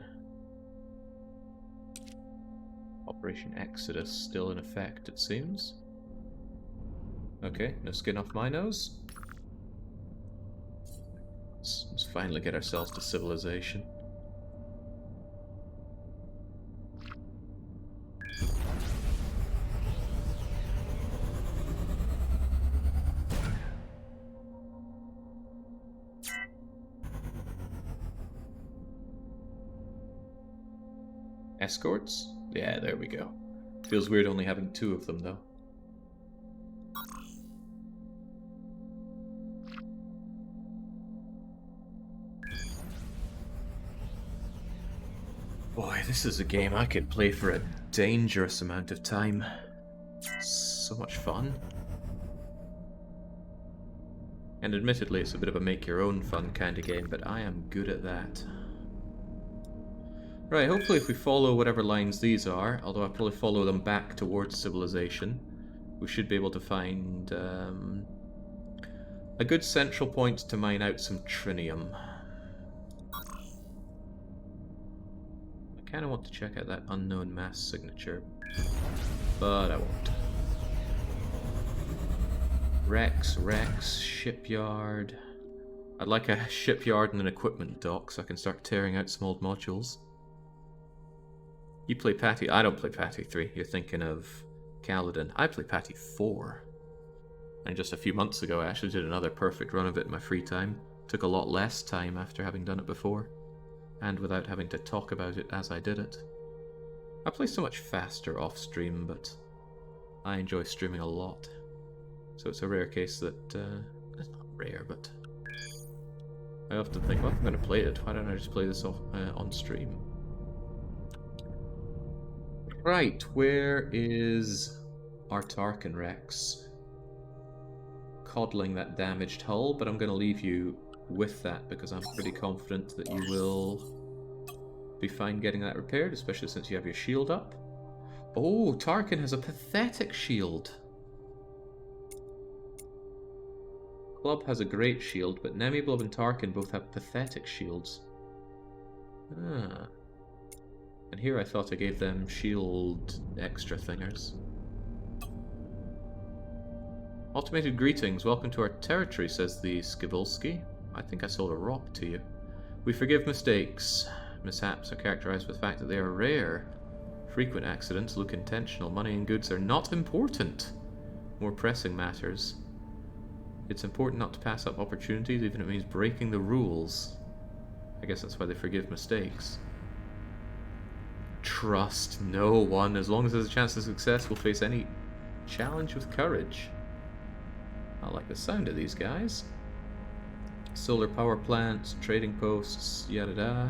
Operation Exodus still in effect, it seems. Okay, no skin off my nose. Let's finally get ourselves to civilization. Escorts? Yeah, there we go. Feels weird only having 2 of them, though. Boy, this is a game I could play for a dangerous amount of time. So much fun. And admittedly, it's a bit of a make-your-own fun kind of game, but I am good at that. Right, hopefully if we follow whatever lines these are, although I'll probably follow them back towards civilization, we should be able to find a good central point to mine out some Trinium. I kind of want to check out that unknown mass signature, but I won't. Rex, shipyard. I'd like a shipyard and an equipment dock so I can start tearing out some old modules. You play Patty. I don't play Patty 3. You're thinking of Kaladin. I play Patty 4. And just a few months ago I actually did another perfect run of it in my free time. Took a lot less time after having done it before. And without having to talk about it as I did it. I play so much faster off stream, but I enjoy streaming a lot. So it's a rare case that... it's not rare, but... I often think, well, if I'm going to play it, why don't I just play this off, on stream? Right, where is our Tarkin Rex? Coddling that damaged hull, but I'm going to leave you with that because I'm pretty confident that you will be fine getting that repaired, especially since you have your shield up. Oh, Tarkin has a pathetic shield. Club has a great shield, but Nemiblub and Tarkin both have pathetic shields. Ah. And here I thought I gave them shield extra thingers. Automated greetings, welcome to our territory, says the Skibulski. I think I sold a rock to you. We forgive mistakes. Mishaps are characterized by the fact that they are rare. Frequent accidents look intentional. Money and goods are not important. More pressing matters. It's important not to pass up opportunities, even if it means breaking the rules. I guess that's why they forgive mistakes. Trust no one. As long as there's a chance of success, we'll face any challenge with courage. I like the sound of these guys. Solar power plants, trading posts, yada da.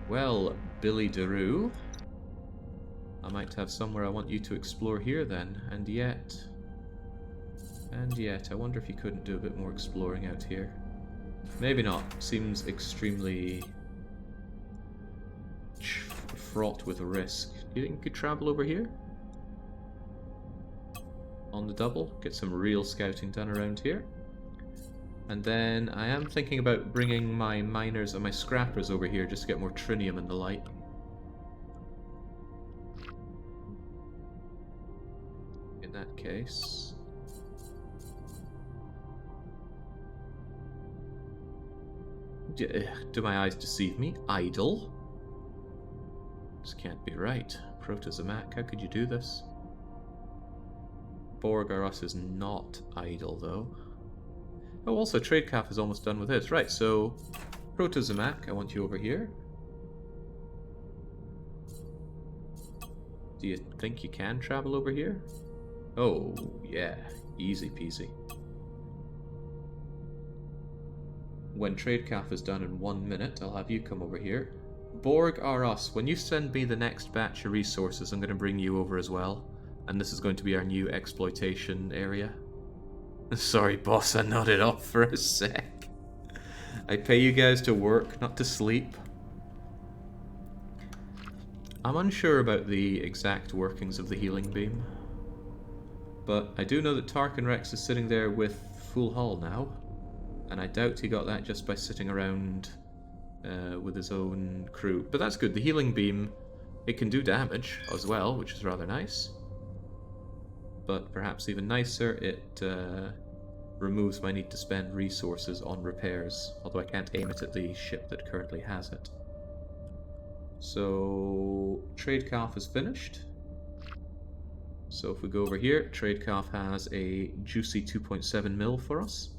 Well, Billy Daru, I might have somewhere I want you to explore here then, and yet, I wonder if you couldn't do a bit more exploring out here. Maybe not. Seems extremely fraught with risk. Do you think you could travel over here? On the double, get some real scouting done around here. And then I am thinking about bringing my miners and my scrappers over here just to get more trinium and the like. In that case... Do my eyes deceive me? Idle? This can't be right. Protozomac, how could you do this? Borgarus is not idle, though. Oh, also, Tradecraft is almost done with this. Right, so... Protozomac, I want you over here. Do you think you can travel over here? Oh, yeah. Easy peasy. When Tradecraft is done in 1 minute, I'll have you come over here. Borg are us. When you send me the next batch of resources, I'm going to bring you over as well. And this is going to be our new exploitation area. Sorry, boss, I nodded off for a sec. I pay you guys to work, not to sleep. I'm unsure about the exact workings of the healing beam. But I do know that Tarkin Rex is sitting there with full hull now. And I doubt he got that just by sitting around with his own crew. But that's good. The healing beam, it can do damage as well, which is rather nice. But perhaps even nicer, it removes my need to spend resources on repairs. Although I can't aim it at the ship that currently has it. So, Tradecraft is finished. So if we go over here, Tradecraft has a juicy 2.7 mil for us.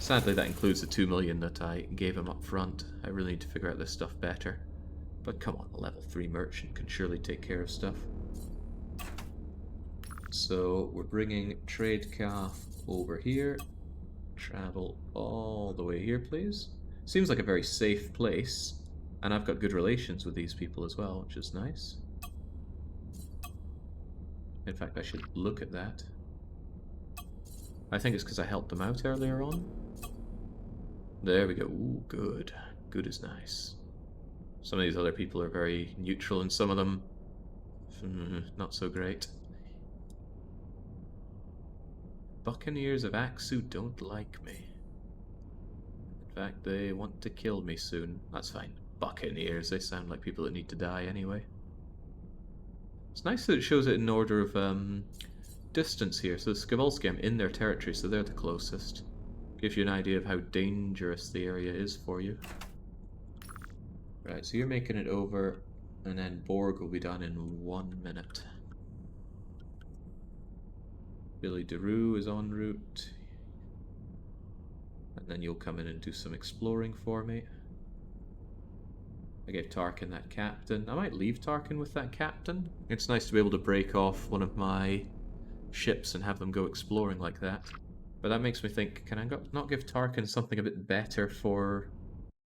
Sadly, that includes the 2 million that I gave him up front. I really need to figure out this stuff better. But come on, a level 3 merchant can surely take care of stuff. So we're bringing Tradecraft over here. Travel all the way here, please. Seems like a very safe place. And I've got good relations with these people as well, which is nice. In fact, I should look at that. I think it's because I helped them out earlier on. There we go. Ooh, good. Good is nice. Some of these other people are very neutral, and some of them... not so great. Buccaneers of Aksu don't like me. In fact, they want to kill me soon. That's fine. Buccaneers, they sound like people that need to die anyway. It's nice that it shows it in order of distance here. So Skivolsky, I'm in their territory, so they're the closest. Gives you an idea of how dangerous the area is for you. Right, so you're making it over, and then Borg will be done in 1 minute. Billy DeRue is en route. And then you'll come in and do some exploring for me. I gave Tarkin that captain. I might leave Tarkin with that captain. It's nice to be able to break off one of my ships and have them go exploring like that. But that makes me think, can I not give Tarkin something a bit better for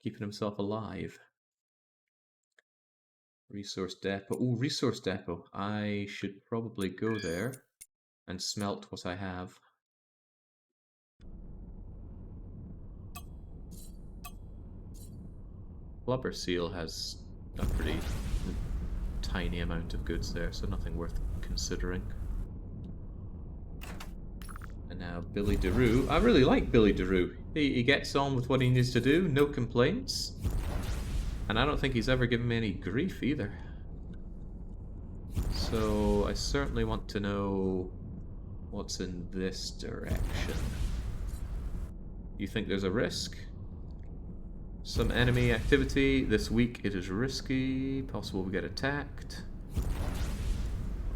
keeping himself alive? Resource depot. Ooh, resource depot. I should probably go there and smelt what I have. Blubber Seal has a pretty tiny amount of goods there, so nothing worth considering. And now Billy DeRue. I really like Billy DeRue. He gets on with what he needs to do, no complaints. And I don't think he's ever given me any grief either. So I certainly want to know what's in this direction. You think there's a risk? Some enemy activity. This week it is risky. Possible we get attacked.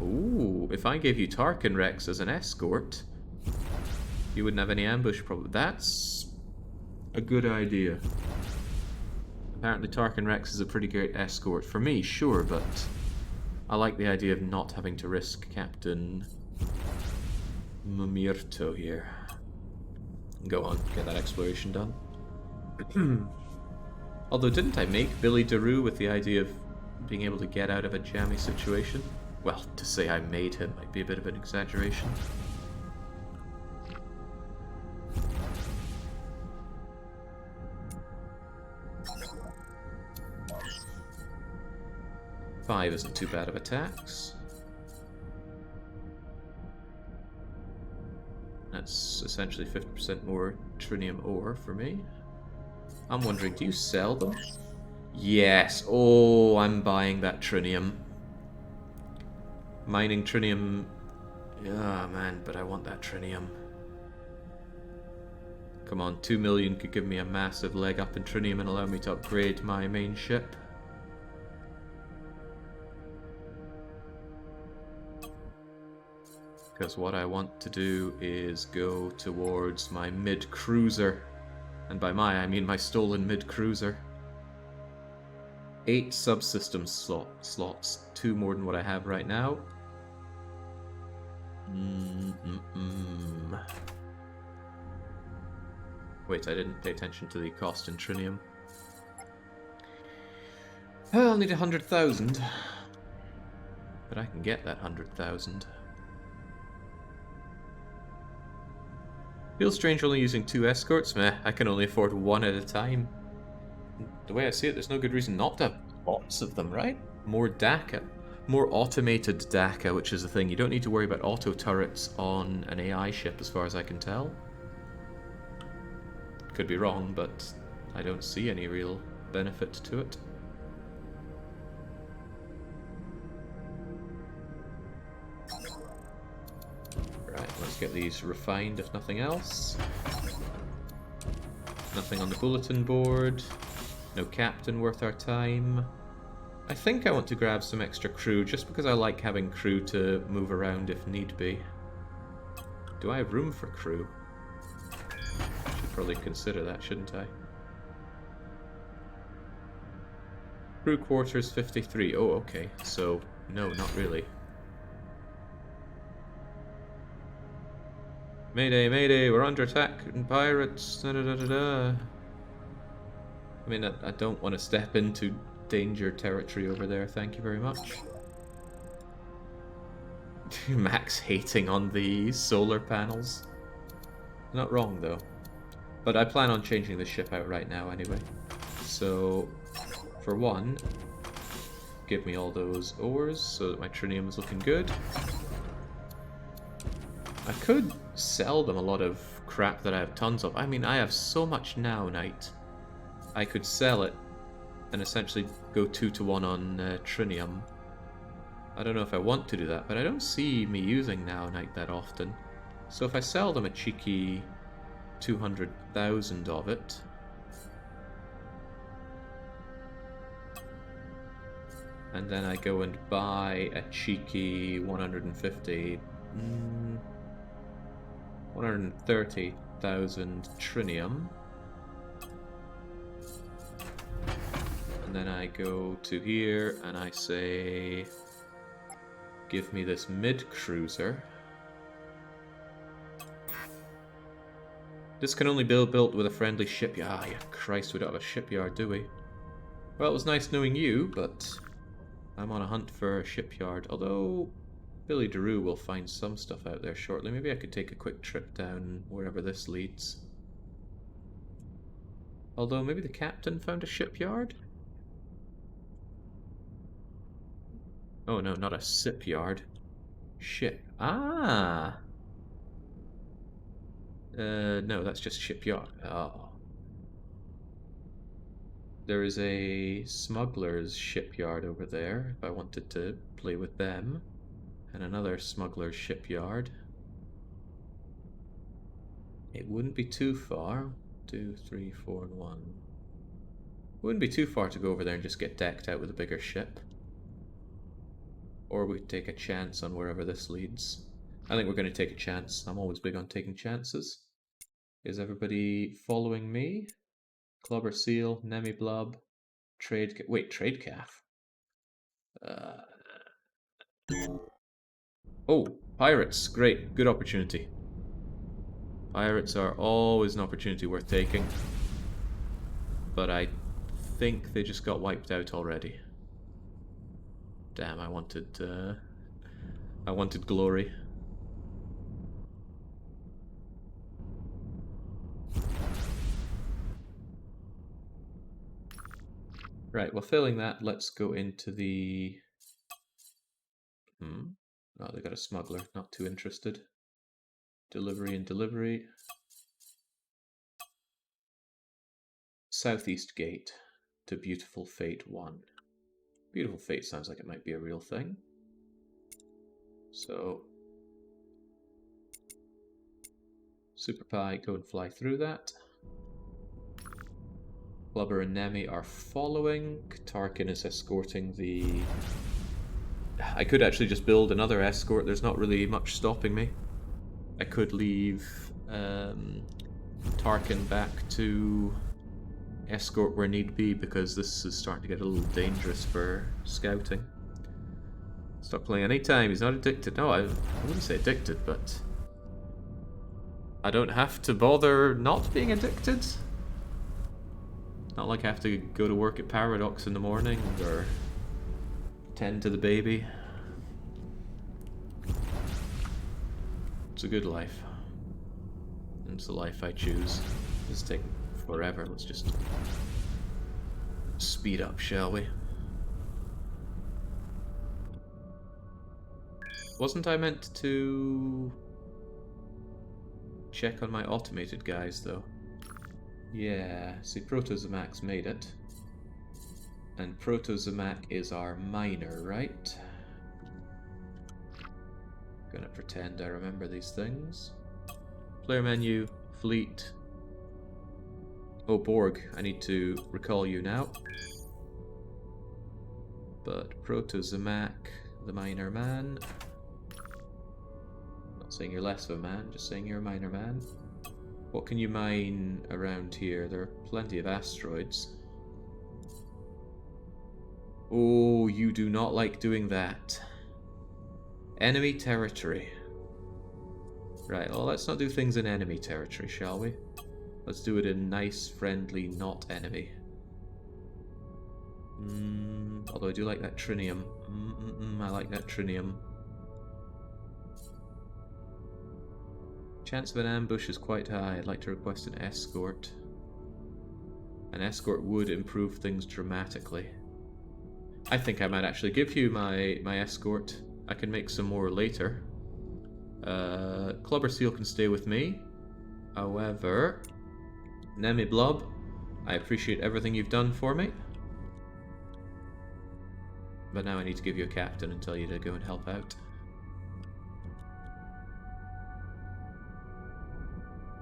Ooh, if I gave you Tarkin Rex as an escort, you wouldn't have any ambush problem. That's a good idea. Apparently Tarkin Rex is a pretty great escort. For me, sure, but I like the idea of not having to risk Captain Mumirto here. Go on, get that exploration done. Although, didn't I make Billy DeRue with the idea of being able to get out of a jammy situation? Well, to say I made him might be a bit of an exaggeration. 5 isn't too bad of a tax. That's essentially 50% more Trinium ore for me. I'm wondering, do you sell them? Yes. Oh, I'm buying that Trinium. Mining Trinium. Ah, man, but I want that Trinium. Come on, 2 million could give me a massive leg up in Trinium and allow me to upgrade my main ship. Because what I want to do is go towards my mid-cruiser. And by my, I mean my stolen mid-cruiser. 8 subsystem slots. 2 more than what I have right now. Wait, I didn't pay attention to the cost in Trinium. I'll need 100,000. But I can get that 100,000. Feels strange only using 2 escorts? Meh, I can only afford 1 at a time. The way I see it, there's no good reason not to have lots of them, right? More DACA. More automated DACA, which is the thing. You don't need to worry about auto turrets on an AI ship, as far as I can tell. Could be wrong, but I don't see any real benefit to it. Right, let's get these refined, if nothing else. Nothing on the bulletin board. No captain worth our time. I think I want to grab some extra crew, just because I like having crew to move around if need be. Do I have room for crew? Should probably consider that, shouldn't I? Crew quarters 53. Oh, okay. So, no, not really. Mayday, mayday, we're under attack and pirates. Da, da, da, da, da. I mean, I don't want to step into danger territory over there, thank you very much. Max hating on the solar panels. Not wrong, though. But I plan on changing the ship out right now anyway. So, for one, give me all those ores so that my Trinium is looking good. I could sell them a lot of crap that I have tons of. I mean, I have so much now, Knight. I could sell it and essentially go 2-to-1 on Trinium. I don't know if I want to do that, but I don't see me using Now Knight that often. So if I sell them a cheeky 200,000 of it, and then I go and buy a cheeky 130,000 Trinium. And then I go to here and I say, give me this mid-cruiser. This can only be built with a friendly shipyard. Ah, yeah, Christ, we don't have a shipyard, do we? Well, it was nice knowing you, but I'm on a hunt for a shipyard. Although Billy DeRue will find some stuff out there shortly. Maybe I could take a quick trip down wherever this leads. Although maybe the captain found a shipyard? Oh no, not a shipyard. Ship. Ah! No, that's just shipyard. Oh. There is a smuggler's shipyard over there, if I wanted to play with them. And another smuggler's shipyard. It wouldn't be too far. 2, 3, 4, and 1. Wouldn't be too far to go over there and just get decked out with a bigger ship. Or we could take a chance on wherever this leads. I think we're going to take a chance. I'm always big on taking chances. Is everybody following me? Clubber Seal, Nemi Blub, Trade... Wait, Trade Calf? Oh, pirates. Great. Good opportunity. Pirates are always an opportunity worth taking. But I think they just got wiped out already. Damn, I wanted glory. Right, well, failing that, let's go into the Oh, they got a smuggler. Not too interested. Delivery and delivery. Southeast Gate to Beautiful Fate 1. Beautiful Fate sounds like it might be a real thing. So, Super Pie, go and fly through that. Blubber and Nemi are following. Tarkin is escorting the... I could actually just build another escort. There's not really much stopping me. I could leave Tarkin back to escort where need be, because this is starting to get a little dangerous for scouting. Stop playing anytime. He's not addicted. No, I wouldn't say addicted, but I don't have to bother not being addicted. Not like I have to go to work at Paradox in the morning or tend to the baby. It's a good life. It's the life I choose. It's taking forever. Let's just speed up, shall we? Wasn't I meant to check on my automated guys, though? Yeah, see, Proto-Zamac's made it. And Proto-Zamac is our miner, right? Gonna pretend I remember these things. Player menu, fleet. Oh, Borg, I need to recall you now. But Proto-Zamac, the miner man. Not saying you're less of a man, just saying you're a miner man. What can you mine around here? There are plenty of asteroids. Oh, you do not like doing that. Enemy territory. Right, well, let's not do things in enemy territory, shall we? Let's do it in nice, friendly, not enemy. Although I do like that Trinium. I like that Trinium. Chance of an ambush is quite high. I'd like to request an escort. An escort would improve things dramatically. I think I might actually give you my escort. I can make some more later. Clubber Seal can stay with me. However, Nemi Blub, I appreciate everything you've done for me. But now I need to give you a captain and tell you to go and help out.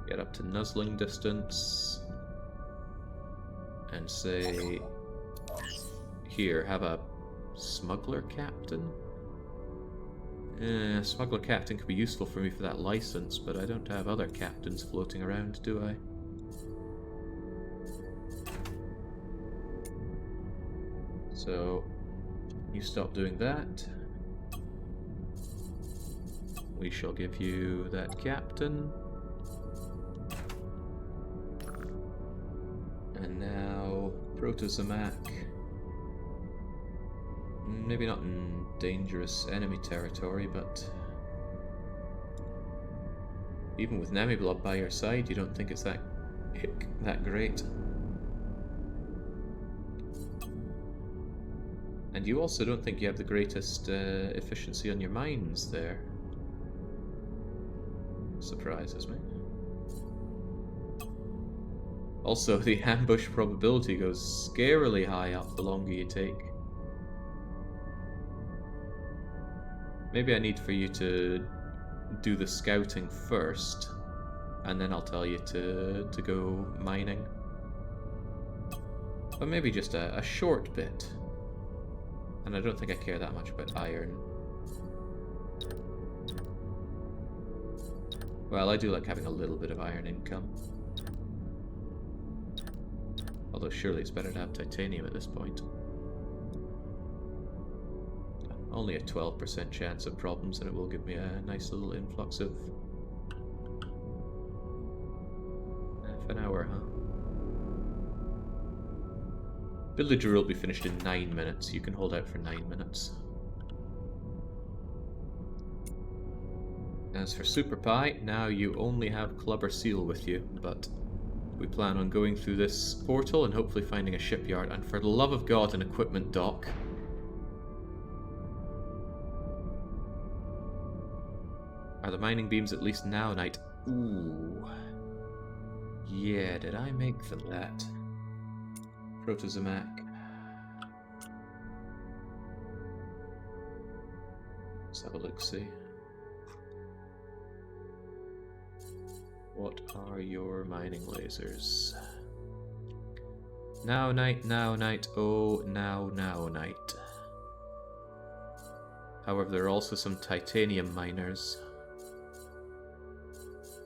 Get up to nuzzling distance. And say... Here, have a smuggler captain? Smuggler captain could be useful for me for that license, but I don't have other captains floating around, do I? So, you stop doing that. We shall give you that captain. And now, Proto-Zamac. Maybe not in dangerous enemy territory, but even with Nemi Blob by your side, you don't think it's that great. And you also don't think you have the greatest efficiency on your mines there. Surprises me. Also, the ambush probability goes scarily high up the longer you take. Maybe I need for you to do the scouting first, and then I'll tell you to go mining. But maybe just a short bit. And I don't think I care that much about iron. Well, I do like having a little bit of iron income. Although surely it's better to have titanium at this point. Only a 12% chance of problems, and it will give me a nice little influx of... half an hour, huh? Villager will be finished in 9 minutes. You can hold out for 9 minutes. As for Super Pie, now you only have Clubber Seal with you, but we plan on going through this portal and hopefully finding a shipyard, and for the love of God, an equipment dock. Are the mining beams at least naonite? Ooh. Yeah, did I make them that? Protozomac. Let's have a look-see. What are your mining lasers? Naonite, naonite, oh, naonite. However, there are also some titanium miners.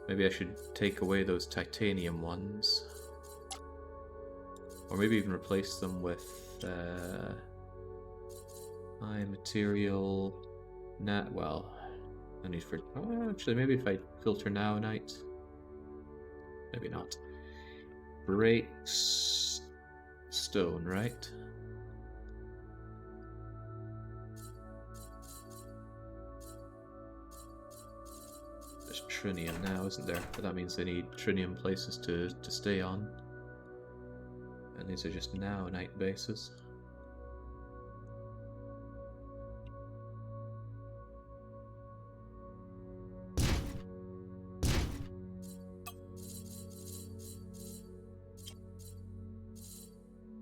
Maybe I should take away those titanium ones. Or maybe even replace them with high material. Well, I need for. Oh, actually, maybe if I filter naonite. Maybe not. Breaks stone, right? There's Trinium now, isn't there? But that means they need Trinium places to stay on. And these are just naonite bases.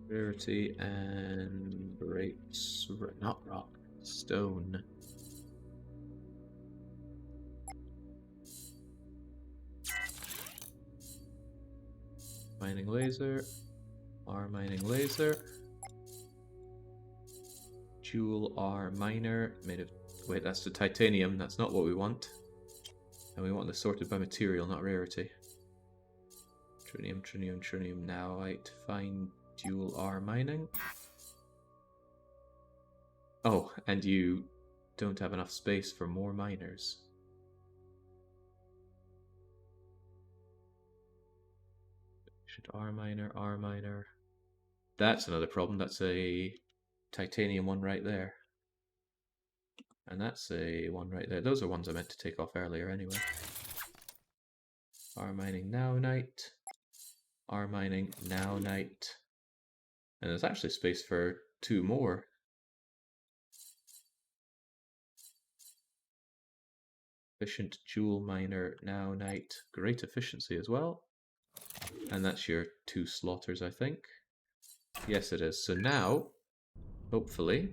Rarity and breaks, not rock, stone. Mining laser, R mining laser, jewel R miner, made of, wait, that's the titanium, that's not what we want. And we want this sorted by material, not rarity. Trinium, Trinium, Trinium, naoite, fine dual R mining. Oh, and you don't have enough space for more miners. Should R miner, R miner. That's another problem. That's a titanium one right there. And that's a one right there. Those are ones I meant to take off earlier anyway. R mining naonite. R mining naonite. And there's actually space for two more. Efficient jewel miner naonite. Great efficiency as well. And that's your two slaughters, I think. Yes, it is. So now, hopefully,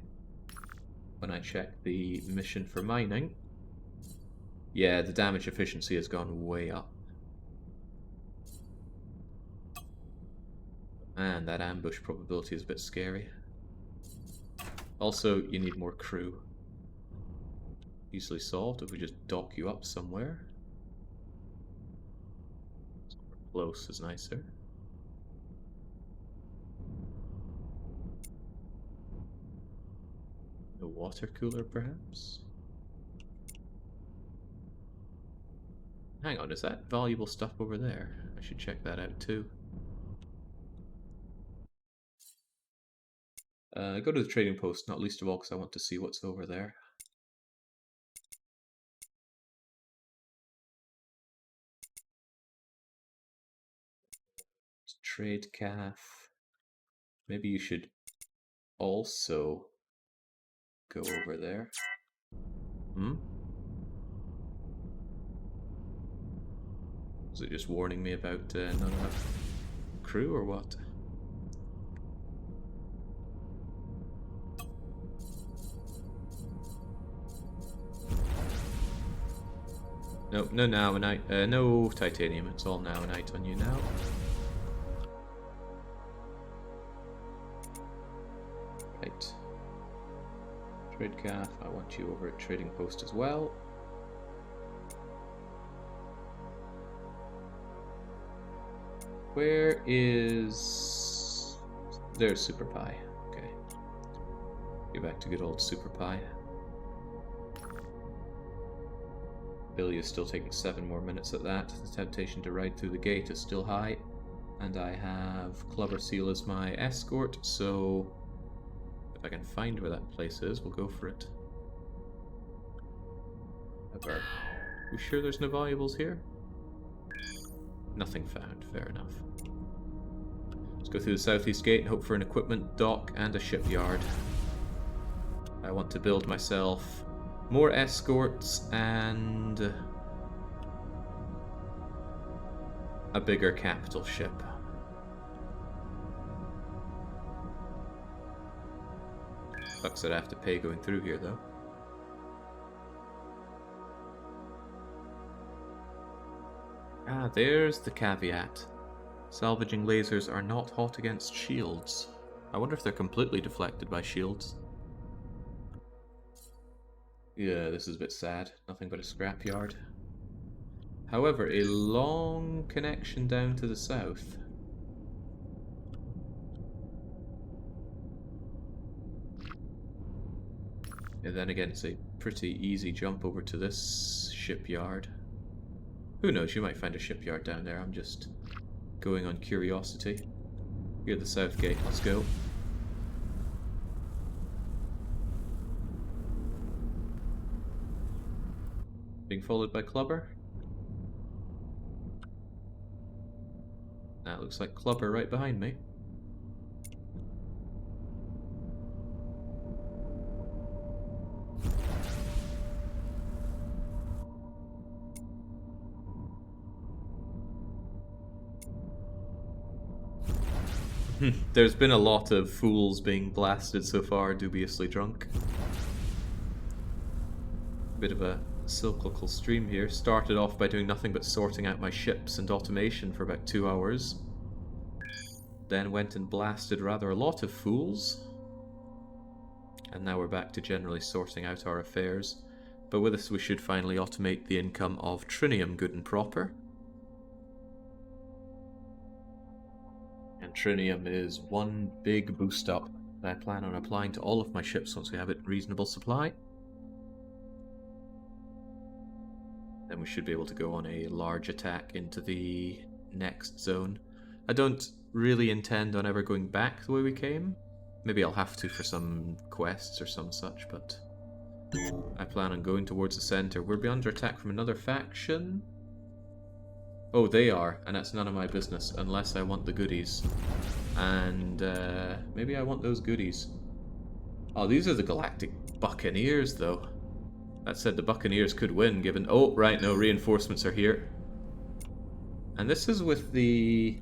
when I check the mission for mining, yeah, the damage efficiency has gone way up. And that ambush probability is a bit scary. Also, you need more crew. Easily solved if we just dock you up somewhere. Close is nicer. A water cooler, perhaps? Hang on, is that valuable stuff over there? I should check that out too. Go to the trading post, not least of all because I want to see what's over there. Trade calf. Maybe you should also go over there. Hmm? Is it just warning me about not enough crew or what? No, no naonite, no titanium. It's all naonite on you now. Right. Trade calf, I want you over at trading post as well. Where is... There's Super Pie. Okay. Get back to good old Super Pie. Billy is still taking 7 more minutes at that. The temptation to ride through the gate is still high. And I have Clubber Seal as my escort, so if I can find where that place is, we'll go for it. However, you sure there's no valuables here? Nothing found, fair enough. Let's go through the southeast gate and hope for an equipment dock and a shipyard. I want to build myself more escorts and a bigger capital ship. Sucks that I have to pay going through here, though. Ah, there's the caveat. Salvaging lasers are not hot against shields. I wonder if they're completely deflected by shields. Yeah, this is a bit sad. Nothing but a scrapyard. However, a long connection down to the south. And then again, it's a pretty easy jump over to this shipyard. Who knows, you might find a shipyard down there. I'm just going on curiosity. Here's the south gate, let's go. Being followed by Clubber. That looks like Clubber right behind me. There's been a lot of fools being blasted so far, dubiously drunk. Bit of a cyclical stream here. Started off by doing nothing but sorting out my ships and automation for about 2 hours. Then went and blasted rather a lot of fools. And now we're back to generally sorting out our affairs. But with this we should finally automate the income of Trinium good and proper. And Trinium is one big boost up that I plan on applying to all of my ships once we have it in reasonable supply. Then we should be able to go on a large attack into the next zone. I don't really intend on ever going back the way we came. Maybe I'll have to for some quests or some such, but I plan on going towards the center. We'll be under attack from another faction. Oh, they are, and that's none of my business, unless I want the goodies. And, maybe I want those goodies. Oh, these are the Galactic Buccaneers, though. That said, the Buccaneers could win, given... Oh, right, no, reinforcements are here. And this is with the...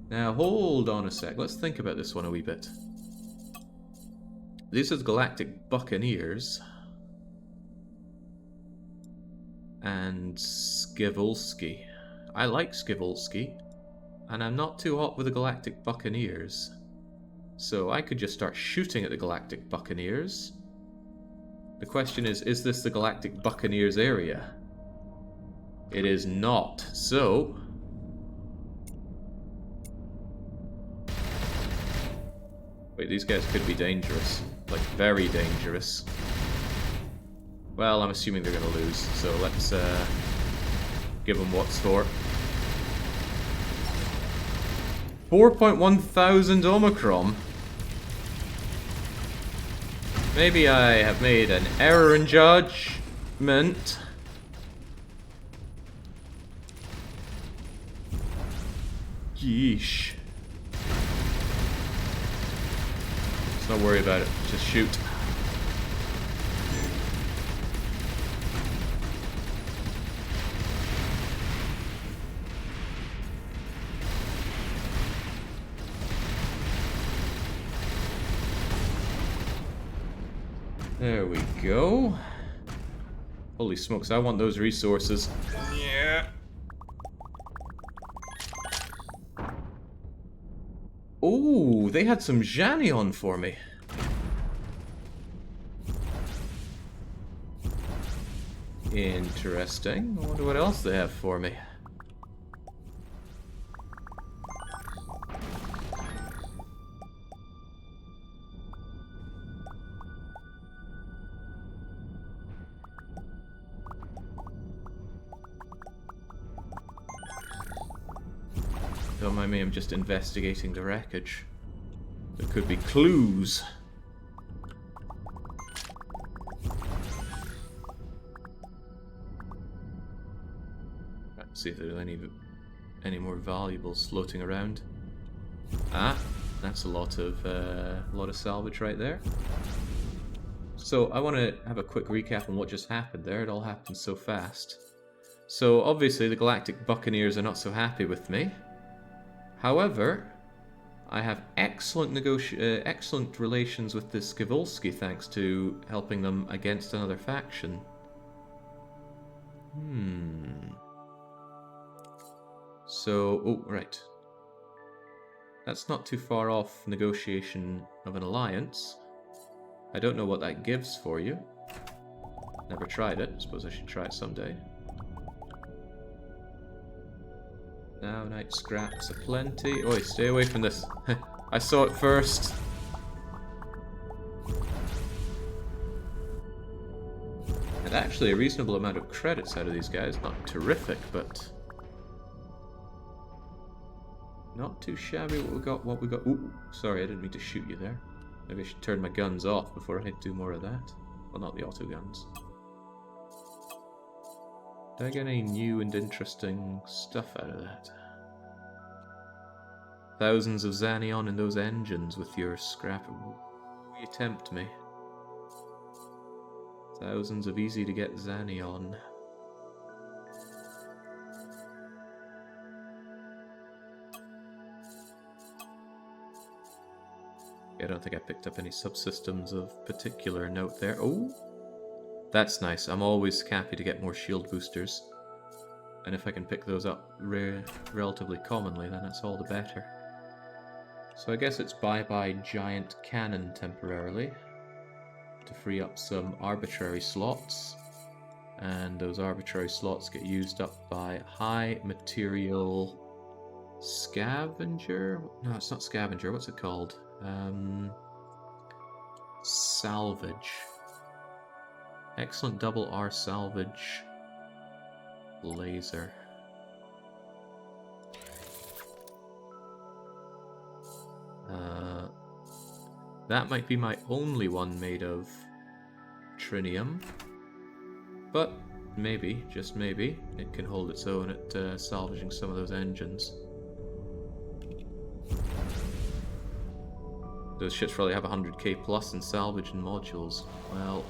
Now, hold on a sec, let's think about this one a wee bit. These are the Galactic Buccaneers. And Skivolsky. I like Skivolsky, and I'm not too hot with the Galactic Buccaneers. So I could just start shooting at the Galactic Buccaneers. The question is this the Galactic Buccaneers area? It is not, so... Wait, these guys could be dangerous. Like, very dangerous. Well, I'm assuming they're gonna lose, so let's, give them what's for. 4.1 thousand Omicron. Maybe I have made an error in judgment. Yeesh. Let's not worry about it. Just shoot. There we go. Holy smokes, I want those resources. Yeah. Oh, they had some Janion for me. Interesting. I wonder what else they have for me. Don't mind me, I'm just investigating the wreckage. There could be clues. Let's see if there's any more valuables floating around. Ah, that's a lot of salvage right there. So I want to have a quick recap on what just happened there. It all happened so fast. So obviously the Galactic Buccaneers are not so happy with me. However, I have excellent relations with the Skivolsky thanks to helping them against another faction. So, oh, right. That's not too far off negotiation of an alliance. I don't know what that gives for you. Never tried it. Suppose I should try it someday. Now, night scraps aplenty. Oi, stay away from this. I saw it first. And actually, a reasonable amount of credits out of these guys. Not terrific, but not too shabby what we got. Ooh, sorry, I didn't mean to shoot you there. Maybe I should turn my guns off before I do more of that. Well, not the auto guns. Did I get any new and interesting stuff out of that? Thousands of Xanion in those engines with your scrap. Ooh, you tempt me. Thousands of easy to get Xanion. I don't think I picked up any subsystems of particular note there. Oh! That's nice. I'm always happy to get more shield boosters. And if I can pick those up relatively commonly, then that's all the better. So I guess it's bye-bye giant cannon temporarily to free up some arbitrary slots. And those arbitrary slots get used up by high material scavenger? No, it's not scavenger. What's it called? Salvage. Excellent double R salvage laser. That might be my only one made of Trinium, but maybe, just maybe, it can hold its own at salvaging some of those engines. Those ships probably have 100k plus in salvage and modules. Well,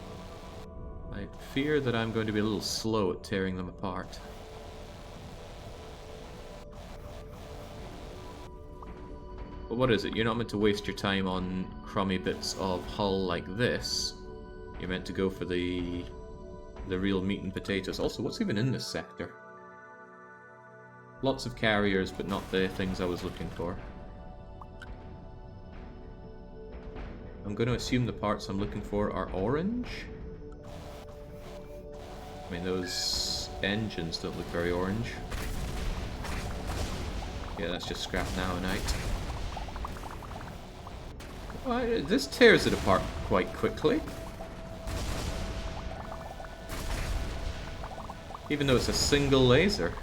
I fear that I'm going to be a little slow at tearing them apart. But what is it? You're not meant to waste your time on crummy bits of hull like this. You're meant to go for the real meat and potatoes. Also, what's even in this sector? Lots of carriers, but not the things I was looking for. I'm going to assume the parts I'm looking for are orange. I mean, those engines don't look very orange. Yeah, that's just scrap now-nite. Well, this tears it apart quite quickly. Even though it's a single laser.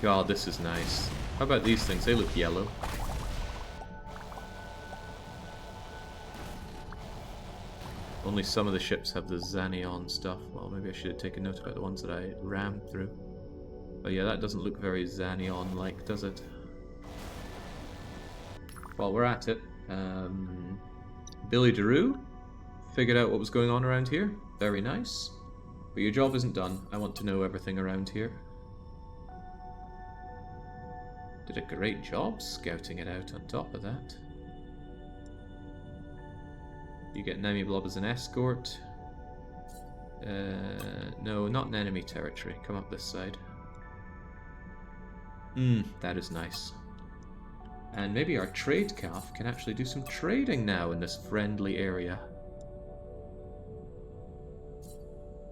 God, this is nice. How about these things? They look yellow. Only some of the ships have the Xanion stuff. Well, maybe I should have taken note about the ones that I rammed through. But yeah, that doesn't look very Xanion-like, does it? While we're at it, Billy DeRue figured out what was going on around here. Very nice. But your job isn't done. I want to know everything around here. Did a great job scouting it out on top of that. You get an enemy blob as an escort. No, not in enemy territory. Come up this side. That is nice. And maybe our trade calf can actually do some trading now in this friendly area.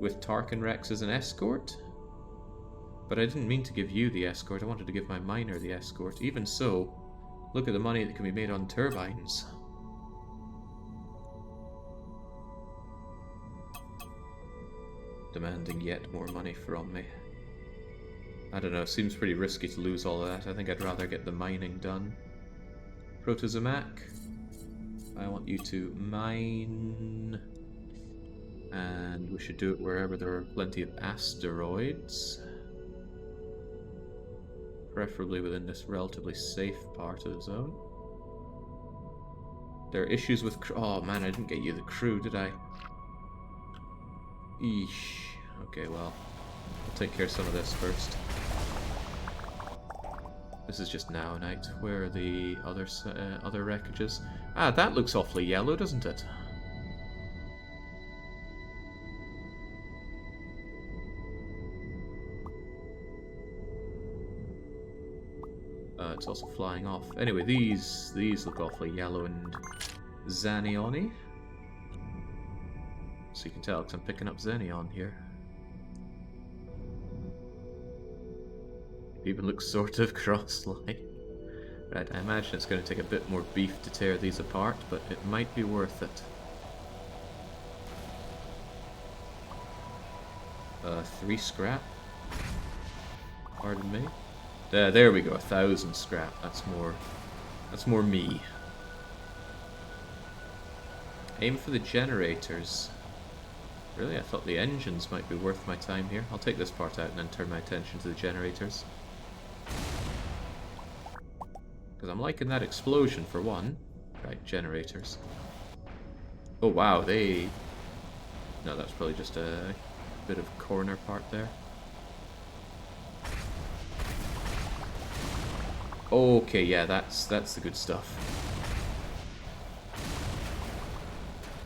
With Tarkin Rex as an escort? But I didn't mean to give you the escort, I wanted to give my miner the escort. Even so, look at the money that can be made on turbines. Demanding yet more money from me. I don't know, seems pretty risky to lose all of that. I think I'd rather get the mining done. Protozomac, I want you to mine. And we should do it wherever there are plenty of asteroids. Preferably within this relatively safe part of the zone. There are issues with crew. Oh man, I didn't get you the crew, did I? Eesh. Okay, well, I'll take care of some of this first. This is just now night. Where are the other wreckages? Ah, that looks awfully yellow, doesn't it? It's also flying off. Anyway, these look awfully yellow and Xanion-y. So you can tell because I'm picking up Xenion here. It even looks sort of cross-like. Right, I imagine it's going to take a bit more beef to tear these apart, but it might be worth it. 3 scrap. Pardon me. There we go, 1,000 scrap. That's more me. Aim for the generators. Really? I thought the engines might be worth my time here. I'll take this part out and then turn my attention to the generators. Because I'm liking that explosion for one. Right, generators. Oh wow, they... No, that's probably just a bit of corner part there. Okay, yeah, that's the good stuff.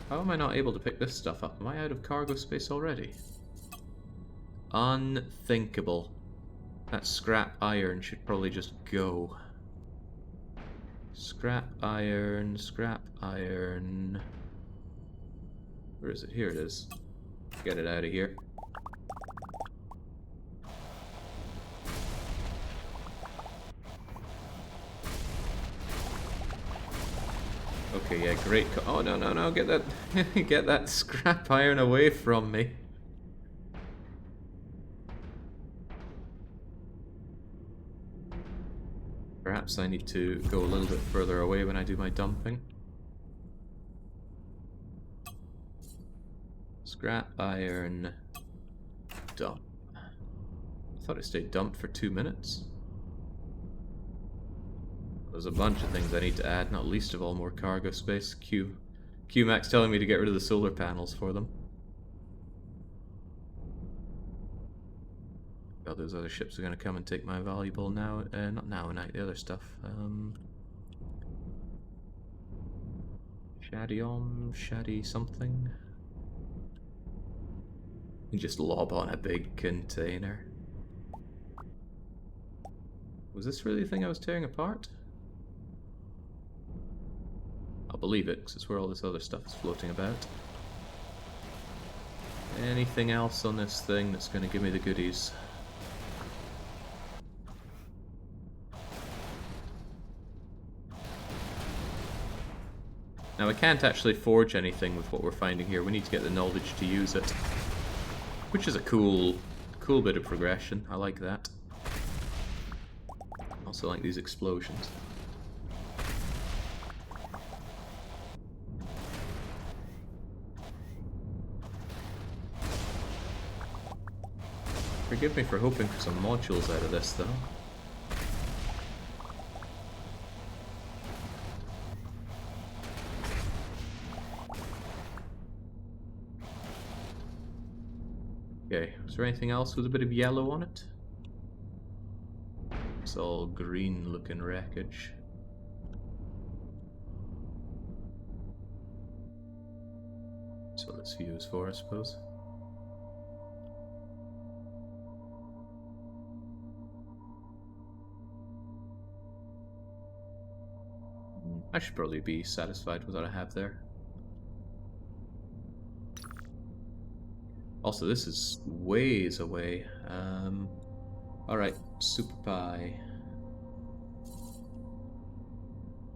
How am I not able to pick this stuff up? Am I out of cargo space already? Unthinkable. That scrap iron should probably just go. Scrap iron, scrap iron. Where is it? Here it is. Get it out of here. Okay, yeah, great. Oh no, no, no! Get that, get that scrap iron away from me. Perhaps I need to go a little bit further away when I do my dumping. Scrap iron. Dump. I thought it stayed dumped for 2 minutes. There's a bunch of things I need to add, not least of all more cargo space. QMAX telling me to get rid of the solar panels for them. God, those other ships are going to come and take my valuable now, not now and night, the other stuff. Shady something. You just lob on a big container. Was this really the thing I was tearing apart? I'll believe it, because it's where all this other stuff is floating about. Anything else on this thing that's going to give me the goodies? Now, I can't actually forge anything with what we're finding here. We need to get the knowledge to use it. Which is a cool bit of progression. I like that. Also like these explosions. Forgive me for hoping for some modules out of this, though. Okay, is there anything else with a bit of yellow on it? It's all green looking wreckage. That's what this view is for, I suppose. I should probably be satisfied with what I have there. Also, this is ways away. Alright, Super Pie.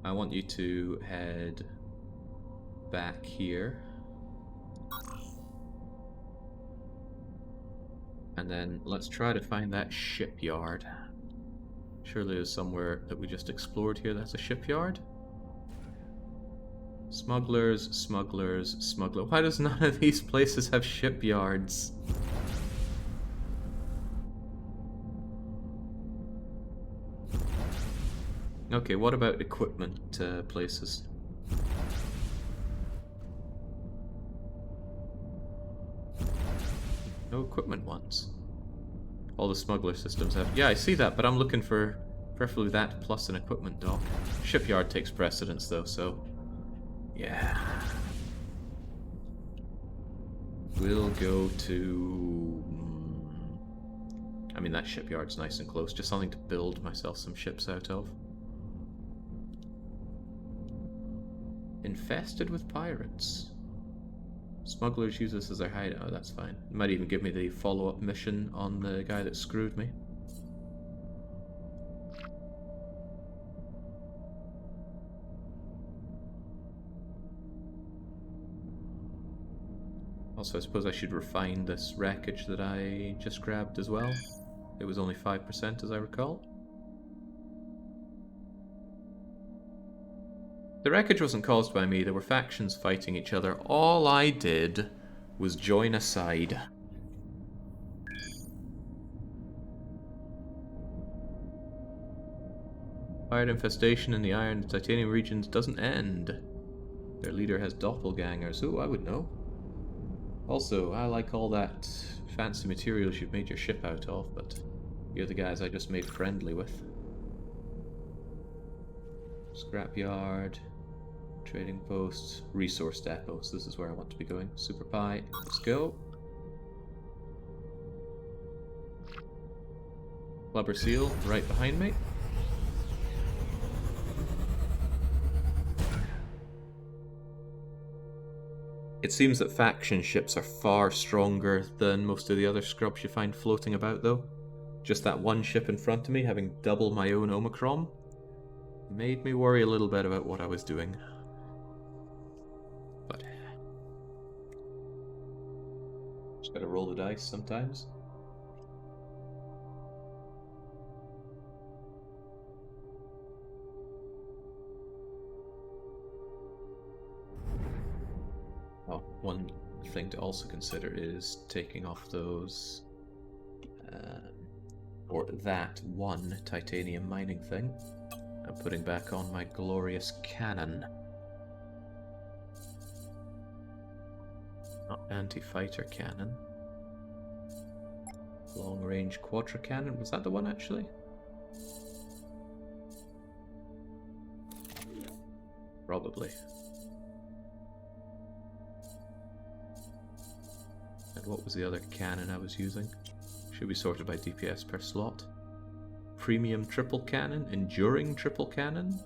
I want you to head back here. And then let's try to find that shipyard. Surely there's somewhere that we just explored here that's a shipyard? Smugglers, smugglers, smuggler. Why does none of these places have shipyards? Okay, what about equipment places? No equipment ones. All the smuggler systems have... Yeah, I see that, but I'm looking for preferably that plus an equipment dock. Shipyard takes precedence, though, so... Yeah. We'll go to... I mean, that shipyard's nice and close. Just something to build myself some ships out of. Infested with pirates. Smugglers use this as their hideout. Oh, that's fine. It might even give me the follow-up mission on the guy that screwed me. Also, I suppose I should refine this wreckage that I just grabbed as well. It was only 5%, as I recall. The wreckage wasn't caused by me. There were factions fighting each other. All I did was join a side. Pirate infestation in the iron and titanium regions doesn't end. Their leader has doppelgangers. Ooh, I would know. Also, I like all that fancy materials you've made your ship out of, but you're the guys I just made friendly with. Scrapyard, trading posts, resource depots. This is where I want to be going. Super Pie, let's go. Blubber Seal, right behind me. It seems that faction ships are far stronger than most of the other scrubs you find floating about, though. Just that one ship in front of me, having double my own Omicron, made me worry a little bit about what I was doing. But... just gotta roll the dice sometimes. Oh, one thing to also consider is taking off those, or that one titanium mining thing, and putting back on my glorious cannon. Not anti-fighter cannon. Long-range quadra cannon, was that the one actually? Probably. And what was the other cannon I was using? Should be sorted by DPS per slot. Premium triple cannon? Enduring triple cannon?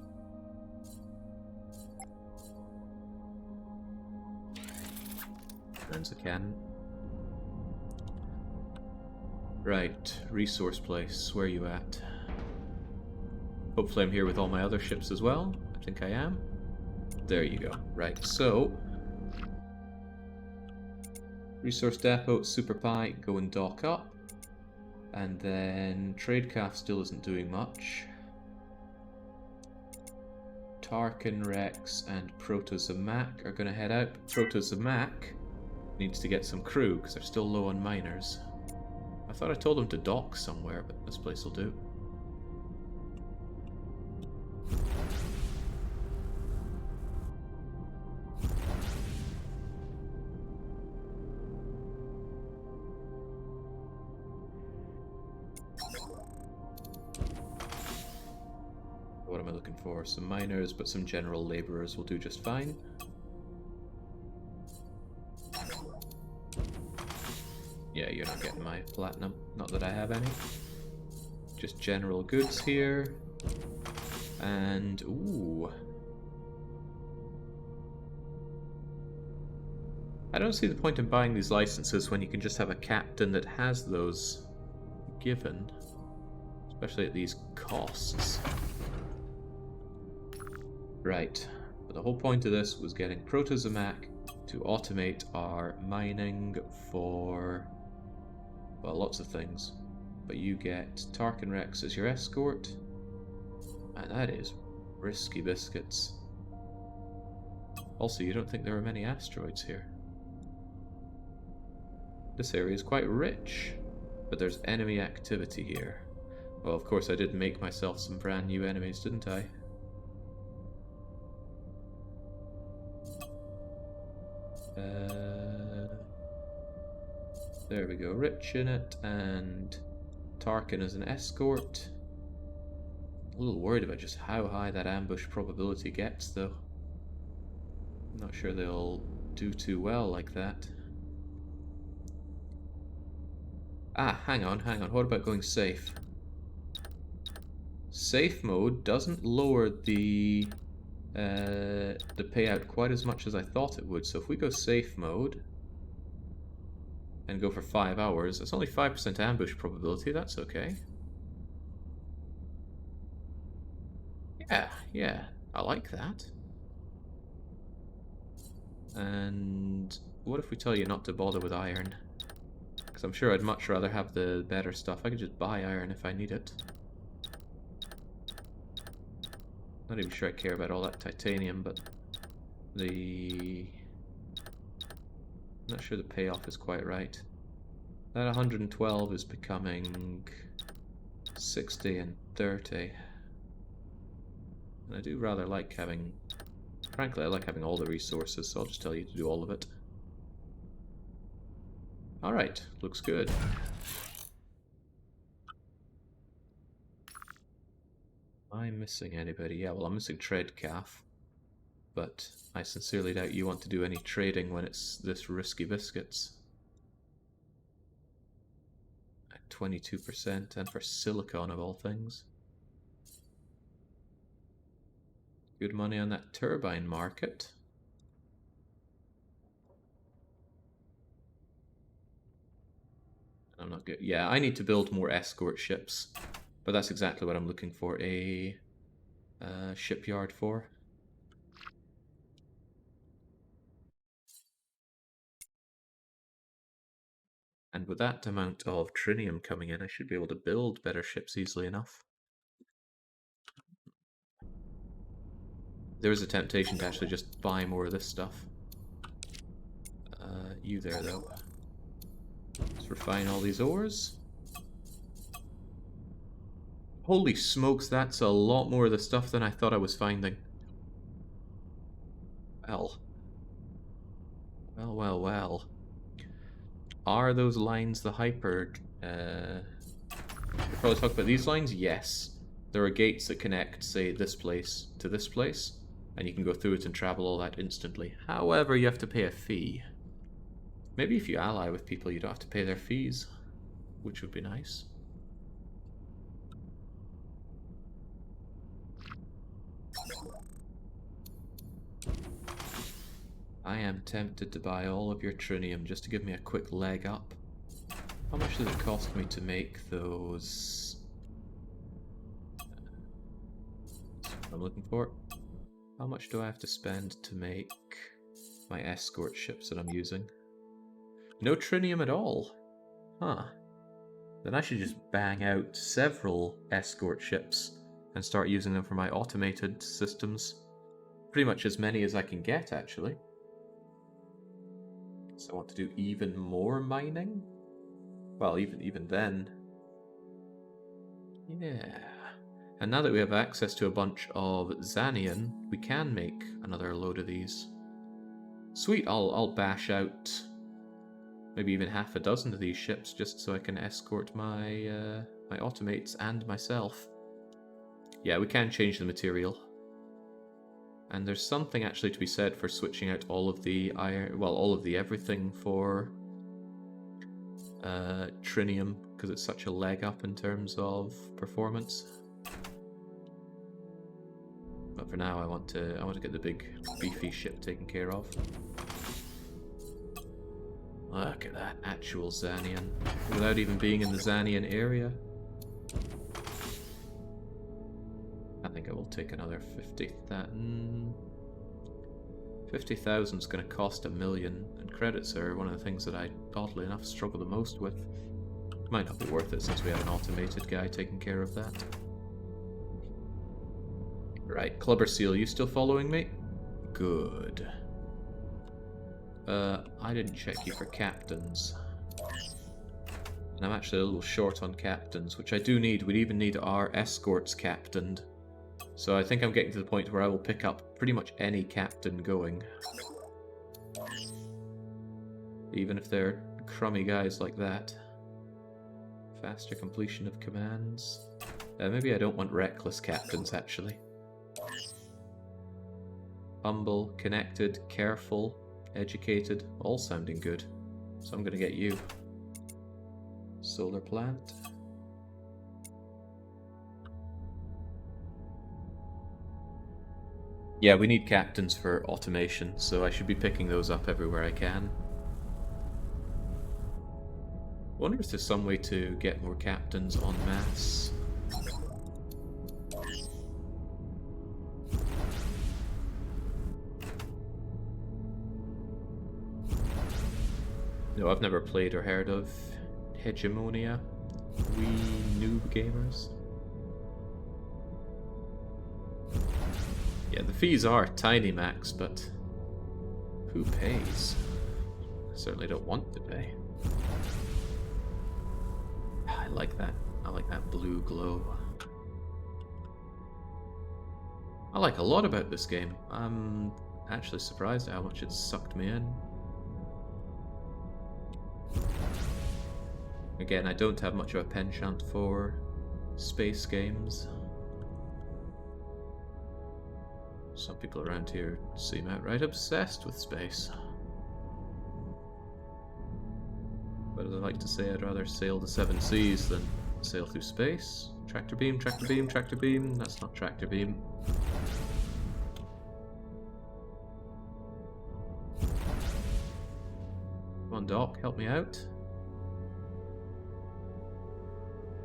Turns a cannon. Right, resource place, where are you at? Hopefully I'm here with all my other ships as well. I think I am. There you go. Right, so... resource depot, Super Pie, go and dock up. And then Tradecraft still isn't doing much. Tarkin, Rex, and Protozomac are going to head out. Protozomac needs to get some crew because they're still low on miners. I thought I told them to dock somewhere, but this place will do. What am I looking for? Some miners, but some general laborers will do just fine. Yeah, you're not getting my platinum. Not that I have any. Just general goods here. And, ooh. I don't see the point in buying these licenses when you can just have a captain that has those given. Especially at these costs. Right, but the whole point of this was getting Protozomac to automate our mining for, well, lots of things. But you get Tarkin Rex as your escort, and that is risky biscuits. Also, you don't think there are many asteroids here. This area is quite rich, but there's enemy activity here. Well, of course I did make myself some brand new enemies, didn't I? There we go, Rich in it, and Tarkin as an escort. A little worried about just how high that ambush probability gets, though. I'm not sure they'll do too well like that. Ah, hang on. What about going safe? Safe mode doesn't lower the payout quite as much as I thought it would. So if we go safe mode and go for 5 hours, that's only 5% ambush probability. That's okay. Yeah, I like that. And what if we tell you not to bother with iron? Because I'm sure I'd much rather have the better stuff. I could just buy iron if I need it. Not even sure I care about all that titanium, but not sure the payoff is quite right. That 112 is becoming 60 and 30. And I do rather like having... Frankly, I like having all the resources, so I'll just tell you to do all of it. Alright, looks good. Am I missing anybody? Yeah, well, I'm missing Treadcalf. But I sincerely doubt you want to do any trading when it's this risky biscuits. At 22%, and for silicon of all things. Good money on that turbine market. I'm not good. Yeah, I need to build more escort ships. But that's exactly what I'm looking for a shipyard for. And with that amount of Trinium coming in, I should be able to build better ships easily enough. There is a temptation to actually just buy more of this stuff. You there, though. Let's refine all these ores. Holy smokes, that's a lot more of the stuff than I thought I was finding. Well. Are those lines the hyper... We'll probably talk about these lines? Yes. There are gates that connect, say, this place to this place, and you can go through it and travel all that instantly. However, you have to pay a fee. Maybe if you ally with people, you don't have to pay their fees, which would be nice. I am tempted to buy all of your Trinium just to give me a quick leg up. How much does it cost me to make those... That's what I'm looking for. How much do I have to spend to make my escort ships that I'm using? No Trinium at all. Huh. Then I should just bang out several escort ships and start using them for my automated systems. Pretty much as many as I can get, actually. So I want to do even more mining? Well, even then. Yeah. And now that we have access to a bunch of Xanian, we can make another load of these. Sweet, I'll bash out maybe even half a dozen of these ships just so I can escort my my automates and myself. Yeah, we can change the material. And there's something actually to be said for switching out all of the iron, well, all of the everything for Trinium, because it's such a leg up in terms of performance. But for now, I want to get the big beefy ship taken care of. Look at that actual Xanian, without even being in the Xanian area. I think I will take another 50,000. 50,000 is going to cost $1 million, and credits are one of the things that I, oddly enough, struggle the most with. Might not be worth it since we have an automated guy taking care of that. Right, Clubber Seal, you still following me? Good. I didn't check you for captains. And I'm actually a little short on captains, which I do need. We'd even need our escorts captained. So I think I'm getting to the point where I will pick up pretty much any captain going. Even if they're crummy guys like that. Faster completion of commands. Maybe I don't want reckless captains, actually. Humble, connected, careful, educated, all sounding good. So I'm gonna get you. Solar plant. Yeah, we need captains for automation, so I should be picking those up everywhere I can. I wonder if there's some way to get more captains en masse. No, I've never played or heard of Hegemonia. We noob gamers. Yeah, the fees are tiny, Max, but who pays? I certainly don't want to pay. I like that. I like that blue glow. I like a lot about this game. I'm actually surprised at how much it's sucked me in. Again, I don't have much of a penchant for space games. Some people around here seem outright obsessed with space. But as I like to say, I'd rather sail the 7 seas than sail through space. Tractor beam, tractor beam, tractor beam. That's not tractor beam. Come on, Doc, help me out.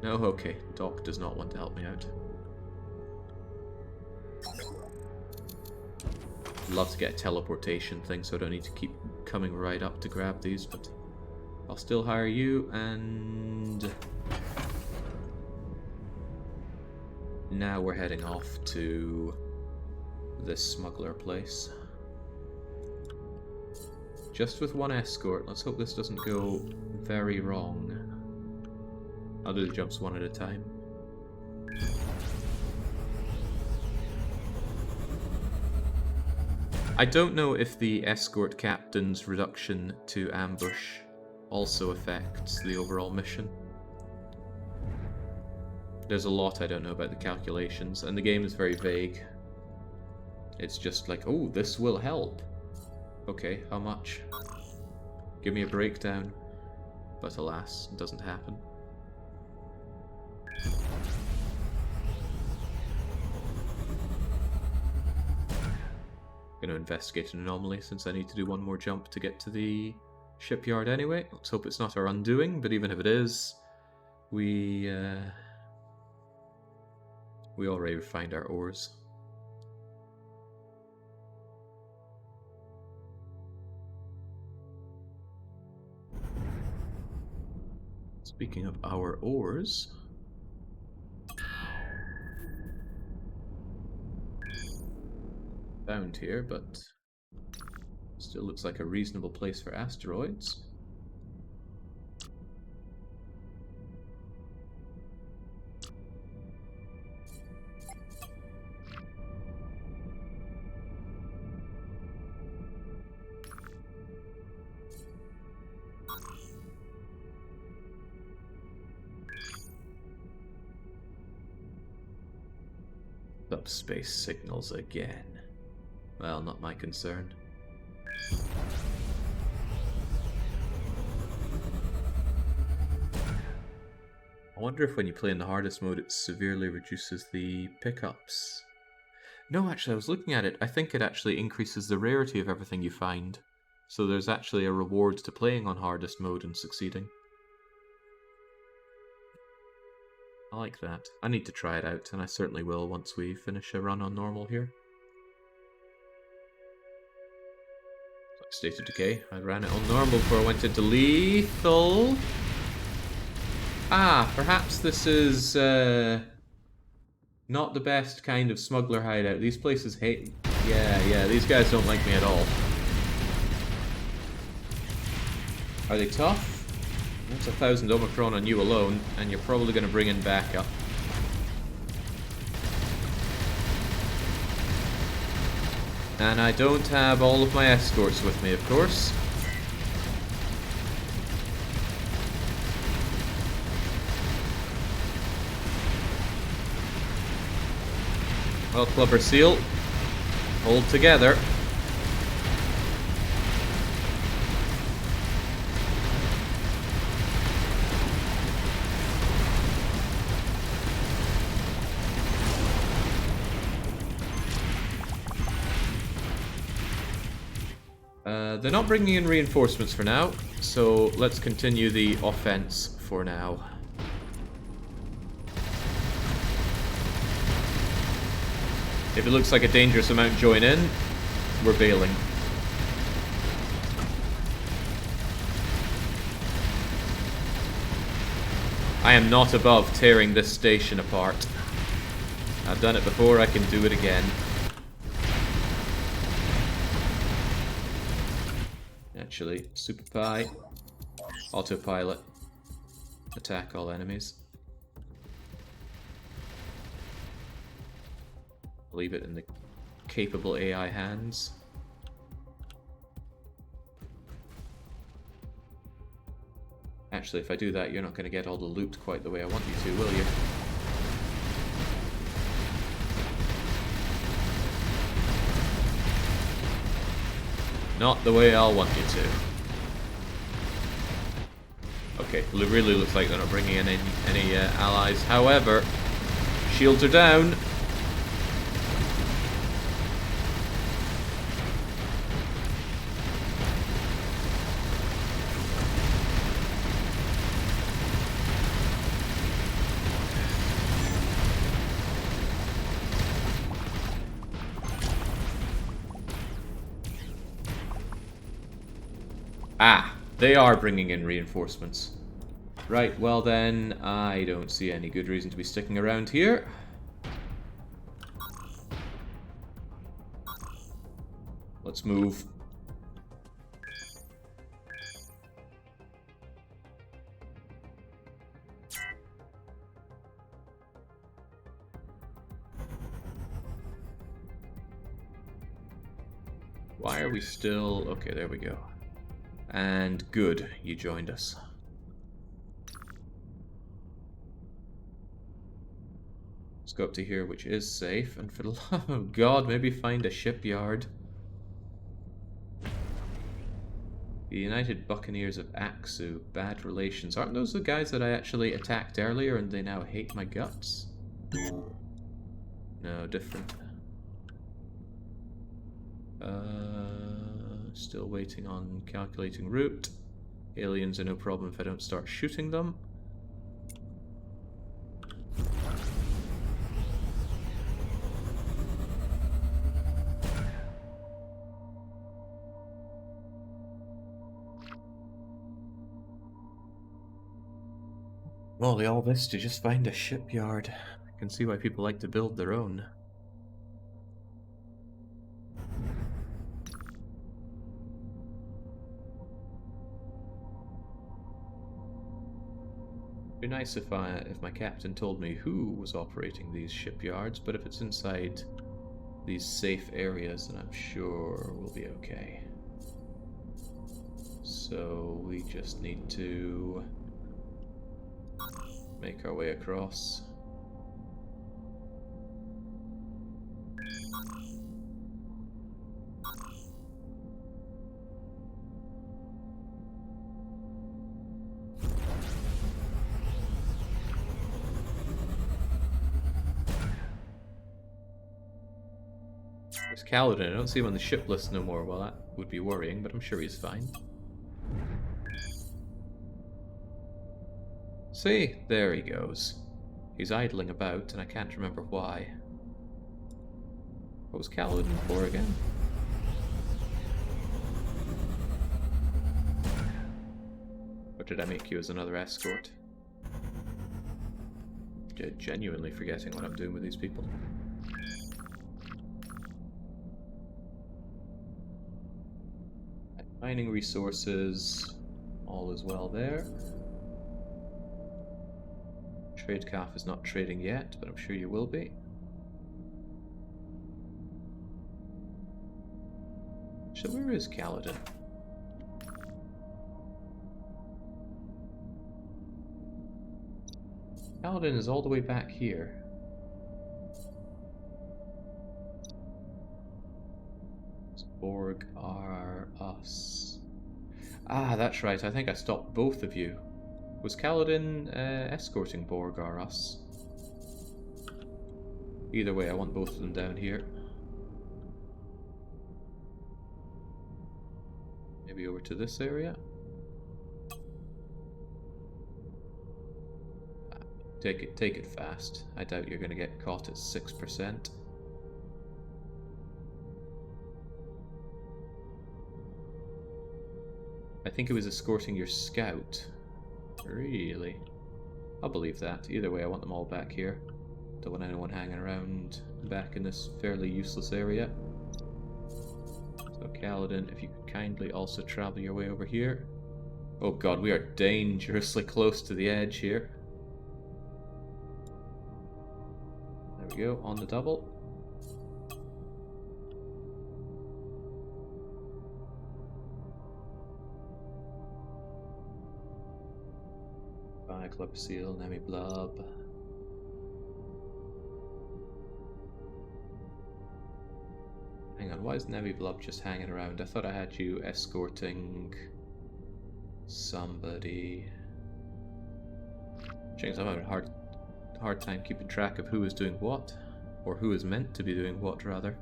No, okay. Doc does not want to help me out. I'd love to get a teleportation thing so I don't need to keep coming right up to grab these, but I'll still hire you, and now we're heading off to this smuggler place. Just with one escort. Let's hope this doesn't go very wrong. I'll do the jumps one at a time. I don't know if the escort captain's reduction to ambush also affects the overall mission. There's a lot I don't know about the calculations, and the game is very vague. It's just like, oh, this will help. Okay, how much? Give me a breakdown. But alas, it doesn't happen. Going to investigate an anomaly since I need to do one more jump to get to the shipyard anyway. Let's hope it's not our undoing, but even if it is, we already refined our ores. Speaking of our ores, found here, but still looks like a reasonable place for asteroids. Subspace signals again. Well, not my concern. I wonder if when you play in the hardest mode it severely reduces the pickups. No, actually, I was looking at it. I think it actually increases the rarity of everything you find. So there's actually a reward to playing on hardest mode and succeeding. I like that. I need to try it out, and I certainly will once we finish a run on normal here. State of Decay. I ran it on normal before I went into lethal. Ah, perhaps this is not the best kind of smuggler hideout. These places hate... Yeah, these guys don't like me at all. Are they tough? That's 1,000 Omicron on you alone, and you're probably going to bring in backup. And I don't have all of my escorts with me, of course. Well, Clubber Seal, hold together. They're not bringing in reinforcements for now, so let's continue the offense for now. If it looks like a dangerous amount join in, we're bailing. I am not above tearing this station apart. I've done it before, I can do it again. Actually, Super Pie, Autopilot, attack all enemies. Leave it in the capable AI hands. Actually, if I do that, you're not going to get all the loot quite the way I want you to, will you? Not the way I'll want you to. Okay, it really looks like they're not bringing in any allies. However, shields are down. Ah, they are bringing in reinforcements. Right, well then, I don't see any good reason to be sticking around here. Let's move. Why are we still... Okay, there we go. And good, you joined us. Let's go up to here, which is safe, and for the love of God, maybe find a shipyard. The United Buccaneers of Aksu, bad relations. Aren't those the guys that I actually attacked earlier and they now hate my guts? No, different. Still waiting on calculating route. Aliens are no problem if I don't start shooting them. Well, all this to just find a shipyard. I can see why people like to build their own. It'd be nice if my captain told me who was operating these shipyards, but if it's inside these safe areas, then I'm sure we'll be okay. So we just need to make our way across. There's Kaladin. I don't see him on the ship list no more. Well, that would be worrying, but I'm sure he's fine. See, there he goes. He's idling about, and I can't remember why. What was Kaladin for again? Or did I make you as another escort? Genuinely forgetting what I'm doing with these people. Mining resources, all is well there. Trade calf is not trading yet, but I'm sure you will be. So where is Kaladin? Kaladin is all the way back here. Borg are us. Ah, that's right. I think I stopped both of you. Was Kaladin escorting Borg are us? Either way, I want both of them down here. Maybe over to this area. Take it fast. I doubt you're going to get caught at 6%. I think it was escorting your scout. Really? I'll believe that. Either way, I want them all back here. Don't want anyone hanging around back in this fairly useless area. So Kaladin, if you could kindly also travel your way over here. Oh god, we are dangerously close to the edge here. There we go, on the double. Bye, Club Seal, Nemi Blub. Hang on, why is Nemi Blub just hanging around? I thought I had you escorting somebody. James, I'm having a hard time keeping track of who is doing what, or who is meant to be doing what, rather.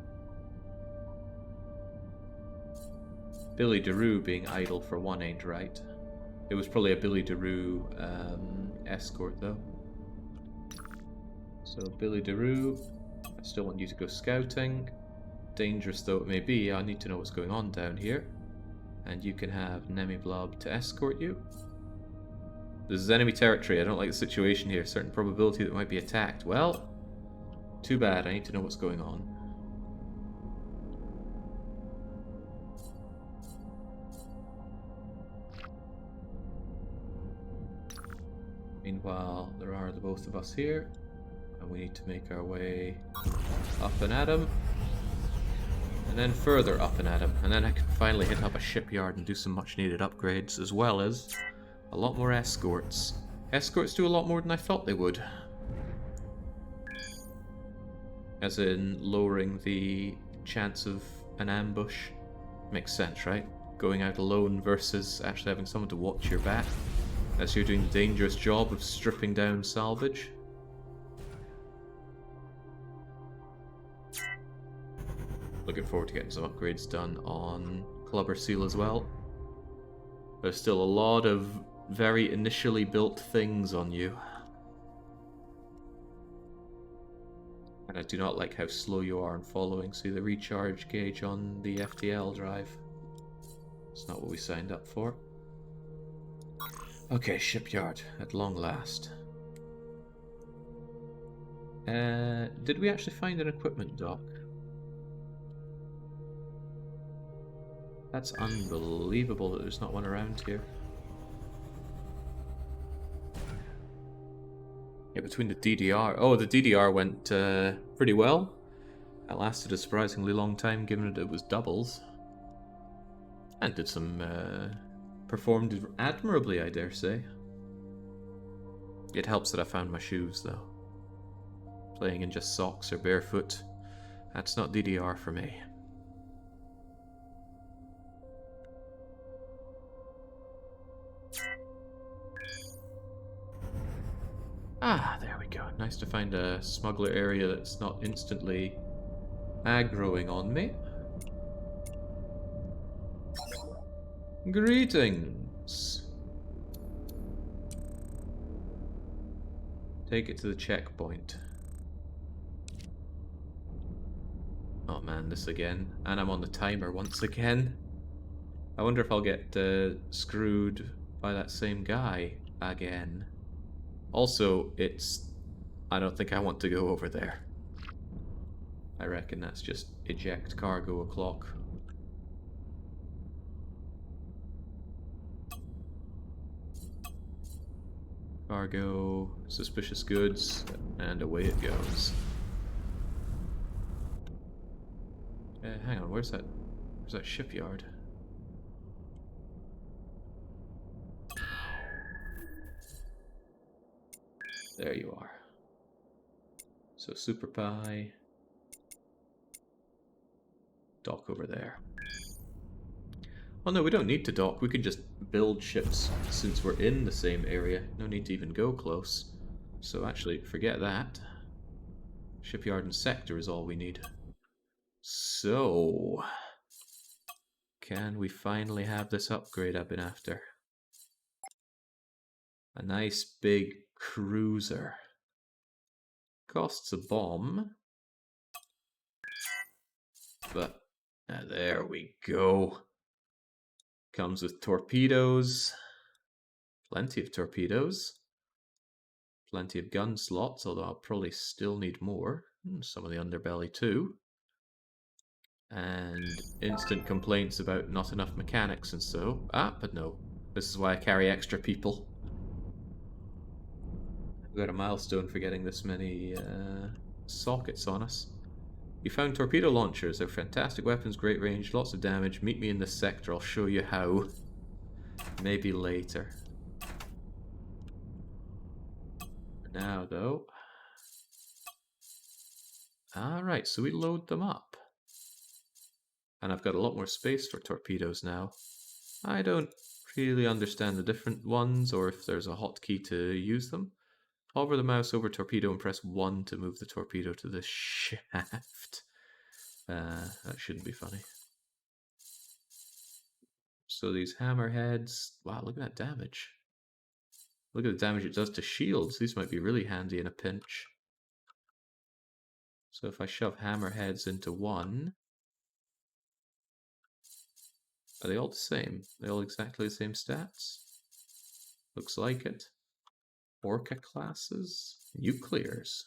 Billy DeRue being idle for one ain't right. It was probably a Billy DeRue escort, though. So, Billy DeRue, I still want you to go scouting. Dangerous though it may be, I need to know what's going on down here. And you can have Nemi Blub to escort you. This is enemy territory, I don't like the situation here. Certain probability that it might be attacked. Well, too bad, I need to know what's going on. Meanwhile, there are the both of us here. And we need to make our way up and at him. And then further up and at him. And then I can finally hit up a shipyard and do some much needed upgrades, as well as a lot more escorts. Escorts do a lot more than I thought they would. As in lowering the chance of an ambush. Makes sense, right? Going out alone versus actually having someone to watch your back as you're doing the dangerous job of stripping down salvage. Looking forward to getting some upgrades done on Clubber Seal as well. There's still a lot of very initially built things on you. And I do not like how slow you are in following. See the recharge gauge on the FTL drive. It's not what we signed up for. Okay, shipyard, at long last. Did we actually find an equipment dock? That's unbelievable that there's not one around here. Yeah, between the DDR... Oh, the DDR went pretty well. That lasted a surprisingly long time, given that it was doubles. And did some... performed admirably, I dare say. It helps that I found my shoes, though. Playing in just socks or barefoot, that's not DDR for me. Ah, there we go. Nice to find a smuggler area that's not instantly aggroing on me. Greetings. Take it to the checkpoint. Oh man, this again. And I'm on the timer once again. I wonder if I'll get screwed by that same guy again. Also, I don't think I want to go over there. I reckon that's just eject cargo o'clock. Cargo, suspicious goods, and away it goes. Hang on, where's that shipyard? There you are. So Super Pie. Dock over there. Oh no, we don't need to dock. We can just build ships since we're in the same area. No need to even go close. So actually, forget that. Shipyard and sector is all we need. So, can we finally have this upgrade I've been after? A nice big cruiser. Costs a bomb. But, there we go. Comes with torpedoes. Plenty of torpedoes. Plenty of gun slots, although I'll probably still need more. Some of the underbelly too. And instant complaints about not enough mechanics and so. But no. This is why I carry extra people. We got a milestone for getting this many sockets on us. You found torpedo launchers. They're fantastic weapons, great range, lots of damage. Meet me in this sector. I'll show you how. Maybe later. For now, though. Alright, so we load them up. And I've got a lot more space for torpedoes now. I don't really understand the different ones or if there's a hotkey to use them. Hover the mouse over torpedo and press 1 to move the torpedo to the shaft. That shouldn't be funny. So these hammerheads... Wow, look at that damage. Look at the damage it does to shields. These might be really handy in a pinch. So if I shove hammerheads into one... Are they all the same? Are they all exactly the same stats? Looks like it. Orca classes, nuclears.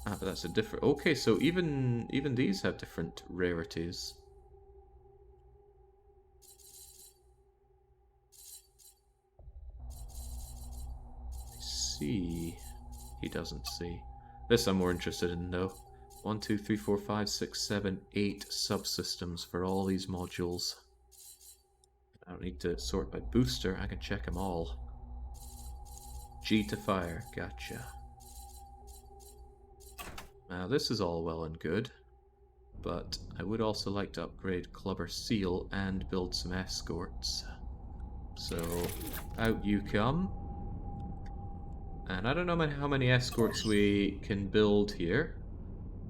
But that's a different. Okay, so even these have different rarities. I see. He doesn't see. This I'm more interested in though. 1, 2, 3, 4, 5, 6, 7, 8 subsystems for all these modules. I don't need to sort by booster, I can check them all. G to fire, gotcha. Now this is all well and good, but I would also like to upgrade Clubber Seal and build some escorts. So, out you come. And I don't know how many escorts we can build here.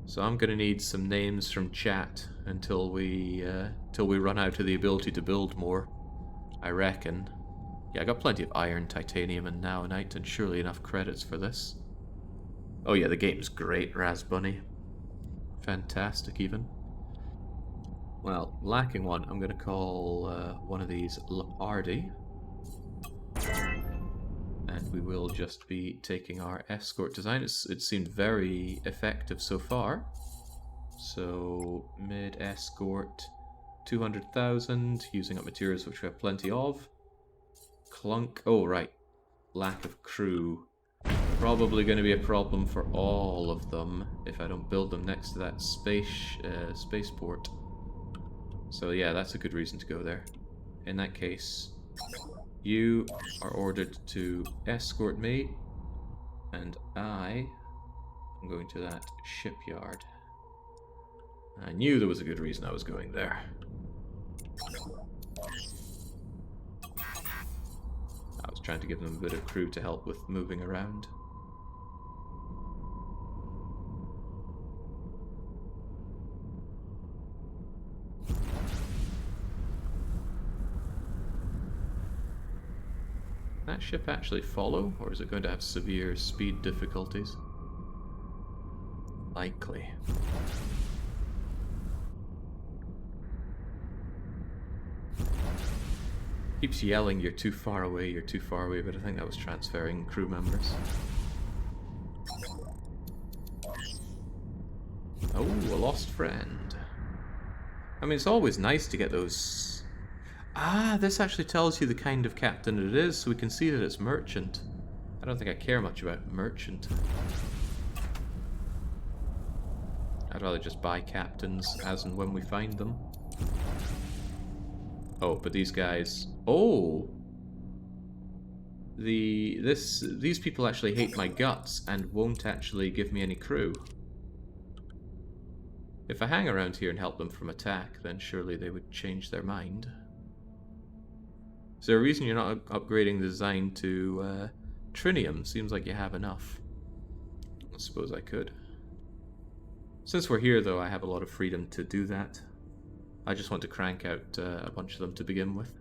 So I'm going to need some names from chat until we run out of the ability to build more. I reckon. Yeah, I got plenty of iron, titanium, and naonite, and surely enough credits for this. Oh yeah, the game's great, Razbunny. Fantastic, even. Well, lacking one, I'm going to call one of these Leopardi. And we will just be taking our escort design. It seemed very effective so far. So, mid-escort, 200,000, using up materials which we have plenty of. Clunk, oh right, lack of crew. Probably going to be a problem for all of them if I don't build them next to that spaceport. So yeah, that's a good reason to go there. In that case, you are ordered to escort me, and I am going to that shipyard. I knew there was a good reason I was going there. I was trying to give them a bit of crew to help with moving around. That ship actually follow, or is it going to have severe speed difficulties? Likely. Keeps yelling, you're too far away, but I think that was transferring crew members. Oh, a lost friend. I mean, it's always nice to get those... this actually tells you the kind of captain it is, so we can see that it's merchant. I don't think I care much about merchant. I'd rather just buy captains as and when we find them. Oh, but these guys... Oh! these people actually hate my guts and won't actually give me any crew. If I hang around here and help them from attack, then surely they would change their mind. Is there a reason you're not upgrading the design to Trinium? Seems like you have enough. I suppose I could. Since we're here, though, I have a lot of freedom to do that. I just want to crank out a bunch of them to begin with.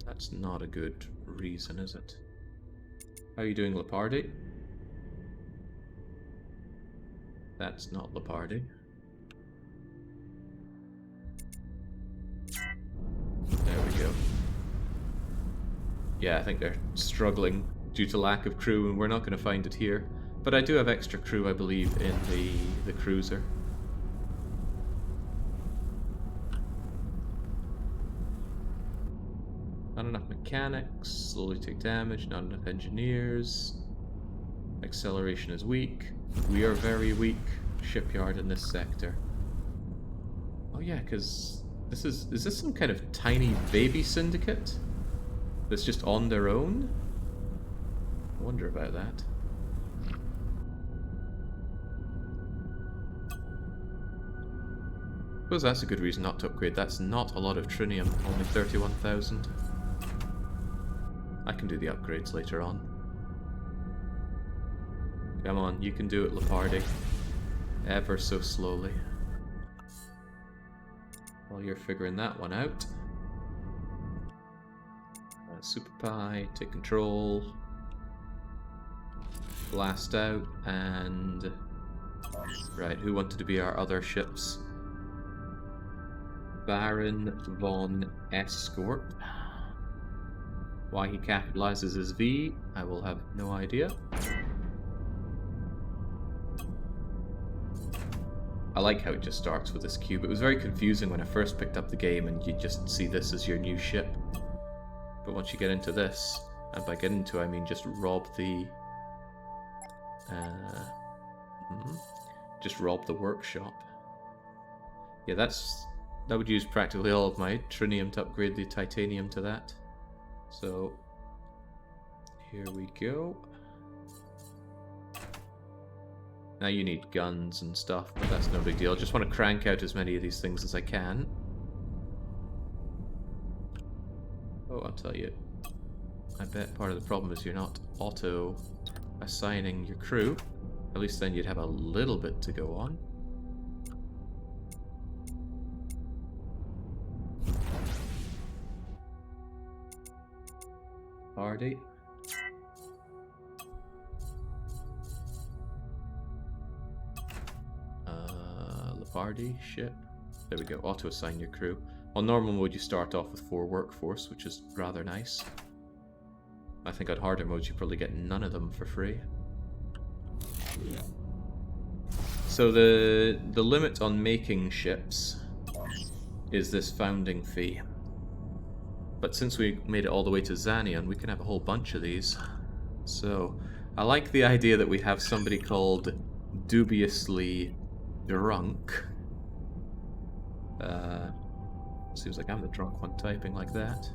That's not a good reason, is it? How are you doing, Leopardi? That's not Leopardi. There we go. Yeah, I think they're struggling due to lack of crew, and we're not going to find it here. But I do have extra crew, I believe, in the cruiser. Not enough mechanics, slowly take damage, not enough engineers. Acceleration is weak. We are very weak. Shipyard in this sector. Oh yeah, because is this some kind of tiny baby syndicate? That's just on their own? I wonder about that. I suppose that's a good reason not to upgrade. That's not a lot of Trinium, only 31,000. I can do the upgrades later on. Come on, you can do it, Leopardi. Ever so slowly. While you're figuring that one out. Super Pie, take control. Blast out, and... Right, who wanted to be our other ships? Baron von Escort. Why he capitalizes his V, I will have no idea. I like how it just starts with this cube. It was very confusing when I first picked up the game and you just see this as your new ship. But once you get into this, and by get into I mean just rob the... just rob the workshop. Yeah, that would use practically all of my Trinium to upgrade the titanium to that. So, here we go. Now you need guns and stuff, but that's no big deal. I just want to crank out as many of these things as I can. Oh, I'll tell you. I bet part of the problem is you're not auto-assigning your crew. At least then you'd have a little bit to go on. Party. Leopardi ship. There we go. Auto assign your crew. On normal mode, you start off with 4 workforce, which is rather nice. I think on harder modes, you probably get none of them for free. So the limit on making ships is this founding fee. But since we made it all the way to Xanion, we can have a whole bunch of these. So, I like the idea that we have somebody called Dubiously Drunk. Seems like I'm the drunk one typing like that.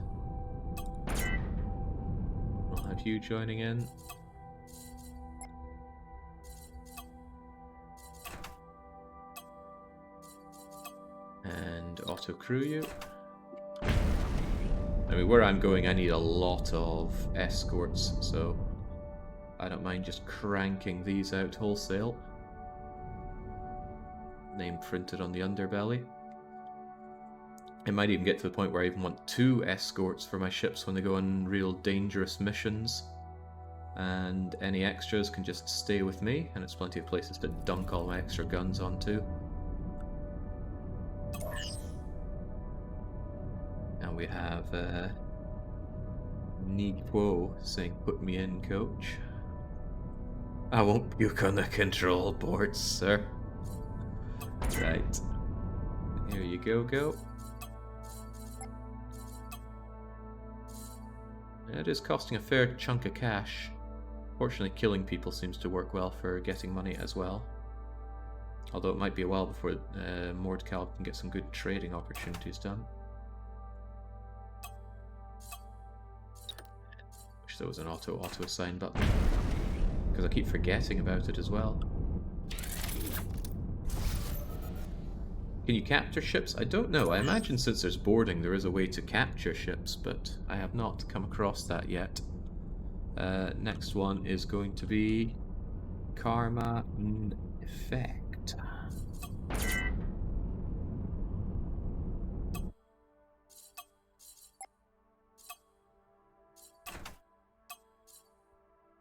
I'll have you joining in. And auto-crew you. I mean, where I'm going, I need a lot of escorts, so I don't mind just cranking these out wholesale. Name printed on the underbelly. It might even get to the point where I even want 2 escorts for my ships when they go on real dangerous missions. And any extras can just stay with me, and it's plenty of places to dunk all my extra guns onto. And we have Nipo saying, "Put me in, coach." I won't puke on the control board, sir. Right. Here you go. It is costing a fair chunk of cash. Fortunately, killing people seems to work well for getting money as well. Although it might be a while before Mordcal can get some good trading opportunities done. there was an auto assign button. Because I keep forgetting about it as well. Can you capture ships? I don't know. I imagine since there's boarding, there is a way to capture ships, but I have not come across that yet. Next one is going to be Karma Effect.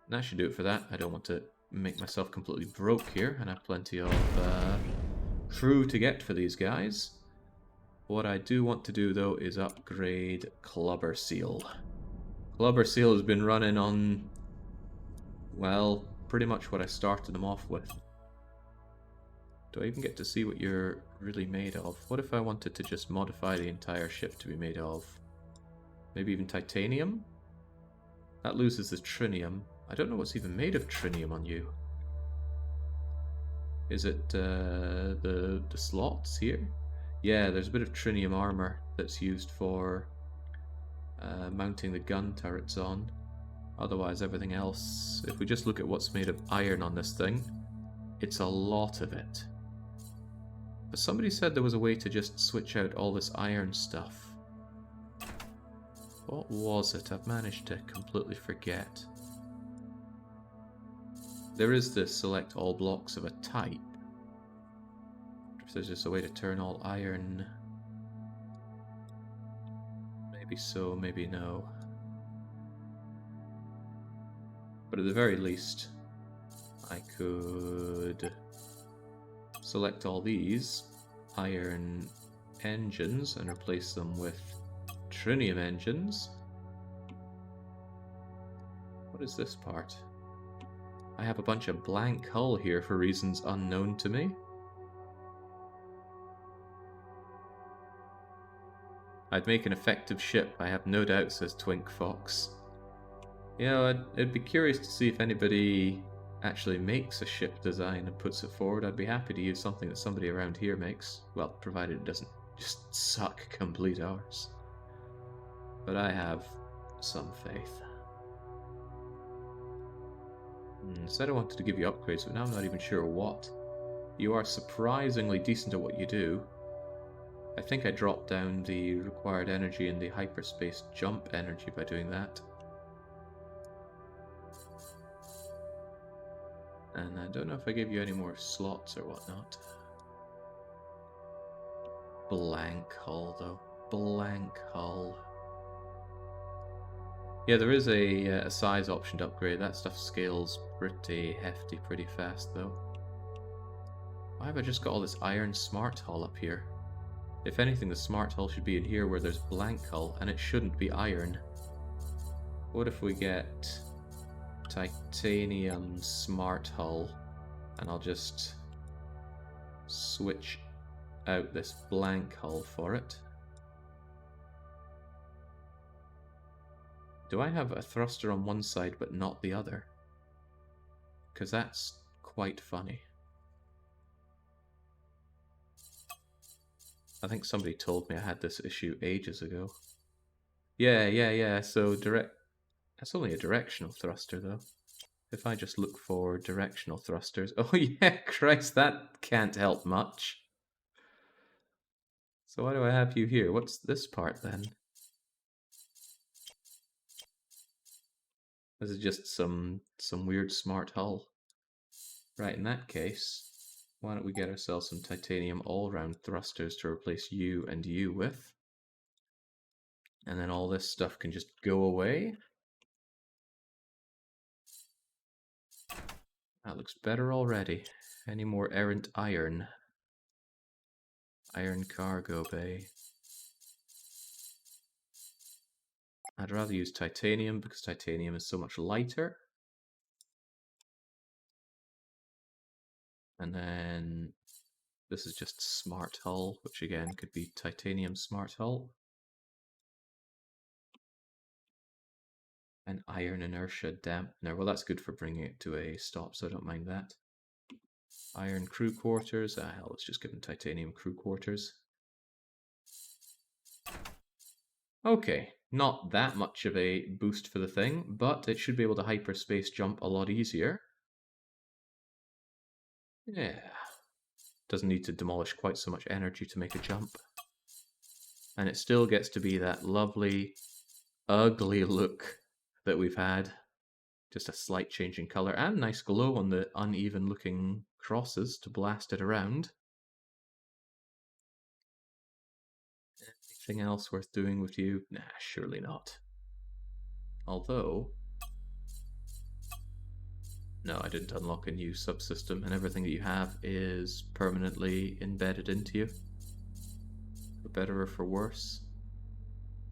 That should do it for that. I don't want to make myself completely broke here, and I have plenty of crew to get for these guys. What I do want to do, though, is upgrade Clubber Seal. Clubber Seal has been running on, well, pretty much what I started them off with. Do I even get to see what you're really made of? What if I wanted to just modify the entire ship to be made of maybe even titanium? That loses the trinium. I don't know what's even made of trinium on you. Is it the slots here? Yeah, there's a bit of trinium armor that's used for mounting the gun turrets on. Otherwise, everything else, if we just look at what's made of iron on this thing, it's a lot of it. But somebody said there was a way to just switch out all this iron stuff. What was it? I've managed to completely forget. There is this select all blocks of a type. If there's just a way to turn all iron. Maybe so, maybe no. But at the very least, I could select all these iron engines and replace them with Trinium engines. What is this part? I have a bunch of blank hull here for reasons unknown to me. I'd make an effective ship, I have no doubt, says Twink Fox. You know, I'd be curious to see if anybody actually makes a ship design and puts it forward. I'd be happy to use something that somebody around here makes. Well, provided it doesn't just suck complete arse. But I have some faith. Said I wanted to give you upgrades, but now I'm not even sure what. You are surprisingly decent at what you do. I think I dropped down the required energy and the hyperspace jump energy by doing that. And I don't know if I gave you any more slots or whatnot. Blank hull, though. Blank hull. Yeah, there is a size option to upgrade. That stuff scales pretty hefty, pretty fast, though. Why have I just got all this iron smart hull up here? If anything, the smart hull should be in here where there's blank hull, and it shouldn't be iron. What if we get titanium smart hull, and I'll just switch out this blank hull for it. Do I have a thruster on one side but not the other? Because that's quite funny. I think somebody told me I had this issue ages ago. Yeah, so that's only a directional thruster though. If I just look for directional thrusters... Oh yeah, Christ, that can't help much. So why do I have you here? What's this part then? This is just some weird smart hull. Right, in that case, why don't we get ourselves some titanium all-round thrusters to replace you and you with. And then all this stuff can just go away. That looks better already. Any more errant iron? Iron cargo bay. I'd rather use titanium because titanium is so much lighter. And then this is just smart hull, which again could be titanium smart hull. And iron inertia dampener. Well, that's good for bringing it to a stop, so I don't mind that. Iron crew quarters. Ah, hell, let's just give them titanium crew quarters. Okay, Not that much of a boost for the thing, but it should be able to hyperspace jump a lot easier. Yeah. Doesn't need to demolish quite so much energy to make a jump. And it still gets to be that lovely, ugly look that we've had. Just a slight change in color and nice glow on the uneven looking crosses to blast it around. Anything else worth doing with you? Nah, surely not. Although, no, I didn't unlock a new subsystem, and everything that you have is permanently embedded into you. For better or for worse.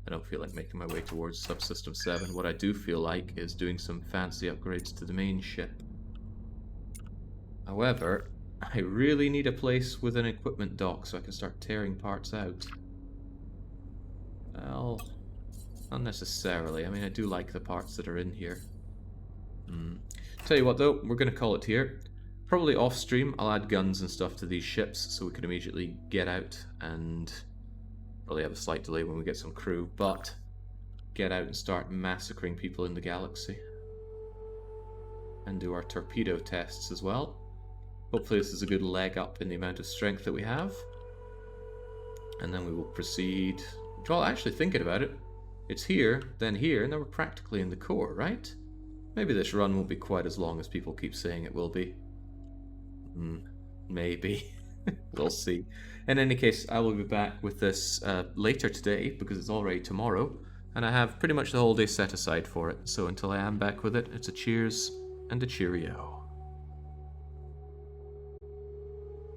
I don't feel like making my way towards subsystem 7. What I do feel like is doing some fancy upgrades to the main ship. However, I really need a place with an equipment dock so I can start tearing parts out. Well, not necessarily. I mean, I do like the parts that are in here. Tell you what though, we're going to call it here. Probably off stream, I'll add guns and stuff to these ships so we can immediately get out and probably have a slight delay when we get some crew, but get out and start massacring people in the galaxy. And do our torpedo tests as well. Hopefully this is a good leg up in the amount of strength that we have. And then we will proceed... Well, actually thinking about it, it's here, and then we're practically in the core, right? Maybe this run won't be quite as long as people keep saying it will be. Maybe. We'll see. In any case, I will be back with this later today, because it's already tomorrow, and I have pretty much the whole day set aside for it. So until I am back with it, it's a cheers and a cheerio.